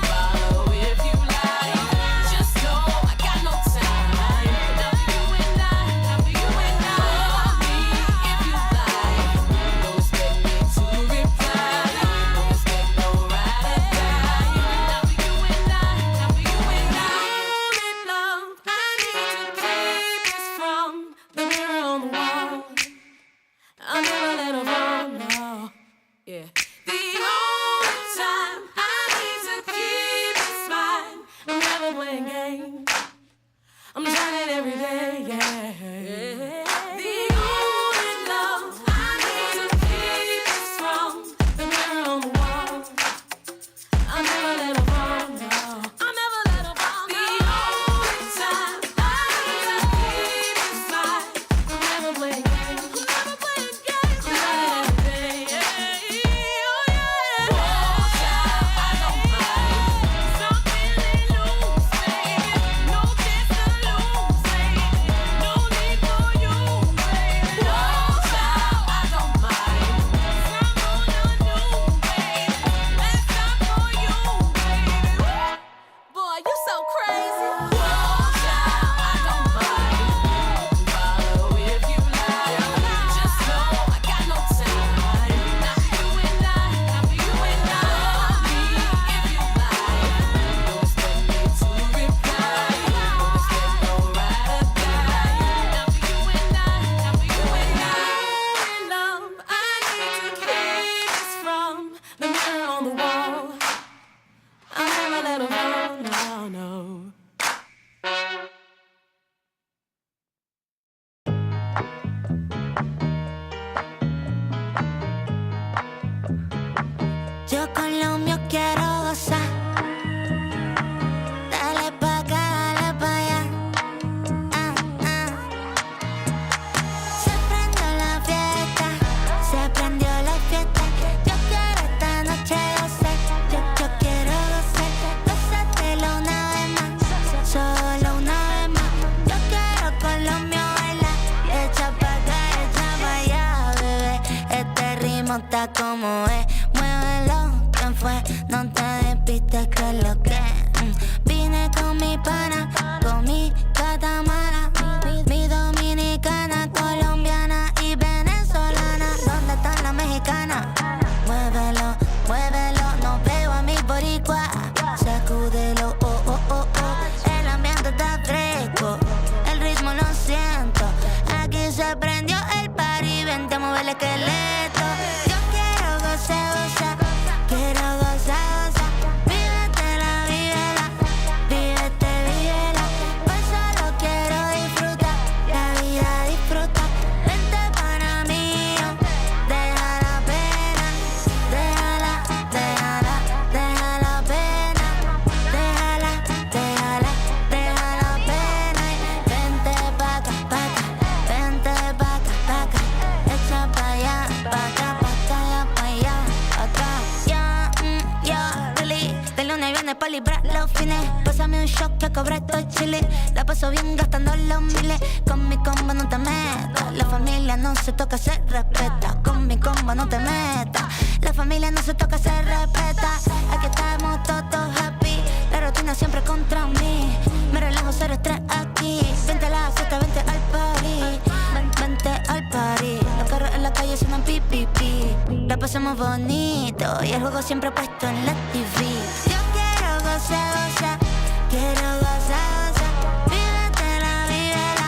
Follow if you like. Just know I got no time. Now for you and I, now for you and I. mira cómo es. Muévelo, ¿quién fue? No te despistes que es lo que vine con mi pana, con mi catamara, mi dominicana, colombiana y venezolana. ¿Dónde están las mexicanas? Muévelo, muévelo, no veo a mi boricua. Sacúdelo, oh, oh, oh, oh. El ambiente está fresco, el ritmo lo siento. Aquí se prendió el party, vente a mover el esqueleto. Yo quiero gozar, gozar, quiero gozar, gozar. Vívetela, vívela, vívete, vívela. Pues solo quiero disfrutar, la vida disfruta. Vente para mí, deja la pena, déjala, déjala, deja la pena, déjala, déjala, deja la pena. Y vente pa' acá, vente pa' acá, echa pa' allá, pa' acá, pa' allá, acá. Ya, really, de lunes a viernes pa' librar los fines. Pásame un shot que cobra estos chiles. La paso bien gastando los miles. Con mi combo no te metas. La familia no se toca, se respeta. Con mi combo no te metas. La familia no se toca, se respeta. Aquí estamos todos happy. La rutina siempre contra mí. Me relajo, cero estrés aquí. Vente a la fiesta, vente al party. Vente al party. Los carros en la calle suenan pi, pi, pi. La pasamos bonito y el juego siempre puesto en la TV. Yo quiero gozar, gozar, quiero gozar, gozar. Vívetela, vívela,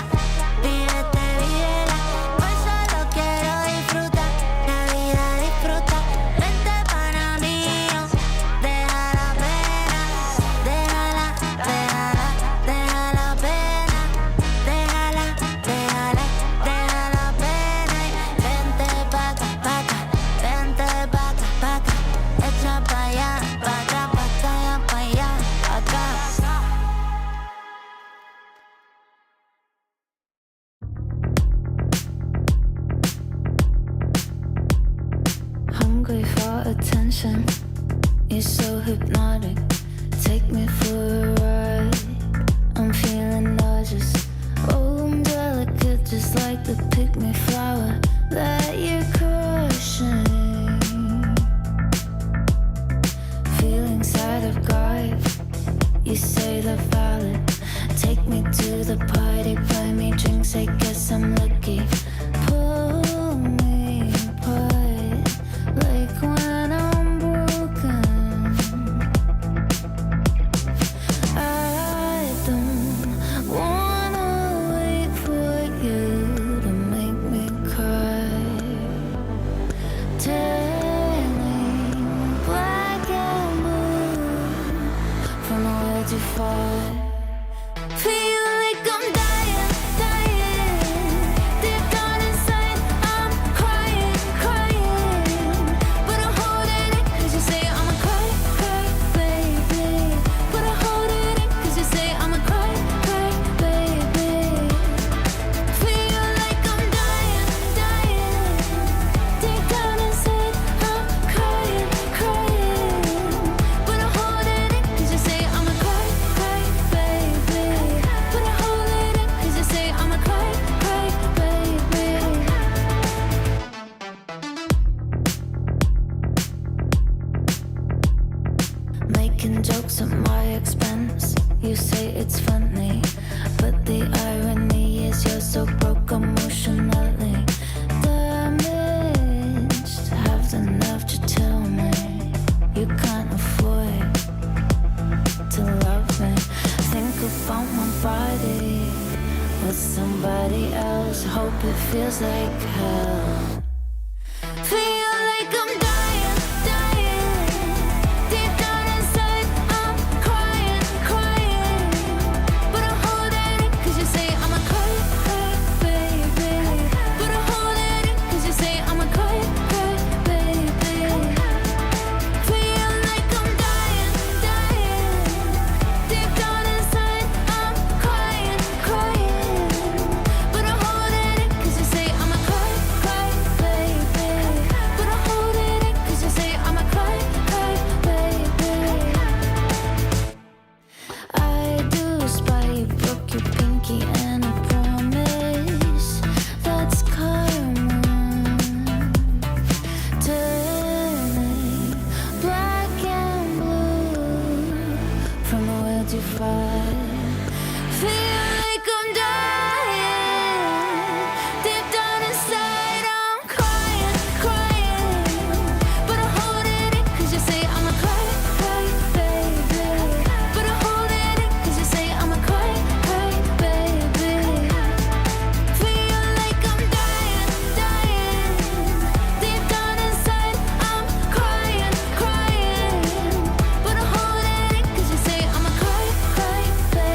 vívete, vívela. Hoy solo quiero disfrutar, la vida disfruta. Vente para mí, deja la pena, déjala, déjala, deja la pena, déjala, déjala, deja la pena. Y vente pa' acá, vente pa' acá, echa pa' allá, pa' acá, pa' allá, acá. Hungry for attention, you're so hypnotic. Take me for a ride. I'm feeling nauseous. Oh, I'm delicate, just like the pick-me flower that you're crushing. Feelings out of guard, you say they're valid. Take me to the party, buy me drinks, I guess I'm lucky. Pull me apart, like when I'm broken. I don't wanna wait for you to make me cry. Turning black and blue from nowhere to far. Feel like I'm dying, dying. Deep down inside, I'm crying, crying. But I'm holding it, cause you say I'm a cry, cry, baby. But I'm holding it, cause you say I'm a cry, cry, baby. Feel like I'm dying, dying. Deep down inside, I'm crying, crying. But I'm holding it, cause you say I'm a cry, cry, baby. But I'm holding it, cause you say I'm a cry, cry, baby. Making jokes at my expense, you say it's funny, but the irony is you're so broke emotionally damaged. Have the nerve to tell me you can't afford to love me. Think about my body with somebody else, hope it feels like hell. Feel like I'm dying, dying. Deep down inside, I'm crying, crying. But I'm holding it, cause you say I'm a cry, cry, baby. But I'm holding it, cause you say I'm a cry, cry, baby. Feel like I'm dying, dying. Deep down inside, I'm crying, crying. But I'm holding it, cause you say I'm a cry, cry, too far. Feel like I'm dying. Deep down inside, I'm crying, crying. But I'm holding it, cause you say I'm a cry, cry, baby. But I'm holding it, cause you say I'm a cry, cry, baby. Feel like I'm dying, dying. Deep down inside, I'm crying, crying. But I'm holding it, cause you say I'm a cry, cry, baby.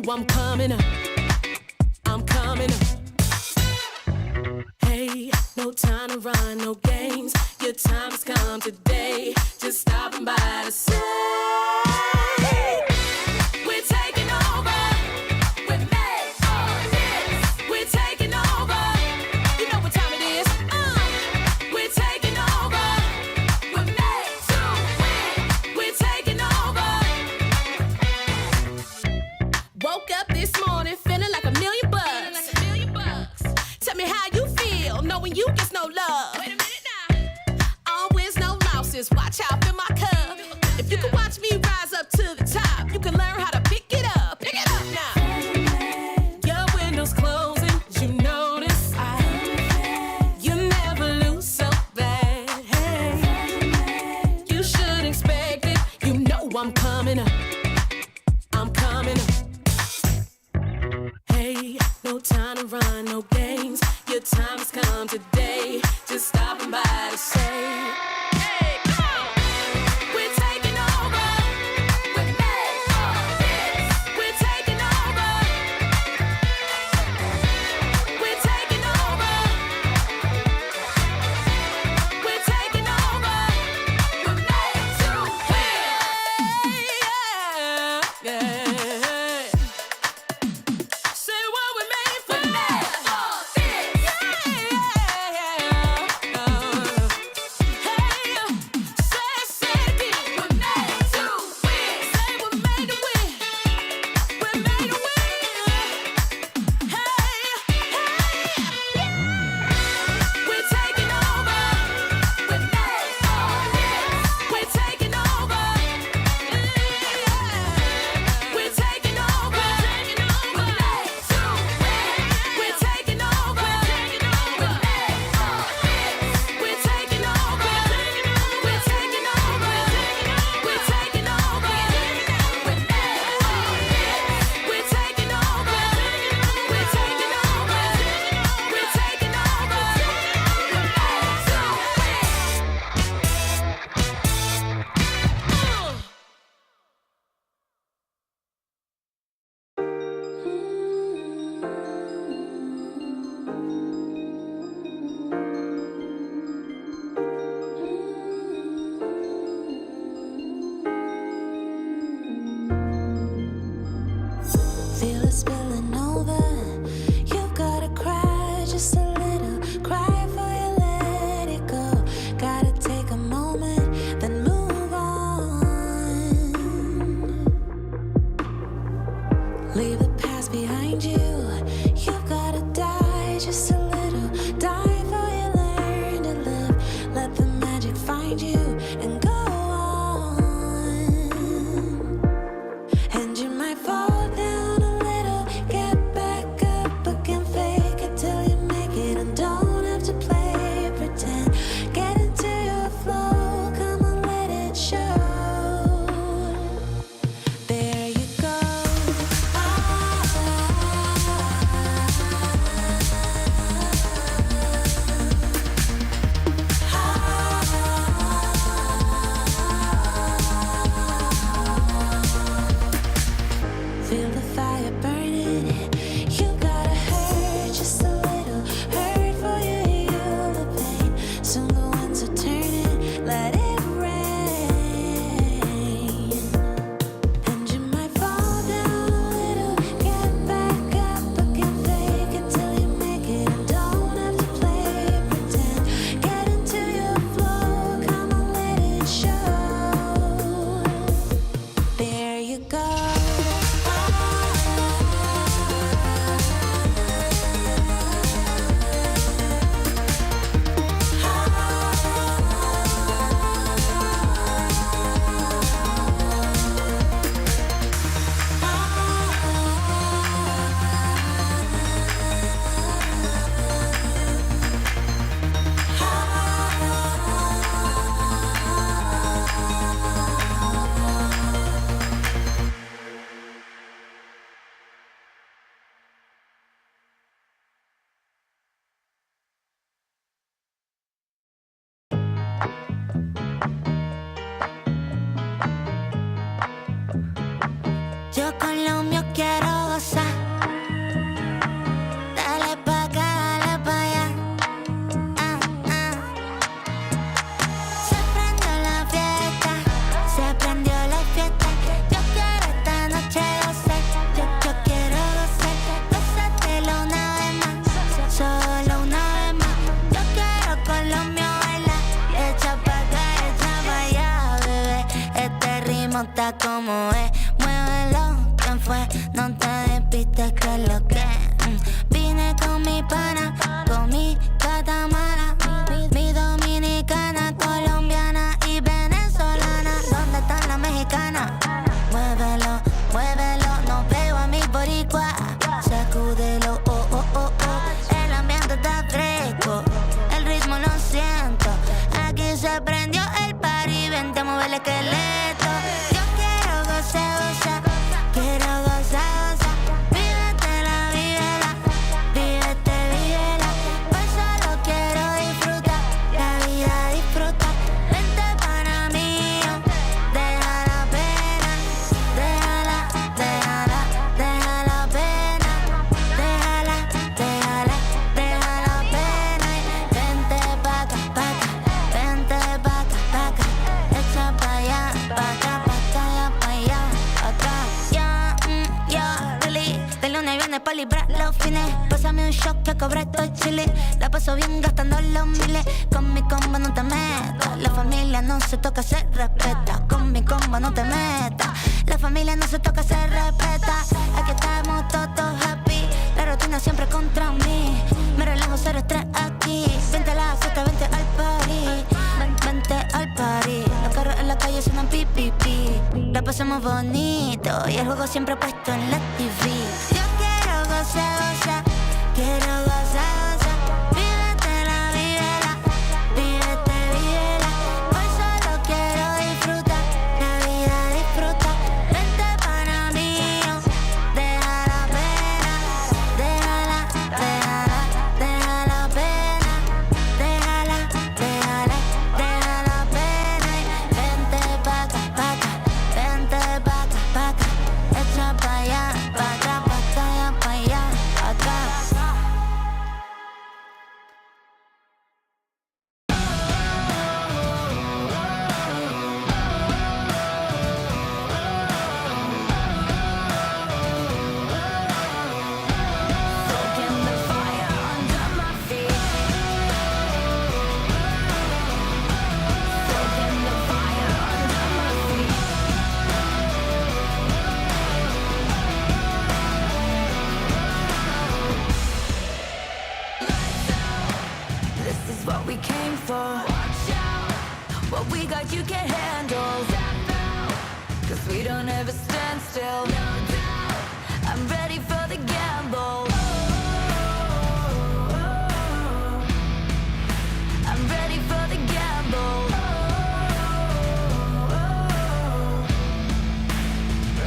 I'm coming up. I'm coming up. Hey, no time to run, no games. Your time has come today. Just stopping by to say we're taking over. We're made for this. We're taking over. You know what time it is. We're taking over. We're made to win. We're taking over. Woke up this morning feeling like $1,000,000. Tell me how you feel knowing you get no love. Wait a minute now. Always no losses. Watch out, fill my cup. If you can watch me rise up to the top, you can learn how to pick it up. Pick it up now. Your window's closing, you notice. You never lose so bad. Hey, you should expect it. You know I'm coming up. I'm coming up. Hey, no time to run, no games. Your time has come today. Just stopping by to say, hey, come on. We're taking over. We're made for this. We're taking over. We're taking over. We're taking over. We're made to win. Yeah. Say what we made for. We're made for this. Say it again. We're made to win. Say we're made to win. We're made to win. We're taking over. We're made for this. We're taking over. We're taking over. We're made to win. We're taking over. We're made for this. We're taking over. We're taking over. We're taking over. We're made for this. We're taking over. We're taking over. We're taking over. We're made to win. Feel it spilling over. You've gotta cry just a little. Cry before you let it go. Gotta take a moment, then move on. Leave the past behind you. You've gotta die just a little. Die before you learn to live. Let the magic find you and go on. And you might fall down a little, get back up again, fake it till you make it, and don't have to play pretend. Get into your flow, come on, let it show. There you go. con lo mío quiero gozar. Dale pa' acá, dale pa' allá. Se prendió la fiesta, se prendió la fiesta. Yo quiero esta noche gozar, yo quiero gozar. Gózatelo una vez más, solo una vez más. Yo quiero con lo mío bailar. Echa pa' acá, echa pa' allá, bebé. Este ritmo está como es. Muévelo, ¿quién fue? No te despistes que es lo que vine con mi pana, con mi catamara, mi dominicana, colombiana y venezolana. ¿Dónde están las mexicanas? Muévelo, muévelo, no veo a mi boricua. Sacúdelo, oh, oh, oh, oh. El ambiente está fresco, el ritmo lo siento. Aquí se prendió el party, vente a mover el esqueleto. Yo quiero gozar, gozar, quiero gozar, gozar. Vívetela, vívela, vívete, vívela. Hoy solo quiero disfrutar, la vida disfruta. Vente para mí, deja la pena, déjala, déjala, deja la pena, déjala, déjala, deja la pena. Vente pa' acá, vente pa' acá, echa pa' allá, pa' acá, pa' acá, pa' allá, acá. Ya, really, de lunes a viernes pa' librar los fines. Pásame un shot que cobra estoy chile. La paso bien gastando los miles. Con mi combo no te metas, la familia no se toca, se respeta. Con mi combo no te metas, la familia no se toca, se respeta. Aquí estamos todos happy, la rutina siempre contra mí. Me relajo, cero estrés aquí. Vente a la fiesta, vente al party, vente al party. Los carros en la calle suenan pi, pi, pi. La pasamos bonito y el juego siempre puesto en la TV. Yo quiero gozar, gozar, quiero gozar, gozar. Vívetela, vívela, vívete, vívela. Hoy solo quiero disfrutar, la vida disfruta. Vente para mí, deja la pena, déjala, déjala, deja la pena, déjala, déjala, deja la pena. Vente pa' acá, vente pa' acá, echa pa' allá, pa' acá, pa' acá, pa' allá, acá. Soaking the fire under my feet. Soaking the fire under my feet. This is what we came for. Watch out. What we got you can't handle. Step out. 'Cause we don't ever stand still. No doubt. I'm ready for the gamble. I'm ready for the gamble.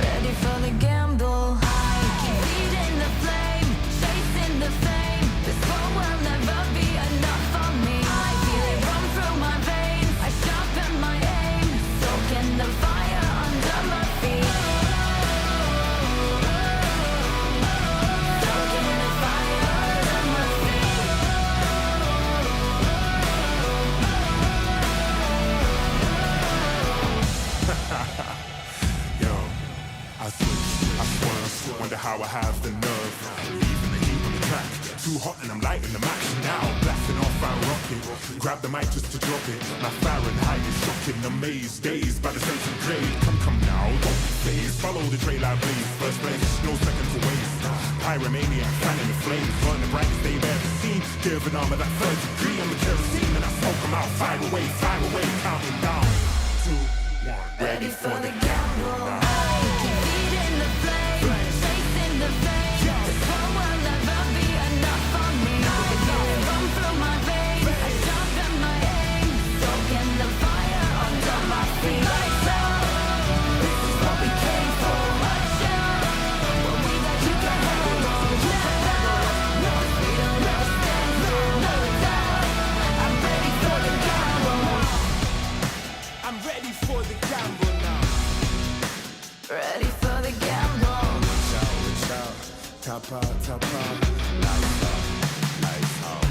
Ready for the gamble. I keep feeding the flame, chasing the fame. This world will never be enough for me. I feel it run through my veins. I sharpen my aim, soaking the fire under my feet. Soaking the fire under my feet. Yo, I switch, I swerve, wonder how I have the nerve. Leaving the heat on the track, too hot and I'm lighting the match now. Blasting off our rocket, grab the mic just to drop it. My Fahrenheit is shocking, amazed, dazed by the centigrade. Come now, don't be phased, follow the trail I blaze. First place, no second to waste. Pyromaniac, fanning the flames, burn the brightest they've ever seen. Give an arm of that third degree, I'm the kerosene and I smoke them out. Fire away, counting down. 2, 1, ready for the gamble. I keep feeding the flame, chasing the fame. This world will never be enough for me. I feel it run through my veins. I sharpen my aim, soaking the fire under my feet. Lights out. This is what we came for. Watch out. What we got you can't handle. Step out. We don't ever stand still. No doubt. I'm ready for the gamble. I'm ready for the gamble now. Tapa, tapa, lights out, lights out.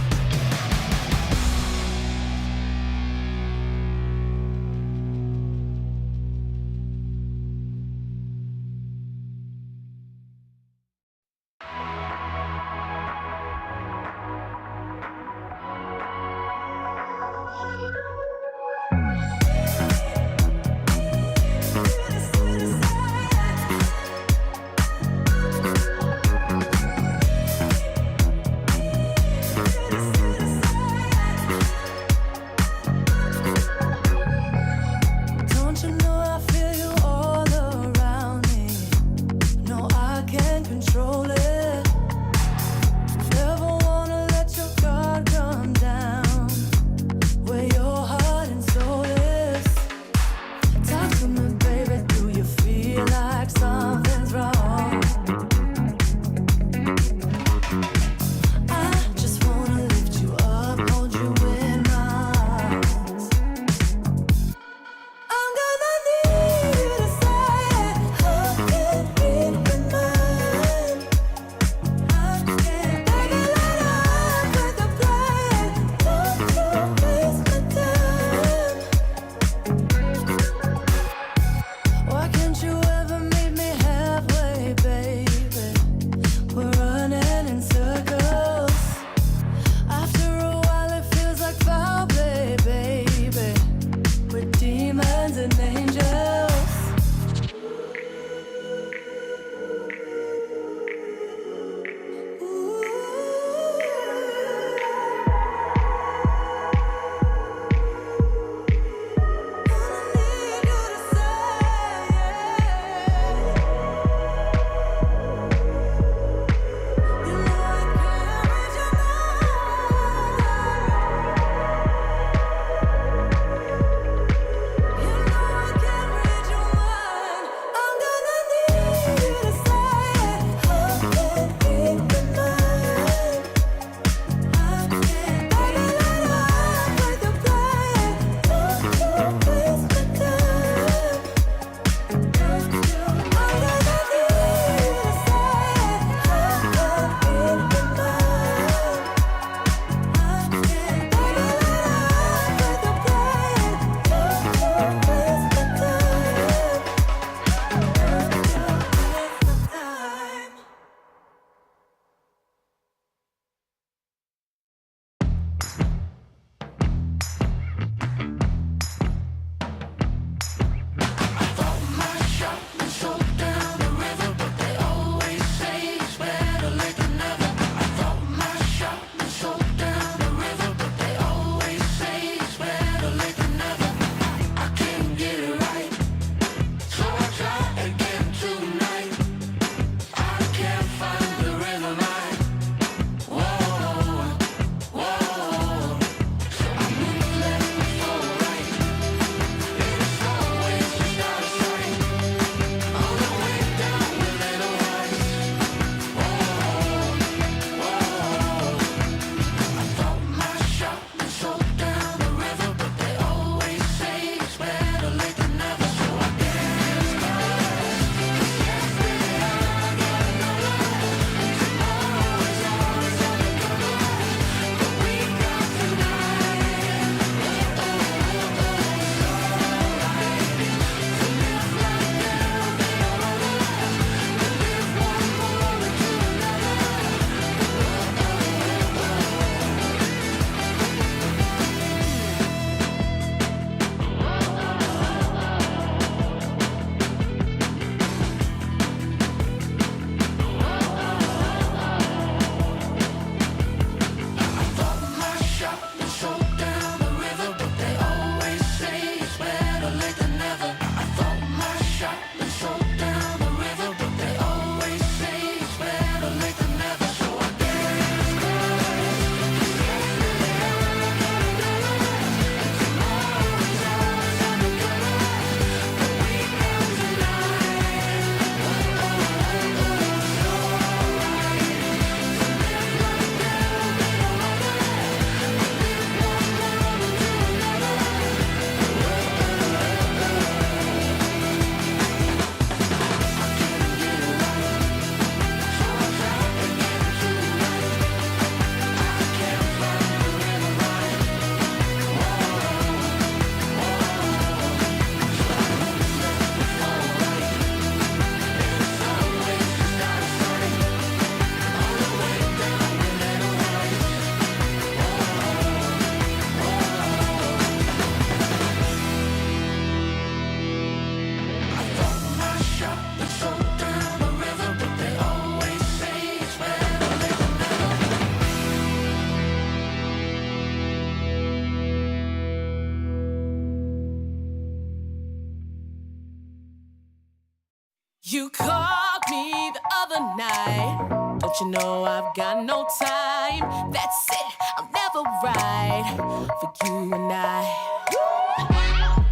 the night. Don't you know I've got no time? That's it, I'll never ride for you and I.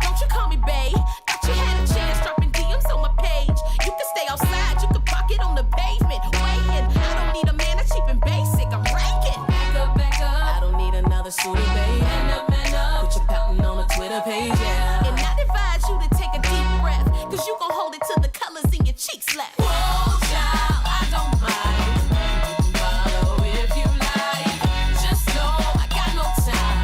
Don't you call me babe? Thought you had a chance dropping DMs on my page. You can stay outside, you can park it on the pavement. Waiting, I don't need a man that's cheap and basic. I'm ranking. Back up. I don't need another suitor, babe. Man up. Put your pouting on a Twitter page, yeah. And I'd advise you to take a deep breath, cause you gon' hold it till the colors in your cheeks left. Whoa, child, I don't mind. You can follow if you like. Just know I got no time.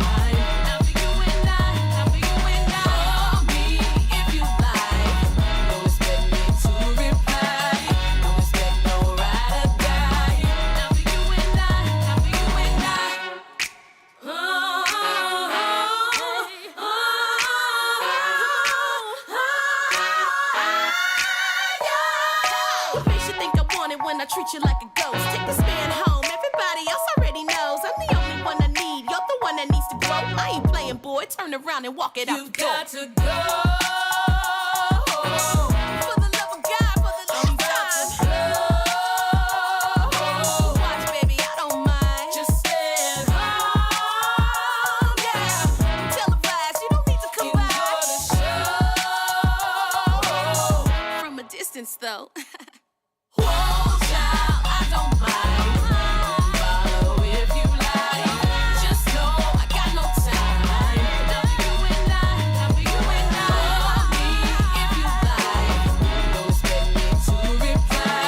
Not for you and I, not for you and I. Call me if you like. Don't expect me to reply. Don't expect no ride or die. Not for you and I, not for you and I. What makes you think I want it when I treat you like a ghost? Take this man home, everybody else already knows I'm the only one I need, you're the one that needs to grow. I ain't playing, boy, turn around and walk it out the door. You've got to go. For the love of God, for the love of God. Watch, baby, I don't mind. Just stand home, yeah. Televised, you don't need to come by. From a distance, though. Whoa, child, I don't mind. Follow if you like. Just know I got no time. Not for you and I, not for you and I. Call me if you like. Don't expect me to reply.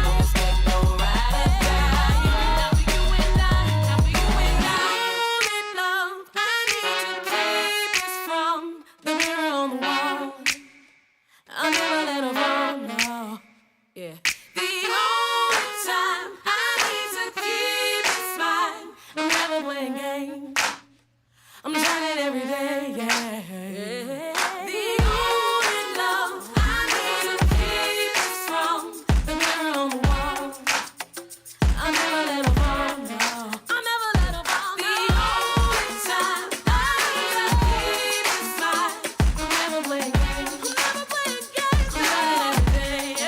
Don't expect no ride or die. Not for you and I, not for you and I. Love, I need to keep this from the mirror on the wall. I'll never let her fall, no. Yeah. The only time I need to keep it mine. I'm never playing games. I'm trying every day, yeah. The only love I need to keep is from the mirror on the wall. I'll never let her fall, no. I'll never let her fall, no. The only time I need to keep is mine. I'm never playing games. I'm never playing games. I'm trying every day, yeah.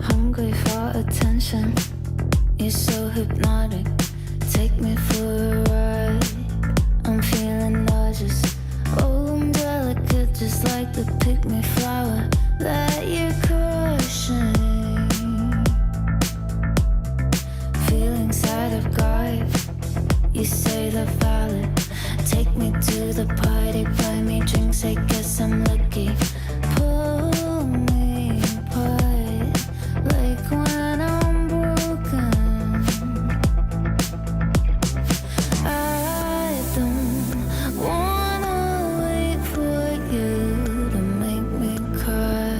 Hungry for attention, you're so hypnotic. Take me for a ride. I'm feeling nauseous. Oh, I'm delicate, just like the pick-me flower that you're crushing. Feelings out of guard, you say they're valid. Take me to the party, buy me drinks, I guess I'm lucky. Pull me apart, like when I'm broken. I don't wanna wait for you to make me cry.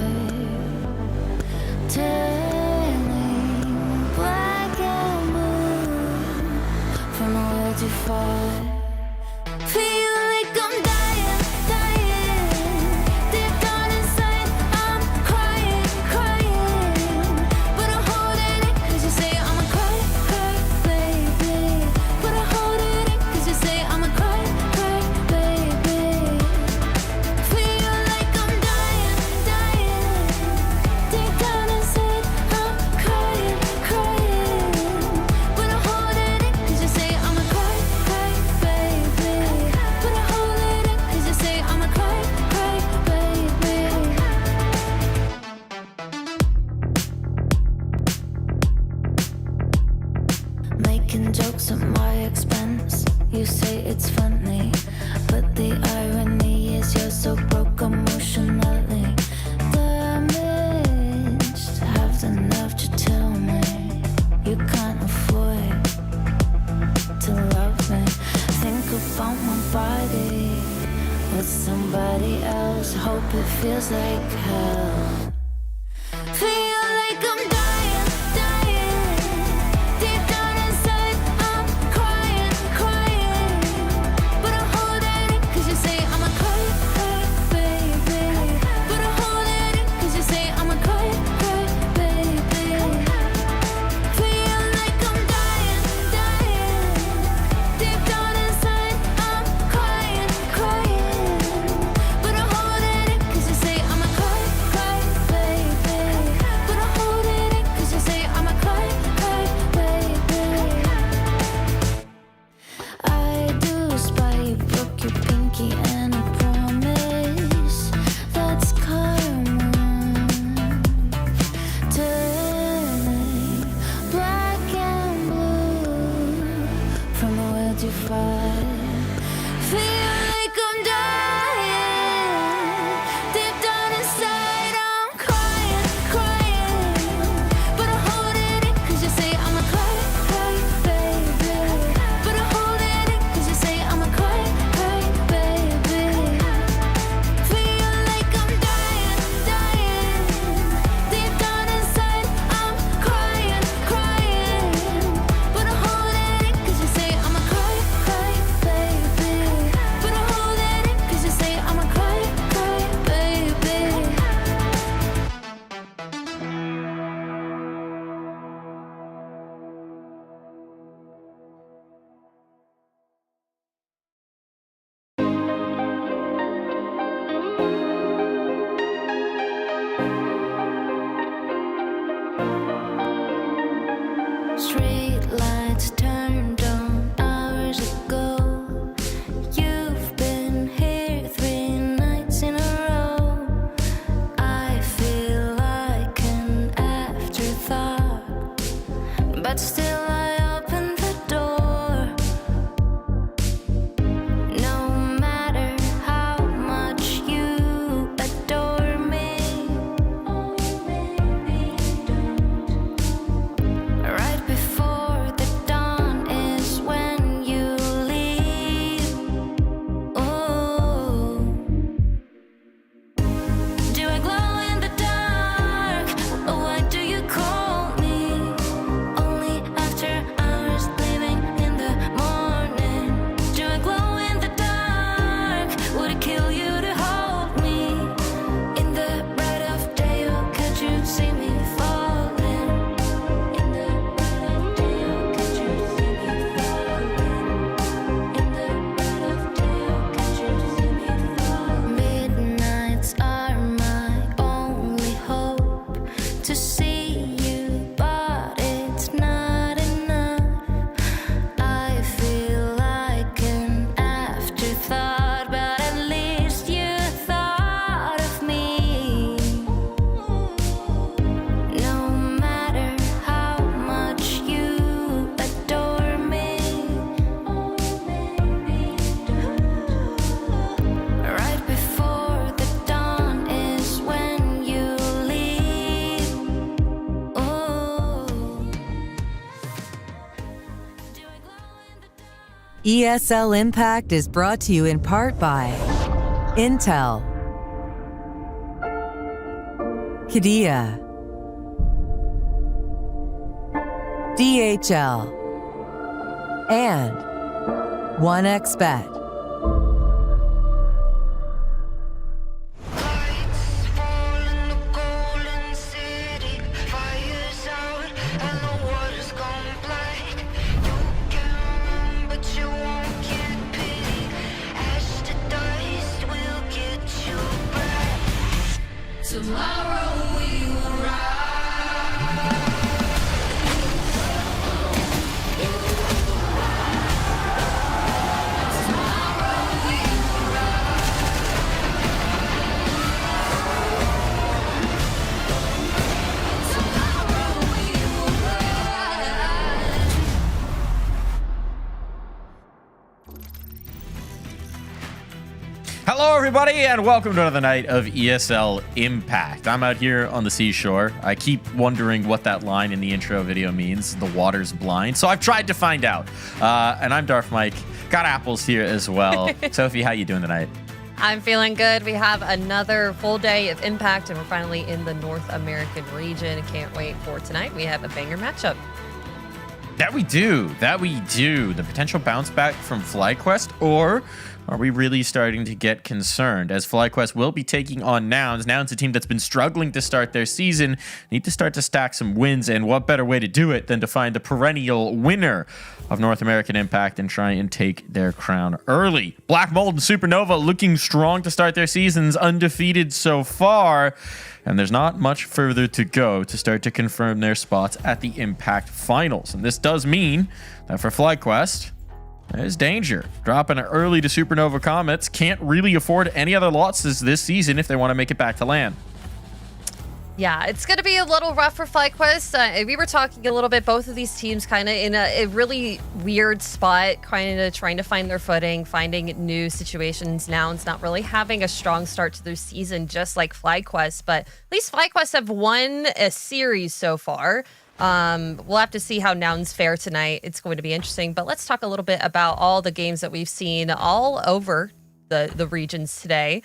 making jokes at my expense. You say it's funny, but the irony is you're so broke emotionally damaged. Have the nerve to tell me you can't afford to love me. Think about my body with somebody else. Hope it feels like hell. Feel like I'm dying, dying. Deep down inside, I'm crying, crying. But I'm holding it 'cause you say I'm a cry, cry, baby. But I'm holding it 'cause you say I'm a cry, cry, baby. Feel like I'm dying, dying. Deep down inside, I'm crying, crying. But I'm holding it 'cause you say I'm a cry, cry, baby. But I'm holding it 'cause you say I'm a cry, cry, baby. I do spy you broke your pinky and I promise that's karma. Turning black and blue from the will to fight. Feel like I'm dying. Deep down inside, I'm crying, crying. But I'm holding it 'cause you say I'm a cry, cry, baby. But I'm holding it 'cause you say I'm a cry, cry, baby. Feel like I'm dying, dying. Deep down inside, I'm crying, crying. But I'm holding it 'cause you say I'm a cry, cry, baby. But I'm holding it 'cause you say I'm a cry, cry, baby. Street lights turned on hours ago. You've been here 3 nights in a row. I feel like an afterthought, but still I open the door. No matter how much you adore me, right before the dawn is when you leave. Oh, do I glow in the dark? Why do you call me? Only after hours leaving in the morning. Do I glow in the dark? Would it kill you to hold me? In the bright of day, oh, can't you see me falling? In the bright of day, oh, can't you see me falling? In the bright of day, oh, can't you see me falling? Midnights are my only hope to see you, but it's not enough. I feel like an afterthought, but at least you thought of me. No matter how much you adore me, right before the dawn is when you leave. Oh, do I glow in the dark? ESL Impact is brought to you in part by Intel, Qiddiya, DHL, and 1xBet. Lights fall in the golden city. Fire's out and the water's gone black. You can run, but you won't get pity. Ash to dust will get you back. Tomorrow we will rise. Tomorrow Hello, everybody, and welcome to another night of ESL Impact. I'm out here on the seashore. I keep wondering what that line in the intro video means, the water's blind. So I've tried to find out. And I'm Darth Mike. Got Apples here as well. Sophie, how you doing tonight? I'm feeling good. We have another full day of Impact, and we're finally in the North American region. Can't wait for tonight. We have a banger matchup. That we do. The potential bounce back from FlyQuest, or are we really starting to get concerned as FlyQuest will be taking on Nouns? Nouns, a team that's been struggling to start their season, need to start to stack some wins, and what better way to do it than to find the perennial winner of North American Impact and try and take their crown early. Black Mold and Supernova looking strong to start their seasons, undefeated so far, and there's not much further to go to start to confirm their spots at the Impact Finals. And this does mean that for FlyQuest, there's danger. Dropping early to Supernova Comets, can't really afford any other losses this season if they want to make it back to LAN. Yeah, it's going to be a little rough for FlyQuest. We were talking a little bit, both of these teams kind of in a really weird spot, kind of trying to find their footing, finding new situations. Nouns not really having a strong start to their season, just like FlyQuest, but at least FlyQuest have won a series so far. We'll have to see how Nouns fare tonight. It's going to be interesting, but let's talk a little bit about all the games that we've seen all over the regions today.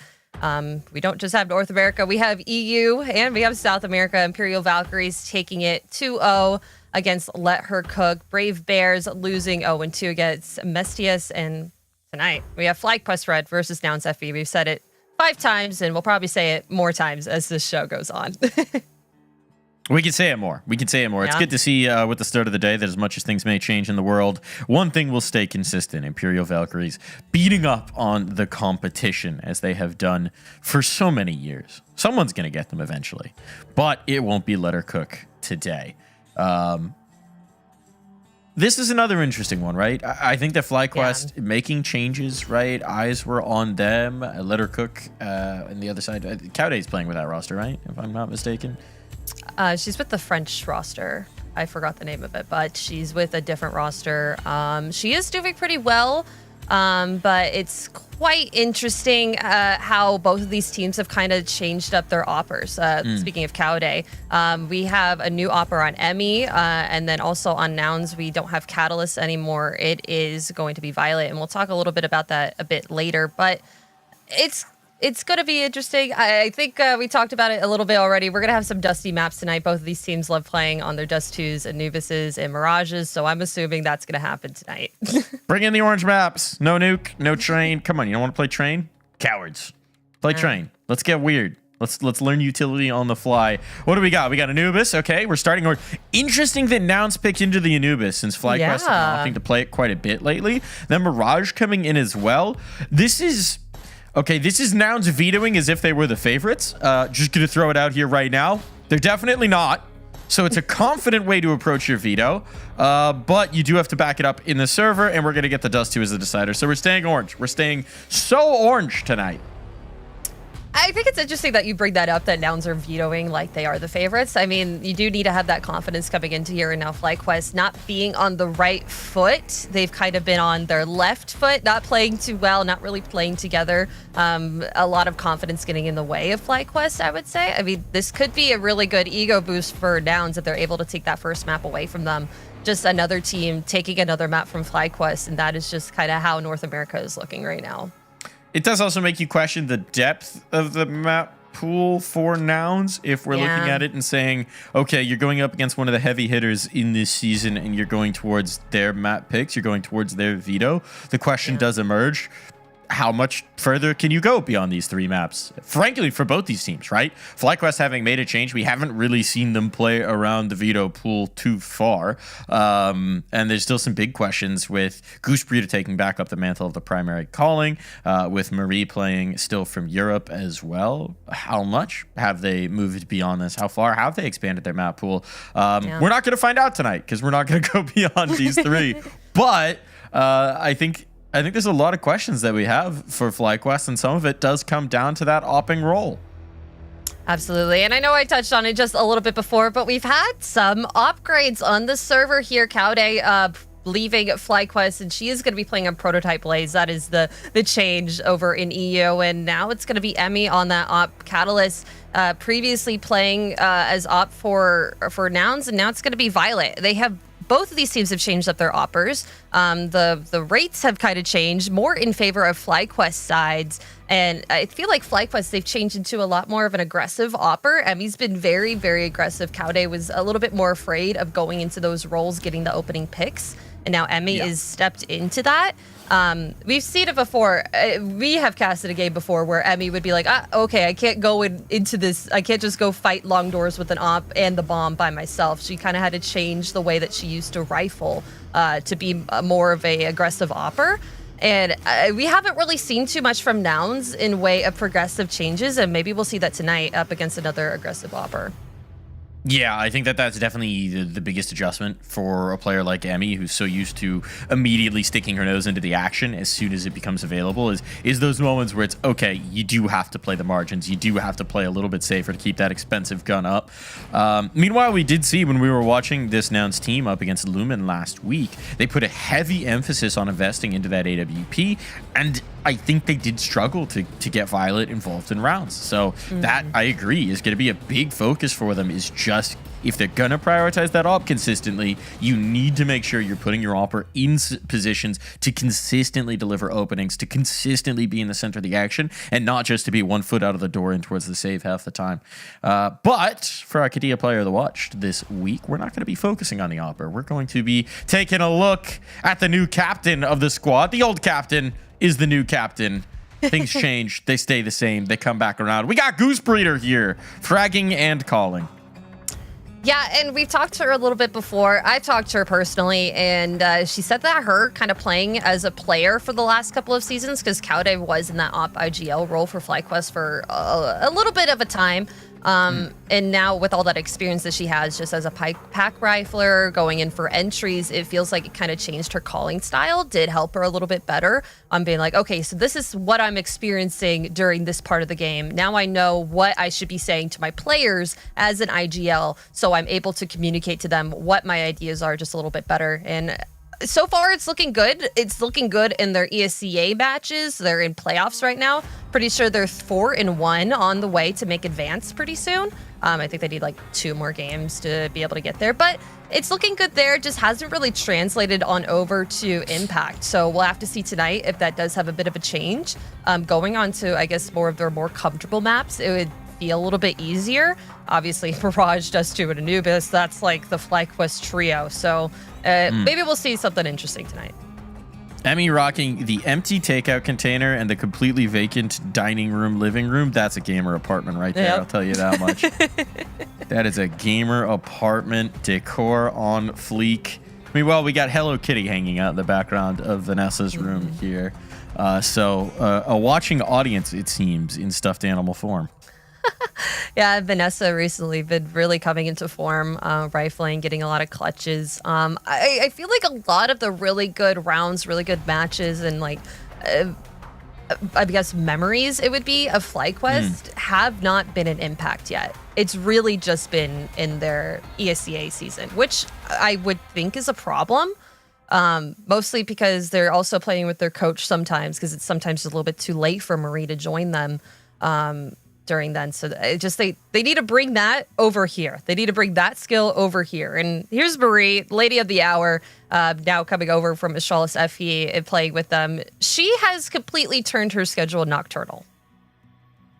We don't just have North America, we have EU and we have South America. Imperial Valkyries taking it 2-0 against Let Her Cook. Brave Bears losing 0-2 against Mestius. And tonight we have FlyQuest Red versus Nouns FE. We've said it 5 times and we'll probably say it more times as this show goes on. We can say it more. Yeah. It's good to see with the start of the day that as much as things may change in the world, one thing will stay consistent. Imperial Valkyries beating up on the competition as they have done for so many years. Someone's going to get them eventually, but it won't be Let Her Cook today. This is another interesting one, right? I think that FlyQuest making changes, right? Eyes were on them. Let Her Cook on the other side. Cowday's playing with that roster, right? If I'm not mistaken. She's with the French roster. I forgot the name of it, but she's with a different roster. She is doing pretty well, but it's quite interesting how both of these teams have kind of changed up their oppers. Speaking of Cowday, we have a new opper on Emmy, and then also on Nouns, we don't have Catalyst anymore. It is going to be Violet, and we'll talk a little bit about that a bit later, but it's going to be interesting. I think we talked about it a little bit already. We're going to have some dusty maps tonight. Both of these teams love playing on their Dust 2s, Anubises, and Mirages, so I'm assuming that's going to happen tonight. Bring in the orange maps. No nuke, no train. Come on, you don't want to play train? Cowards. Play train. Let's get weird. Let's learn utility on the fly. What do we got? We got Anubis. Okay, we're starting. Interesting that Nouns picked into the Anubis since FlyQuest has been opting to play it quite a bit lately. Then Mirage coming in as well. This is Nouns vetoing as if they were the favorites. Just going to throw it out here right now. They're definitely not. So it's a confident way to approach your veto. But you do have to back it up in the server, and we're going to get the Dust 2 as the decider. So we're staying orange. We're staying so orange tonight. I think it's interesting that you bring that up, that Nouns are vetoing like they are the favorites. I mean, you do need to have that confidence coming into here, and now FlyQuest not being on the right foot. They've kind of been on their left foot, not playing too well, not really playing together. A lot of confidence getting in the way of FlyQuest, I would say. I mean, this could be a really good ego boost for Nouns if they're able to take that first map away from them. Just another team taking another map from FlyQuest, and that is just kind of how North America is looking right now. It does also make you question the depth of the map pool for Nouns if we're looking at it and saying, okay, you're going up against one of the heavy hitters in this season and you're going towards their map picks, you're going towards their veto. The question does emerge. How much further can you go beyond these 3 maps? Frankly, for both these teams, right? FlyQuest having made a change, we haven't really seen them play around the veto pool too far. And there's still some big questions with Goosebrita taking back up the mantle of the primary calling, with Marie playing still from Europe as well. How much have they moved beyond this? How far have they expanded their map pool? We're not going to find out tonight because we're not going to go beyond these 3. But I think there's a lot of questions that we have for FlyQuest, and some of it does come down to that opping role. Absolutely. And I know I touched on it just a little bit before, but we've had some upgrades on the server here. Cowday leaving FlyQuest, and she is going to be playing on Prototype Blaze. That is the change over in EU, and now it's going to be Emmy on that op. Catalyst previously playing as op for Nouns, and now it's going to be Violet. They have both of these teams have changed up their oppers. The rates have kind of changed more in favor of FlyQuest sides. And I feel like FlyQuest, they've changed into a lot more of an aggressive opper. Emmy's been very, very aggressive. Cowday was a little bit more afraid of going into those roles, getting the opening picks. And now Emmy is stepped into that. We've seen it before. We have casted a game before where Emmy would be like, okay, I can't go into this. I can't just go fight long doors with an op and the bomb by myself. She kind of had to change the way that she used to rifle to be more of a aggressive opper. And we haven't really seen too much from Nouns in way of progressive changes, and maybe we'll see that tonight up against another aggressive opper. Yeah, I think that's definitely the biggest adjustment for a player like Emmy, who's so used to immediately sticking her nose into the action as soon as it becomes available, is those moments where it's, okay, you do have to play the margins. You do have to play a little bit safer to keep that expensive gun up. Meanwhile, we did see when we were watching this Nouns team up against Lumen last week, they put a heavy emphasis on investing into that AWP, and I think they did struggle to get Violet involved in rounds. So that, I agree, is going to be a big focus for them, is just if they're going to prioritize that op consistently, you need to make sure you're putting your opper in positions to consistently deliver openings, to consistently be in the center of the action, and not just to be 1 foot out of the door and towards the save half the time. But for our Kadia player of the watch this week, we're not going to be focusing on the opper. We're going to be taking a look at the new captain of the squad. The old captain is the new captain. Things change. They stay the same. They come back around. We got Goose Breeder here, fragging and calling. Yeah, and we've talked to her a little bit before. I've talked to her personally, and she said that her kind of playing as a player for the last couple of seasons, because Cowday was in that op IGL role for FlyQuest for a little bit of a time. And now with all that experience that she has just as a pack rifler, going in for entries, it feels like it kind of changed her calling style, did help her a little bit better on being like, okay, so this is what I'm experiencing during this part of the game. Now I know what I should be saying to my players as an IGL, so I'm able to communicate to them what my ideas are just a little bit better. And so far, it's looking good. It's looking good in their ESCA matches. They're in playoffs right now. Pretty sure they're 4-1 on the way to make advance pretty soon. I think they need like 2 more games to be able to get there. But it's looking good there. It just hasn't really translated on over to Impact. So we'll have to see tonight if that does have a bit of a change. Going on to, I guess, more of their more comfortable maps, it would feel a little bit easier. Obviously, Mirage does too at Anubis. That's like the FlyQuest trio. So maybe we'll see something interesting tonight. Emmy rocking the empty takeout container and the completely vacant dining room, living room. That's a gamer apartment right there. Yep. I'll tell you that much. That is a gamer apartment, decor on fleek. Meanwhile, we got Hello Kitty hanging out in the background of Vanessa's room here. So a watching audience, it seems, in stuffed animal form. Yeah, Vanessa recently been really coming into form, rifling, getting a lot of clutches. I feel like a lot of the really good rounds, really good matches, and like, I guess memories it would be of FlyQuest have not been an Impact yet. It's really just been in their ESCA season, which I would think is a problem. Mostly because they're also playing with their coach sometimes, because it's sometimes a little bit too late for Marie to join them. During then, so it just they need to bring that over here. They need to bring that skill over here. And here's Marie, lady of the hour, now coming over from Astralis FE and playing with them. She has completely turned her schedule nocturnal.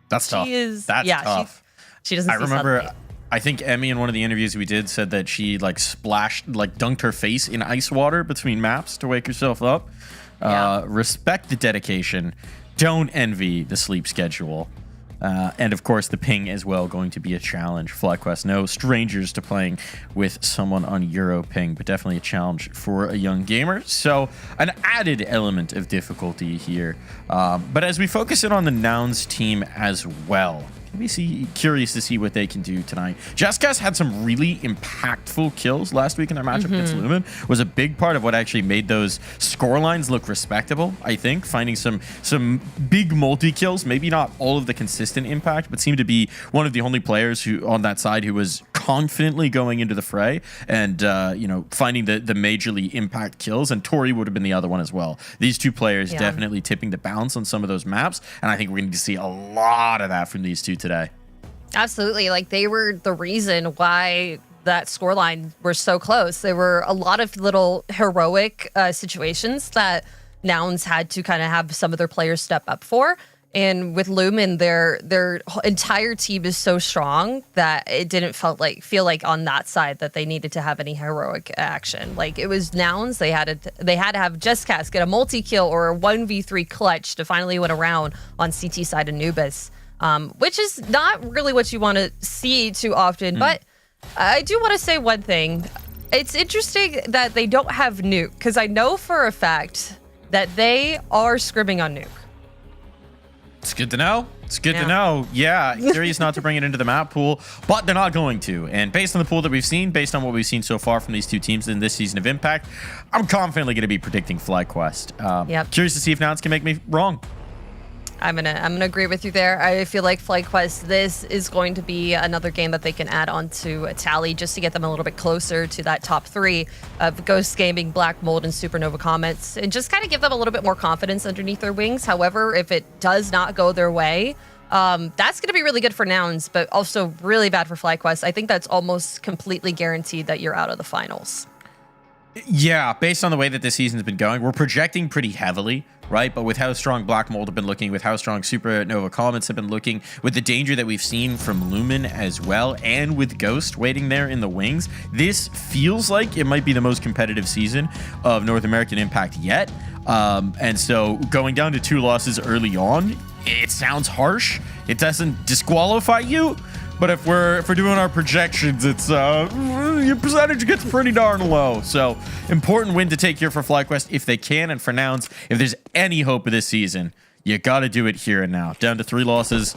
That's tough. That's tough. She doesn't. I remember. I think Emmy in one of the interviews we did said that she like splashed, like dunked her face in ice water between maps to wake herself up. Respect the dedication. Don't envy the sleep schedule. And of course, the ping as well going to be a challenge. FlyQuest, no strangers to playing with someone on Euro ping, but definitely a challenge for a young gamer. So an added element of difficulty here. But as we focus in on the Nouns team as well, curious to see what they can do tonight. Jessica's had some really impactful kills last week in their matchup against Lumen. Was a big part of what actually made those score lines look respectable, I think. Finding some big multi-kills, maybe not all of the consistent impact, but seemed to be one of the only players who on that side who was confidently going into the fray and, finding the majorly impact kills. And Tori would have been the other one as well. These two players definitely tipping the balance on some of those maps. And I think we're going to see a lot of that from these two today. Absolutely. Like, they were the reason why that scoreline were so close. There were a lot of little heroic situations that Nouns had to kind of have some of their players step up for. And with Lumen, their entire team is so strong that it didn't feel like on that side that they needed to have any heroic action. Like, it was Nouns. They had to have JessCast get a multi-kill or a 1v3 clutch to finally win a round on CT side of Anubis, which is not really what you want to see too often. But I do want to say one thing. It's interesting that they don't have Nuke, because I know for a fact that they are scrimming on Nuke. It's good to know. It's good to know. Yeah, curious not to bring it into the map pool, but they're not going to. And based on the pool that we've seen, based on what we've seen so far from these two teams in this season of Impact, I'm confidently going to be predicting FlyQuest. Curious to see if Nouns can make me wrong. I'm gonna agree with you there. I feel like FlyQuest, this is going to be another game that they can add on to a tally just to get them a little bit closer to that top 3 of Ghost Gaming, Black Mold, and Supernova Comets, and just kind of give them a little bit more confidence underneath their wings. However, if it does not go their way, that's going to be really good for Nouns, but also really bad for FlyQuest. I think that's almost completely guaranteed that you're out of the finals. Yeah, based on the way that this season's been going, we're projecting pretty heavily, right? But with how strong Black Mold have been looking, with how strong Supernova Comets have been looking, with the danger that we've seen from Lumen as well, and with Ghost waiting there in the wings, this feels like it might be the most competitive season of North American Impact yet. And so going down to 2 losses early on, it sounds harsh. It doesn't disqualify you. But if we're doing our projections, it's your percentage gets pretty darn low. So important win to take here for FlyQuest if they can, and for Nouns, if there's any hope of this season, you got to do it here and now. Down to 3 losses,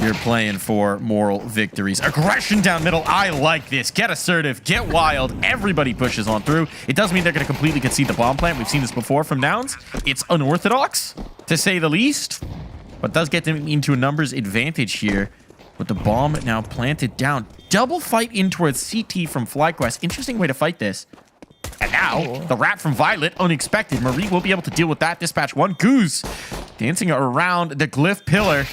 you're playing for moral victories. Aggression down middle, I like this. Get assertive, get wild. Everybody pushes on through. It doesn't mean they're going to completely concede the bomb plant. We've seen this before from Nouns. It's unorthodox, to say the least, but does get them into a numbers advantage here. With the bomb now planted down. Double fight in towards CT from FlyQuest. Interesting way to fight this. And now, the rat from Violet, unexpected. Marie will be able to deal with that. Dispatch 1. Goose dancing around the glyph pillar.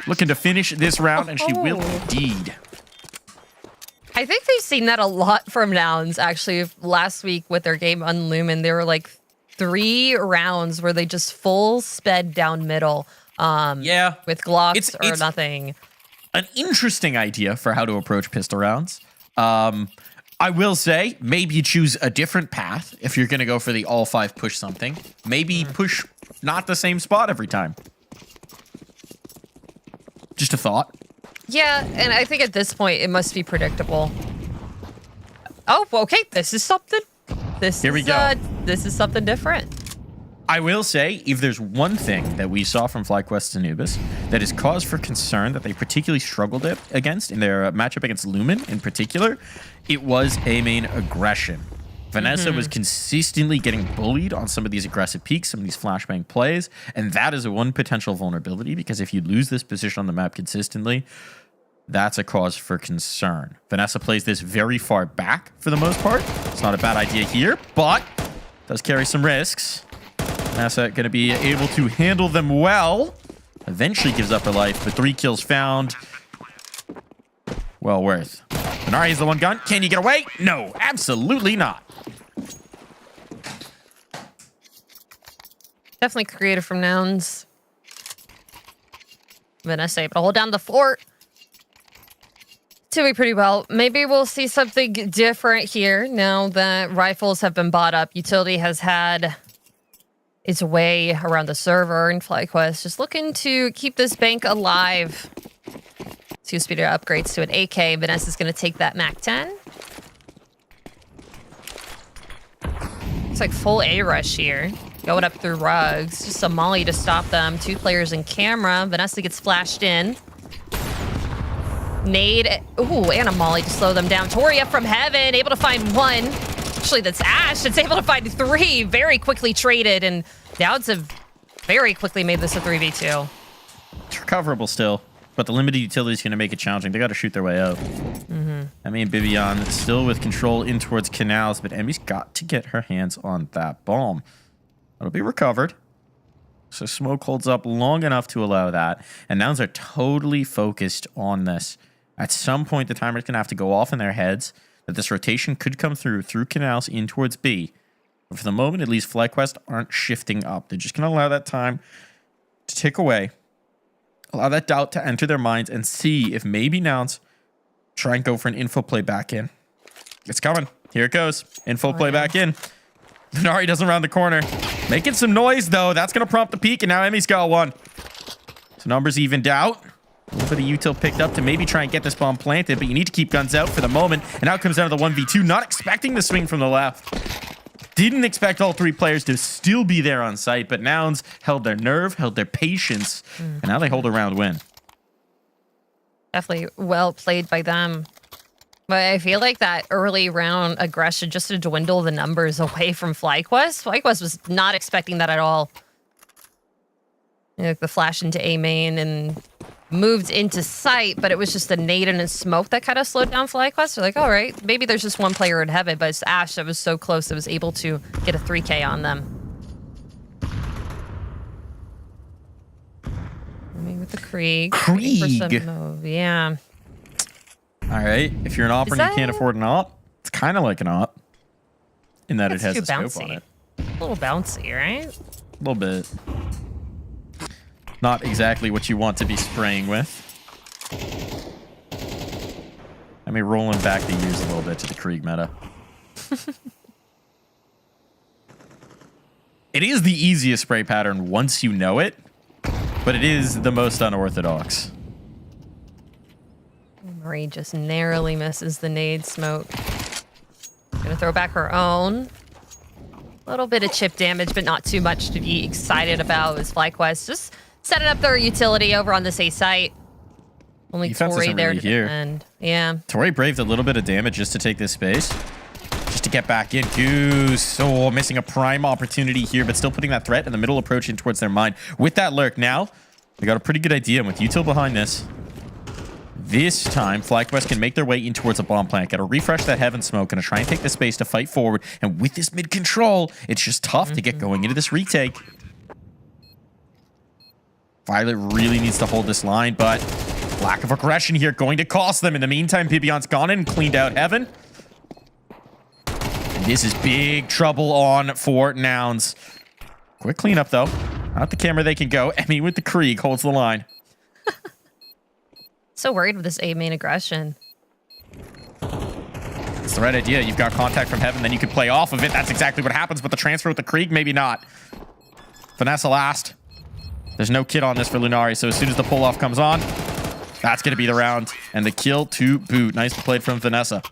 Looking to finish this round, and she will indeed. I think they've seen that a lot from Nouns, actually. Last week with their game on Lumen, there were like 3 rounds where they just full sped down middle. With Glocks or nothing. An interesting idea for how to approach pistol rounds. I will say, maybe choose a different path if you're going to go for the all 5 push something. Maybe push not the same spot every time. Just a thought. Yeah, and I think at this point, it must be predictable. Oh, okay, this is something. Here we go. This is something different. I will say, if there's one thing that we saw from FlyQuest and Anubis that is cause for concern that they particularly struggled against in their matchup against Lumen in particular, it was A main aggression. Vanessa was consistently getting bullied on some of these aggressive peaks, some of these flashbang plays, and that is one potential vulnerability, because if you lose this position on the map consistently, that's a cause for concern. Vanessa plays this very far back for the most part. It's not a bad idea here, but does carry some risks. Vanessa going to be able to handle them well. Eventually gives up her life, but 3 kills found. Well worth. Benari is the one gun. Can you get away? No, absolutely not. Definitely creative from Nouns. Vanessa able to hold down the fort. Doing pretty well. Maybe we'll see something different here now that rifles have been bought up. Utility has had its way around the server, and FlyQuest just looking to keep this bank alive. 2-speeder upgrades to an AK. Vanessa's going to take that MAC-10. It's like full A-rush here. Going up through rugs. Just a molly to stop them. 2 players in camera. Vanessa gets flashed in. Nade. Ooh, and a molly to slow them down. Tori up from heaven. Able to find 1. Actually, that's Ash that's able to find 3. Very quickly traded, and Dowds have very quickly made this a 3v2. It's recoverable still. But the limited utility is going to make it challenging. They got to shoot their way out. Emmy and Bibian still with control in towards Canals, but Emmy's got to get her hands on that bomb. It'll be recovered. So smoke holds up long enough to allow that. And Nouns are totally focused on this. At some point, the timer's going to have to go off in their heads that this rotation could come through Canals in towards B. But for the moment, at least, FlyQuest aren't shifting up. They're just going to allow that time to tick away. Allow that doubt to enter their minds and see if maybe Nouns try and go for an info play back in. It's coming. Here it goes. Info play back in. Lunari doesn't round the corner. Making some noise, though. That's going to prompt the peak, and now Emmy's got one. So numbers evened out. A little bit of util picked up to maybe try and get this bomb planted, but you need to keep guns out for the moment. And now it comes down to the 1v2. Not expecting the swing from the left. Didn't expect all three players to still be there on site, but Nouns held their nerve, held their patience, and now they hold a round win. Definitely well played by them. But I feel like that early round aggression just to dwindle the numbers away from FlyQuest. FlyQuest was not expecting that at all. Like the flash into A main and moved into sight, but it was just the nade and smoke that kind of slowed down FlyQuest. They're like, all right, maybe there's just one player in heaven, but it's Ash that was so close that was able to get a 3K on them. I mean, with the Krieg. Yeah. All right. If you're an op and you can't afford an op, it's kind of like an op in that it has a scope on it. A little bouncy, right? A little bit. Not exactly what you want to be spraying with. I mean, rolling back the years a little bit to the Krieg meta. It is the easiest spray pattern once you know it, but it is the most unorthodox. Marie just narrowly misses the nade smoke. Gonna throw back her own. A little bit of chip damage, but not too much to be excited about as FlyQuest just setting up their utility over on this A site. Only Tori there to defend. Yeah. Tori braved a little bit of damage just to take this space. Just to get back in. Goose. Oh, missing a prime opportunity here, but still putting that threat in the middle approach in towards their mind. With that lurk now, they got a pretty good idea. And with util behind this, this time, FlyQuest can make their way in towards a bomb plant. Got to refresh that heaven smoke. Going to try and take the space to fight forward. And with this mid control, it's just tough to get going into this retake. Violet really needs to hold this line, but lack of aggression here going to cost them. In the meantime, Bibian's gone in and cleaned out heaven. And this is big trouble on for Nouns. Quick cleanup, though. Out the camera they can go. Emmy with the Krieg holds the line. So worried with this A main aggression. It's the right idea. You've got contact from heaven, then you can play off of it. That's exactly what happens, but the transfer with the Krieg, maybe not. Vanessa last. There's no kit on this for Lunari, so as soon as the pull-off comes on, that's going to be the round. And the kill to boot. Nice played from Vanessa.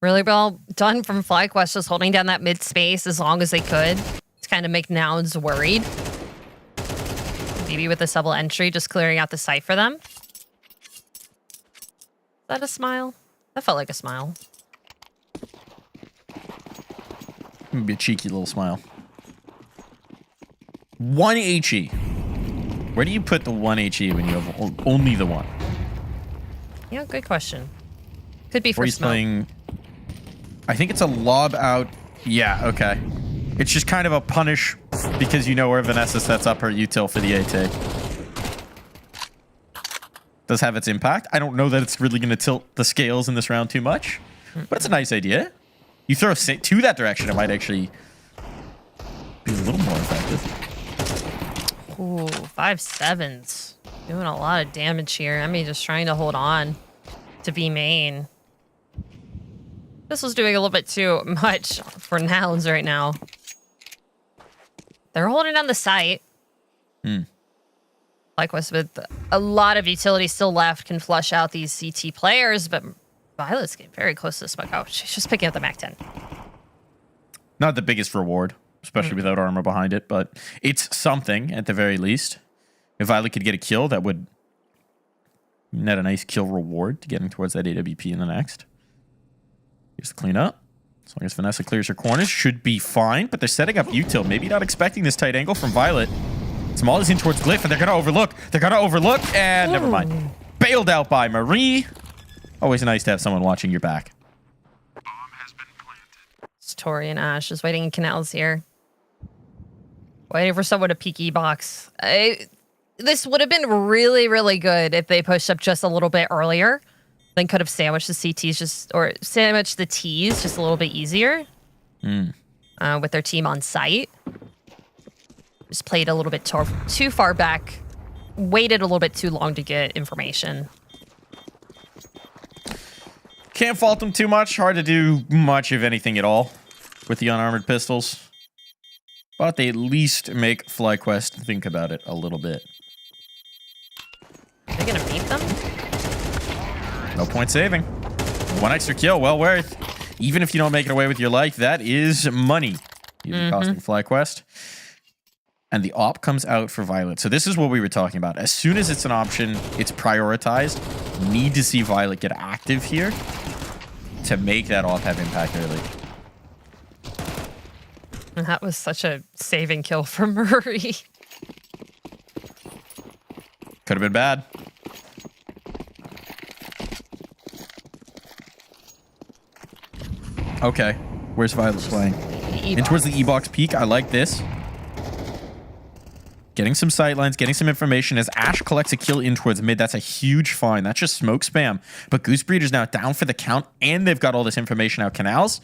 Really well done from FlyQuest, just holding down that mid space as long as they could to kind of make Nouns worried. Maybe with a double entry, just clearing out the site for them. Is that a smile? That felt like a smile. Maybe a cheeky little smile. 1 HE. Where do you put the 1 HE when you have only the one? Yeah, good question. Could be for or he's smoke. playing. I think it's a lob out. Yeah, okay. It's just kind of a punish because you know where Vanessa sets up her util for the AT. Does have its impact. I don't know that it's really going to tilt the scales in this round too much, but it's a nice idea. You throw to that direction, it might actually be a little more effective. Ooh, 5-7s. Doing a lot of damage here. I mean, just trying to hold on to B main. This was doing a little bit too much for Nouns right now. They're holding down the site. FlyQuest with a lot of utility still left can flush out these CT players, but Violet's getting very close to the smoke. Oh, she's just picking up the Mac 10. Not the biggest reward, especially without armor behind it, but it's something at the very least. If Violet could get a kill, that would net a nice kill reward to getting towards that AWP in the next. Here's the cleanup. As long as Vanessa clears her corners, should be fine. But they're setting up util. Maybe not expecting this tight angle from Violet. Small is in towards Glyph, and they're going to overlook. They're going to overlook, and never mind. Bailed out by Marie. Always nice to have someone watching your back. It's Tori and Ash just waiting in canals here. Waiting for someone to peek E-box. This would have been really, really good if they pushed up just a little bit earlier. Then could have sandwiched the CTs or sandwiched the Ts just a little bit easier. With their team on site. Just played a little bit too far back. Waited a little bit too long to get information. Can't fault them too much. Hard to do much of anything at all with the unarmored pistols. But they at least make FlyQuest think about it a little bit. Are they going to beat them? No point saving. One extra kill, well worth. Even if you don't make it away with your life, that is money. Even costing FlyQuest. And the op comes out for Violet. So this is what we were talking about. As soon as it's an option, it's prioritized. Need to see Violet get active here to make that op have impact early. And that was such a saving kill for Murray. Could have been bad. Okay. Where's Violet playing? In towards the E-box peak. I like this. Getting some sightlines, getting some information. As Ash collects a kill in towards mid, that's a huge find. That's just smoke spam. But Goose Breeder's now down for the count, and they've got all this information out canals.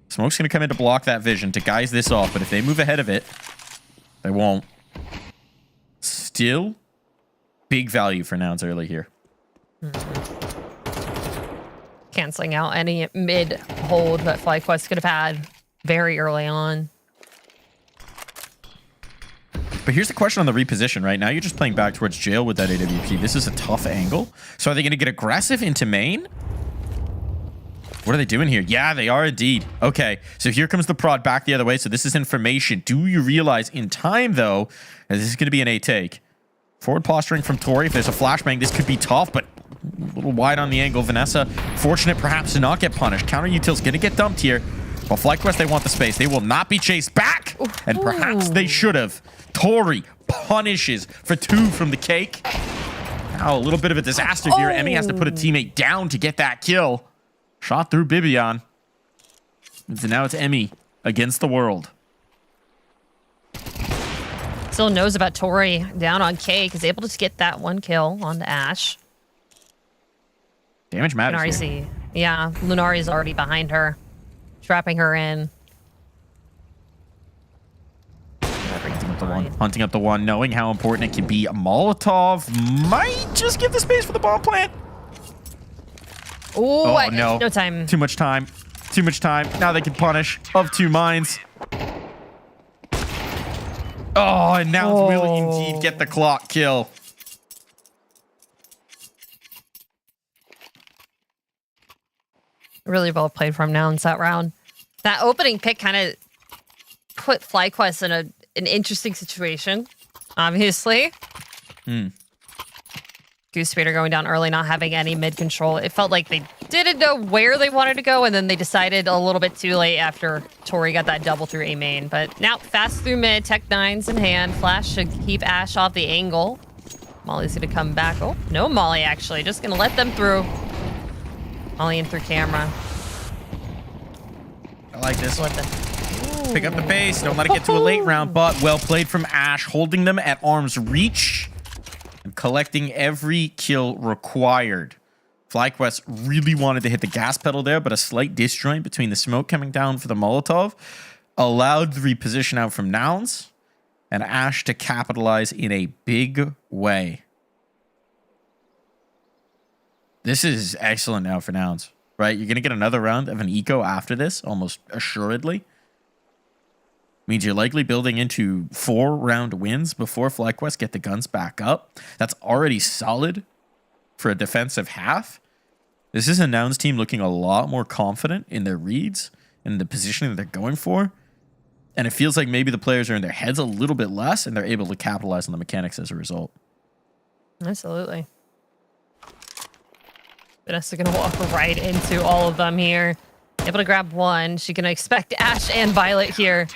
Smoke's going to come in to block that vision, to guise this off. But if they move ahead of it, they won't. Still, big value for Nouns early here. Canceling out any mid hold that FlyQuest could have had very early on. But here's the question on the reposition, right? Now you're just playing back towards jail with that AWP. This is a tough angle. So are they going to get aggressive into main? What are they doing here? Yeah, they are indeed. Okay, so here comes the prod back the other way. So this is information. Do you realize in time, though, that this is going to be an A take? Forward posturing from Tori. If there's a flashbang, this could be tough, but a little wide on the angle. Vanessa, fortunate perhaps to not get punished. Counter util's going to get dumped here. Well, FlyQuest, they want the space. They will not be chased back. And perhaps they should have. Tori punishes for 2 from the cake. Now a little bit of a disaster here. Emmy has to put a teammate down to get that kill. Shot through Bibian. So now it's Emmy against the world. Still knows about Tori down on Cake. Is able to get that 1 kill on the Ash. Damage matters here. Yeah, Lunari's already behind her. Trapping her in. Hunting up the one, knowing how important it can be. Molotov might just give the space for the bomb plant. Ooh, oh, no. No time. Too much time. Too much time. Now they can punish of 2 mines. Oh, and now will indeed get the clock kill. Really well played from Nouns that round. That opening pick kind of put FlyQuest in an interesting situation, obviously. Goose Speeder going down early, not having any mid control. It felt like they didn't know where they wanted to go, and then they decided a little bit too late after Tori got that double through A main. But now, fast through mid, Tech 9's in hand. Flash should keep Ash off the angle. Molly's going to come back. Oh, no Molly, actually. Just going to let them through. Molly in through camera. I like this one. Pick up the pace. Don't let it get to a late round, but well played from Ash, holding them at arm's reach and collecting every kill required. FlyQuest really wanted to hit the gas pedal there, but a slight disjoint between the smoke coming down for the Molotov allowed the reposition out from Nouns and Ash to capitalize in a big way. This is excellent now for Nouns, right? You're going to get another round of an eco after this, almost assuredly. Means you're likely building into 4-round wins before FlyQuest get the guns back up. That's already solid for a defensive half. This is a Nouns team looking a lot more confident in their reads and the positioning that they're going for. And it feels like maybe the players are in their heads a little bit less and they're able to capitalize on the mechanics as a result. Absolutely. Vanessa going to walk right into all of them here. Able to grab one. She can expect Ash and Violet here.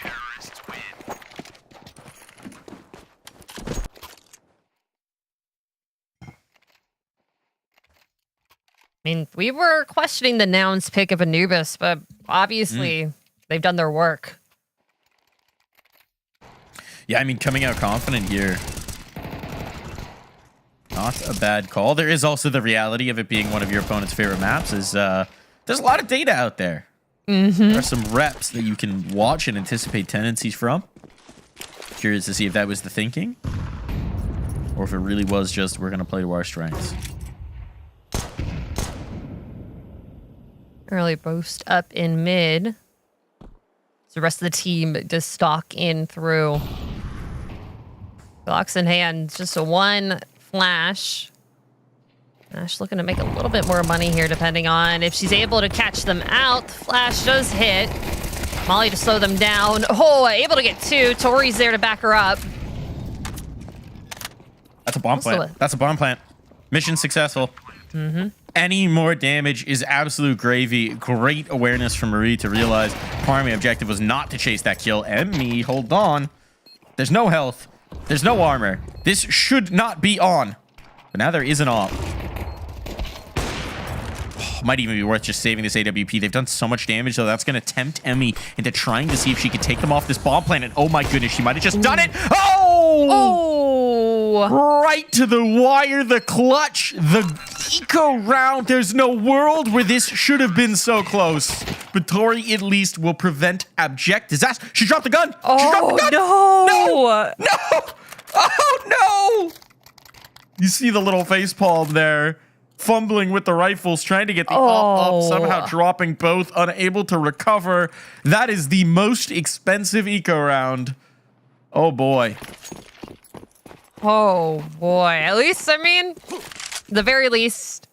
I mean, we were questioning the Nouns pick of Anubis, but obviously they've done their work. Yeah, I mean, coming out confident here. Not a bad call. There is also the reality of it being one of your opponent's favorite maps is there's a lot of data out there. There are some reps that you can watch and anticipate tendencies from. Curious to see if that was the thinking. Or if it really was just, we're going to play to our strengths. Early boost up in mid. So the rest of the team just stalk in through. Blocks in hand. Just a one flash. Ash looking to make a little bit more money here, depending on if she's able to catch them out. The flash does hit. Molly to slow them down. Oh, able to get two. Tori's there to back her up. That's a bomb plant. That's a bomb plant. Mission successful. Any more damage is absolute gravy. Great awareness from Marie to realize primary objective was not to chase that kill. Emmy, hold on. There's no health. There's no armor. This should not be on. But now there is an op. Might even be worth just saving this AWP. They've done so much damage, though. That's going to tempt Emmy into trying to see if she could take them off this bomb plant. And oh my goodness, she might have just done it. Oh! Right to the wire, the clutch, the eco round. There's no world where this should have been so close. But Tori at least will prevent abject disaster. She dropped the gun. She dropped the gun. No! No! Oh, no! You see the little face palm there. Fumbling with the rifles, trying to get the up, somehow dropping both, unable to recover. That is the most expensive eco round. Oh, boy. Oh, boy. At least, I mean, the very least,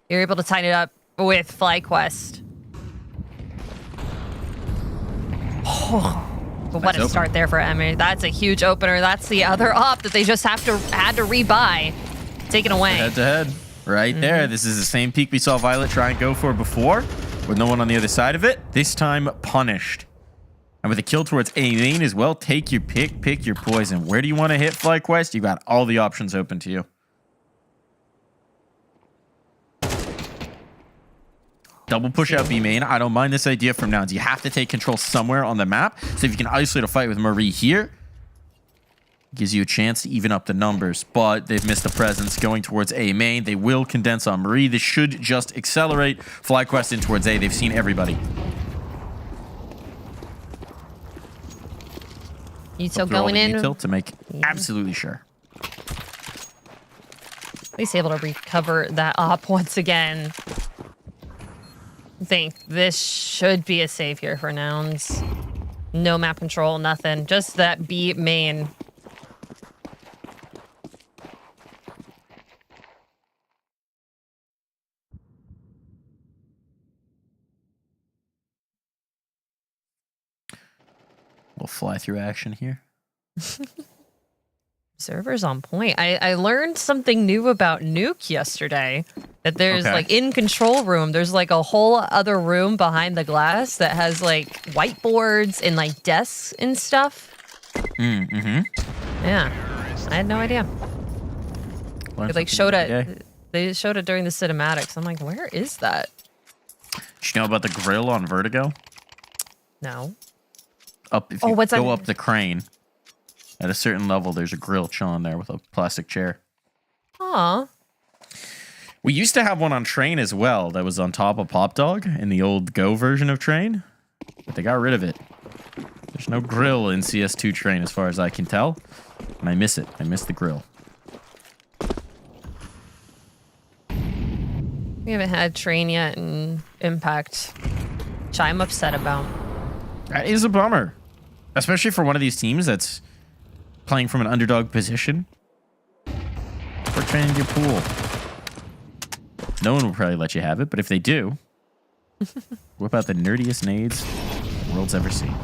you're able to tighten it up with FlyQuest. Oh, but what a start there for Emmy. That's a huge opener. That's the other op that they just had to rebuy. Taken away. Head to head. Right there. This is the same peak we saw Violet try and go for before, with no one on the other side of it. This time punished. And with a kill towards A main as well, take your pick, pick your poison. Where do you want to hit FlyQuest? You got all the options open to you. Double push out B main. I don't mind this idea from Nouns. You have to take control somewhere on the map. So if you can isolate a fight with Marie here, gives you a chance to even up the numbers, but they've missed the presence going towards A main. They will condense on Marie. This should just accelerate FlyQuest in towards A. They've seen everybody. Util going in. Util to make absolutely sure. At least able to recover that op once again. I think this should be a save here for Nouns. No map control, nothing. Just that B main. We'll fly through action here. Server's on point. I learned something new about Nuke yesterday. That there's like in control room, there's like a whole other room behind the glass that has like whiteboards and like desks and stuff. Yeah, I had no idea. They like showed it. They showed it during the cinematics. I'm like, where is that? Did you know about the grill on Vertigo? No. Up if you go up the crane at a certain level, there's a grill chilling there with a plastic chair. Aw. We used to have one on Train as well that was on top of Pop Dog in the old Go version of Train, but they got rid of it. There's no grill in CS2 Train as far as I can tell, and I miss it. I miss the grill. We haven't had Train yet in Impact, which I'm upset about. That is a bummer. Especially for one of these teams that's playing from an underdog position. We're training your pool. No one will probably let you have it, but if they do, whip out the nerdiest nades the world's ever seen.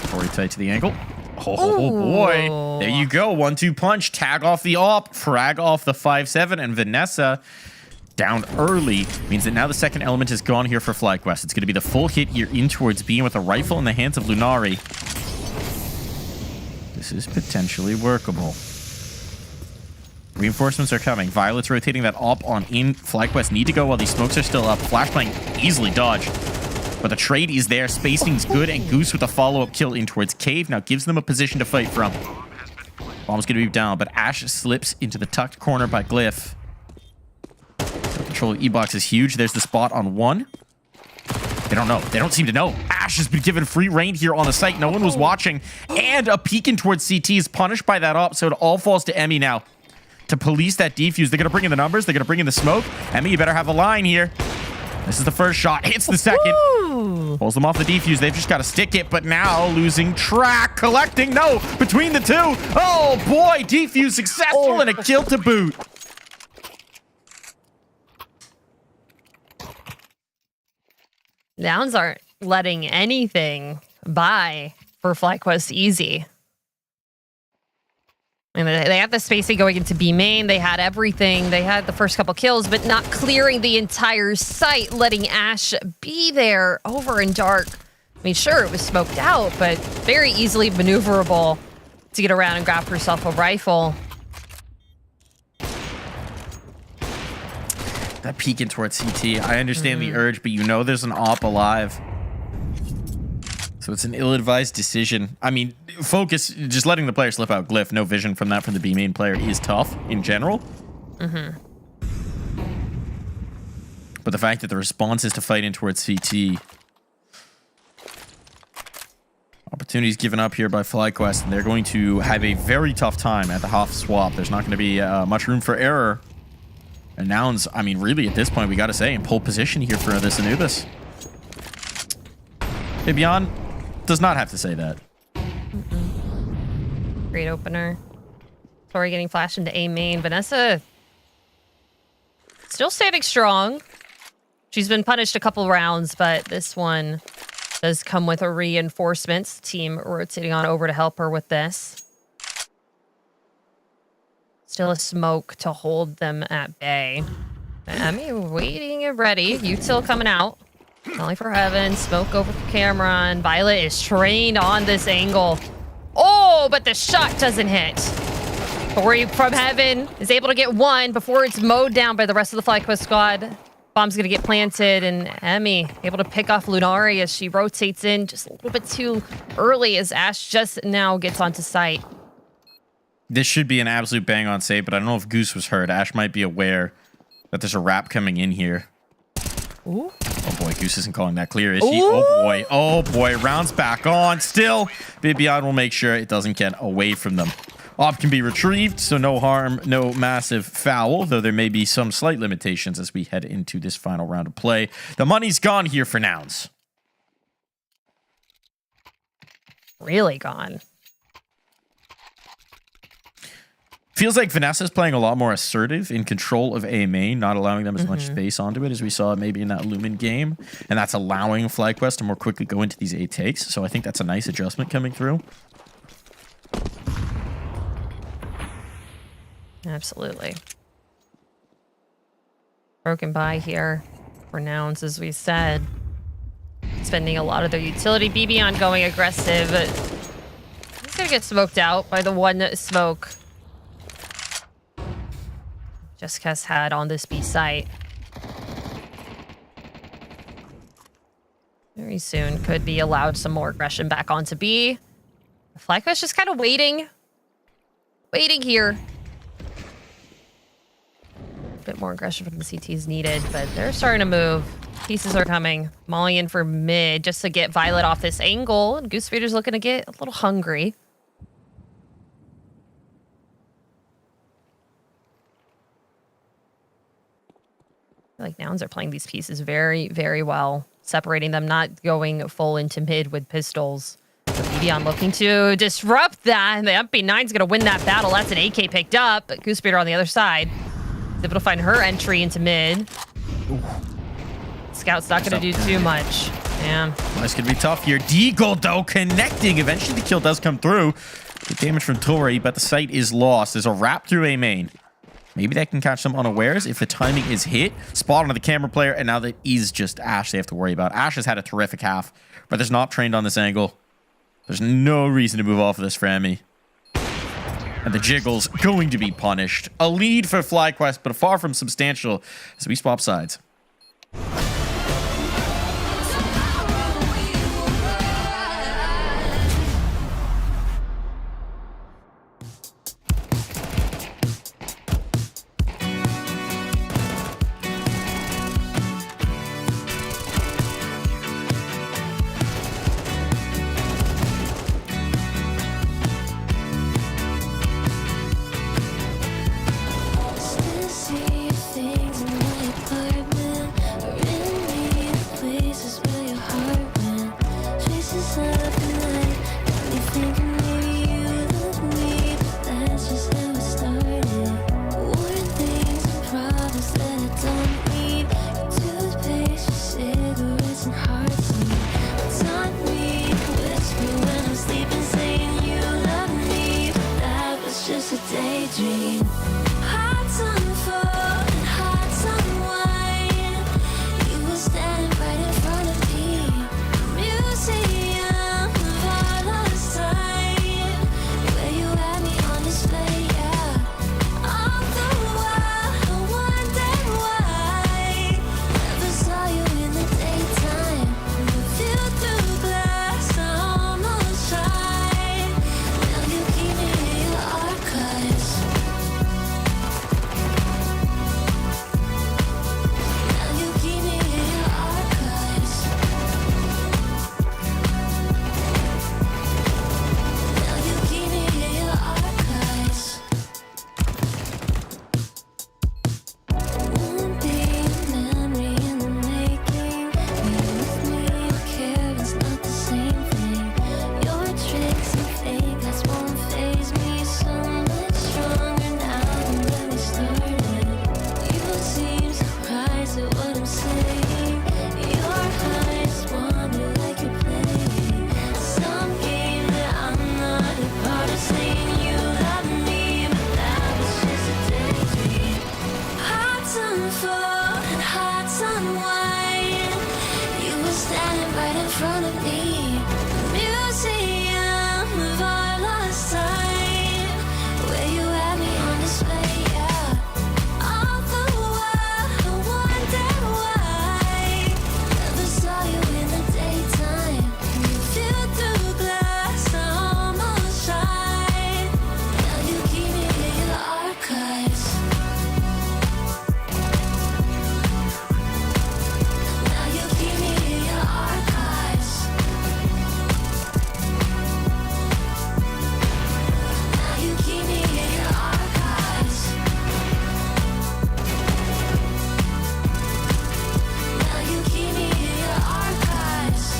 Tori tight to the ankle. Oh boy. There you go. 1-2 punch. Tag off the op. Frag off the 5-7. And Vanessa down early means that now the second element is gone here for FlyQuest. It's going to be the full hit here in towards B with a rifle in the hands of Lunari. This is potentially workable. Reinforcements are coming. Violet's rotating that op on in. FlyQuest need to go while these smokes are still up. Flashbang easily dodged. But the trade is there. Spacing's good. And Goose with a follow-up kill in towards Cave now gives them a position to fight from. Bomb's going to be down, but Ash slips into the tucked corner by Glyph. Control E-box is huge. There's the spot on one. They don't know. They don't seem to know. Ash has been given free reign here on the site. No one was watching. And a peek in towards CT is punished by that op, so it all falls to Emmy now to police that defuse. They're going to bring in the numbers. They're going to bring in the smoke. Emmy, you better have a line here. This is the first shot. Hits the second. Ooh. Pulls them off the defuse. They've just got to stick it, but now losing track. Collecting. No, between the two. Oh, boy. Defuse successful and a kill to boot. Nouns aren't letting anything by for FlyQuest easy. And they had the spacing going into B main. They had everything. They had the first couple kills, but not clearing the entire site, letting Ash be there over in dark. I mean, sure, it was smoked out, but very easily maneuverable to get around and grab herself a rifle. That peek in towards CT. I understand the urge, but you know there's an op alive. So it's an ill-advised decision. I mean, focus, just letting the player slip out. Glyph, no vision from that from the B main player is tough in general. But the fact that the response is to fight in towards CT. Opportunities given up here by FlyQuest, and they're going to have a very tough time at the half swap. There's not going to be much room for error. And Nouns, I mean, really, at this point, we got to say, in pole position here for this Anubis. Bibian does not have to say that. Great opener. Tori getting flashed into A main. Vanessa still standing strong. She's been punished a couple rounds, but this one does come with a reinforcements. Team rotating on over to help her with this. Still a smoke to hold them at bay. Emmy waiting and ready. Util coming out. Only for Heaven. Smoke over for Cameron. Violet is trained on this angle. Oh, but the shot doesn't hit. Tori from Heaven is able to get one before it's mowed down by the rest of the FlyQuest squad. Bomb's going to get planted, and Emmy able to pick off Lunari as she rotates in just a little bit too early as Ash just now gets onto site. This should be an absolute bang-on save, but I don't know if Goose was hurt. Ash might be aware that there's a wrap coming in here. Ooh. Oh boy, Goose isn't calling that clear, is she? Oh boy, oh boy, rounds back on. Still, Bibian will make sure it doesn't get away from them. Op can be retrieved, so no harm, no massive foul, though there may be some slight limitations as we head into this final round of play. The money's gone here for Nouns. Really gone. Feels like Vanessa's playing a lot more assertive in control of A main, not allowing them as much space onto it as we saw maybe in that Lumen game. And that's allowing FlyQuest to more quickly go into these A takes. So I think that's a nice adjustment coming through. Absolutely. Broken by here for Nouns, as we said. Spending a lot of their utility. Bibian going aggressive. He's going to get smoked out by the one smoke Jessica's had on this B site. Very soon could be allowed some more aggression back onto B. FlyQuest just kind of waiting. Waiting here. A bit more aggression from the CT is needed, but they're starting to move. Pieces are coming. Molly in for mid just to get Violet off this angle. And Goose Feeder's looking to get a little hungry. I feel like Nouns are playing these pieces very, very well. Separating them, not going full into mid with pistols. Bibian looking to disrupt that. And the MP9's going to win that battle. That's an AK picked up. But Goose Feeder on the other side is able to find her entry into mid. Ooh. Scout's not going to do too much. Man. This could be tough here. Deagle, though, connecting. Eventually, the kill does come through. Good damage from Tori, but the site is lost. There's a wrap through A main. Maybe that can catch them unawares if the timing is hit. Spot on the camera player, and now that is just Ash they have to worry about. Ash has had a terrific half, but there's not trained on this angle. There's no reason to move off of this for Emmy. And the jiggle's going to be punished. A lead for FlyQuest, but far from substantial as we swap sides. Still see things in my apartment, or in me, places where your heart went. Traces of the night, got me thinking maybe you love me, but that's just how it started. Warning things and problems that I don't need. Your toothpaste, your cigarettes, and heartbeat. Taught me to whisper when I'm sleeping, saying you love me, but that was just a daydream. Hearts on fire and hearts on wine. You were standing right in front of me. Museum of our lost time, where you had me on display, yeah. All the while I wondered why never saw you in the daytime. The view through glass, I almost tried. Now you keep me in your archives. Now you keep me in your archives. Now you keep me in your archives. Won't be a memory in the making. Being with me, your care is not the same thing. Your tricks and fake eyes won't faze me. So much stronger now than when we started. You seem surprised at what I'm saying. Your eyes wander like you're playing some game that I'm not a part of. Saying you love me, but that was just a daydream. Hearts on fire and hearts on wine. You were standing right in front of me. Museum of our lost time, where you had me on display, yeah. All the while I wondered why never saw you in the daytime. You flew through glass, I almost tried. Now you keep me in your archives. Now you keep me in your archives. Now you keep me in your archives. Now you keep me in your archives.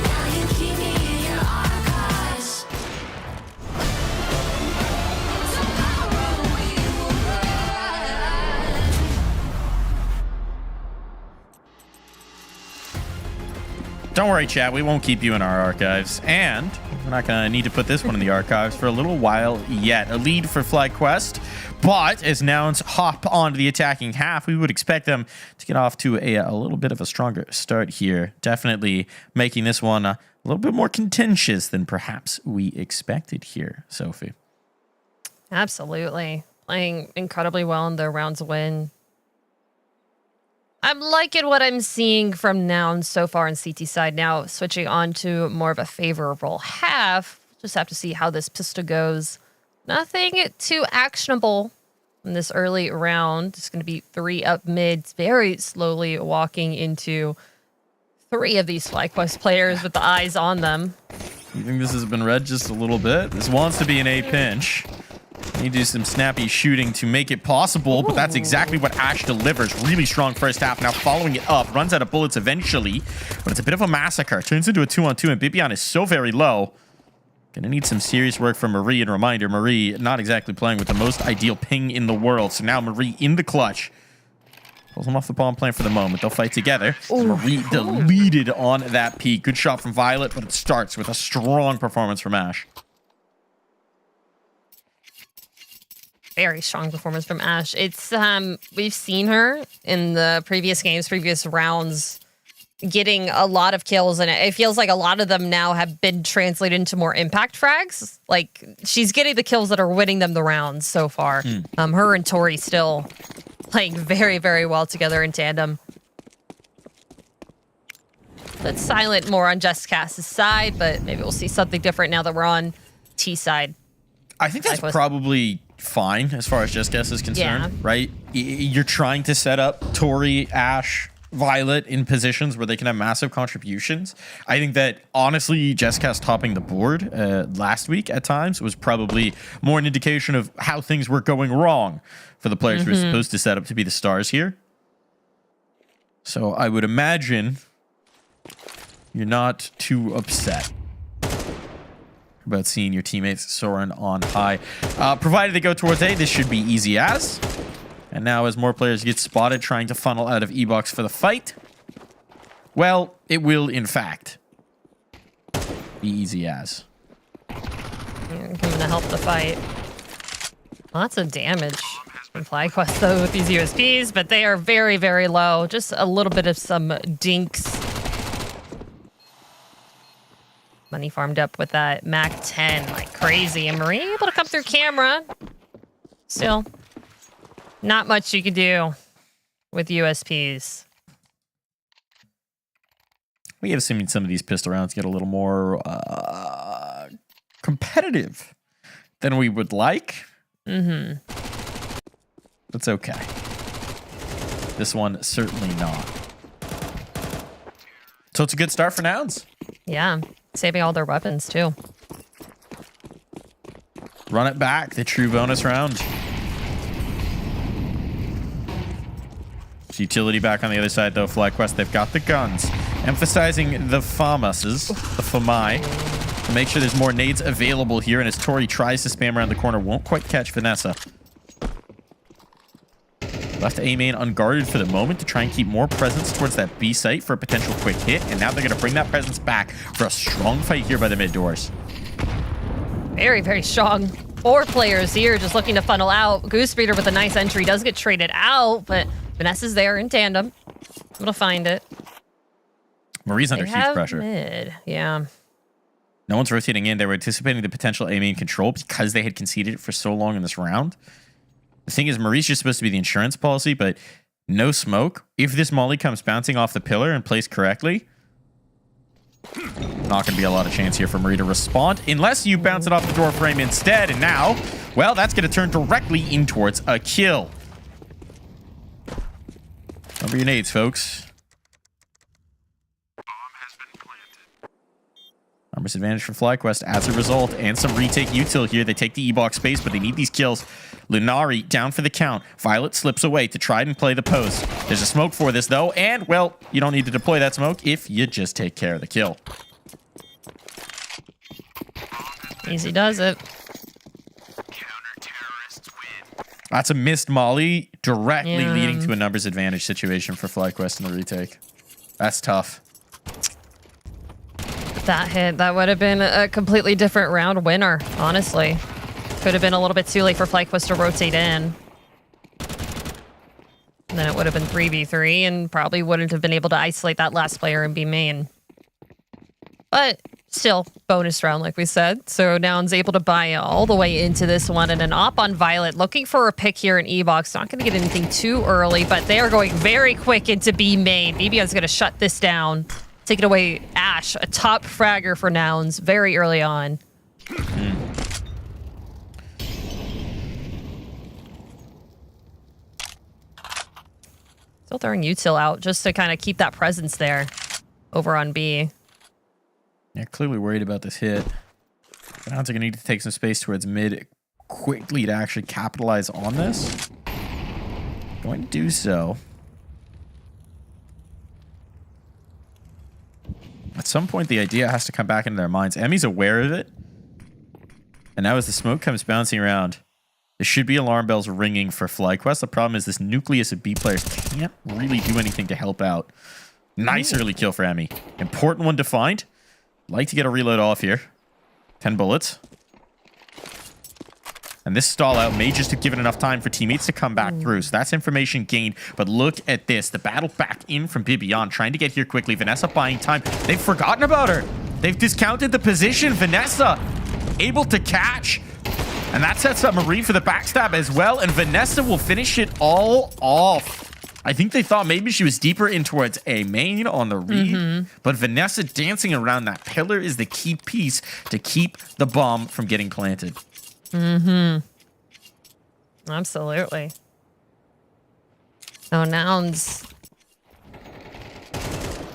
Now you keep me in your archives. Tomorrow we will rise. Don't worry, chat. We won't keep you in our archives. And we're not going to need to put this one in the archives for a little while yet. A lead for FlyQuest. But as Nouns hop onto the attacking half, we would expect them to get off to a little bit of a stronger start here. Definitely making this one a little bit more contentious than perhaps we expected here, Sophie. Absolutely. Playing incredibly well in their rounds win. I'm liking what I'm seeing from Nouns so far on CT side. Now switching on to more of a favorable half. Just have to see how this pistol goes. Nothing too actionable in this early round. It's going to be 3 up mid, very slowly walking into 3 of these FlyQuest players with the eyes on them. You think this has been read just a little bit? This wants to be an A pinch. Need to do some snappy shooting to make it possible, but that's exactly what Ash delivers. Really strong first half. Now following it up, runs out of bullets eventually, but it's a bit of a massacre. Turns into a 2-on-2, and Bibian is so very low. Gonna need some serious work from Marie. And reminder, Marie not exactly playing with the most ideal ping in the world. So now Marie in the clutch. Pulls him off the bomb plan for the moment. They'll fight together. Marie deleted on that peak. Good shot from Violet, but it starts with a strong performance from Ash. Very strong performance from Ash. It's we've seen her in the previous games, previous rounds, getting a lot of kills, and it feels like a lot of them now have been translated into more impact frags. Like, she's getting the kills that are winning them the rounds so far. Her and Tori still playing very, very well together in tandem. But Silent more on Jessicast's side, but maybe we'll see something different now that we're on T side. I think that's probably fine as far as Jessicast is concerned, right? You're trying to set up Tori, Ash, Violet in positions where they can have massive contributions. I think that honestly, Jessicast topping the board last week at times was probably more an indication of how things were going wrong for the players who were supposed to set up to be the stars here. So I would imagine you're not too upset about seeing your teammates soaring on high. Provided they go towards A, this should be easy as. And now as more players get spotted trying to funnel out of E-Box for the fight, well, it will, in fact, be easy as. Coming to help the fight. Lots of damage from FlyQuest, though, with these USPs, but they are very, very low. Just a little bit of some dinks. Money farmed up with that Mac 10 like crazy. And Marie able to come through camera. Still, not much you can do with USPs. We have seen some of these pistol rounds get a little more competitive than we would like. That's okay. This one, certainly not. So it's a good start for Nouns. Yeah, saving all their weapons, too. Run it back, the true bonus round. Utility back on the other side, though. FlyQuest, they've got the guns. Emphasizing the FAMASs, the FAMI, to make sure there's more nades available here. And as Tori tries to spam around the corner, won't quite catch Vanessa. Left A main unguarded for the moment to try and keep more presence towards that B site for a potential quick hit. And now they're going to bring that presence back for a strong fight here by the mid doors. Very, very strong. 4 players here just looking to funnel out. Goosebreeder with a nice entry does get traded out, but Vanessa's there in tandem. Able to find it. Marie's under huge pressure. Mid. Yeah. No one's rotating in. They were anticipating the potential A main control because they had conceded it for so long in this round. The thing is, Marie's just supposed to be the insurance policy, but no smoke. If this molly comes bouncing off the pillar and placed correctly, not going to be a lot of chance here for Marie to respond unless you bounce it off the door frame instead. And now, well, that's going to turn directly in towards a kill. Number your nades, folks. Numbers advantage for FlyQuest as a result, and some retake util here. They take the E-box space, but they need these kills. Lunari down for the count. Violet slips away to try and play the post. There's a smoke for this, though, and, well, you don't need to deploy that smoke if you just take care of the kill. Easy does it. That's a missed molly, directly leading to a numbers advantage situation for FlyQuest in the retake. That's tough. That hit, that would have been a completely different round winner, honestly. Could have been a little bit too late for FlyQuest to rotate in. And then it would have been 3v3 and probably wouldn't have been able to isolate that last player and be main. But still, bonus round, like we said. So Nouns able to buy all the way into this one. And an op on Violet, looking for a pick here in E-Box. Not going to get anything too early, but they are going very quick into B main. BBO's going to shut this down. Take it away, Ash, a top fragger for Nouns very early on. Still throwing util out just to kind of keep that presence there over on B. Yeah, clearly worried about this hit. Nouns are going to need to take some space towards mid quickly to actually capitalize on this. Going to do so. At some point, the idea has to come back into their minds. Emmy's aware of it. And now as the smoke comes bouncing around, There should be alarm bells ringing for FlyQuest. The problem is this nucleus of B players can't really do anything to help out. Nice early kill for Emmy. Important one to find. Like to get a reload off here. 10 bullets. And this stall out may just have given enough time for teammates to come back through. So that's information gained. But look at this. The battle back in from Bibian, trying to get here quickly. Vanessa buying time. They've forgotten about her. They've discounted the position. Vanessa able to catch. And that sets up Marie for the backstab as well. And Vanessa will finish it all off. I think they thought maybe she was deeper in towards A main on the read. But Vanessa dancing around that pillar is the key piece to keep the bomb from getting planted. Absolutely. Oh, Nouns.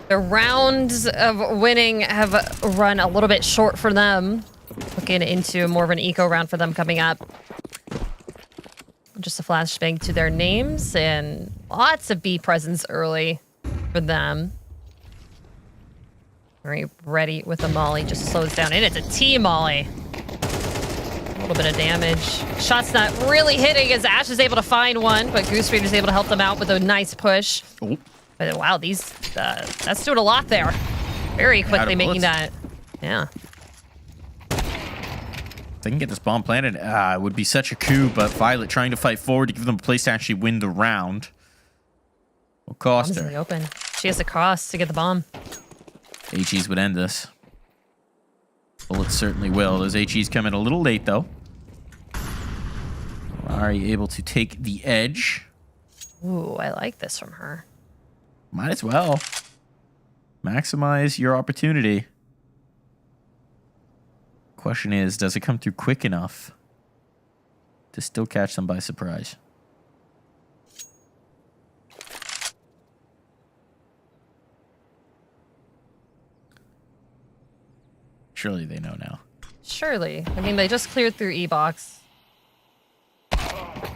The rounds of winning have run a little bit short for them. Looking into more of an eco round for them coming up. Just a flashbang to their names and lots of B presence early for them. Very ready with the molly, just slows down. And it's a T molly. A little bit of damage. Shot's not really hitting as Ash is able to find one, but Goose Reader is able to help them out with a nice push. But wow, that's doing a lot there. Very quickly making that. Yeah. If they can get this bomb planted, it would be such a coup, but Violet trying to fight forward to give them a place to actually win the round. Will cost Bomb's in her. the open. She has to cross to get the bomb. HEs would end this. Bullets certainly will. Those HEs come in a little late, though. Are you able to take the edge? Ooh, I like this from her. Might as well. Maximize your opportunity. Question is, does it come through quick enough to still catch them by surprise? Surely they know now. Surely. I mean, they just cleared through E-Box.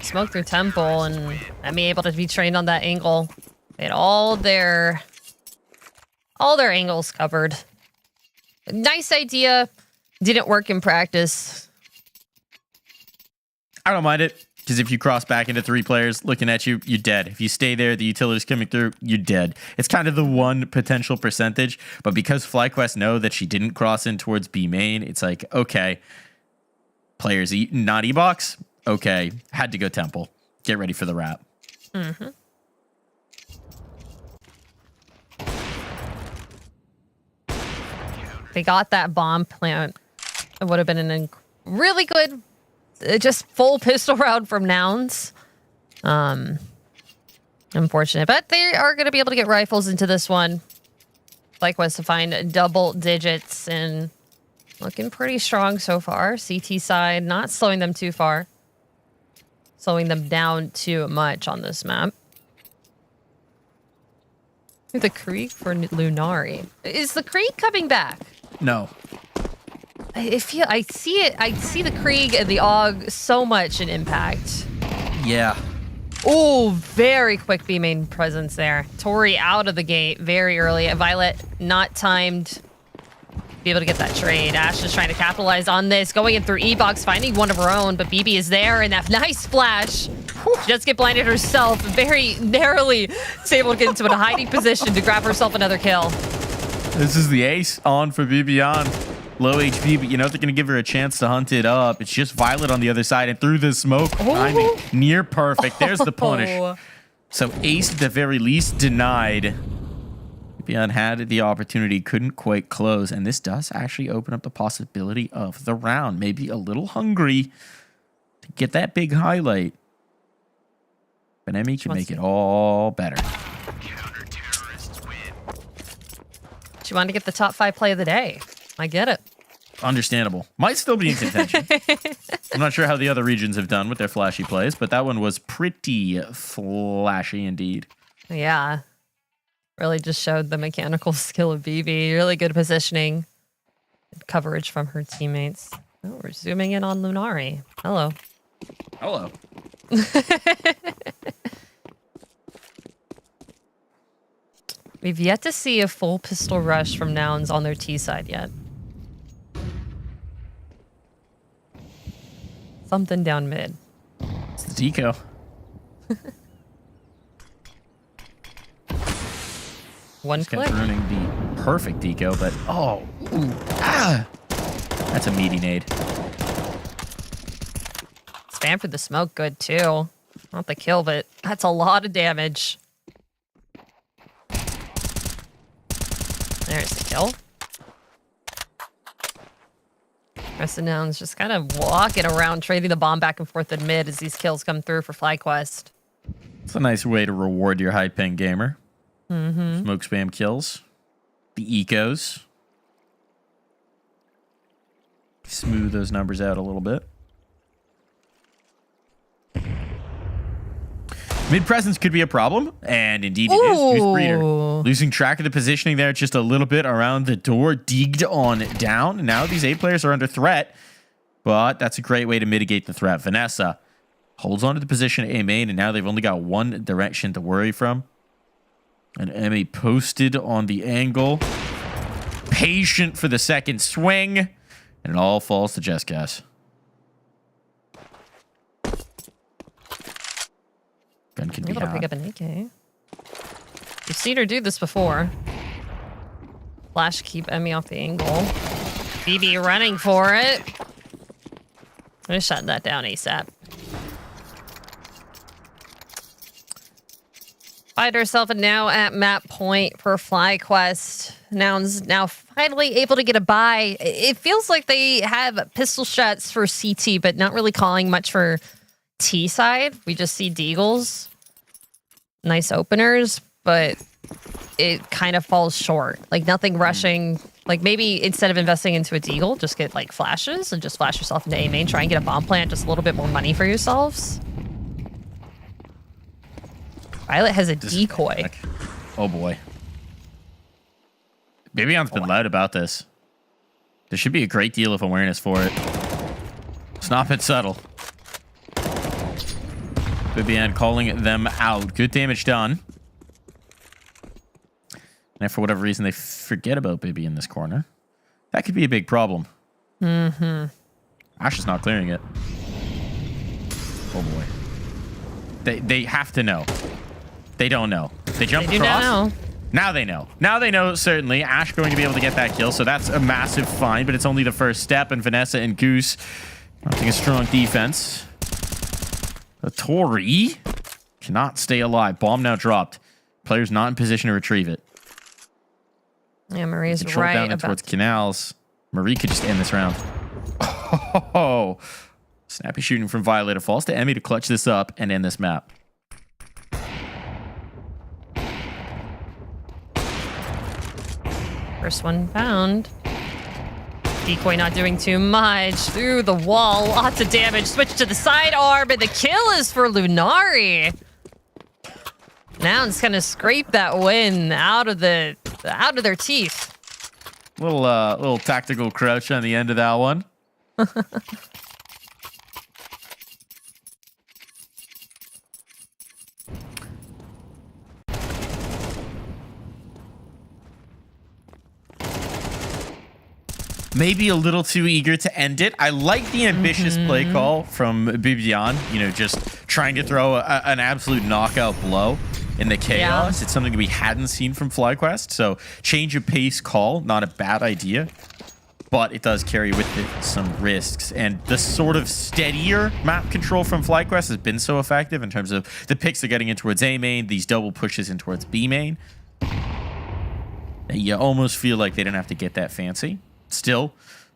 Smoked through Temple, and I'm able to be trained on that angle. They had all their angles covered. Nice idea. Didn't work in practice. I don't mind it, because if you cross back into 3 players looking at you, you're dead. If you stay there, the utility's coming through, you're dead. It's kind of the one potential percentage, but because FlyQuest know that she didn't cross in towards B main, it's like, okay, players not E-Box, okay, had to go Temple. Get ready for the wrap. They got that bomb plant. It would have been a really good, just full pistol round from Nouns. Unfortunate, but they are going to be able to get rifles into this one. FlyQuest to find double digits and looking pretty strong so far. CT side, not slowing them too far. Slowing them down too much on this map. The Krieg for Lunari. Is the Krieg coming back? No. I see it. I see the Krieg and the AUG so much in Impact. Yeah. Oh, very quick B main presence there. Tori out of the gate very early. Violet not timed to be able to get that trade. Ash is trying to capitalize on this, going in through E-Box, finding one of her own, but BB is there, and that nice flash. She does get blinded herself, very narrowly is able to get into a hiding position to grab herself another kill. This is the ace on for Bibian. Low HP, but you know they're going to give her a chance to hunt it up. It's just Violet on the other side, and through the smoke, timing near perfect. There's the punish. So ace at the very least denied. Bibian had the opportunity, couldn't quite close, and this does actually open up the possibility of the round. Maybe a little hungry to get that big highlight. But Emmy can make it all better. She wanted to get the top 5 play of the day. I get it. Understandable. Might still be in contention. I'm not sure how the other regions have done with their flashy plays, but that one was pretty flashy indeed. Yeah. Really just showed the mechanical skill of BB. Really good positioning. Good coverage from her teammates. Oh, we're zooming in on Lunari. Hello. Hello. We've yet to see a full pistol rush from Nouns on their T side yet. Something down mid. deco. One Just kept click. ruining the perfect deco, but that's a meaty nade. Spam for the smoke, good too. Not the kill, but that's a lot of damage. There's the kill. Rest of Nouns just kind of walking around, trading the bomb back and forth in mid as these kills come through for FlyQuest. It's a nice way to reward your high ping gamer. Mm-hmm. Smoke spam kills. The ecos. Smooth those numbers out a little bit. Mid presence could be a problem, and indeed it is. Goose Breeder losing track of the positioning there just a little bit around the door, digged on down. Now these A players are under threat, but that's a great way to mitigate the threat. Vanessa holds on to the position A main, and now they've only got one direction to worry from. And Emmy posted on the angle, patient for the second swing, and it all falls to Jesscas. Gun can be Able to pick had. up an AK. You've seen her do this before. Flash keep Emmy off the angle. BB running for it. I'm gonna shut that down ASAP. Find herself now at map point for FlyQuest. Nouns now finally able to get a buy. It feels like they have pistol shots for CT, but not really calling much for T side. We just see deagles. Nice openers, but it kind of falls short. Like nothing rushing. Like maybe instead of investing into a deagle, just get like flashes and just flash yourself into A main. Try and get a bomb plant, just a little bit more money for yourselves. Violet has a decoy. Oh boy. Babion's been loud about this. There should be a great deal of awareness for it. Snop it subtle. Bibian calling them out. Good damage done. And if for whatever reason they forget about Bibi in this corner, that could be a big problem. Mm-hmm. Ash is not clearing it. Oh boy. They have to know. They don't know. They jump They do across. not know. Now they know. Now they know, certainly. Ash going to be able to get that kill, so that's a massive find, but it's only the first step, and Vanessa and Goose mounting a strong defense. The Tori cannot stay alive. Bomb now dropped. Player's not in position to retrieve it. Yeah, Marie's Control right down in about towards Canals. Marie could just end this round. Oh, snappy shooting from Violet. It falls to Emmy to clutch this up and end this map. First one found. Decoy not doing too much. Through the wall. Lots of damage. Switch to the sidearm, and the kill is for Lunari. Nouns kind of scrape that win out of their teeth. Little tactical crouch on the end of that one. Maybe a little too eager to end it. I like the ambitious play call from Bibian. You know, just trying to throw an absolute knockout blow in the chaos. It's something that we hadn't seen from FlyQuest. So change of pace call, not a bad idea. But it does carry with it some risks. And the sort of steadier map control from FlyQuest has been so effective in terms of the picks they're getting in towards A main, these double pushes in towards B main. You almost feel like they didn't have to get that fancy. Still,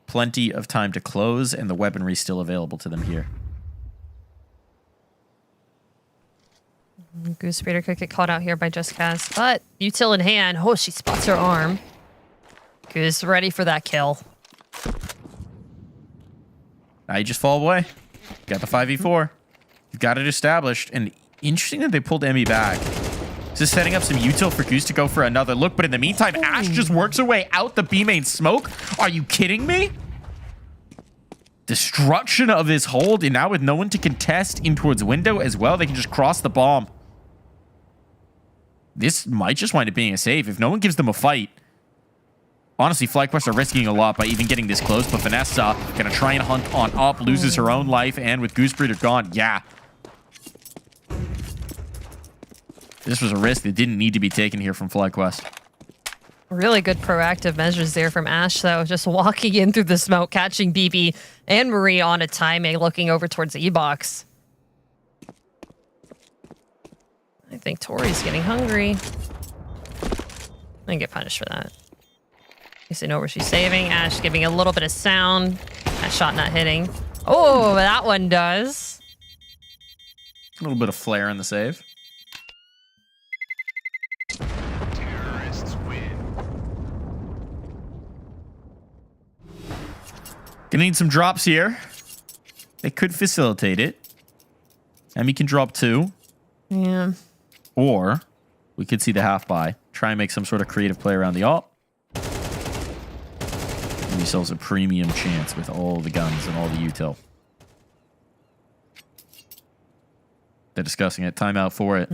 plenty of time to close, and the weaponry still available to them here. Goose Breeder could get caught out here by Jesscas, but util in hand. Oh, she spots her arm. Goose ready for that kill. Now you just fall away. Got the 5v4. You've got it established. And interesting that they pulled Emmy back. This is setting up some util for Goose to go for another look. But in the meantime, Ash just works her way out the B main smoke. Are you kidding me? Destruction of his hold. And now with no one to contest in towards window as well, they can just cross the bomb. This might just wind up being a save. If no one gives them a fight. Honestly, FlyQuest are risking a lot by even getting this close. But Vanessa gonna try and hunt on up. Loses her own life. And with Goose Breeder gone, yeah. This was a risk that didn't need to be taken here from FlyQuest. Really good proactive measures there from Ash, though. Just walking in through the smoke, catching BB and Marie on a timing, looking over towards the E-box. I think Tori's getting hungry. I get punished for that. You know where she's saving. Ash giving a little bit of sound. That shot not hitting. Oh, that one does. A little bit of flair in the save. Gonna need some drops here. They could facilitate it. Emmy can drop 2. Yeah. Or we could see the half buy. Try and make some sort of creative play around the alt. Give yourselves a premium chance with all the guns and all the util. They're discussing it. Timeout for it.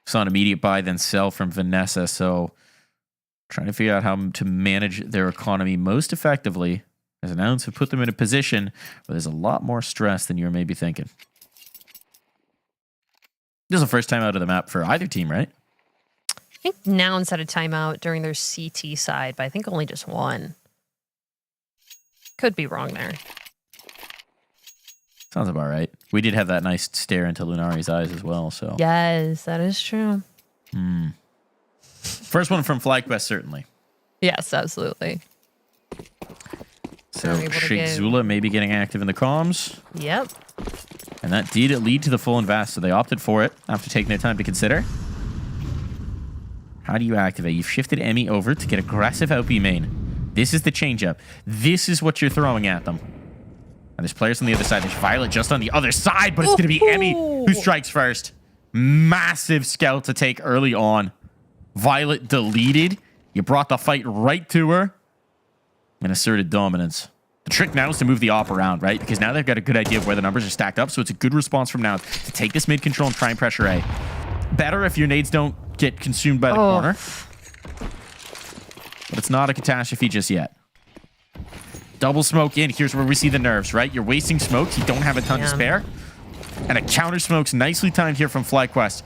Saw an immediate buy, then sell from Vanessa. So trying to figure out how to manage their economy most effectively, as Nouns have put them in a position where there's a lot more stress than you're maybe thinking. This is the first time out of the map for either team, right? I think Nouns had a timeout during their CT side, but I think only just one. Could be wrong there. Sounds about right. We did have that nice stare into Lunari's eyes as well, so. Yes, that is true. First one from FlyQuest, certainly. Yes, absolutely. So Sheikh Zula maybe getting active in the comms. Yep. And that did lead to the full invest, so they opted for it after taking their time to consider. How do you activate? You've shifted Emmy over to get aggressive LP main. This is the changeup. This is what you're throwing at them. And there's players on the other side. There's Violet just on the other side, but it's going to be Emmy who strikes first. Massive scout to take early on. Violet deleted. You brought the fight right to her and asserted dominance. The trick now is to move the op around, right? Because now they've got a good idea of where the numbers are stacked up, so it's a good response from now to take this mid control and try and pressure A. Better if your nades don't get consumed by the corner. But it's not a catastrophe just yet. Double smoke in. Here's where we see the nerves, right? You're wasting smokes. You don't have a ton to spare. And a counter smoke's nicely timed here from FlyQuest.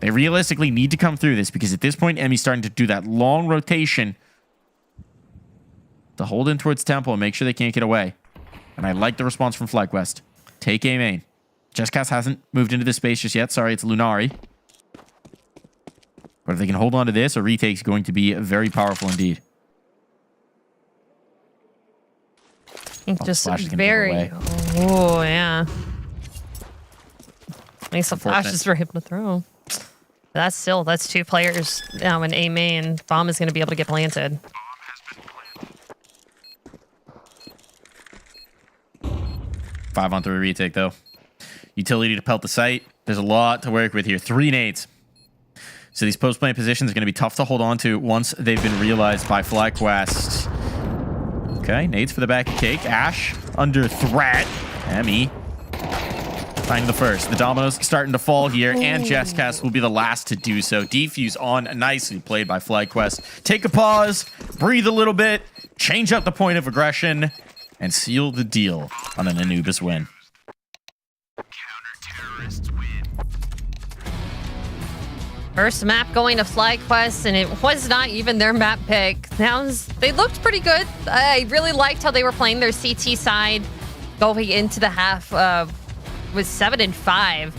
They realistically need to come through this because at this point, Emmy's starting to do that long rotation to hold in towards Temple and make sure they can't get away. And I like the response from FlyQuest. Take A main. Jesscast hasn't moved into this space just yet. Sorry, it's Lunari. But if they can hold on to this, a retake's going to be very powerful indeed. I think just very... Oh, yeah. Makes some flashes for him to throw. That's 2 players now in A main. Bomb is going to be able to get planted. 5-on-3 retake, though. Utility to pelt the site. There's a lot to work with here. 3 nades. So these post-plant positions are going to be tough to hold on to once they've been realized by FlyQuest. Okay, nades for the back of cake. Ash under threat. Emmy finding the first. The dominoes starting to fall here, and Jesscast will be the last to do so. Defuse on, nicely played by FlyQuest. Take a pause, breathe a little bit, change up the point of aggression, and seal the deal on an Anubis win. First map going to FlyQuest, and it was not even their map pick. Nouns, they looked pretty good. I really liked how they were playing their CT side going into the half with 7-5.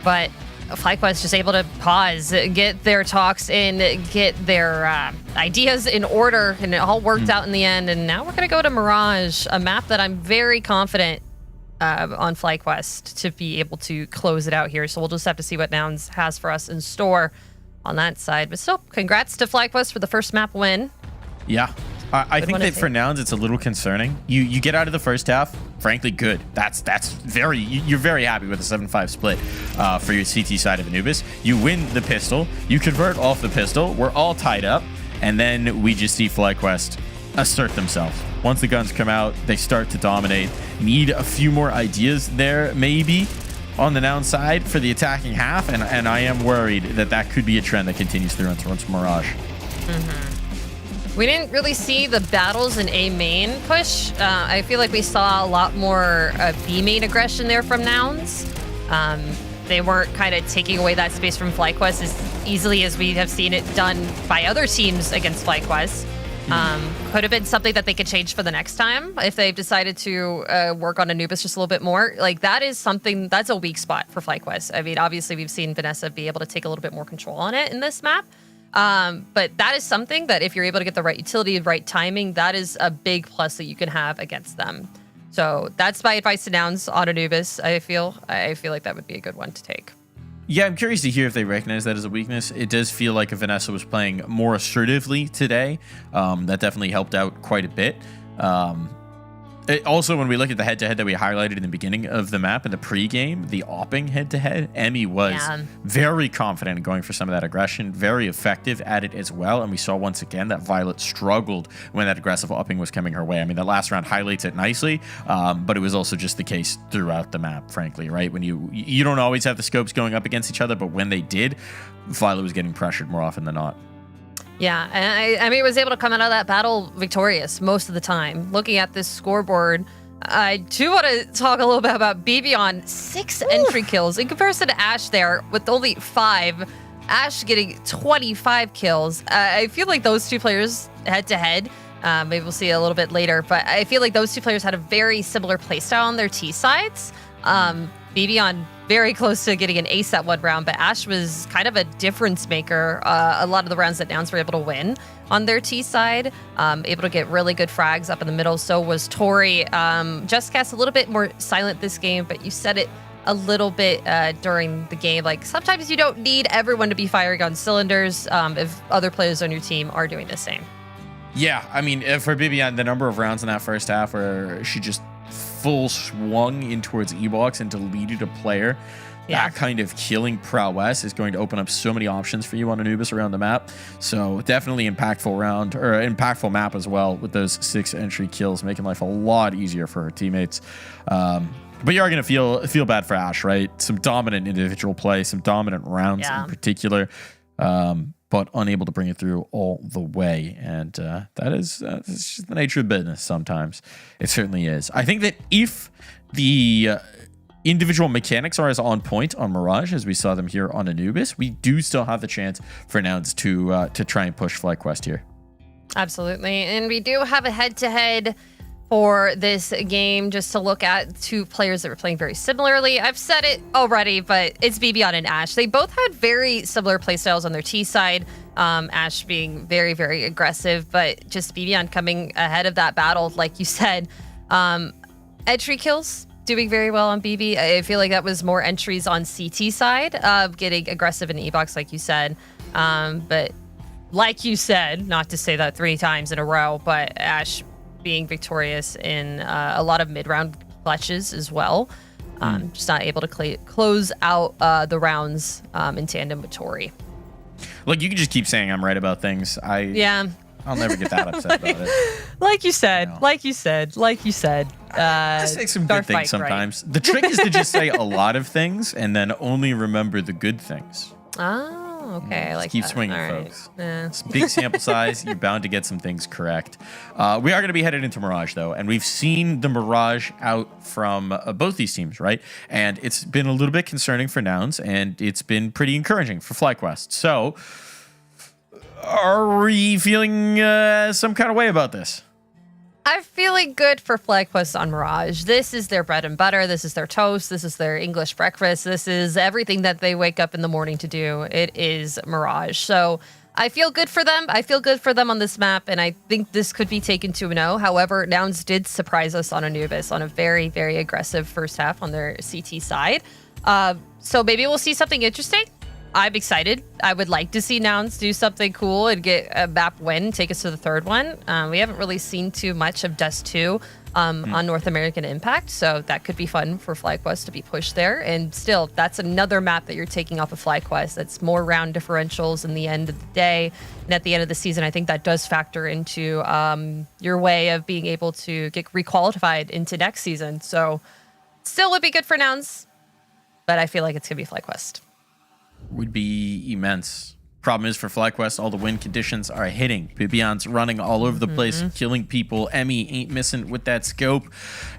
But FlyQuest just able to pause, get their talks in, get their ideas in order, and it all worked out in the end. And now we're going to go to Mirage, a map that I'm very confident on FlyQuest to be able to close it out here. So we'll just have to see what Nouns has for us in store on that side. But still, congrats to FlyQuest for the first map win. Yeah. I think that for Nouns, it's a little concerning. You get out of the first half, frankly, good. That's very, you're very happy with the 7-5 split for your CT side of Anubis. You win the pistol, you convert off the pistol, we're all tied up, and then we just see FlyQuest assert themselves. Once the guns come out, they start to dominate. Need a few more ideas there, maybe, on the Noun side for the attacking half, and I am worried that that could be a trend that continues through into Mirage. We didn't really see the battles in A main push. I feel like we saw a lot more B main aggression there from Nouns. they weren't kind of taking away that space from FlyQuest as easily as we have seen it done by other teams against FlyQuest. Could have been something that they could change for the next time if they've decided to work on Anubis just a little bit more. Like, that is something that's a weak spot for FlyQuest. I mean, obviously we've seen Vanessa be able to take a little bit more control on it in this map. But that is something that if you're able to get the right utility, right timing, that is a big plus that you can have against them. So that's my advice to Nouns on Anubis. I feel like that would be a good one to take. Yeah, I'm curious to hear if they recognize that as a weakness. It does feel like if Vanessa was playing more assertively today, that definitely helped out quite a bit. Also, when we look at the head-to-head that we highlighted in the beginning of the map in the pre-game, the opping head-to-head, Emmy was very confident in going for some of that aggression, very effective at it as well. And we saw once again that Violet struggled when that aggressive opping was coming her way. I mean, that last round highlights it nicely, but it was also just the case throughout the map, frankly, right? When you don't always have the scopes going up against each other, but when they did, Violet was getting pressured more often than not. Yeah, and I mean, was able to come out of that battle victorious most of the time. Looking at this scoreboard, I do want to talk a little bit about BB on 6 entry kills in comparison to Ash there with only 5. Ash getting 25 kills. I feel like those two players head to head. Maybe we'll see a little bit later, but I feel like those two players had a very similar playstyle on their T sides. BB on very close to getting an ace that one round, but Ash was kind of a difference maker. A lot of the rounds that Nouns were able to win on their T side, able to get really good frags up in the middle. So was Tori. Jessica's a little bit more silent this game, but you said it a little bit during the game. Like, sometimes you don't need everyone to be firing on cylinders if other players on your team are doing the same. Yeah, I mean, for Bibian, the number of rounds in that first half where she just full swung in towards E-Box and deleted a player, that kind of killing prowess is going to open up so many options for you on Anubis around the map. So definitely impactful round, or impactful map as well, with those 6 entry kills, making life a lot easier for her teammates. But you are going to feel bad for Ash, right? Some dominant individual play, some dominant rounds in particular, but unable to bring it through all the way. And that's just the nature of business sometimes. It certainly is. I think that if the individual mechanics are as on point on Mirage as we saw them here on Anubis, we do still have the chance for Nouns to try and push FlyQuest here. Absolutely. And we do have a head-to-head for this game, just to look at two players that were playing very similarly. I've said it already, but it's Bibian and Ash. They both had very similar playstyles on their T side. Ash being very, very aggressive, but just Bibian coming ahead of that battle, like you said. Entry kills, doing very well on BB. I feel like that was more entries on CT side, getting aggressive in E-Box, like you said. But like you said, not to say that 3 times in a row, but Ash being victorious in a lot of mid-round clutches as well. Just not able to close out the rounds in tandem with Tori. Look, you can just keep saying I'm right about things. I'll never get that upset about it. Like you said. I say some good things sometimes. Right? The trick is to just say a lot of things and then only remember the good things. Oh, okay. I like keep that. swinging, all folks. Right. It's a big sample size. You're bound to get some things correct. We are going to be headed into Mirage, though, and we've seen the Mirage out from both these teams, right? And it's been a little bit concerning for Nouns, and it's been pretty encouraging for FlyQuest. So, are we feeling some kind of way about this? I'm feeling good for FlyQuest on Mirage. This is their bread and butter. This is their toast. This is their English breakfast. This is everything that they wake up in the morning to do. It is Mirage. So I feel good for them. I feel good for them on this map, and I think this could be taken 2-0. However, Nouns did surprise us on Anubis on a very, very aggressive first half on their CT side. So maybe we'll see something interesting. I'm excited. I would like to see Nouns do something cool and get a map win, take us to the third one. We haven't really seen too much of Dust 2 on North American Impact, so that could be fun for FlyQuest to be pushed there. And still, that's another map that you're taking off of FlyQuest. That's more round differentials in the end of the day. And at the end of the season, I think that does factor into your way of being able to get requalified into next season. So still would be good for Nouns, but I feel like it's going to be FlyQuest. Would be immense Problem is for FlyQuest, all the win conditions are hitting. Bibion's running all over the place, killing people. Emmy ain't missing with that scope.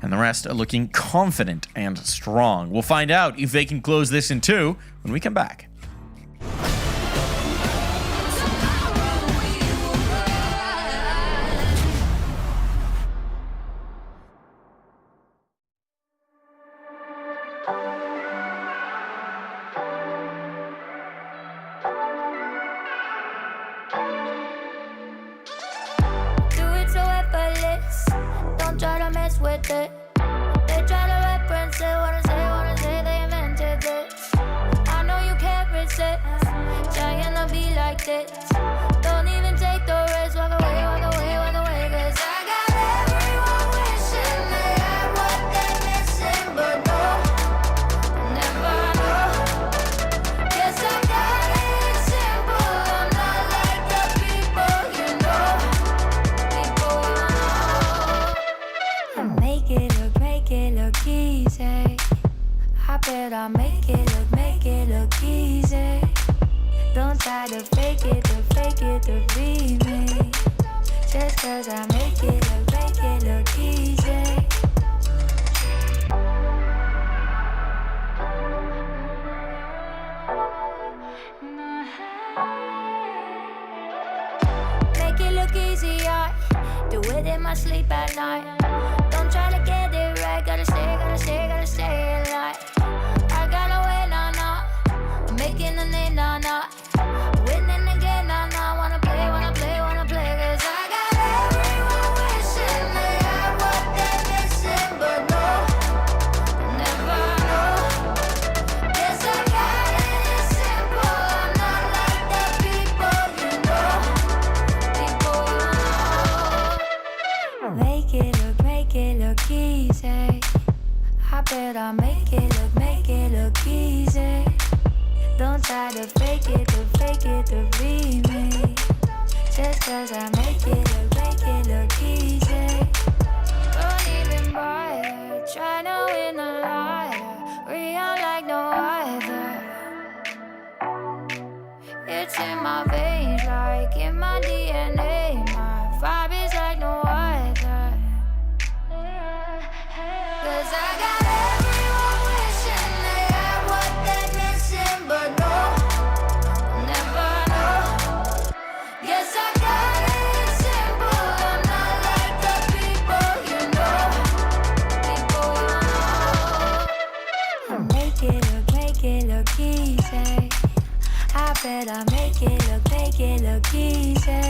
And the rest are looking confident and strong. We'll find out if they can close this in 2 when we come back. Do it so effortless. Don't try to mess with it. They try to reference it. Wanna say they invented this. I know you can't resist. Trying to be like this. Don't even take the risk. Walk away, walk away, walk away. 'Cause I got everyone wishing they had what they're missing, but no, never know. Guess I got it simple. I'm not like the people you know. People you know. Make it look easy. I bet I'll make it look easy. Don't try to fake it to be me. Just 'cause I make it look easy. Make it look easy, I do it in my sleep at night. Don't try to get it right, gotta stay alive. I gotta win, nah. I'm making a name, nah. Winning again, nah. Wanna play, 'cause I got everyone wishing they had what they're missing, but no, never know. Guess I got it simple. I'm not like the people you know. People you know. Make it look easy. I bet I'll make it look easy. Don't try to fake it to be me. Just 'cause I make it look easy. Don't even bother, try to win a lighter. Real like no other. It's in my veins, like in my DNA. My vibe is like no other. 'Cause I got everyone wishing they had what they're missing, but no, never know. Guess I got it simple. I'm not like the people you know. People you know. Make it look easy. I bet I make it look easy.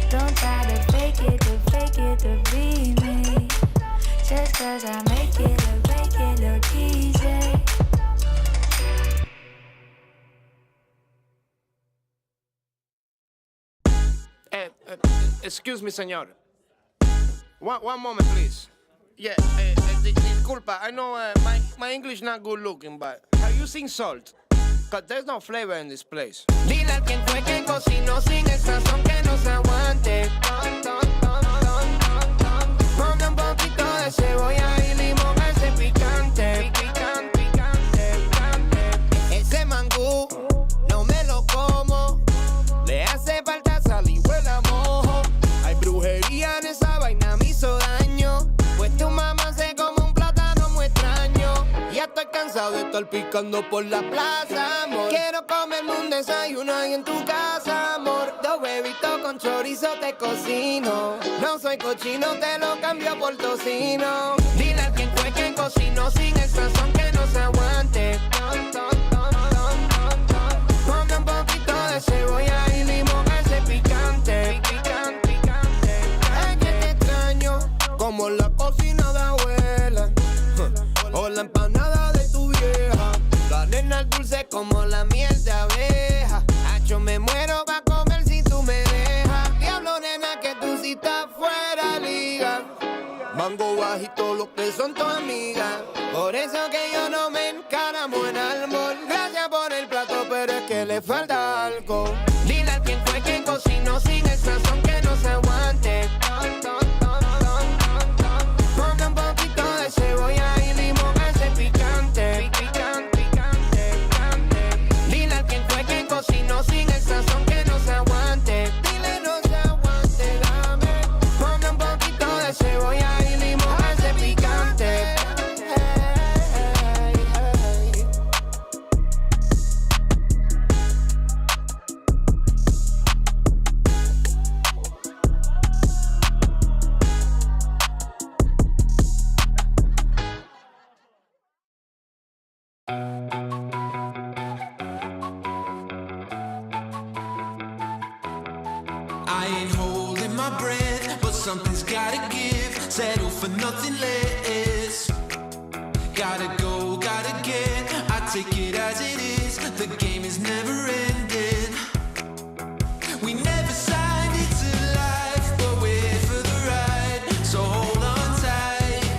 Don't try to fake it to be me. Just 'cause I make it look easy. Excuse me, senor. One moment, please. Yeah, disculpa. I know my English not good looking, but are you using salt? Cause there's no flavor in this place. Dile a quien fue que cocinó sin el sazón que no se aguante. Ponle un poquito de cebolla y limón a ese picante. Ese mangú no me lo como. Le hace falta sal y huele a mojo. Hay brujería en esa vaina, me hizo daño. Pues tu mamá se come un plátano muy extraño. Ya estoy cansado de estar picando por la plaza, amor. Quiero comerme un desayuno ahí en tu casa, amor. 2 huevitos con chorizo te cocino. No soy cochino, te lo cambio por tocino. Dile a quien fue que cocinó sin el sazón que no se aguante. Ponle un poquito de cebolla y limón a ese picante. Es que te extraño como la cocina de abuela. O la empanada de tu vieja. La nena dulce como la miel de abeja. Hacho, me muero pa' comer si tú me dejas. Diablo, nena, que tú sí estás fuera liga. Mango bajito, lo que son tus amigas. Por eso que yo no me encaramo en almor. Gracias por el plato, pero es que le falta algo. Dile a quien fue que cocinó sin el sazón que no se aguante. Ponle un poquito de cebolla y limón a ese picante. Dile a quien fue que cocinó sin el sazón something's gotta give. Settle for nothing less. Gotta go, gotta get. I take it as it is. The game is never ending. We never signed it to life, but we're here for the ride. So hold on tight.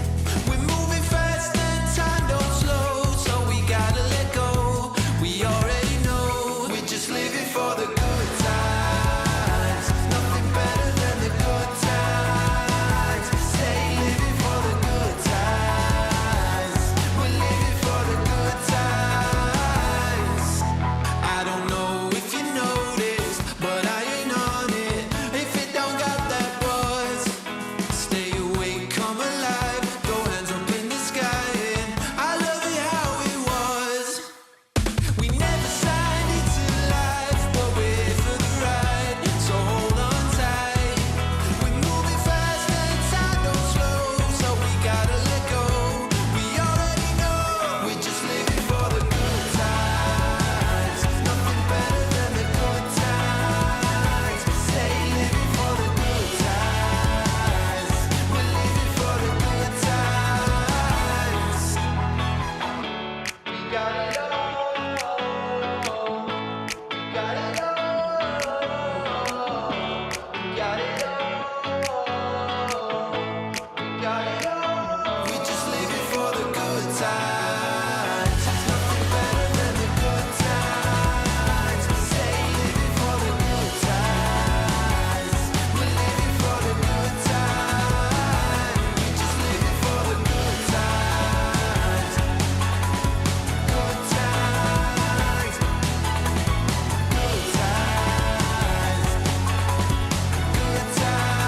We're moving fast and time don't slow, so we gotta let go. We already know we're just living for the good times. Nothing better than the good times. Stay living for the good times. We're living for the good times. I don't know if you noticed, but I ain't on it. If it don't got that buzz, stay awake, come alive, throw hands up in the sky, and I love it how it was. We never signed it to life, but we're here for the ride. So hold on tight. We're moving fast and time don't slow, so we gotta let go. We already know we're just living for the good times. Nothing better than the good times. Stay living for the good times. We're living for the good times. We got it all. Got it all. Got it all. Got it all. We just living for the good times. Nothing better than the good times. Stay living for the good times. We're living for the good times. We just living for the good times. Good times. Good times. Good times.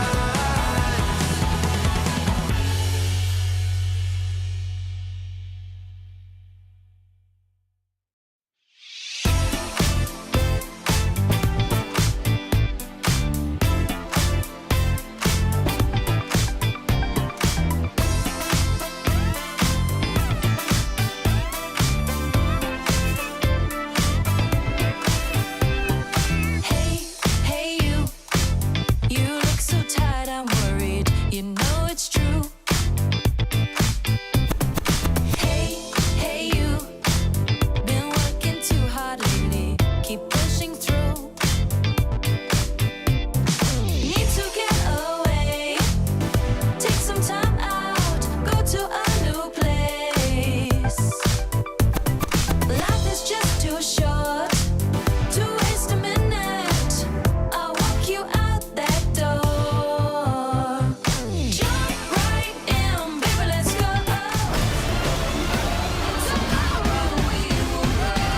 Hey, hey, you look so tired, I'm worried. You know it's true. Hey, hey, you been working too hard lately. Keep pushing through. Need to get away. Take some time out. Go to a new place. Life is just too short to waste a minute. I'll walk you out that door. Jump right in, baby, let's go. Tomorrow we will ride.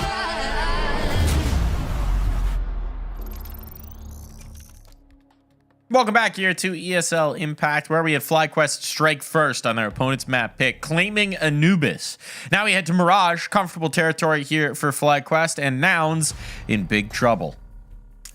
Welcome back here to ESL Impact, where we had FlyQuest strike first on their opponent's map pick, claiming Anubis. Now we head to Mirage, comfortable territory here for FlyQuest, and Nouns in big trouble.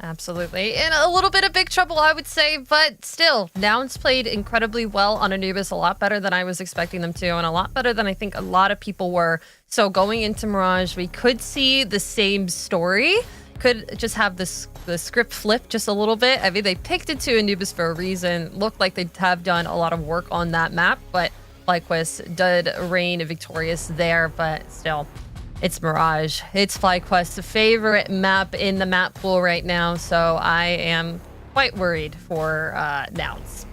Absolutely. In a little bit of big trouble, I would say, but still, Nouns played incredibly well on Anubis, a lot better than I was expecting them to, and a lot better than I think a lot of people were. So going into Mirage, we could see the same story. Could just have the script flip just a little bit. I mean, they picked it to Anubis for a reason. Looked like they have done a lot of work on that map, but FlyQuest did reign victorious there, but still. It's Mirage. It's FlyQuest's favorite map in the map pool right now, so I am quite worried for Nouns.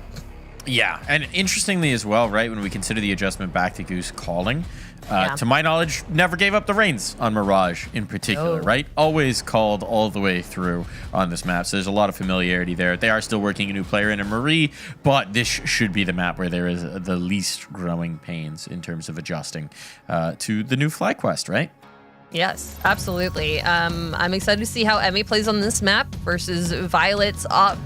Yeah, and interestingly as well, right, when we consider the adjustment back to Goose calling, Yeah. to my knowledge, never gave up the reins on Mirage in particular, right? Always called all the way through on this map, so there's a lot of familiarity there. They are still working a new player in a Marie, but this should be the map where there is the least growing pains in terms of adjusting to the new FlyQuest, right? Yes, absolutely. I'm excited to see how Emmy plays on this map versus Violet's up.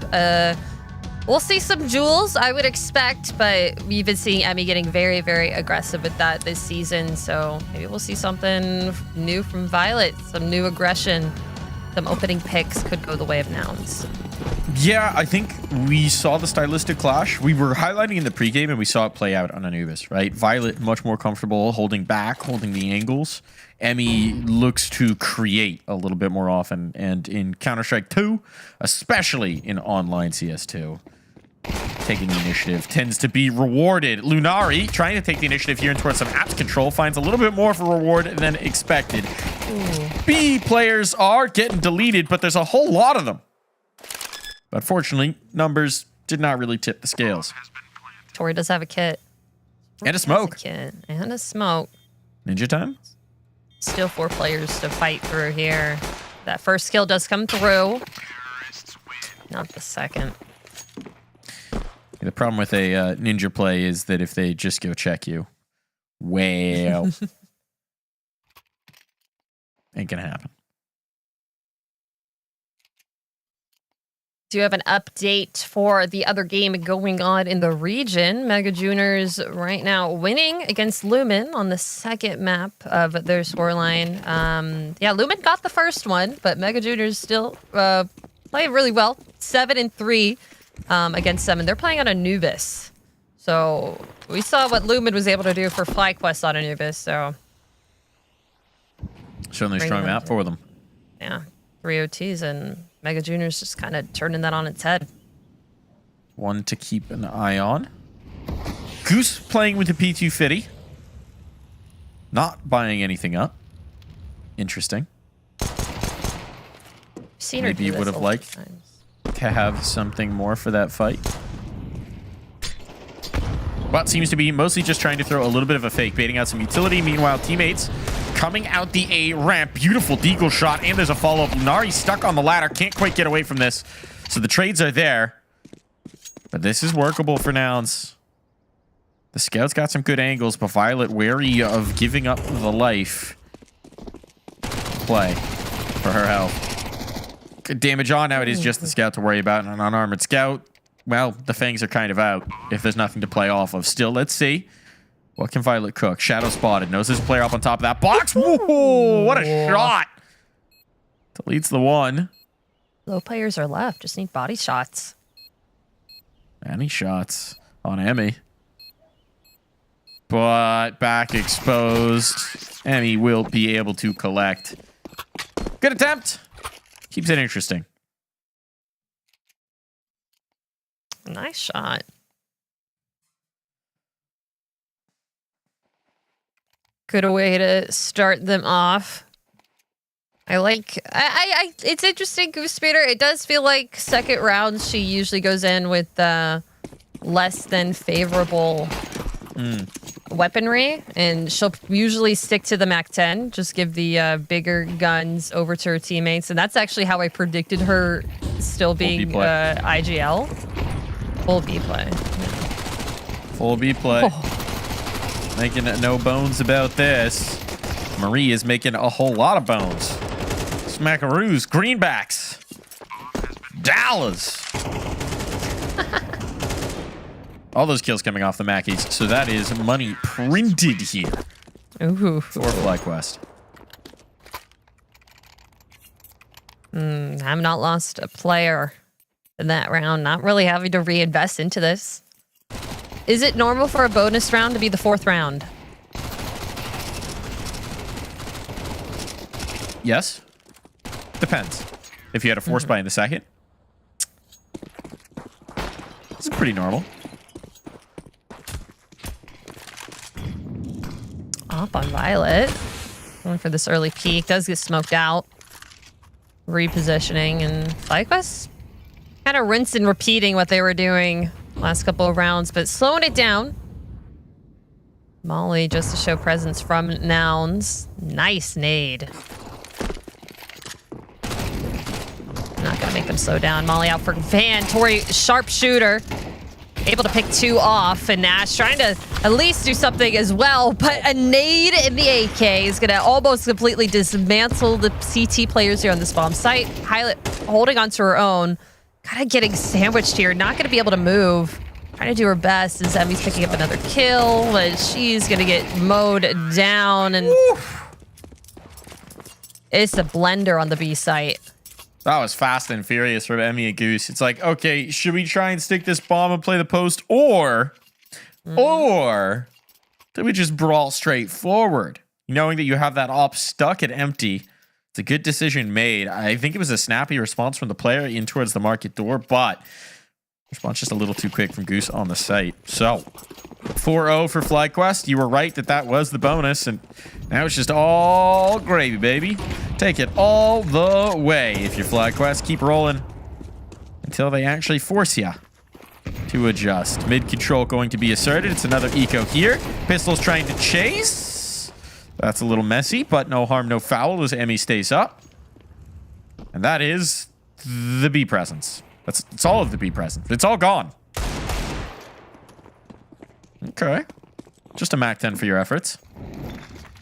We'll see some jewels, I would expect, but we've been seeing Emmy getting very, very aggressive with that this season. So maybe we'll see something new from Violet, some new aggression. Some opening picks could go the way of Nouns. Yeah, I think we saw the stylistic clash. We were highlighting in the pregame, and we saw it play out on Anubis, right? Violet much more comfortable holding back, holding the angles. Emmy looks to create a little bit more often, and in Counter-Strike 2, especially in online CS2. taking the initiative tends to be rewarded. Lunari trying to take the initiative here and towards some apps control finds a little bit more of a reward than expected. B players are getting deleted, but there's a whole lot of them. But fortunately, numbers did not really tip the scales. Tori does have a kit. And a smoke. And a smoke. Ninja time? Still 4 players to fight through here. That first kill does come through. Not the second. The problem with a ninja play is that if they just go check you, well, ain't gonna happen. Do you have an update for the other game going on in the region? Mega Juniors right now winning against Lumen on the second map of their scoreline. Yeah, Lumen got the first one, but Mega Juniors still playing really well. 7-3 against them, and they're playing on Anubis. So we saw what Lumen was able to do for FlyQuest on Anubis. So certainly a strong map for them. Yeah, 3 OTs and Mega Juniors just kind of turning that on its head. One to keep an eye on. Goose playing with the P250. Not buying anything up. Interesting. Seen her Maybe do you this would have a lot of liked times. to have something more for that fight. But seems to be mostly just trying to throw a little bit of a fake, baiting out some utility. Meanwhile, teammates coming out the A ramp. Beautiful deagle shot, and there's a follow-up. Lunari stuck on the ladder. Can't quite get away from this. So the trades are there. But this is workable for Nouns. The Scout's got some good angles, but Violet wary of giving up the life play for her health. Good damage on. Now it is just the Scout to worry about, and an unarmored Scout. Well, the fangs are kind of out if there's nothing to play off of. Still, let's see. What can Violet cook? Shadow spotted. Knows there's a player up on top of that box. Whoa, what a shot. Deletes the one. Low players are left. Just need body shots. Any shots on Emmy. But back exposed. Emmy will be able to collect. Good attempt. Keeps it interesting. Nice shot. Good way to start them off. I like. It's interesting, Goose Speeder. It does feel like second rounds she usually goes in with less than favorable weaponry, and she'll usually stick to the MAC-10. Just give the bigger guns over to her teammates, and that's actually how I predicted her still being IGL. Full B play. Full B play. Making no bones about this. Marie is making a whole lot of bones. Smackaroos, greenbacks. Dallas. All those kills coming off the Mackies. So that is money printed here. Ooh. For FlyQuest. Have not lost a player in that round. Not really having to reinvest into this. Is it normal for a bonus round to be the 4th round? Yes. Depends. If you had a force buy in the second. This is pretty normal. Up on Violet. Going for this early peek. Does get smoked out. Repositioning, and FlyQuest kind of rinse and repeating what they were doing last couple of rounds, but slowing it down. Molly just to show presence from Nouns. Nice nade. Not gonna make them slow down. Molly out for Van. Tori, sharpshooter. Able to pick 2 off, and Nash trying to at least do something as well, but a nade in the AK is gonna almost completely dismantle the CT players here on this bomb site. Pilot holding onto her own. Kind of getting sandwiched here. Not gonna be able to move. Trying to do her best as Emmy's picking up another kill, but she's gonna get mowed down, and it's a blender on the B site. That was fast and furious from Emmy and Goose. It's like, okay, should we try and stick this bomb and play the post, or do we just brawl straight forward? Knowing that you have that op stuck at empty, it's a good decision made. I think it was a snappy response from the player in towards the market door, but Response just a little too quick from Goose on the site. So, 4-0 for FlyQuest. You were right that was the bonus, and now it's just all gravy, baby. Take it all the way if you're FlyQuest. Keep rolling until they actually force you to adjust. Mid control going to be asserted. It's another eco here. Pistol's trying to chase. That's a little messy, but no harm, no foul as Emmy stays up. And that is the B presence. It's all of the B presence. It's all gone. Okay. Just a Mac 10 for your efforts.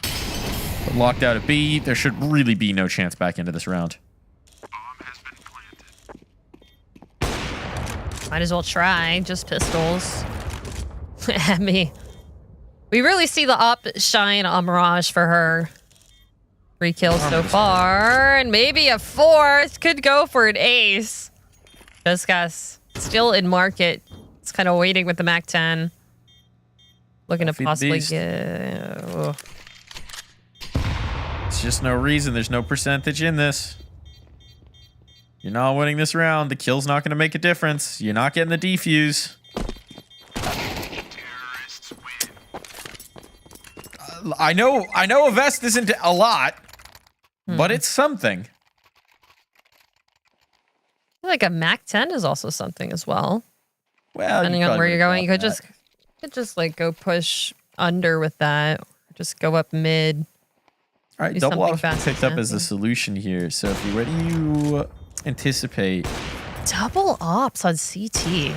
But locked out of B. There should really be no chance back into this round. Might as well try. Just pistols. Emmy. We really see the op shine on Mirage for her. 3 kills so far. And maybe a 4th. Could go for an ace. Just guys. Still in market. It's kind of waiting with the Mac 10. Looking to possibly get... Oh. It's just no reason. There's no percentage in this. You're not winning this round. The kill's not going to make a difference. You're not getting the defuse. I know a vest isn't a lot, but it's something. I feel like a Mac 10 is also something as well. Well, depending on where you're going, you could just like go push under with that. Or just go up mid. All right, double ops picked up as the solution here. So if you were to anticipate double ops on CT,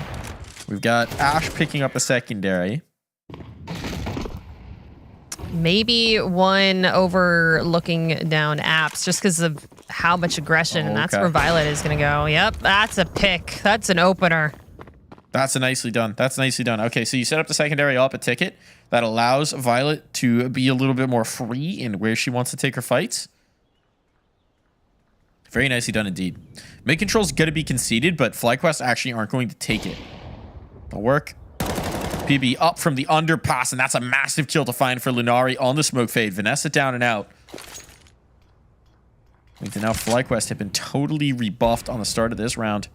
we've got Ash picking up a secondary. Maybe one overlooking down apps just because of how much aggression, and that's where Violet is going to go. Yep, that's a pick. That's an opener. That's nicely done. That's nicely done. Okay, so you set up the secondary up a ticket that allows Violet to be a little bit more free in where she wants to take her fights. Very nicely done indeed. Mid control's going to be conceded, but FlyQuest actually aren't going to take it. It'll work. PB up from the underpass, and that's a massive kill to find for Lunari on the smoke fade. Vanessa down and out. I think that now FlyQuest have been totally rebuffed on the start of this round.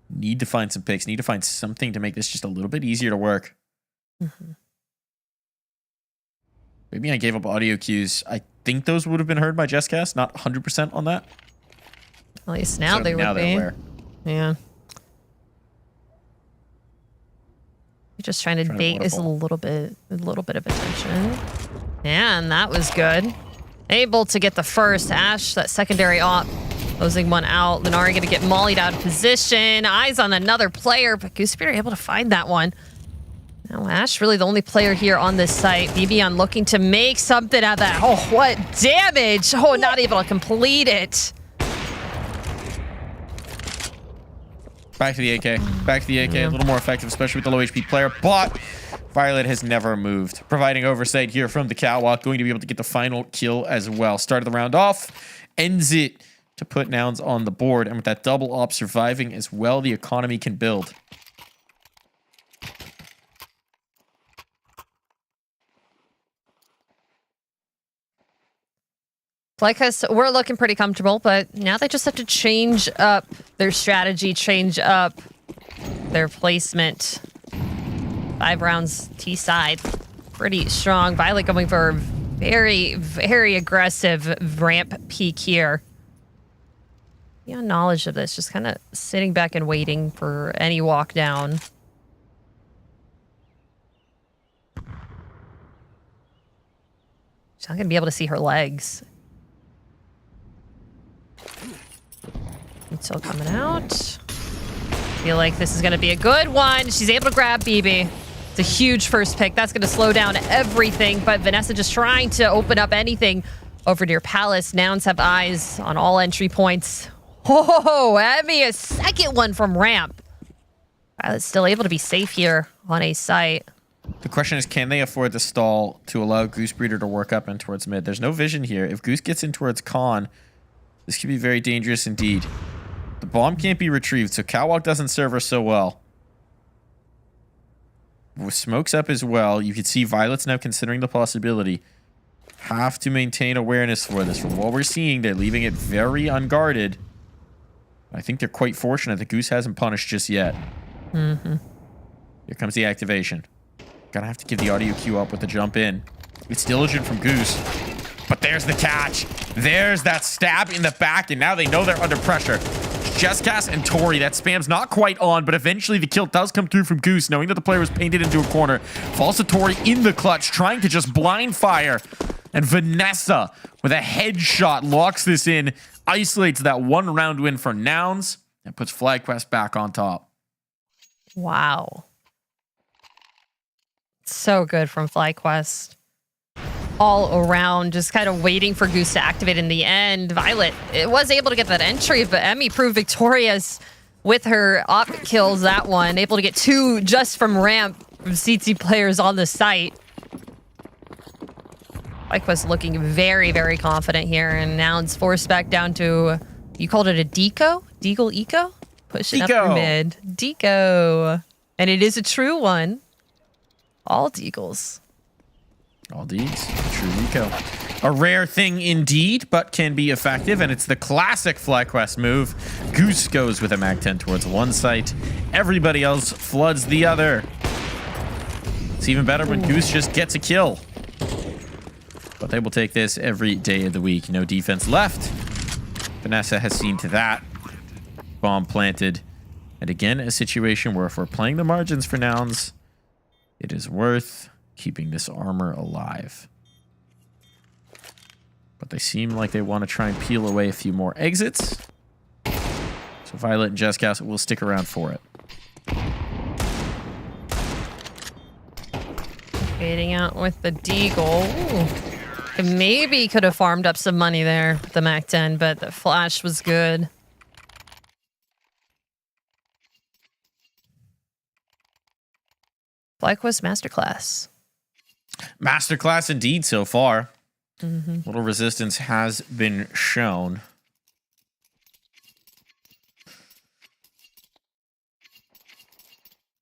Need to find some picks. Need to find something to make this just a little bit easier to work. Maybe I gave up audio cues. I think those would have been heard by JessCast. Not 100% on that. At least now Certainly they would be. Aware. Yeah. You're just trying to bait is a little bit of attention. Yeah, and that was good. Able to get the first. Ash, that secondary op. Closing one out. Lunari going to get mollied out of position. Eyes on another player, but Goosebeard able to find that one. Now Ash really the only player here on this site. BB looking to make something out of that. Oh, what damage. Oh, not able to complete it. Back to the AK. Back to the AK. A little more effective, especially with the low HP player. But Violet has never moved. Providing oversight here from the catwalk. Going to be able to get the final kill as well. Started the round off. Ends it to put Nouns on the board. And with that double op surviving as well, the economy can build. FlyQuest, we're looking pretty comfortable, but now they just have to change up their strategy, change up their placement. 5 rounds T-side. Pretty strong. Violet going for a very, very aggressive ramp peak here. Beyond knowledge of this, just kind of sitting back and waiting for any walk down. She's not going to be able to see her legs. It's still coming out. Feel like this is going to be a good one. She's able to grab BB. It's a huge first pick. That's going to slow down everything, but Vanessa just trying to open up anything over near Palace. Nouns have eyes on all entry points. Oh, Emmy, a second one from ramp. Violet's still able to be safe here on a site. The question is, can they afford the stall to allow Goosebreeder to work up in towards mid? There's no vision here. If Goose gets in towards Con, this could be very dangerous indeed. The bomb can't be retrieved, so Catwalk doesn't serve her so well. With smokes up as well, you can see Violet's now considering the possibility. Have to maintain awareness for this. From what we're seeing, they're leaving it very unguarded. I think they're quite fortunate that Goose hasn't punished just yet. Mm-hmm. Here comes the activation. Gonna have to give the audio cue up with the jump in. It's diligent from Goose. But there's the catch. There's that stab in the back, and now they know they're under pressure. Jesscast and Tori, that spam's not quite on, but eventually the kill does come through from Goose, knowing that the player was painted into a corner. Falls to Tori in the clutch, trying to just blind fire. And Vanessa, with a headshot, locks this in, isolates that 1-round win for Nouns, and puts FlyQuest back on top. Wow. So good from FlyQuest. All around, just kind of waiting for Goose to activate in the end. Violet was able to get that entry, but Emmy proved victorious with her op kills that one. Able to get 2 just from ramp from CT players on the site. FlyQuest looking very, very confident here, and now it's forced back down to, you called it a deco? Deagle eco? Pushing up your mid. Deco. And it is a true one. All deagles. All D's. True Rico. A rare thing indeed, but can be effective, and it's the classic FlyQuest move. Goose goes with a Mag 10 towards one site. Everybody else floods the other. It's even better when Goose just gets a kill. But they will take this every day of the week. No defense left. Vanessa has seen to that. Bomb planted. And again, a situation where if we're playing the margins for Nouns, it is worth keeping this armor alive. But they seem like they want to try and peel away a few more exits. So Violet and Jesscast will stick around for it. Fading out with the deagle. Maybe could have farmed up some money there with the Mac 10, but the flash was good. FlyQuest Masterclass. Masterclass indeed so far. Little resistance has been shown.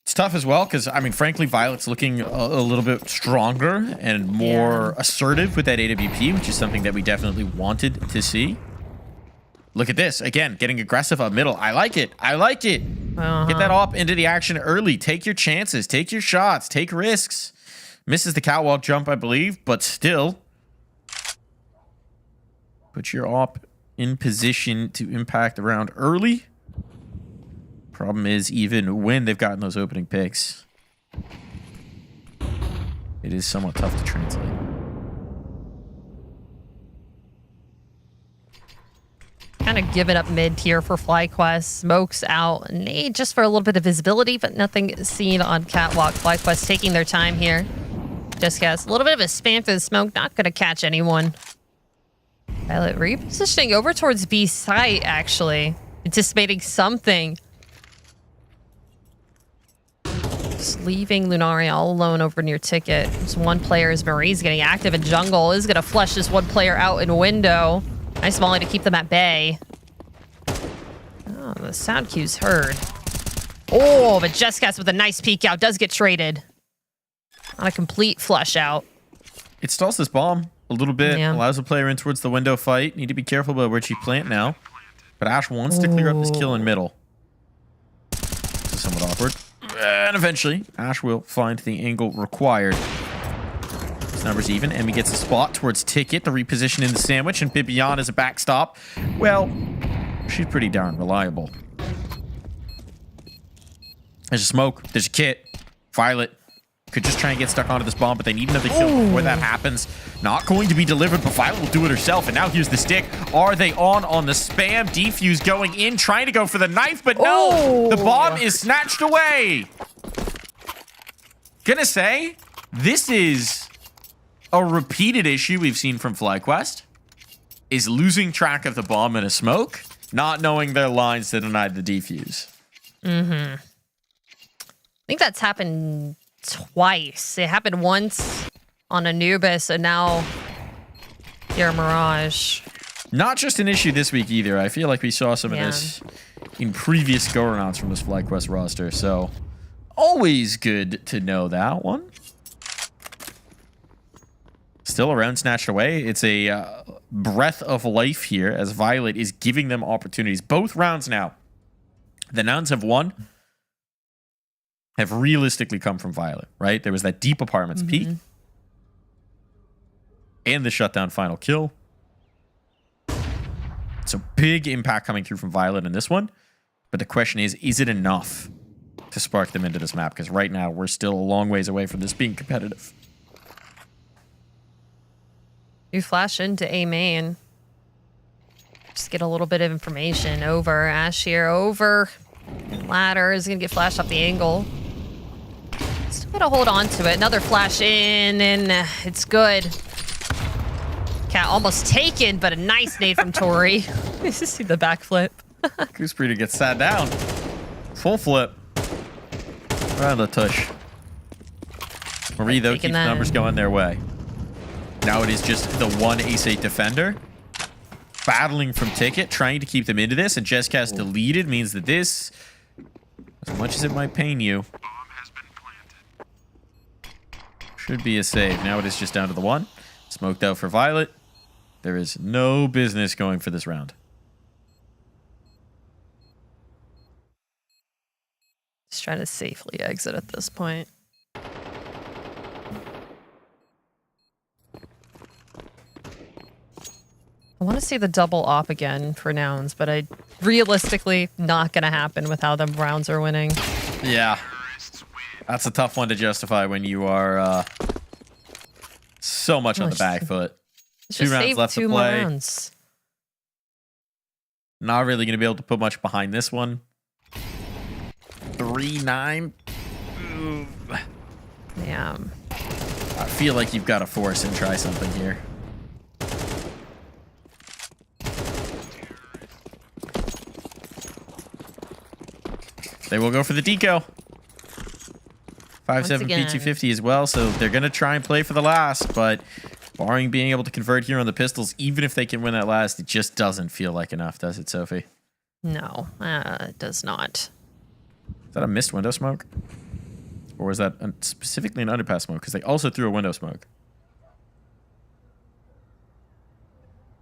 It's tough as well because, I mean, frankly, Violet's looking a little bit stronger and more assertive with that AWP, which is something that we definitely wanted to see. Look at this. Again, getting aggressive up middle. I like it. I like it. Get that op into the action early. Take your chances. Take your shots. Take risks. Misses the catwalk jump, I believe, but still. Put your op in position to impact the round early. Problem is, even when they've gotten those opening picks, it is somewhat tough to translate. Kind of give it up mid tier for FlyQuest. Smokes out. Nade just for a little bit of visibility, but nothing seen on catwalk. FlyQuest taking their time here. Just guess. A little bit of a spam for the smoke. Not going to catch anyone. Violet repositioning over towards B site, actually. Anticipating something. Just leaving Lunari all alone over near ticket. Just one player is Marie's getting active in jungle. Is going to flush this one player out in window. Nice volley to keep them at bay. Oh, the sound cue's heard. Oh, but Jesscast with a nice peek out does get traded. On a complete flush out. It stalls this bomb a little bit. Allows the player in towards the window fight. Need to be careful about where she plant now. But Ash wants to clear up this kill in middle. This is somewhat awkward. And eventually, Ash will find the angle required. This number's even. Emmy gets a spot towards ticket. The reposition in the sandwich. And Bibian is a backstop. Well, she's pretty darn reliable. There's a smoke. There's a kit. Violet could just try and get stuck onto this bomb, but they need another kill before that happens. Not going to be delivered, but Violet will do it herself. And now here's the stick. Are they on the spam? Defuse going in, trying to go for the knife, but no! The bomb is snatched away! Gonna say, this is a repeated issue we've seen from FlyQuest. Is losing track of the bomb in a smoke, not knowing their lines to deny the defuse. I think that's happened twice. It happened once on Anubis, and now here Mirage. Not just an issue this week either. I feel like we saw some of this in previous go-arounds from this FlyQuest roster, so always good to know that one. Still a round snatched away. It's a breath of life here as Violet is giving them opportunities. Both rounds now. The Nouns have won. Have realistically come from Violet, right? There was that deep apartments peak. And the shutdown final kill. So big impact coming through from Violet in this one. But the question is it enough to spark them into this map? Because right now, we're still a long ways away from this being competitive. You flash into A main. Just get a little bit of information. Over. Ash here. Over. Ladder is going to get flashed off the angle. Still got to hold on to it. Another flash in, and it's good. Cat almost taken, but a nice nade from Tori. You just see the backflip. Gooseberry gets sat down. Full flip. Around the tush. Marie, though, keeps numbers going their way. Now it is just the one ace-8 defender. Battling from Ticket, trying to keep them into this, and Jesscast deleted means that this, as much as it might pain you, should be a save. Now it is just down to the one. Smoked out for Violet. There is no business going for this round. Just trying to safely exit at this point. I want to see the double op again for Nouns, but I realistically not going to happen with how the rounds are winning. Yeah. That's a tough one to justify when you are so much on the back foot. Two rounds left to play. Rounds. Not really going to be able to put much behind this one. 3-9. Yeah. I feel like you've got to force and try something here. They will go for the deco. 5-7 P250 as well, so they're going to try and play for the last, but barring being able to convert here on the pistols, even if they can win that last, it just doesn't feel like enough, does it, Sophie? No, it does not. Is that a missed window smoke? Or is that specifically an underpass smoke? Because they also threw a window smoke.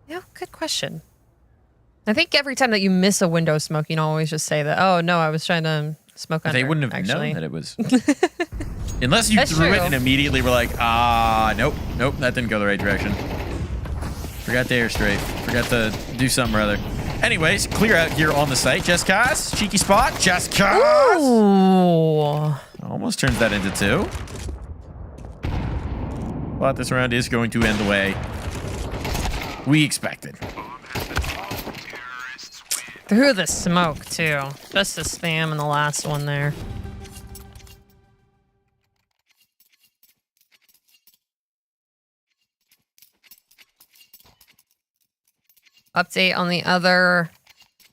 Yeah, good question. I think every time that you miss a window smoke, you know, always just say that, oh, no, I was trying to smoke under. They wouldn't have known that it was... Unless you threw it and immediately were like, nope, that didn't go the right direction. Forgot to air straight. Forgot to do something or other. Anyways, clear out here on the site. Jesscast, cheeky spot. Jesscast. Ooh. Almost turns that into 2. But this round is going to end the way we expected. Through the smoke, too. Just a spam in the last one there. Update on the other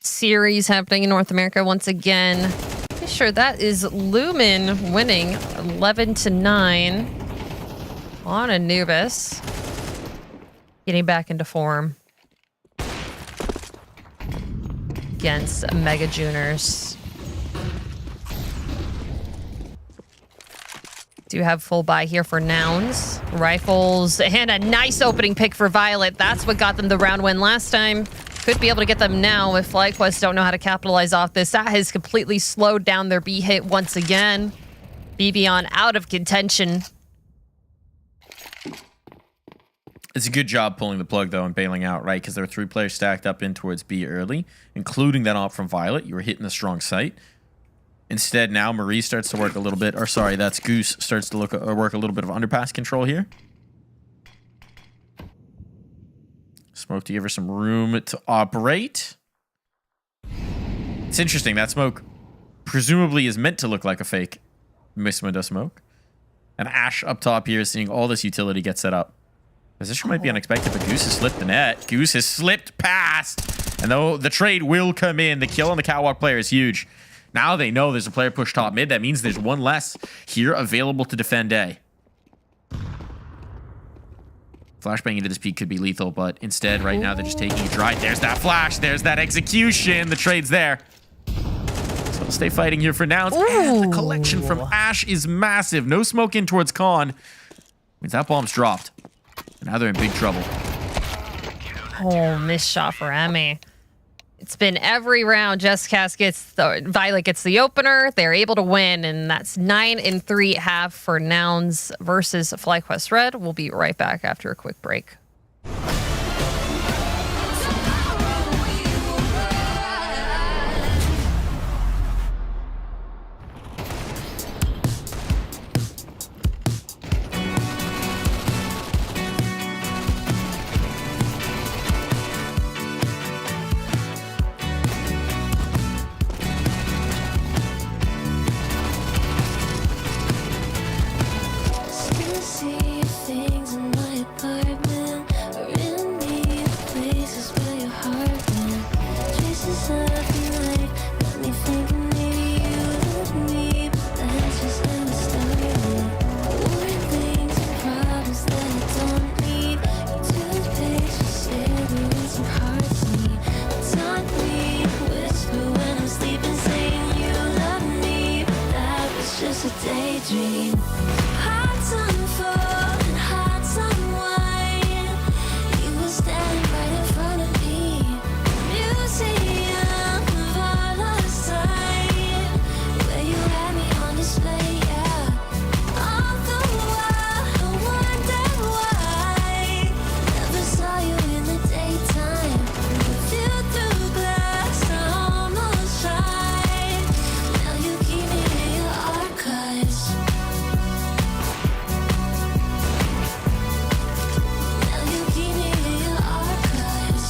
series happening in North America once again. Pretty sure that is Lumen winning 11-9 on Anubis. Getting back into form against Mega Juners. Do have full buy here for Nouns. Rifles, and a nice opening pick for Violet. That's what got them the round win last time. Could be able to get them now if FlyQuest don't know how to capitalize off this. That has completely slowed down their B hit once again. BB out of contention. It's a good job pulling the plug, though, and bailing out, right? Because there were 3 players stacked up in towards B early, including that op from Violet. You were hitting a strong site. Instead, now Marie starts to work a little bit, or sorry, that's Goose starts to work a little bit of underpass control here. Smoke to give her some room to operate. It's interesting, that smoke presumably is meant to look like a fake missed window smoke. And Ash up top here is seeing all this utility get set up. Position might be unexpected, but Goose has slipped the net. Goose has slipped past. And though the trade will come in, the kill on the catwalk player is huge. Now they know there's a player pushed top mid. That means there's one less here available to defend A. Flashbang into this peak could be lethal, but instead, right now, they're just taking it dry. There's that flash. There's that execution. The trade's there. So they'll stay fighting here for Nouns. And the collection from Ash is massive. No smoke in towards Con. Means that bomb's dropped. Now they're in big trouble. Oh, missed shot for Emmy. It's been every round. Violet gets the opener. They're able to win, and that's 9-3 half for Nouns versus FlyQuest Red. We'll be right back after a quick break. Still see things in my apartment. I really need places where your heart went. Traces of your life got me thinking maybe you love me, but that's just how it started. More things and problems that I don't need. You toothpaste, your cigarettes and hearts need. Taught me to whisper when I'm sleeping, saying you love me, but that was just a daydream. Hearts on fire and hearts on wine. You were standing right in front of me. Museum of our lost time, where you had me on display, yeah. All the while I wondered why never saw you in the daytime. Viewed through glass, I almost tried. Now you keep me in your archives. Now you keep me in your archives.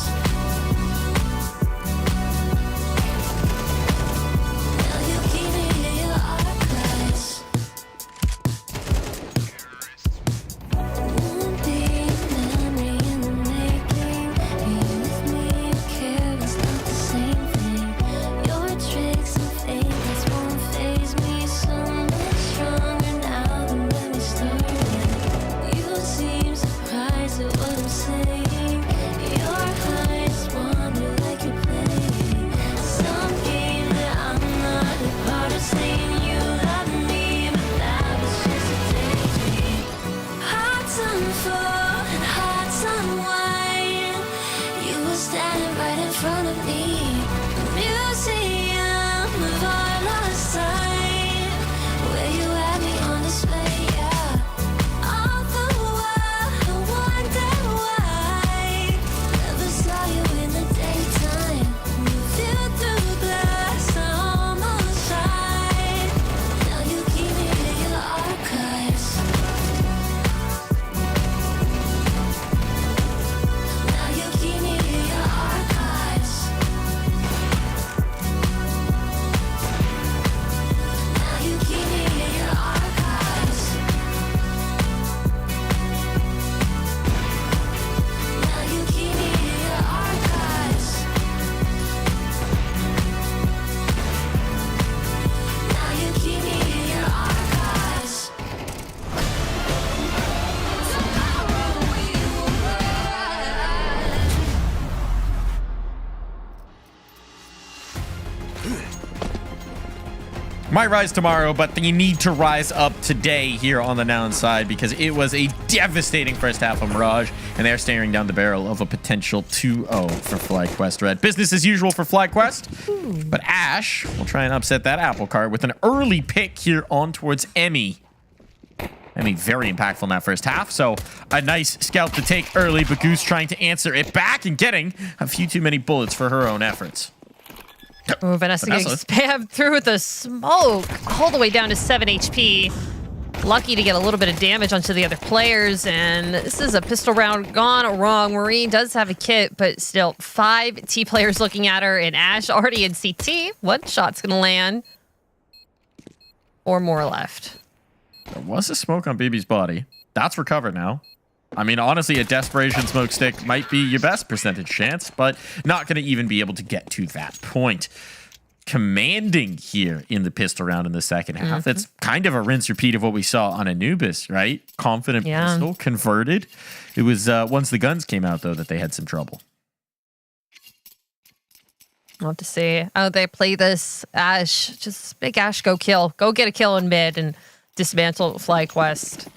Now you keep me in your archives. One big memory in the making. You with me, you care, it's not the same thing. Your tricks and fakes won't faze me. So much stronger now than when we started. You seem surprised at what I'm saying. Your eyes wander like you're playing some game that I'm not a part of. Saying you love me, but that was just a daydream. Hearts on fire and hearts on wine. You were standing right in front of me. Museum of our lost time, where you had me on display, yeah. All the while I wondered why never saw you in the daytime. You viewed through glass, I almost tried. Now you keep me in your archives. Now you keep me in your archives. Now you keep me in your archives. Now you keep me in your archives. Now you keep me in your archives. Might rise tomorrow, but you need to rise up today here on the Noun side because it was a devastating first half of Mirage, and they're staring down the barrel of a potential 2-0 for FlyQuest Red. Business as usual for FlyQuest, but Ash will try and upset that apple cart with an early pick here on towards Emmy. Emmy very impactful in that first half, so a nice scout to take early, but Goose trying to answer it back and getting a few too many bullets for her own efforts. Ooh, Vanessa getting spammed through the smoke all the way down to 7 HP. Lucky to get a little bit of damage onto the other players, and this is a pistol round gone wrong. Marine does have a kit, but still 5 T players looking at her, and Ash already in CT. One shot's gonna land. 4 more left. There was a smoke on BB's body. That's recovered now. I mean, honestly, a desperation smoke stick might be your best percentage chance, but not going to even be able to get to that point. Commanding here in the pistol round in the second half. It's kind of a rinse repeat of what we saw on Anubis, right? Confident pistol, converted. It was once the guns came out, though, that they had some trouble. I'll have to see how they play this. Ash, just make Ash go kill. Go get a kill in mid and dismantle FlyQuest.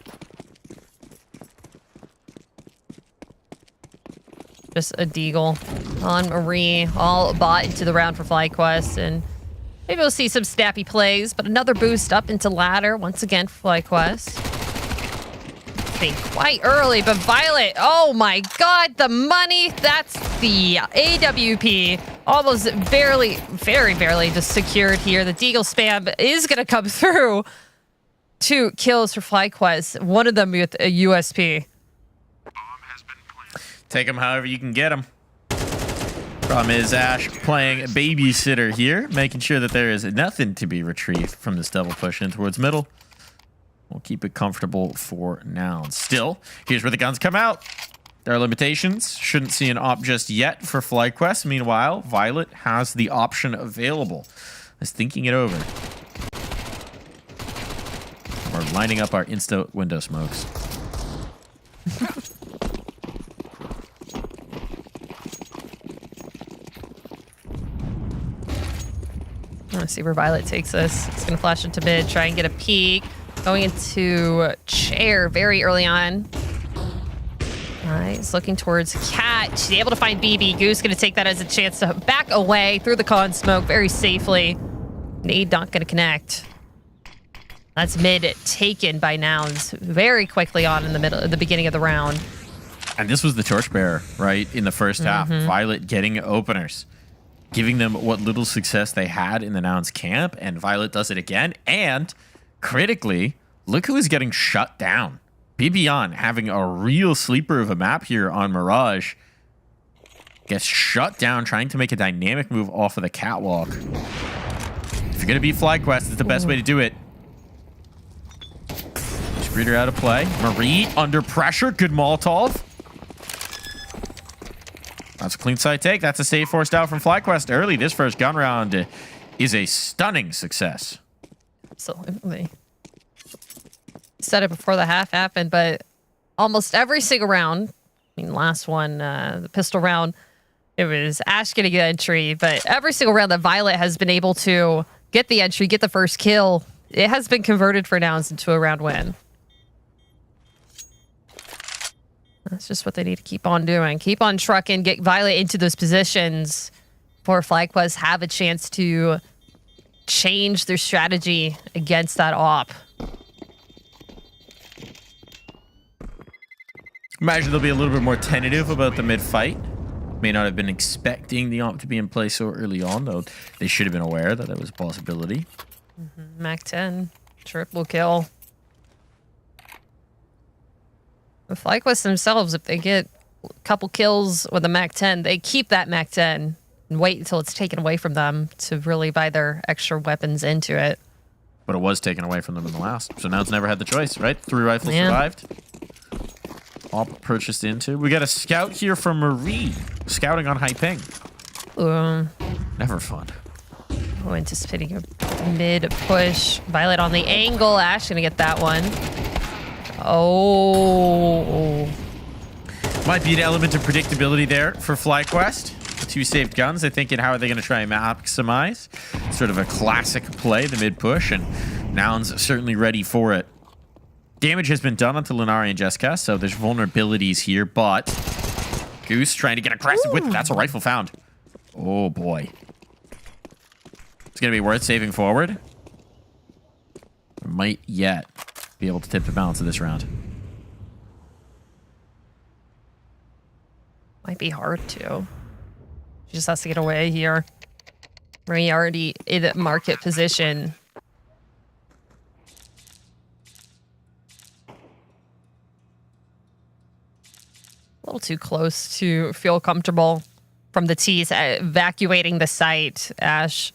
Just a deagle on Marie, all bought into the round for FlyQuest, and maybe we'll see some snappy plays, but another boost up into ladder once again for FlyQuest. Being quite early, but Violet, oh my god, the money, that's the AWP. Almost barely, very barely just secured here. The deagle spam is going to come through. 2 kills for FlyQuest, one of them with a USP. Take them however you can get them. Problem is Ash playing babysitter here, making sure that there is nothing to be retrieved from this double push in towards middle. We'll keep it comfortable for now. Still, here's where the guns come out. There are limitations. Shouldn't see an op just yet for FlyQuest. Meanwhile, Violet has the option available. Is thinking it over. We're lining up our insta window smokes. I want to see where Violet takes this. It's going to flash into mid, try and get a peek. Going into chair very early on. Nice, looking towards Cat. She's able to find BB. Goose going to take that as a chance to back away through the con smoke very safely. Nade not going to connect. That's mid taken by Nouns very quickly on in the middle, at the beginning of the round. And this was the torchbearer, right? In the first half. Violet getting openers. Giving them what little success they had in the Nouns camp. And Violet does it again. And critically, look who is getting shut down. Bibian having a real sleeper of a map here on Mirage. Gets shut down trying to make a dynamic move off of the catwalk. If you're going to beat FlyQuest, it's the best way to do it. Reader out of play. Marie under pressure. Good Molotov. That's a clean side take. That's a save forced out from FlyQuest early. This first gun round is a stunning success. Absolutely. Said it before the half happened, but almost every single round, I mean, last one, the pistol round, it was Ash getting an entry, but every single round that Violet has been able to get the entry, get the first kill, it has been converted for Nouns into a round win. That's just what they need to keep on doing. Keep on trucking, get Violet into those positions for FlyQuest have a chance to change their strategy against that op. Imagine they'll be a little bit more tentative about the mid-fight. May not have been expecting the op to be in play so early on, though they should have been aware that that was a possibility. Mac 10, triple kill. The FlyQuest themselves, if they get a couple kills with a Mac 10, they keep that Mac 10 and wait until it's taken away from them to really buy their extra weapons into it. But it was taken away from them in the last. So now it's never had the choice, right? 3 rifles survived. Op purchased into. We got a scout here from Marie. Scouting on high ping. Never fun. Oh, anticipating a mid push. Violet on the angle. Ash gonna get that one. Oh. Might be an element of predictability there for FlyQuest. The 2 saved guns. They're thinking, how are they going to try and maximize? Sort of a classic play, the mid push, and Nouns certainly ready for it. Damage has been done onto Lunari and Jessica, so there's vulnerabilities here, but Goose trying to get aggressive with it. That's a rifle found. Oh boy. It's going to be worth saving forward. Might yet be able to tip the balance of this round. Might be hard to. She just has to get away here. Marie already in market position. A little too close to feel comfortable from the T's evacuating the site. Ash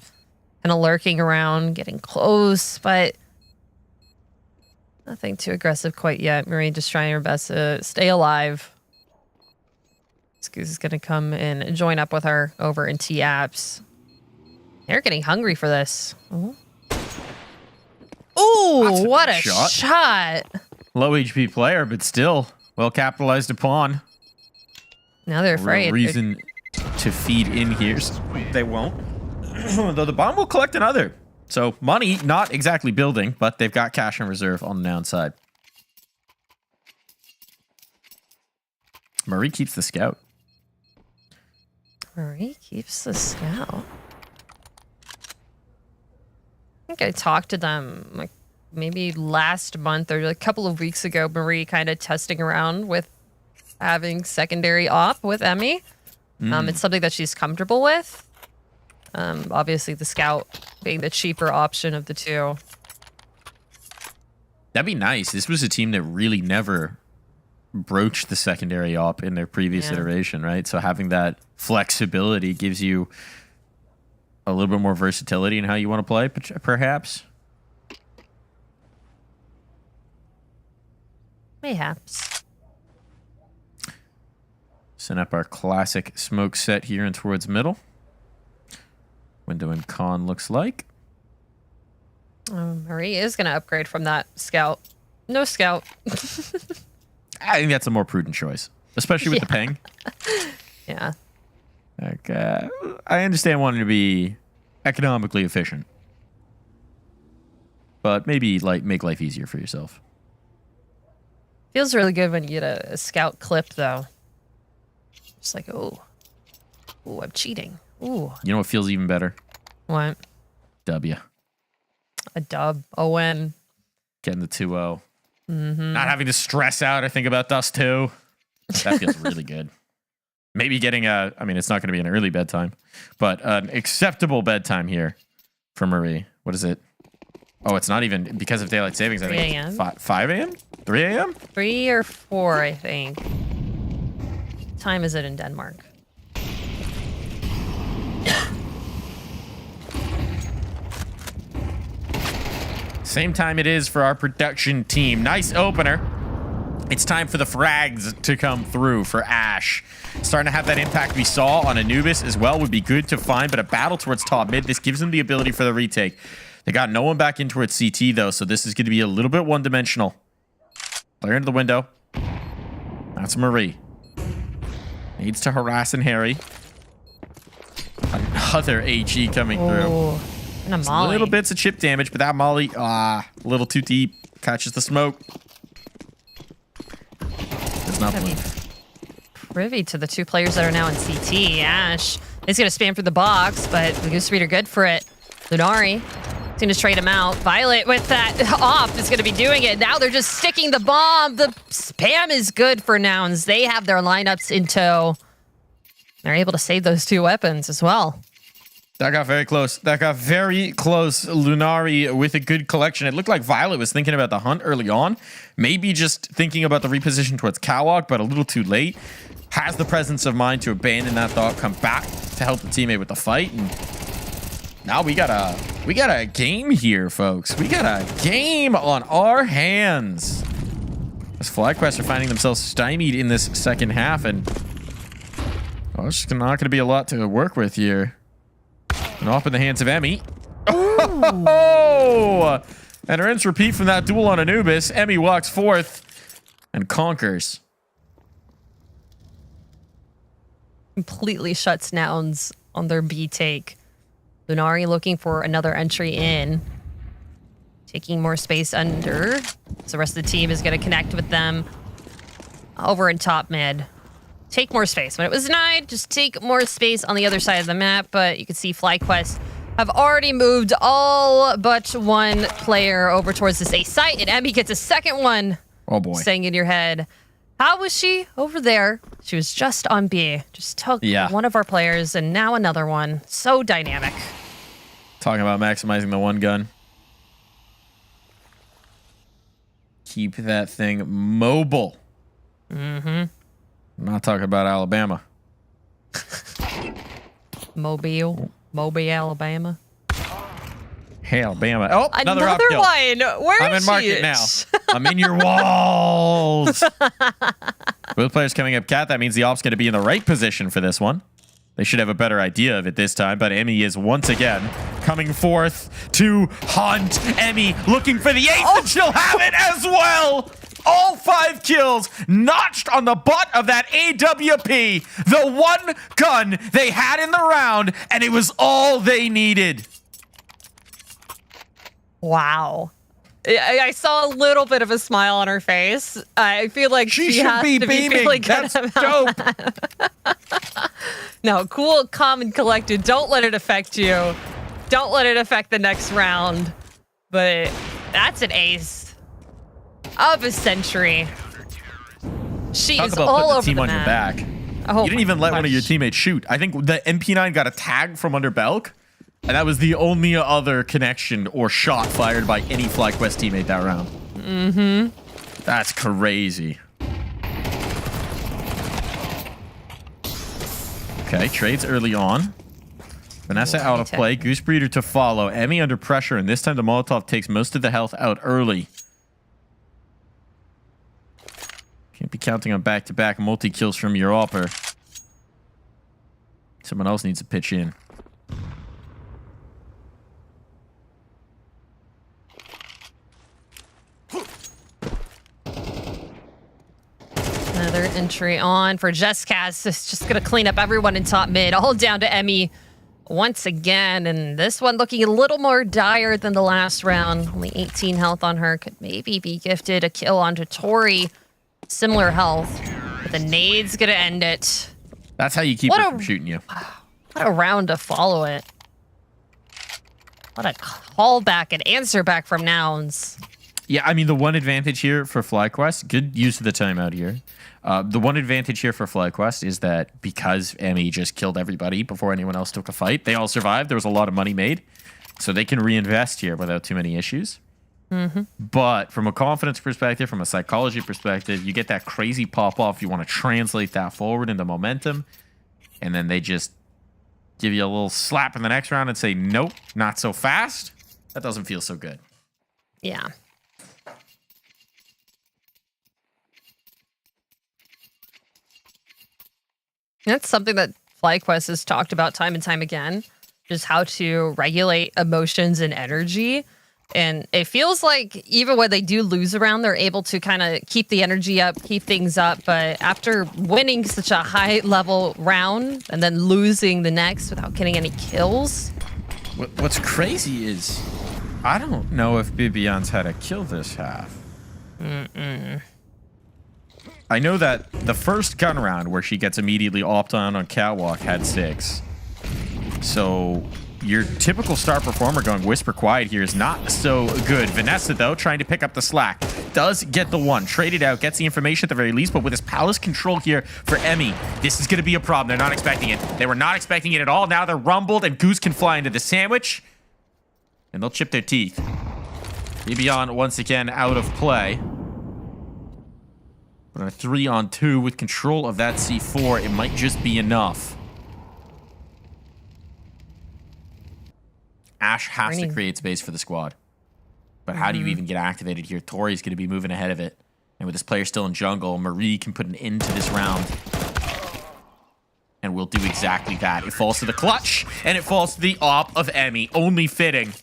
kind of lurking around, getting close, but nothing too aggressive quite yet. Marie just trying her best to stay alive. Goose is going to come in and join up with her over in T-Apps. They're getting hungry for this. Ooh, what a shot. Low HP player, but still well capitalized upon. Now they're afraid. Real reason to feed in here. So they won't. Though the bomb will collect another. So money, not exactly building, but they've got cash in reserve on the Noun side. Marie keeps the scout. Marie keeps the scout. I think I talked to them like maybe last month or a couple of weeks ago. Marie kind of testing around with having secondary op with Emmy. It's something that she's comfortable with. Obviously, the scout being the cheaper option of the two. That'd be nice. This was a team that really never broached the secondary op in their previous iteration, right? So having that flexibility gives you a little bit more versatility in how you want to play, perhaps. Mayhaps. Set up our classic smoke set here and towards middle. Window and con looks like. Marie is going to upgrade from that scout. No scout. I think that's a more prudent choice, especially with the ping. Yeah. Like, I understand wanting to be economically efficient, but maybe like make life easier for yourself. Feels really good when you get a scout clip, though. Just like, oh, I'm cheating. Ooh. You know what feels even better? What? W. A dub. A win. Getting the 2-0. Not having to stress out or think about Dust 2. That feels really good. Maybe getting I mean, it's not going to be an early bedtime, but an acceptable bedtime here for Marie. What is it? Oh, it's not even because of daylight savings. I 3 think a.m. 5 a.m.? 3 a.m.? 3 or 4, I think. Time is it in Denmark? Same time it is for our production team. Nice opener. It's time for the frags to come through for Ash. Starting to have that impact we saw on Anubis as well would be good to find, but a battle towards top mid. This gives them the ability for the retake. They got no one back in towards CT, though, so this is going to be a little bit one-dimensional. Player into the window. That's Marie. Needs to harass and Harry. Another HE coming through. And a molly. Little bits of chip damage, but that molly, a little too deep. Catches the smoke. Does not blink. Privy to the two players that are now in CT. Ash is going to spam through the box, but the Goose Reader good for it. Lunari is going to trade him out. Violet with that off is going to be doing it. Now they're just sticking the bomb. The spam is good for Nouns. They have their lineups in tow. They're able to save those two weapons as well. That got very close. That got very close. Lunari with a good collection. It looked like Violet was thinking about the hunt early on. Maybe just thinking about the reposition towards Catwalk, but a little too late. Has the presence of mind to abandon that thought, come back to help the teammate with the fight. And now we got a game here, folks. We got a game on our hands. As FlyQuest are finding themselves stymied in this second half, and it's just not going to be a lot to work with here. And off in the hands of Emmy. Oh! And her rinse repeat from that duel on Anubis. Emmy walks forth and conquers. Completely shuts Nouns on their B take. Lunari looking for another entry in. Taking more space under. So the rest of the team is going to connect with them over in top mid. Take more space. When it was denied, just take more space on the other side of the map. But you can see FlyQuest have already moved all but one player over towards this A site. And Emmy gets a second one. Oh, boy. Saying in your head, how was she over there? She was just on B. Just took one of our players and now another one. So dynamic. Talking about maximizing the one gun. Keep that thing mobile. Mm-hmm. I'm not talking about Alabama. Mobile, Alabama. Hey, Alabama. Oh, another one. Where I'm is in market now. I'm in your walls. Both players coming up cat. That means the op's going to be in the right position for this one. They should have a better idea of it this time, but Emmy is once again coming forth to hunt. Emmy looking for the ace, and she'll have it as well. All 5 kills notched on the butt of that AWP. The one gun they had in the round, and it was all they needed. Wow. I saw a little bit of a smile on her face. I feel like She she should has be to beaming. be feeling good That's about dope. No, cool, calm, and collected. Don't let it affect you. Don't let it affect the next round. But that's an ace of a century. She Talk is about all putting the over team the on your map. back. Oh You didn't my even let one of your gosh. teammates shoot. I think the MP9 got a tag from under Belk, and that was the only other connection or shot fired by any FlyQuest teammate that round. Mm-hmm. That's crazy. Okay, trades early on. Vanessa out of play. Goose Breeder to follow. Emmy under pressure, and this time the Molotov takes most of the health out early. Can't be counting on back-to-back multi-kills from your upper. Someone else needs to pitch in. Another entry on for Jesscast. It's just going to clean up everyone in top mid, all down to Emmy once again. And this one looking a little more dire than the last round. Only 18 health on her. Could maybe be gifted a kill onto Tori. Similar health. But the nade's going to end it. That's how you keep her from shooting you. What a round to follow it. What a callback and answer back from Nouns. Yeah, I mean, the one advantage here for FlyQuest, good use of the timeout here. The one advantage here for FlyQuest is that because Emmy just killed everybody before anyone else took a fight, they all survived. There was a lot of money made. So they can reinvest here without too many issues. Mm-hmm. But from a confidence perspective, from a psychology perspective, you get that crazy pop-off. You want to translate that forward into momentum. And then they just give you a little slap in the next round and say, nope, not so fast. That doesn't feel so good. Yeah. That's something that FlyQuest has talked about time and time again, just how to regulate emotions and energy. And it feels like even when they do lose around, they're able to kind of keep the energy up, keep things up. But after winning such a high level round and then losing the next without getting any kills. What's crazy is I don't know if Bibion's had a kill this half. I know that the first gun round where she gets immediately opt on Catwalk had 6. So your typical star performer going whisper quiet here is not so good. Vanessa, though, trying to pick up the slack. Does get the one. Traded out, gets the information at the very least, but with his palace control here for Emmy, this is going to be a problem. They're not expecting it. They were not expecting it at all. Now they're rumbled, and Goose can fly into the sandwich, and they'll chip their teeth. Bibion once again out of play. But on a 3-on-2 with control of that C4, it might just be enough. Ash has to create space for the squad. But how do you even get activated here? Tori's going to be moving ahead of it. And with this player still in jungle, Marie can put an end to this round. And we'll do exactly that. It falls to the clutch, and it falls to the op of Emmy. Only fitting.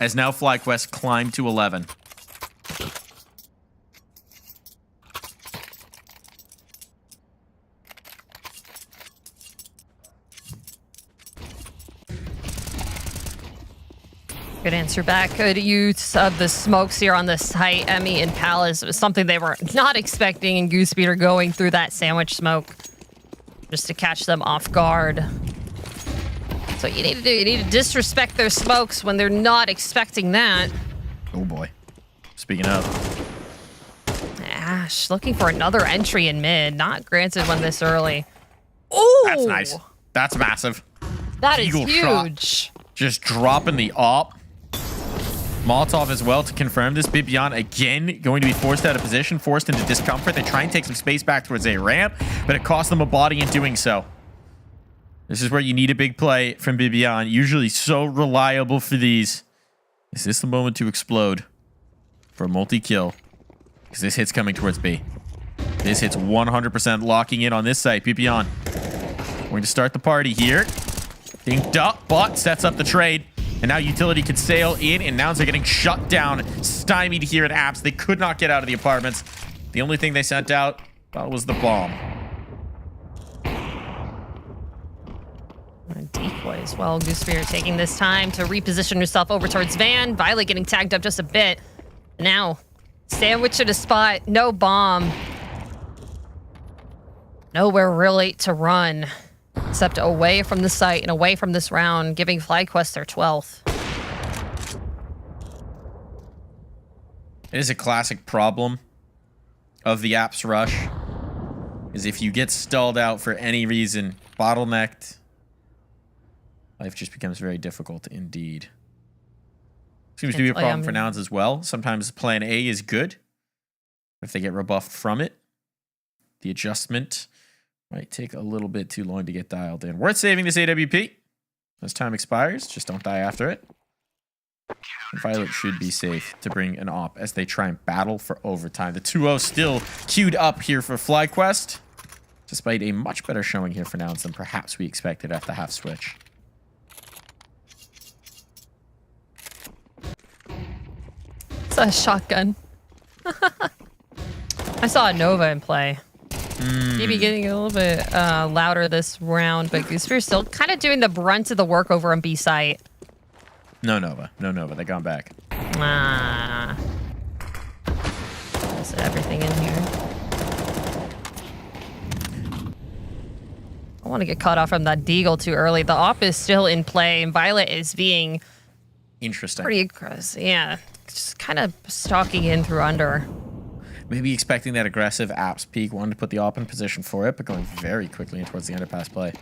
As now FlyQuest climb to 11. Good answer back. Good use of the smokes here on the site. Emmy and Palace. It was something they were not expecting, and Goose Beater going through that sandwich smoke just to catch them off guard. So you need to do. You need to disrespect their smokes when they're not expecting that. Oh boy. Speaking of. Ash looking for another entry in mid. Not granted one this early. Ooh! That's nice. That's massive. That is Eagle huge. shot. Just dropping the op. Molotov as well to confirm this. Bibion again going to be forced out of position, forced into discomfort. They try and take some space back towards a ramp, but it costs them a body in doing so. This is where you need a big play from Bibion. Usually so reliable for these. Is this the moment to explode for a multi-kill? Because this hit's coming towards B. This hit's 100% locking in on this site. Bibion going to start the party here. Dinked up, but sets up the trade. And now Utility can sail in, and Nouns are getting shut down, stymied here at Apps. They could not get out of the apartments. The only thing they sent out, well, was the bomb. Decoy as well. Goosebeard taking this time to reposition herself over towards Van. Violet getting tagged up just a bit. Now, sandwich at a spot. No bomb. Nowhere really to run. Except away from the site and away from this round, giving FlyQuest their 12th. It is a classic problem of the apps rush. Is if you get stalled out for any reason, bottlenecked, life just becomes very difficult indeed. Seems to be a problem for Nouns as well. Sometimes plan A is good. If they get rebuffed from it, the adjustment might take a little bit too long to get dialed in. Worth saving this AWP. As time expires, just don't die after it. Violet should be safe to bring an op as they try and battle for overtime. The 2-0 still queued up here for FlyQuest, despite a much better showing here for Nouns than perhaps we expected at the half switch. It's a shotgun. I saw a Nova in play. Maybe getting a little bit louder this round, but Goosebeard's still kind of doing the brunt of the work over on B site. No Nova. No Nova. They gone back. Ah. That's everything in here. I want to get caught off from that Deagle too early. The op is still in play, and Violet is being interesting. Pretty aggressive. Yeah. Just kind of stalking in through under. Maybe expecting that aggressive apps peak, wanted to put the op in position for it, but going very quickly in towards the underpass play.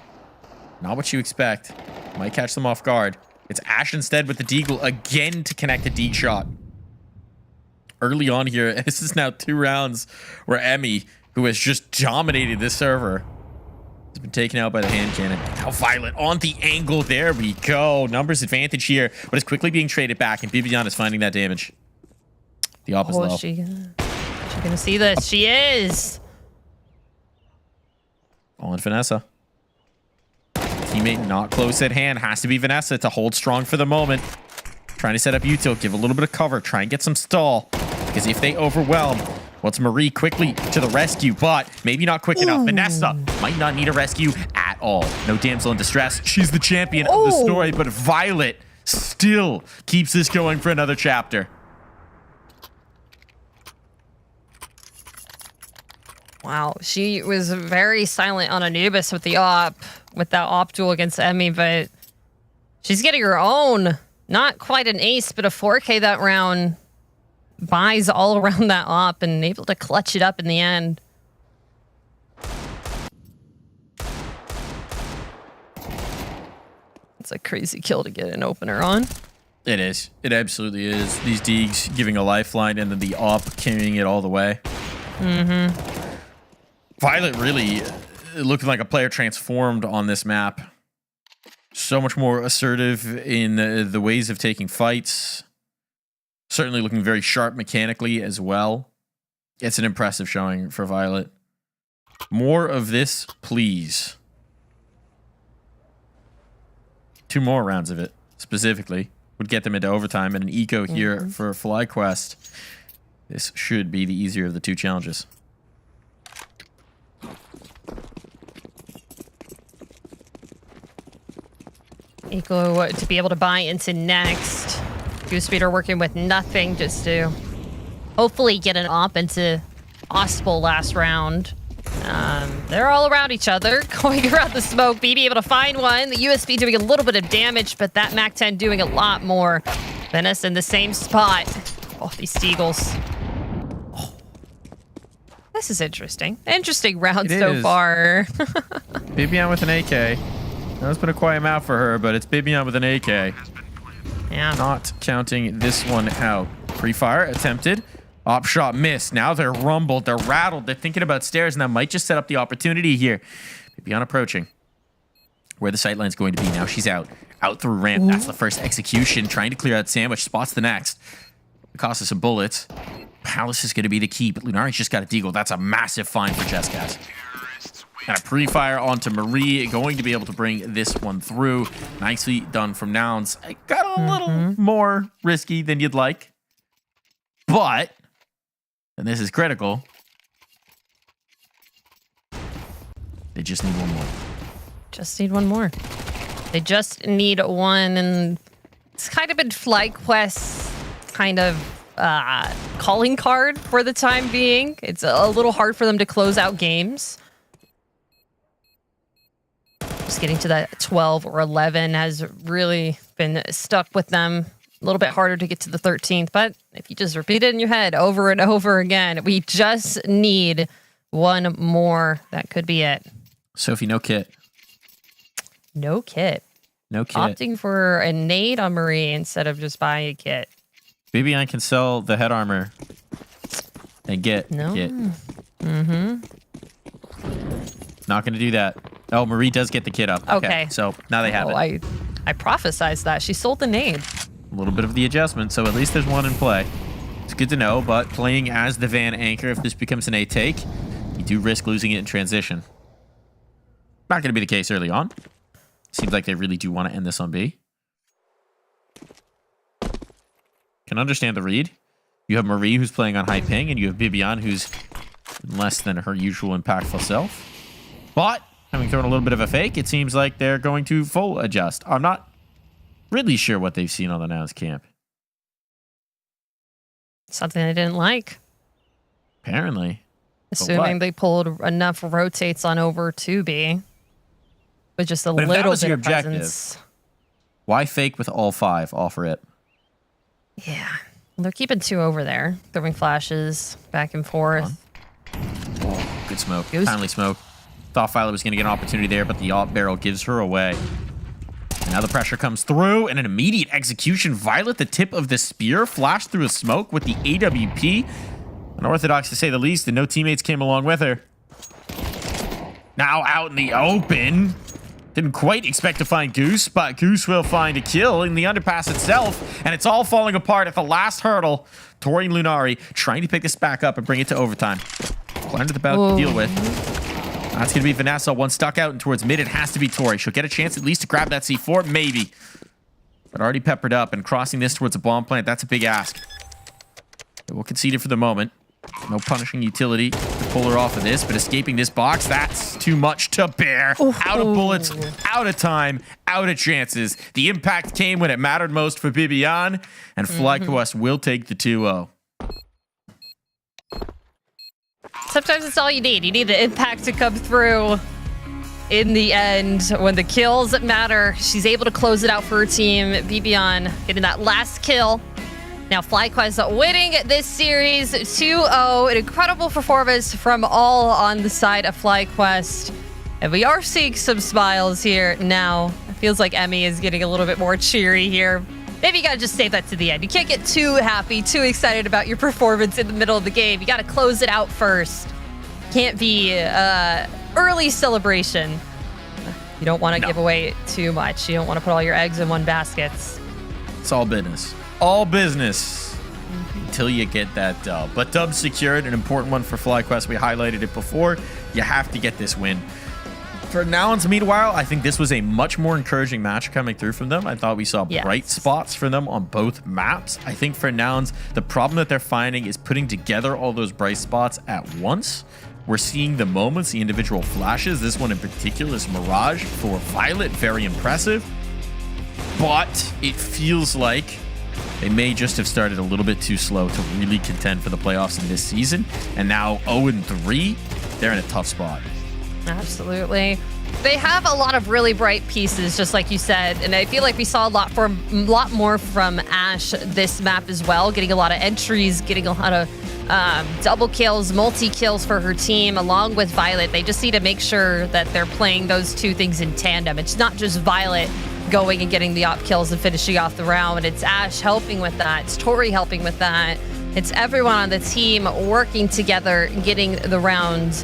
Not what you expect. Might catch them off guard. It's Ash instead with the Deagle again to connect a D shot. Early on here, this is now 2 rounds where Emmy, who has just dominated this server, has been taken out by the hand cannon. Now Violet on the angle. There we go. Numbers advantage here, but it's quickly being traded back, and Bibiana is finding that damage. The op is low. Is she gonna see this? She is. On Vanessa. Teammate not close at hand. Has to be Vanessa to hold strong for the moment. Trying to set up util, give a little bit of cover, try and get some stall. Because if they overwhelm, well, it's Marie quickly to the rescue, but maybe not quick enough. Vanessa might not need a rescue at all. No damsel in distress. She's the champion of the story, but Violet still keeps this going for another chapter. Wow, she was very silent on Anubis with the op, with that op duel against Emmy, but she's getting her own. Not quite an ace, but a 4K that round. Buys all around that op and able to clutch it up in the end. It's a crazy kill to get an opener on. It is. It absolutely is. These Deegs giving a lifeline and then the op carrying it all the way. Violet really looking like a player transformed on this map. So much more assertive in the ways of taking fights. Certainly looking very sharp mechanically as well. It's an impressive showing for Violet. More of this, please. 2 more rounds of it, specifically, would get them into overtime and an eco here for FlyQuest. This should be the easier of the 2 challenges. Eco to be able to buy into next. Goosebeard working with nothing just to hopefully get an op into Ospel last round. They're all around each other, going around the smoke. BB able to find one. The USB doing a little bit of damage, but that MAC-10 doing a lot more. Venice in the same spot. Oh, these Deagles. Oh. This is interesting. Interesting round so far. Bibiana with an AK. Now it's been a quiet map for her, but it's Bibiana with an AK. Yeah. Not counting this one out. Pre-fire attempted. Op shot missed. Now they're rumbled. They're rattled. They're thinking about stairs, and that might just set up the opportunity here. Bibiana approaching. Where the sightline's going to be. Now she's out. Out through ramp. That's the first execution. Trying to clear out sandwich. Spots the next. It costs us some bullets. Palace is going to be the key, but Lunari's just got a deagle. That's a massive find for Jesscast. And a pre-fire onto Marie, going to be able to bring this one through. Nicely done from Nouns. I got a little more risky than you'd like. But, and this is critical, they just need one more. Just need one more. They just need one, and it's kind of been FlyQuest's kind of calling card for the time being. It's a little hard for them to close out games. Just getting to that 12 or 11 has really been stuck with them. A little bit harder to get to the 13th, but if you just repeat it in your head over and over again, we just need one more. That could be it. Sophie, no kit. No kit. No kit. Opting for a nade on Marie instead of just buying a kit. Bibian can sell the head armor and get No. kit. Mm-hmm. Not going to do that. Oh, Marie does get the kit up. Okay. So now they have it. I prophesized that. She sold the nade. A little bit of the adjustment, so at least there's one in play. It's good to know, but playing as the Van Anchor, if this becomes an A take, you do risk losing it in transition. Not going to be the case early on. Seems like they really do want to end this on B. Can understand the read. You have Marie, who's playing on high ping, and you have Bibian, who's less than her usual impactful self. But, having thrown a little bit of a fake, it seems like they're going to full adjust. I'm not really sure what they've seen on the Nouns camp. Something I didn't like. Apparently. Assuming they pulled enough rotates on over to B. With just a But if that little was bit your of objective, presence. why fake with all 5? Offer it. Yeah. They're keeping 2 over there. Throwing flashes back and forth. Oh, good smoke. Timely smoke. Thought Violet was going to get an opportunity there, but the op barrel gives her away. And now the pressure comes through, and an immediate execution. Violet, the tip of the spear, flashed through a smoke with the AWP. Unorthodox to say the least, and no teammates came along with her. Now out in the open. Didn't quite expect to find Goose, but Goose will find a kill in the underpass itself, and it's all falling apart at the last hurdle. Tori and Lunari trying to pick this back up and bring it to overtime. Blinded about to deal with. That's going to be Vanessa. One stuck out and towards mid. It has to be Tori. She'll get a chance at least to grab that C4, maybe. But already peppered up and crossing this towards a bomb plant. That's a big ask. We'll concede it for the moment. No punishing utility to pull her off of this, but escaping this box, that's too much to bear. Out of bullets, out of time, out of chances. The impact came when it mattered most for Bibian, and FlyQuest will take the 2-0. Sometimes it's all you need. You need the impact to come through in the end when the kills matter. She's able to close it out for her team. Bibian getting that last kill. Now FlyQuest winning this series 2-0. An incredible performance from all on the side of FlyQuest. And we are seeing some smiles here now. It feels like Emmy is getting a little bit more cheery here. Maybe you gotta just save that to the end. You can't get too happy, too excited about your performance in the middle of the game. You gotta close it out first. Can't be early celebration. You don't want to give away too much. You don't want to put all your eggs in one basket. It's all business. All business until you get that dub. But dub secured, an important one for FlyQuest. We highlighted it before. You have to get this win. For Nouns, meanwhile, I think this was a much more encouraging match coming through from them. I thought we saw bright spots for them on both maps. I think for Nouns, the problem that they're finding is putting together all those bright spots at once. We're seeing the moments, the individual flashes. This one in particular is Mirage for Violet. Very impressive. But it feels like they may just have started a little bit too slow to really contend for the playoffs in this season. And now 0-3, they're in a tough spot. Absolutely. They have a lot of really bright pieces, just like you said, and I feel like we saw a lot more from Ash this map as well, getting a lot of entries, getting a lot of double kills, multi-kills for her team, along with Violet. They just need to make sure that they're playing those two things in tandem. It's not just Violet going and getting the op kills and finishing off the round. It's Ash helping with that. It's Tori helping with that. It's everyone on the team working together, getting the rounds.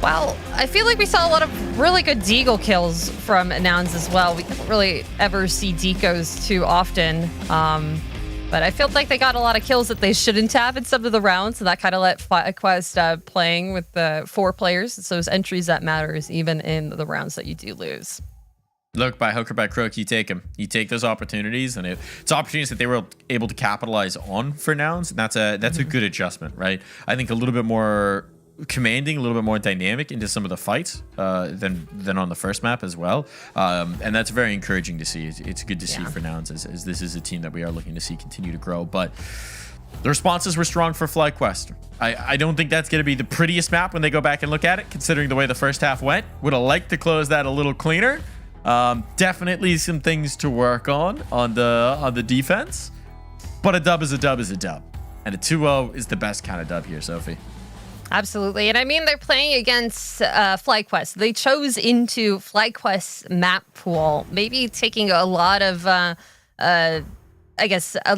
Well, I feel like we saw a lot of really good Deagle kills from Nouns as well. We don't really ever see Decos too often. But I felt like they got a lot of kills that they shouldn't have in some of the rounds. So that kind of let FlyQuest playing with the 4 players. It's those entries that matters even in the rounds that you do lose. Look, by hook or by crook, you take them. You take those opportunities, and it's opportunities that they were able to capitalize on for Nouns. And that's a good adjustment, right? I think a little bit more commanding, a little bit more dynamic into some of the fights than on the first map as well. And that's very encouraging to see. It's good to see for Nouns as this is a team that we are looking to see continue to grow. But the responses were strong for FlyQuest. I don't think that's going to be the prettiest map when they go back and look at it, considering the way the first half went. Would have liked to close that a little cleaner. Definitely some things to work on the defense. But a dub is a dub is a dub. And a 2-0 is the best kind of dub here, Sophie. Absolutely. And I mean, they're playing against FlyQuest. They chose into FlyQuest's map pool, maybe taking a lot of,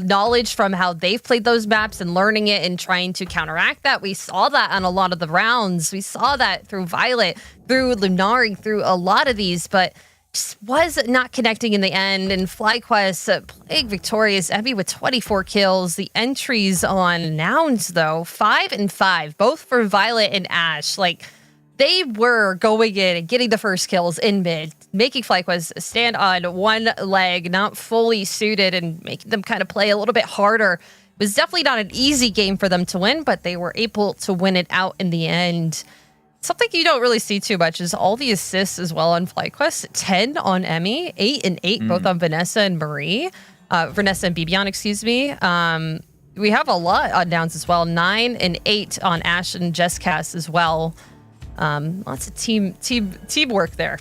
knowledge from how they've played those maps and learning it and trying to counteract that. We saw that on a lot of the rounds. We saw that through Violet, through Lunari, through a lot of these, but just was not connecting in the end. And FlyQuest playing victorious. Emmy with 24 kills. The entries on Nouns, though, 5 and 5, both for Violet and Ash. Like, they were going in and getting the first kills in mid, making FlyQuest stand on one leg, not fully suited, and making them kind of play a little bit harder. It was definitely not an easy game for them to win, but they were able to win it out in the end. Something you don't really see too much is all the assists as well on FlyQuest. 10 on Emmy, 8 and 8, both on Vanessa and Marie. Vanessa and Bibian, excuse me. We have a lot on Nouns as well. 9 and 8 on Ash and Jesscast as well. Lots of teamwork there.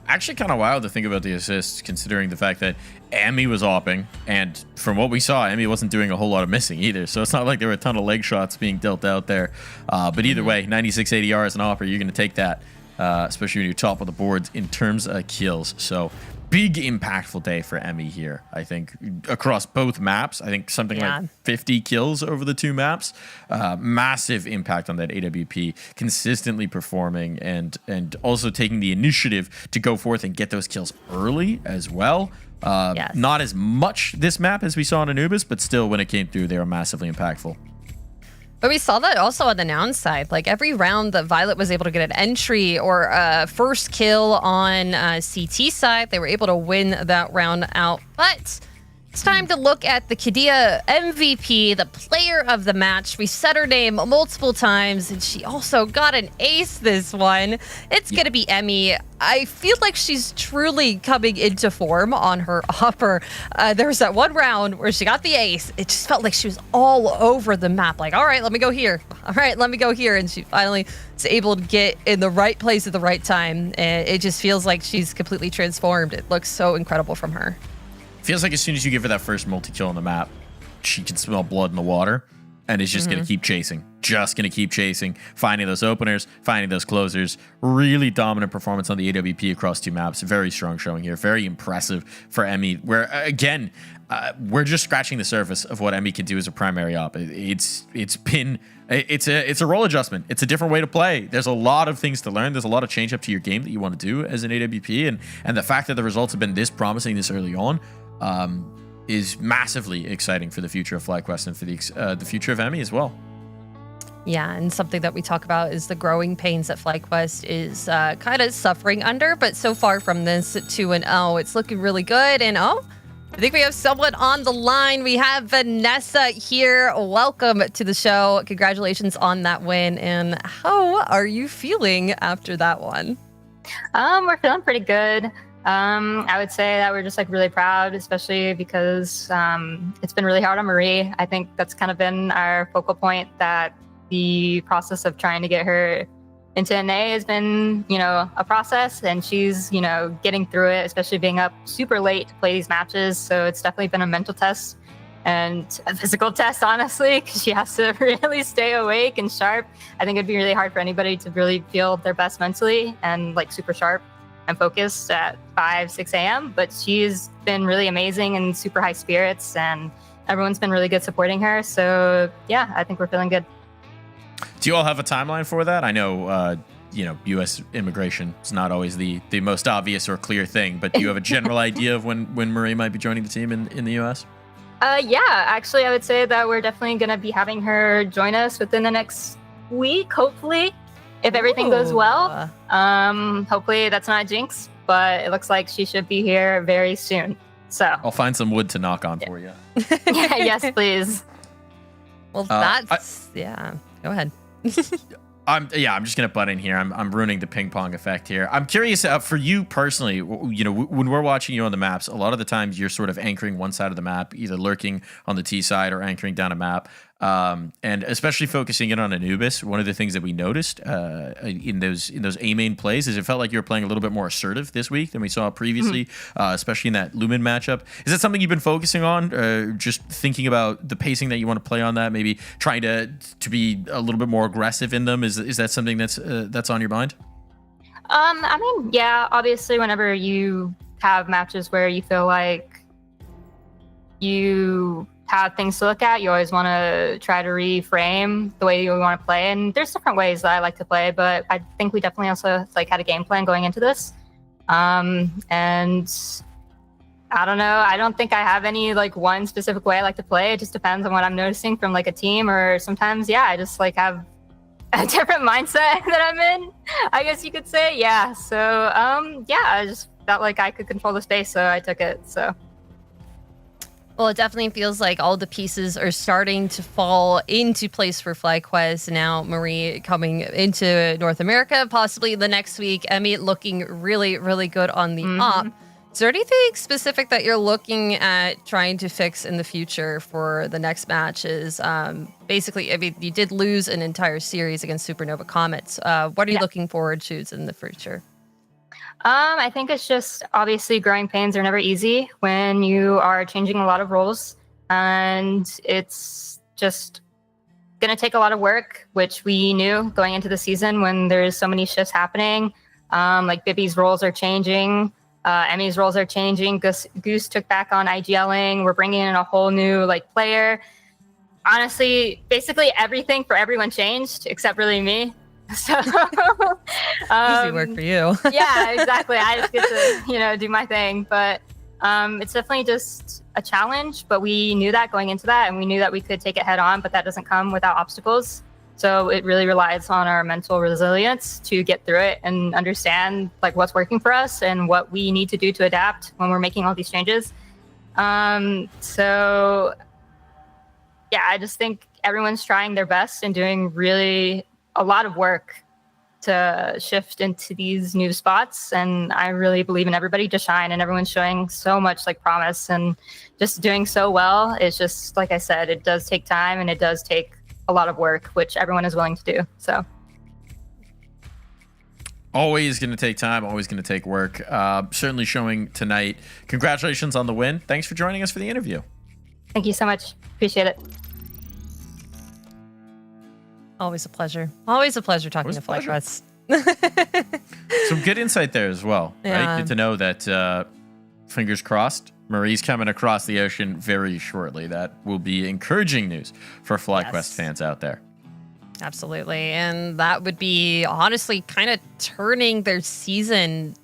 Actually kind of wild to think about the assists, considering the fact that Emmy was opping, and from what we saw, Emmy wasn't doing a whole lot of missing either, so it's not like there were a ton of leg shots being dealt out there. But either way, 96 ADR as an opper, you're going to take that, especially when you're top of the boards in terms of kills. So big impactful day for Emmy here, I think, across both maps. I think something like 50 kills over the two maps. Massive impact on that AWP, consistently performing and also taking the initiative to go forth and get those kills early as well. Not as much this map as we saw in Anubis, but still when it came through, they were massively impactful. But we saw that also on the Nouns side. Like, every round that Violet was able to get an entry or a first kill on CT side, they were able to win that round out. But it's time to look at the Kadia MVP, the player of the match. We said her name multiple times, and she also got an ace this one. It's going to be Emmy. I feel like she's truly coming into form on her upper. There was that one round where she got the ace. It just felt like she was all over the map. Like, all right, let me go here. All right, let me go here. And she finally was able to get in the right place at the right time. And it just feels like she's completely transformed. It looks so incredible from her. Feels like as soon as you give her that first multi-kill on the map, she can smell blood in the water and is just going to keep chasing. Just going to keep chasing, finding those openers, finding those closers. Really dominant performance on the AWP across two maps. Very strong showing here. Very impressive for Emmy, where, again, we're just scratching the surface of what Emmy can do as a primary op. It's a role adjustment. It's a different way to play. There's a lot of things to learn. There's a lot of change up to your game that you want to do as an AWP, and the fact that the results have been this promising this early on is massively exciting for the future of FlyQuest and for the future of Emmy as well. Yeah, and something that we talk about is the growing pains that FlyQuest is kind of suffering under, but so far from this 2-0, it's looking really good. And I think we have someone on the line. We have Vanessa here. Welcome to the show. Congratulations on that win. And how are you feeling after that one? We're feeling pretty good. I would say that we're just like really proud, especially because it's been really hard on Marie. I think that's kind of been our focal point, that the process of trying to get her into NA has been, a process, and she's, getting through it, especially being up super late to play these matches. So it's definitely been a mental test and a physical test, honestly, because she has to really stay awake and sharp. I think it'd be really hard for anybody to really feel their best mentally and like super sharp and focused at 5, 6 a.m. But she's been really amazing and super high spirits, and everyone's been really good supporting her. So yeah, I think we're feeling good. Do you all have a timeline for that? I know, U.S. immigration is not always the most obvious or clear thing, but do you have a general idea of when Marie might be joining the team in the U.S.? Yeah, actually, I would say that we're definitely going to be having her join us within the next week, hopefully, if everything goes well. Hopefully that's not a jinx, but it looks like she should be here very soon. So I'll find some wood to knock on for you. Yes, please. Well, that's... Go ahead. I'm just gonna butt in here. I'm ruining the ping pong effect here. I'm curious for you personally. You know, when we're watching you on the maps, a lot of the times you're sort of anchoring one side of the map, either lurking on the T side or anchoring down a map. And especially focusing in on Anubis, one of the things that we noticed in those A main plays is it felt like you were playing a little bit more assertive this week than we saw previously, especially in that Lumen matchup. Is that something you've been focusing on? Just thinking about the pacing that you want to play on that, maybe trying to be a little bit more aggressive in them. Is that something that's on your mind? I mean, yeah, obviously whenever you have matches where you feel like you have things to look at, you always want to try to reframe the way you want to play. And there's different ways that I like to play, but I think we definitely also like had a game plan going into this. And I don't know, I don't think I have any like one specific way I like to play. It just depends on what I'm noticing from like a team, or sometimes, yeah, I just like have a different mindset that I'm in, I guess you could say. Yeah. So, yeah, I just felt like I could control the space, so I took it. So. Well, it definitely feels like all the pieces are starting to fall into place for FlyQuest. Now, Marie coming into North America, possibly the next week. Emmy looking really, really good on the op. Is there anything specific that you're looking at trying to fix in the future for the next matches? Basically, I mean, you did lose an entire series against Supernova Comets. What are you looking forward to in the future? I think it's just obviously growing pains are never easy when you are changing a lot of roles, and it's just going to take a lot of work, which we knew going into the season when there's so many shifts happening. Like Bibby's roles are changing, Emmy's roles are changing. Goose took back on IGLing. We're bringing in a whole new like player. Honestly, basically everything for everyone changed except really me. So easy work for you. Yeah, exactly. I just get to, do my thing. But it's definitely just a challenge. But we knew that going into that, and we knew that we could take it head on, but that doesn't come without obstacles. So it really relies on our mental resilience to get through it and understand like what's working for us and what we need to do to adapt when we're making all these changes. So yeah, I just think everyone's trying their best and doing really a lot of work to shift into these new spots, and I really believe in everybody to shine, and everyone's showing so much like promise and just doing so well. It's just like I said, it does take time and it does take a lot of work, which everyone is willing to do. So always going to take time, always going to take work. Certainly showing tonight. Congratulations on the win. Thanks for joining us for the interview. Thank you so much. Appreciate it. Always a pleasure. Always a pleasure talking to FlyQuest. Some good insight there as well, Yeah. right? Good to know that, fingers crossed, Marie's coming across the ocean very shortly. That will be encouraging news for FlyQuest fans out there. Absolutely. And that would be honestly kind of turning their season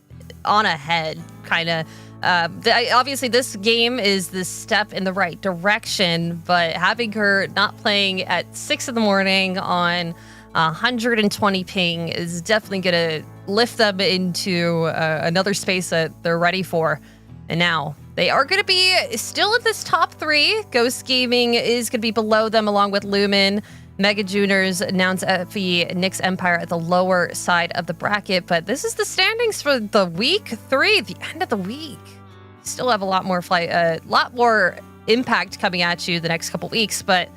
on a head, kind of. Obviously, this game is the step in the right direction, but having her not playing at 6 in the morning on 120 ping is definitely going to lift them into another space that they're ready for. And now they are going to be still in this top 3. Ghost Gaming is going to be below them, along with Lumen, Mega Juniors, Nouns FE, Nyx Empire at the lower side of the bracket. But this is the standings for the week 3, the end of the week. Still have a lot more impact coming at you the next couple weeks, but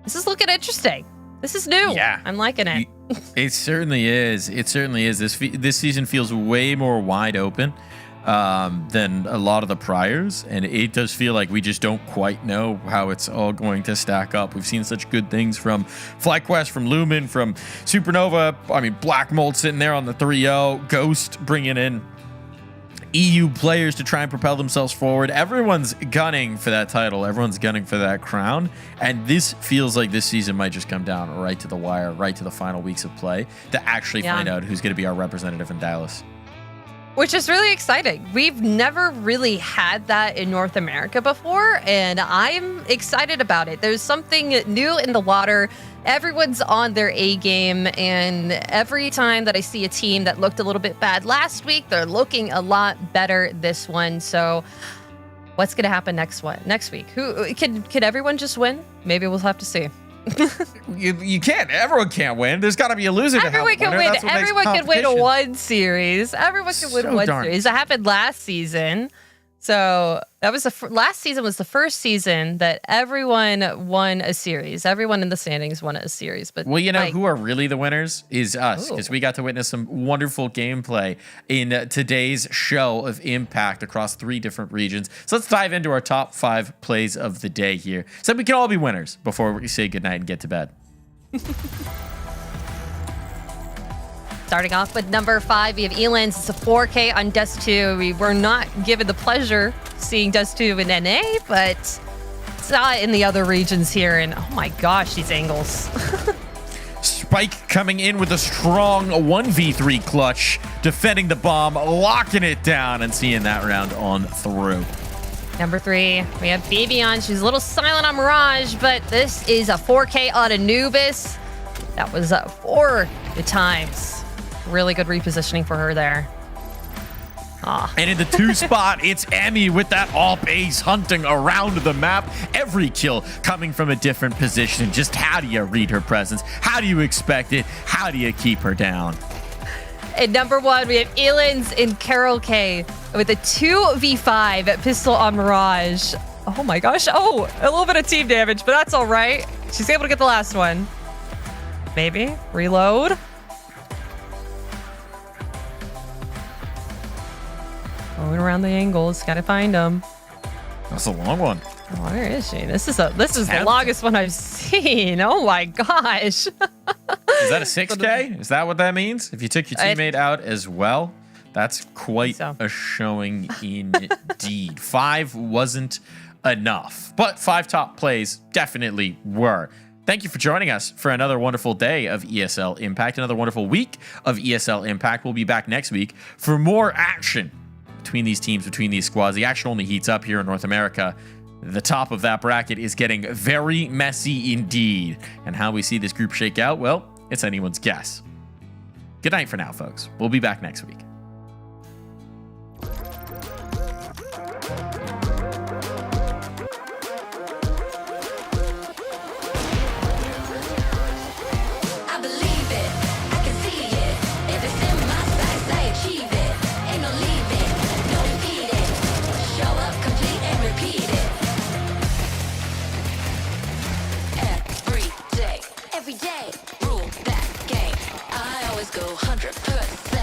this is looking interesting. This is new. Yeah, I'm liking it. It certainly is. It certainly is. This season feels way more wide open than a lot of the priors, and it does feel like we just don't quite know how it's all going to stack up. We've seen such good things from FlyQuest, from Lumen, from Supernova. I mean, Black Mold sitting there on the 3-0, Ghost bringing in EU players to try and propel themselves forward. Everyone's gunning for that title. Everyone's gunning for that crown. And this feels like this season might just come down right to the wire, right to the final weeks of play to actually find out who's going to be our representative in Dallas. Which is really exciting. We've never really had that in North America before, and I'm excited about it. There's something new in the water. Everyone's on their A game, and every time that I see a team that looked a little bit bad last week, they're looking a lot better this one. So what's going to happen next week? Who could everyone just win? Maybe we'll have to see. You can't. Everyone can't win. There's got to be a loser. Everyone can win. Everyone can win one series. Everyone can win one series. That happened last season. So that was last season was the first season that everyone won a series. Everyone in the standings won a series. But well, you know who are really the winners is us, because we got to witness some wonderful gameplay in today's show of Impact across 3 different regions. So let's dive into our top 5 plays of the day here, so we can all be winners before we say goodnight and get to bed. Starting off with number 5, we have Elans. It's a 4K on Dust 2. We were not given the pleasure seeing Dust 2 in NA, but saw it in the other regions here. And oh my gosh, these angles. Spike coming in with a strong 1v3 clutch, defending the bomb, locking it down, and seeing that round on through. Number 3, we have Fabian. She's a little silent on Mirage, but this is a 4K on Anubis. That was 4 times. Really good repositioning for her there. And in the 2 spot, it's Emmy with that AWP ace hunting around the map. Every kill coming from a different position. Just how do you read her presence? How do you expect it? How do you keep her down? At number 1, we have Elans and Carol K with a 2v5 pistol on Mirage. Oh my gosh. Oh, a little bit of team damage, but that's all right. She's able to get the last one. Maybe. Reload. Going around the angles, gotta find them. That's a long one. Oh, where is she? This is the longest one I've seen. Oh my gosh. Is that a 6K? Is that what that means? If you took your teammate out as well, that's quite a showing indeed. 5 wasn't enough, but 5 top plays definitely were. Thank you for joining us for another wonderful day of ESL Impact, another wonderful week of ESL Impact. We'll be back next week for more action between these teams, between these squads. The action only heats up here in North America. The top of that bracket is getting very messy indeed. And how we see this group shake out, well, it's anyone's guess. Good night for now, folks. We'll be back next week. I believe it, I can see it. If it's in my sights, I achieve it. Ain't no leaving, no defeating. Show up, complete and repeat it. Every day, rule that game. I always go 100%.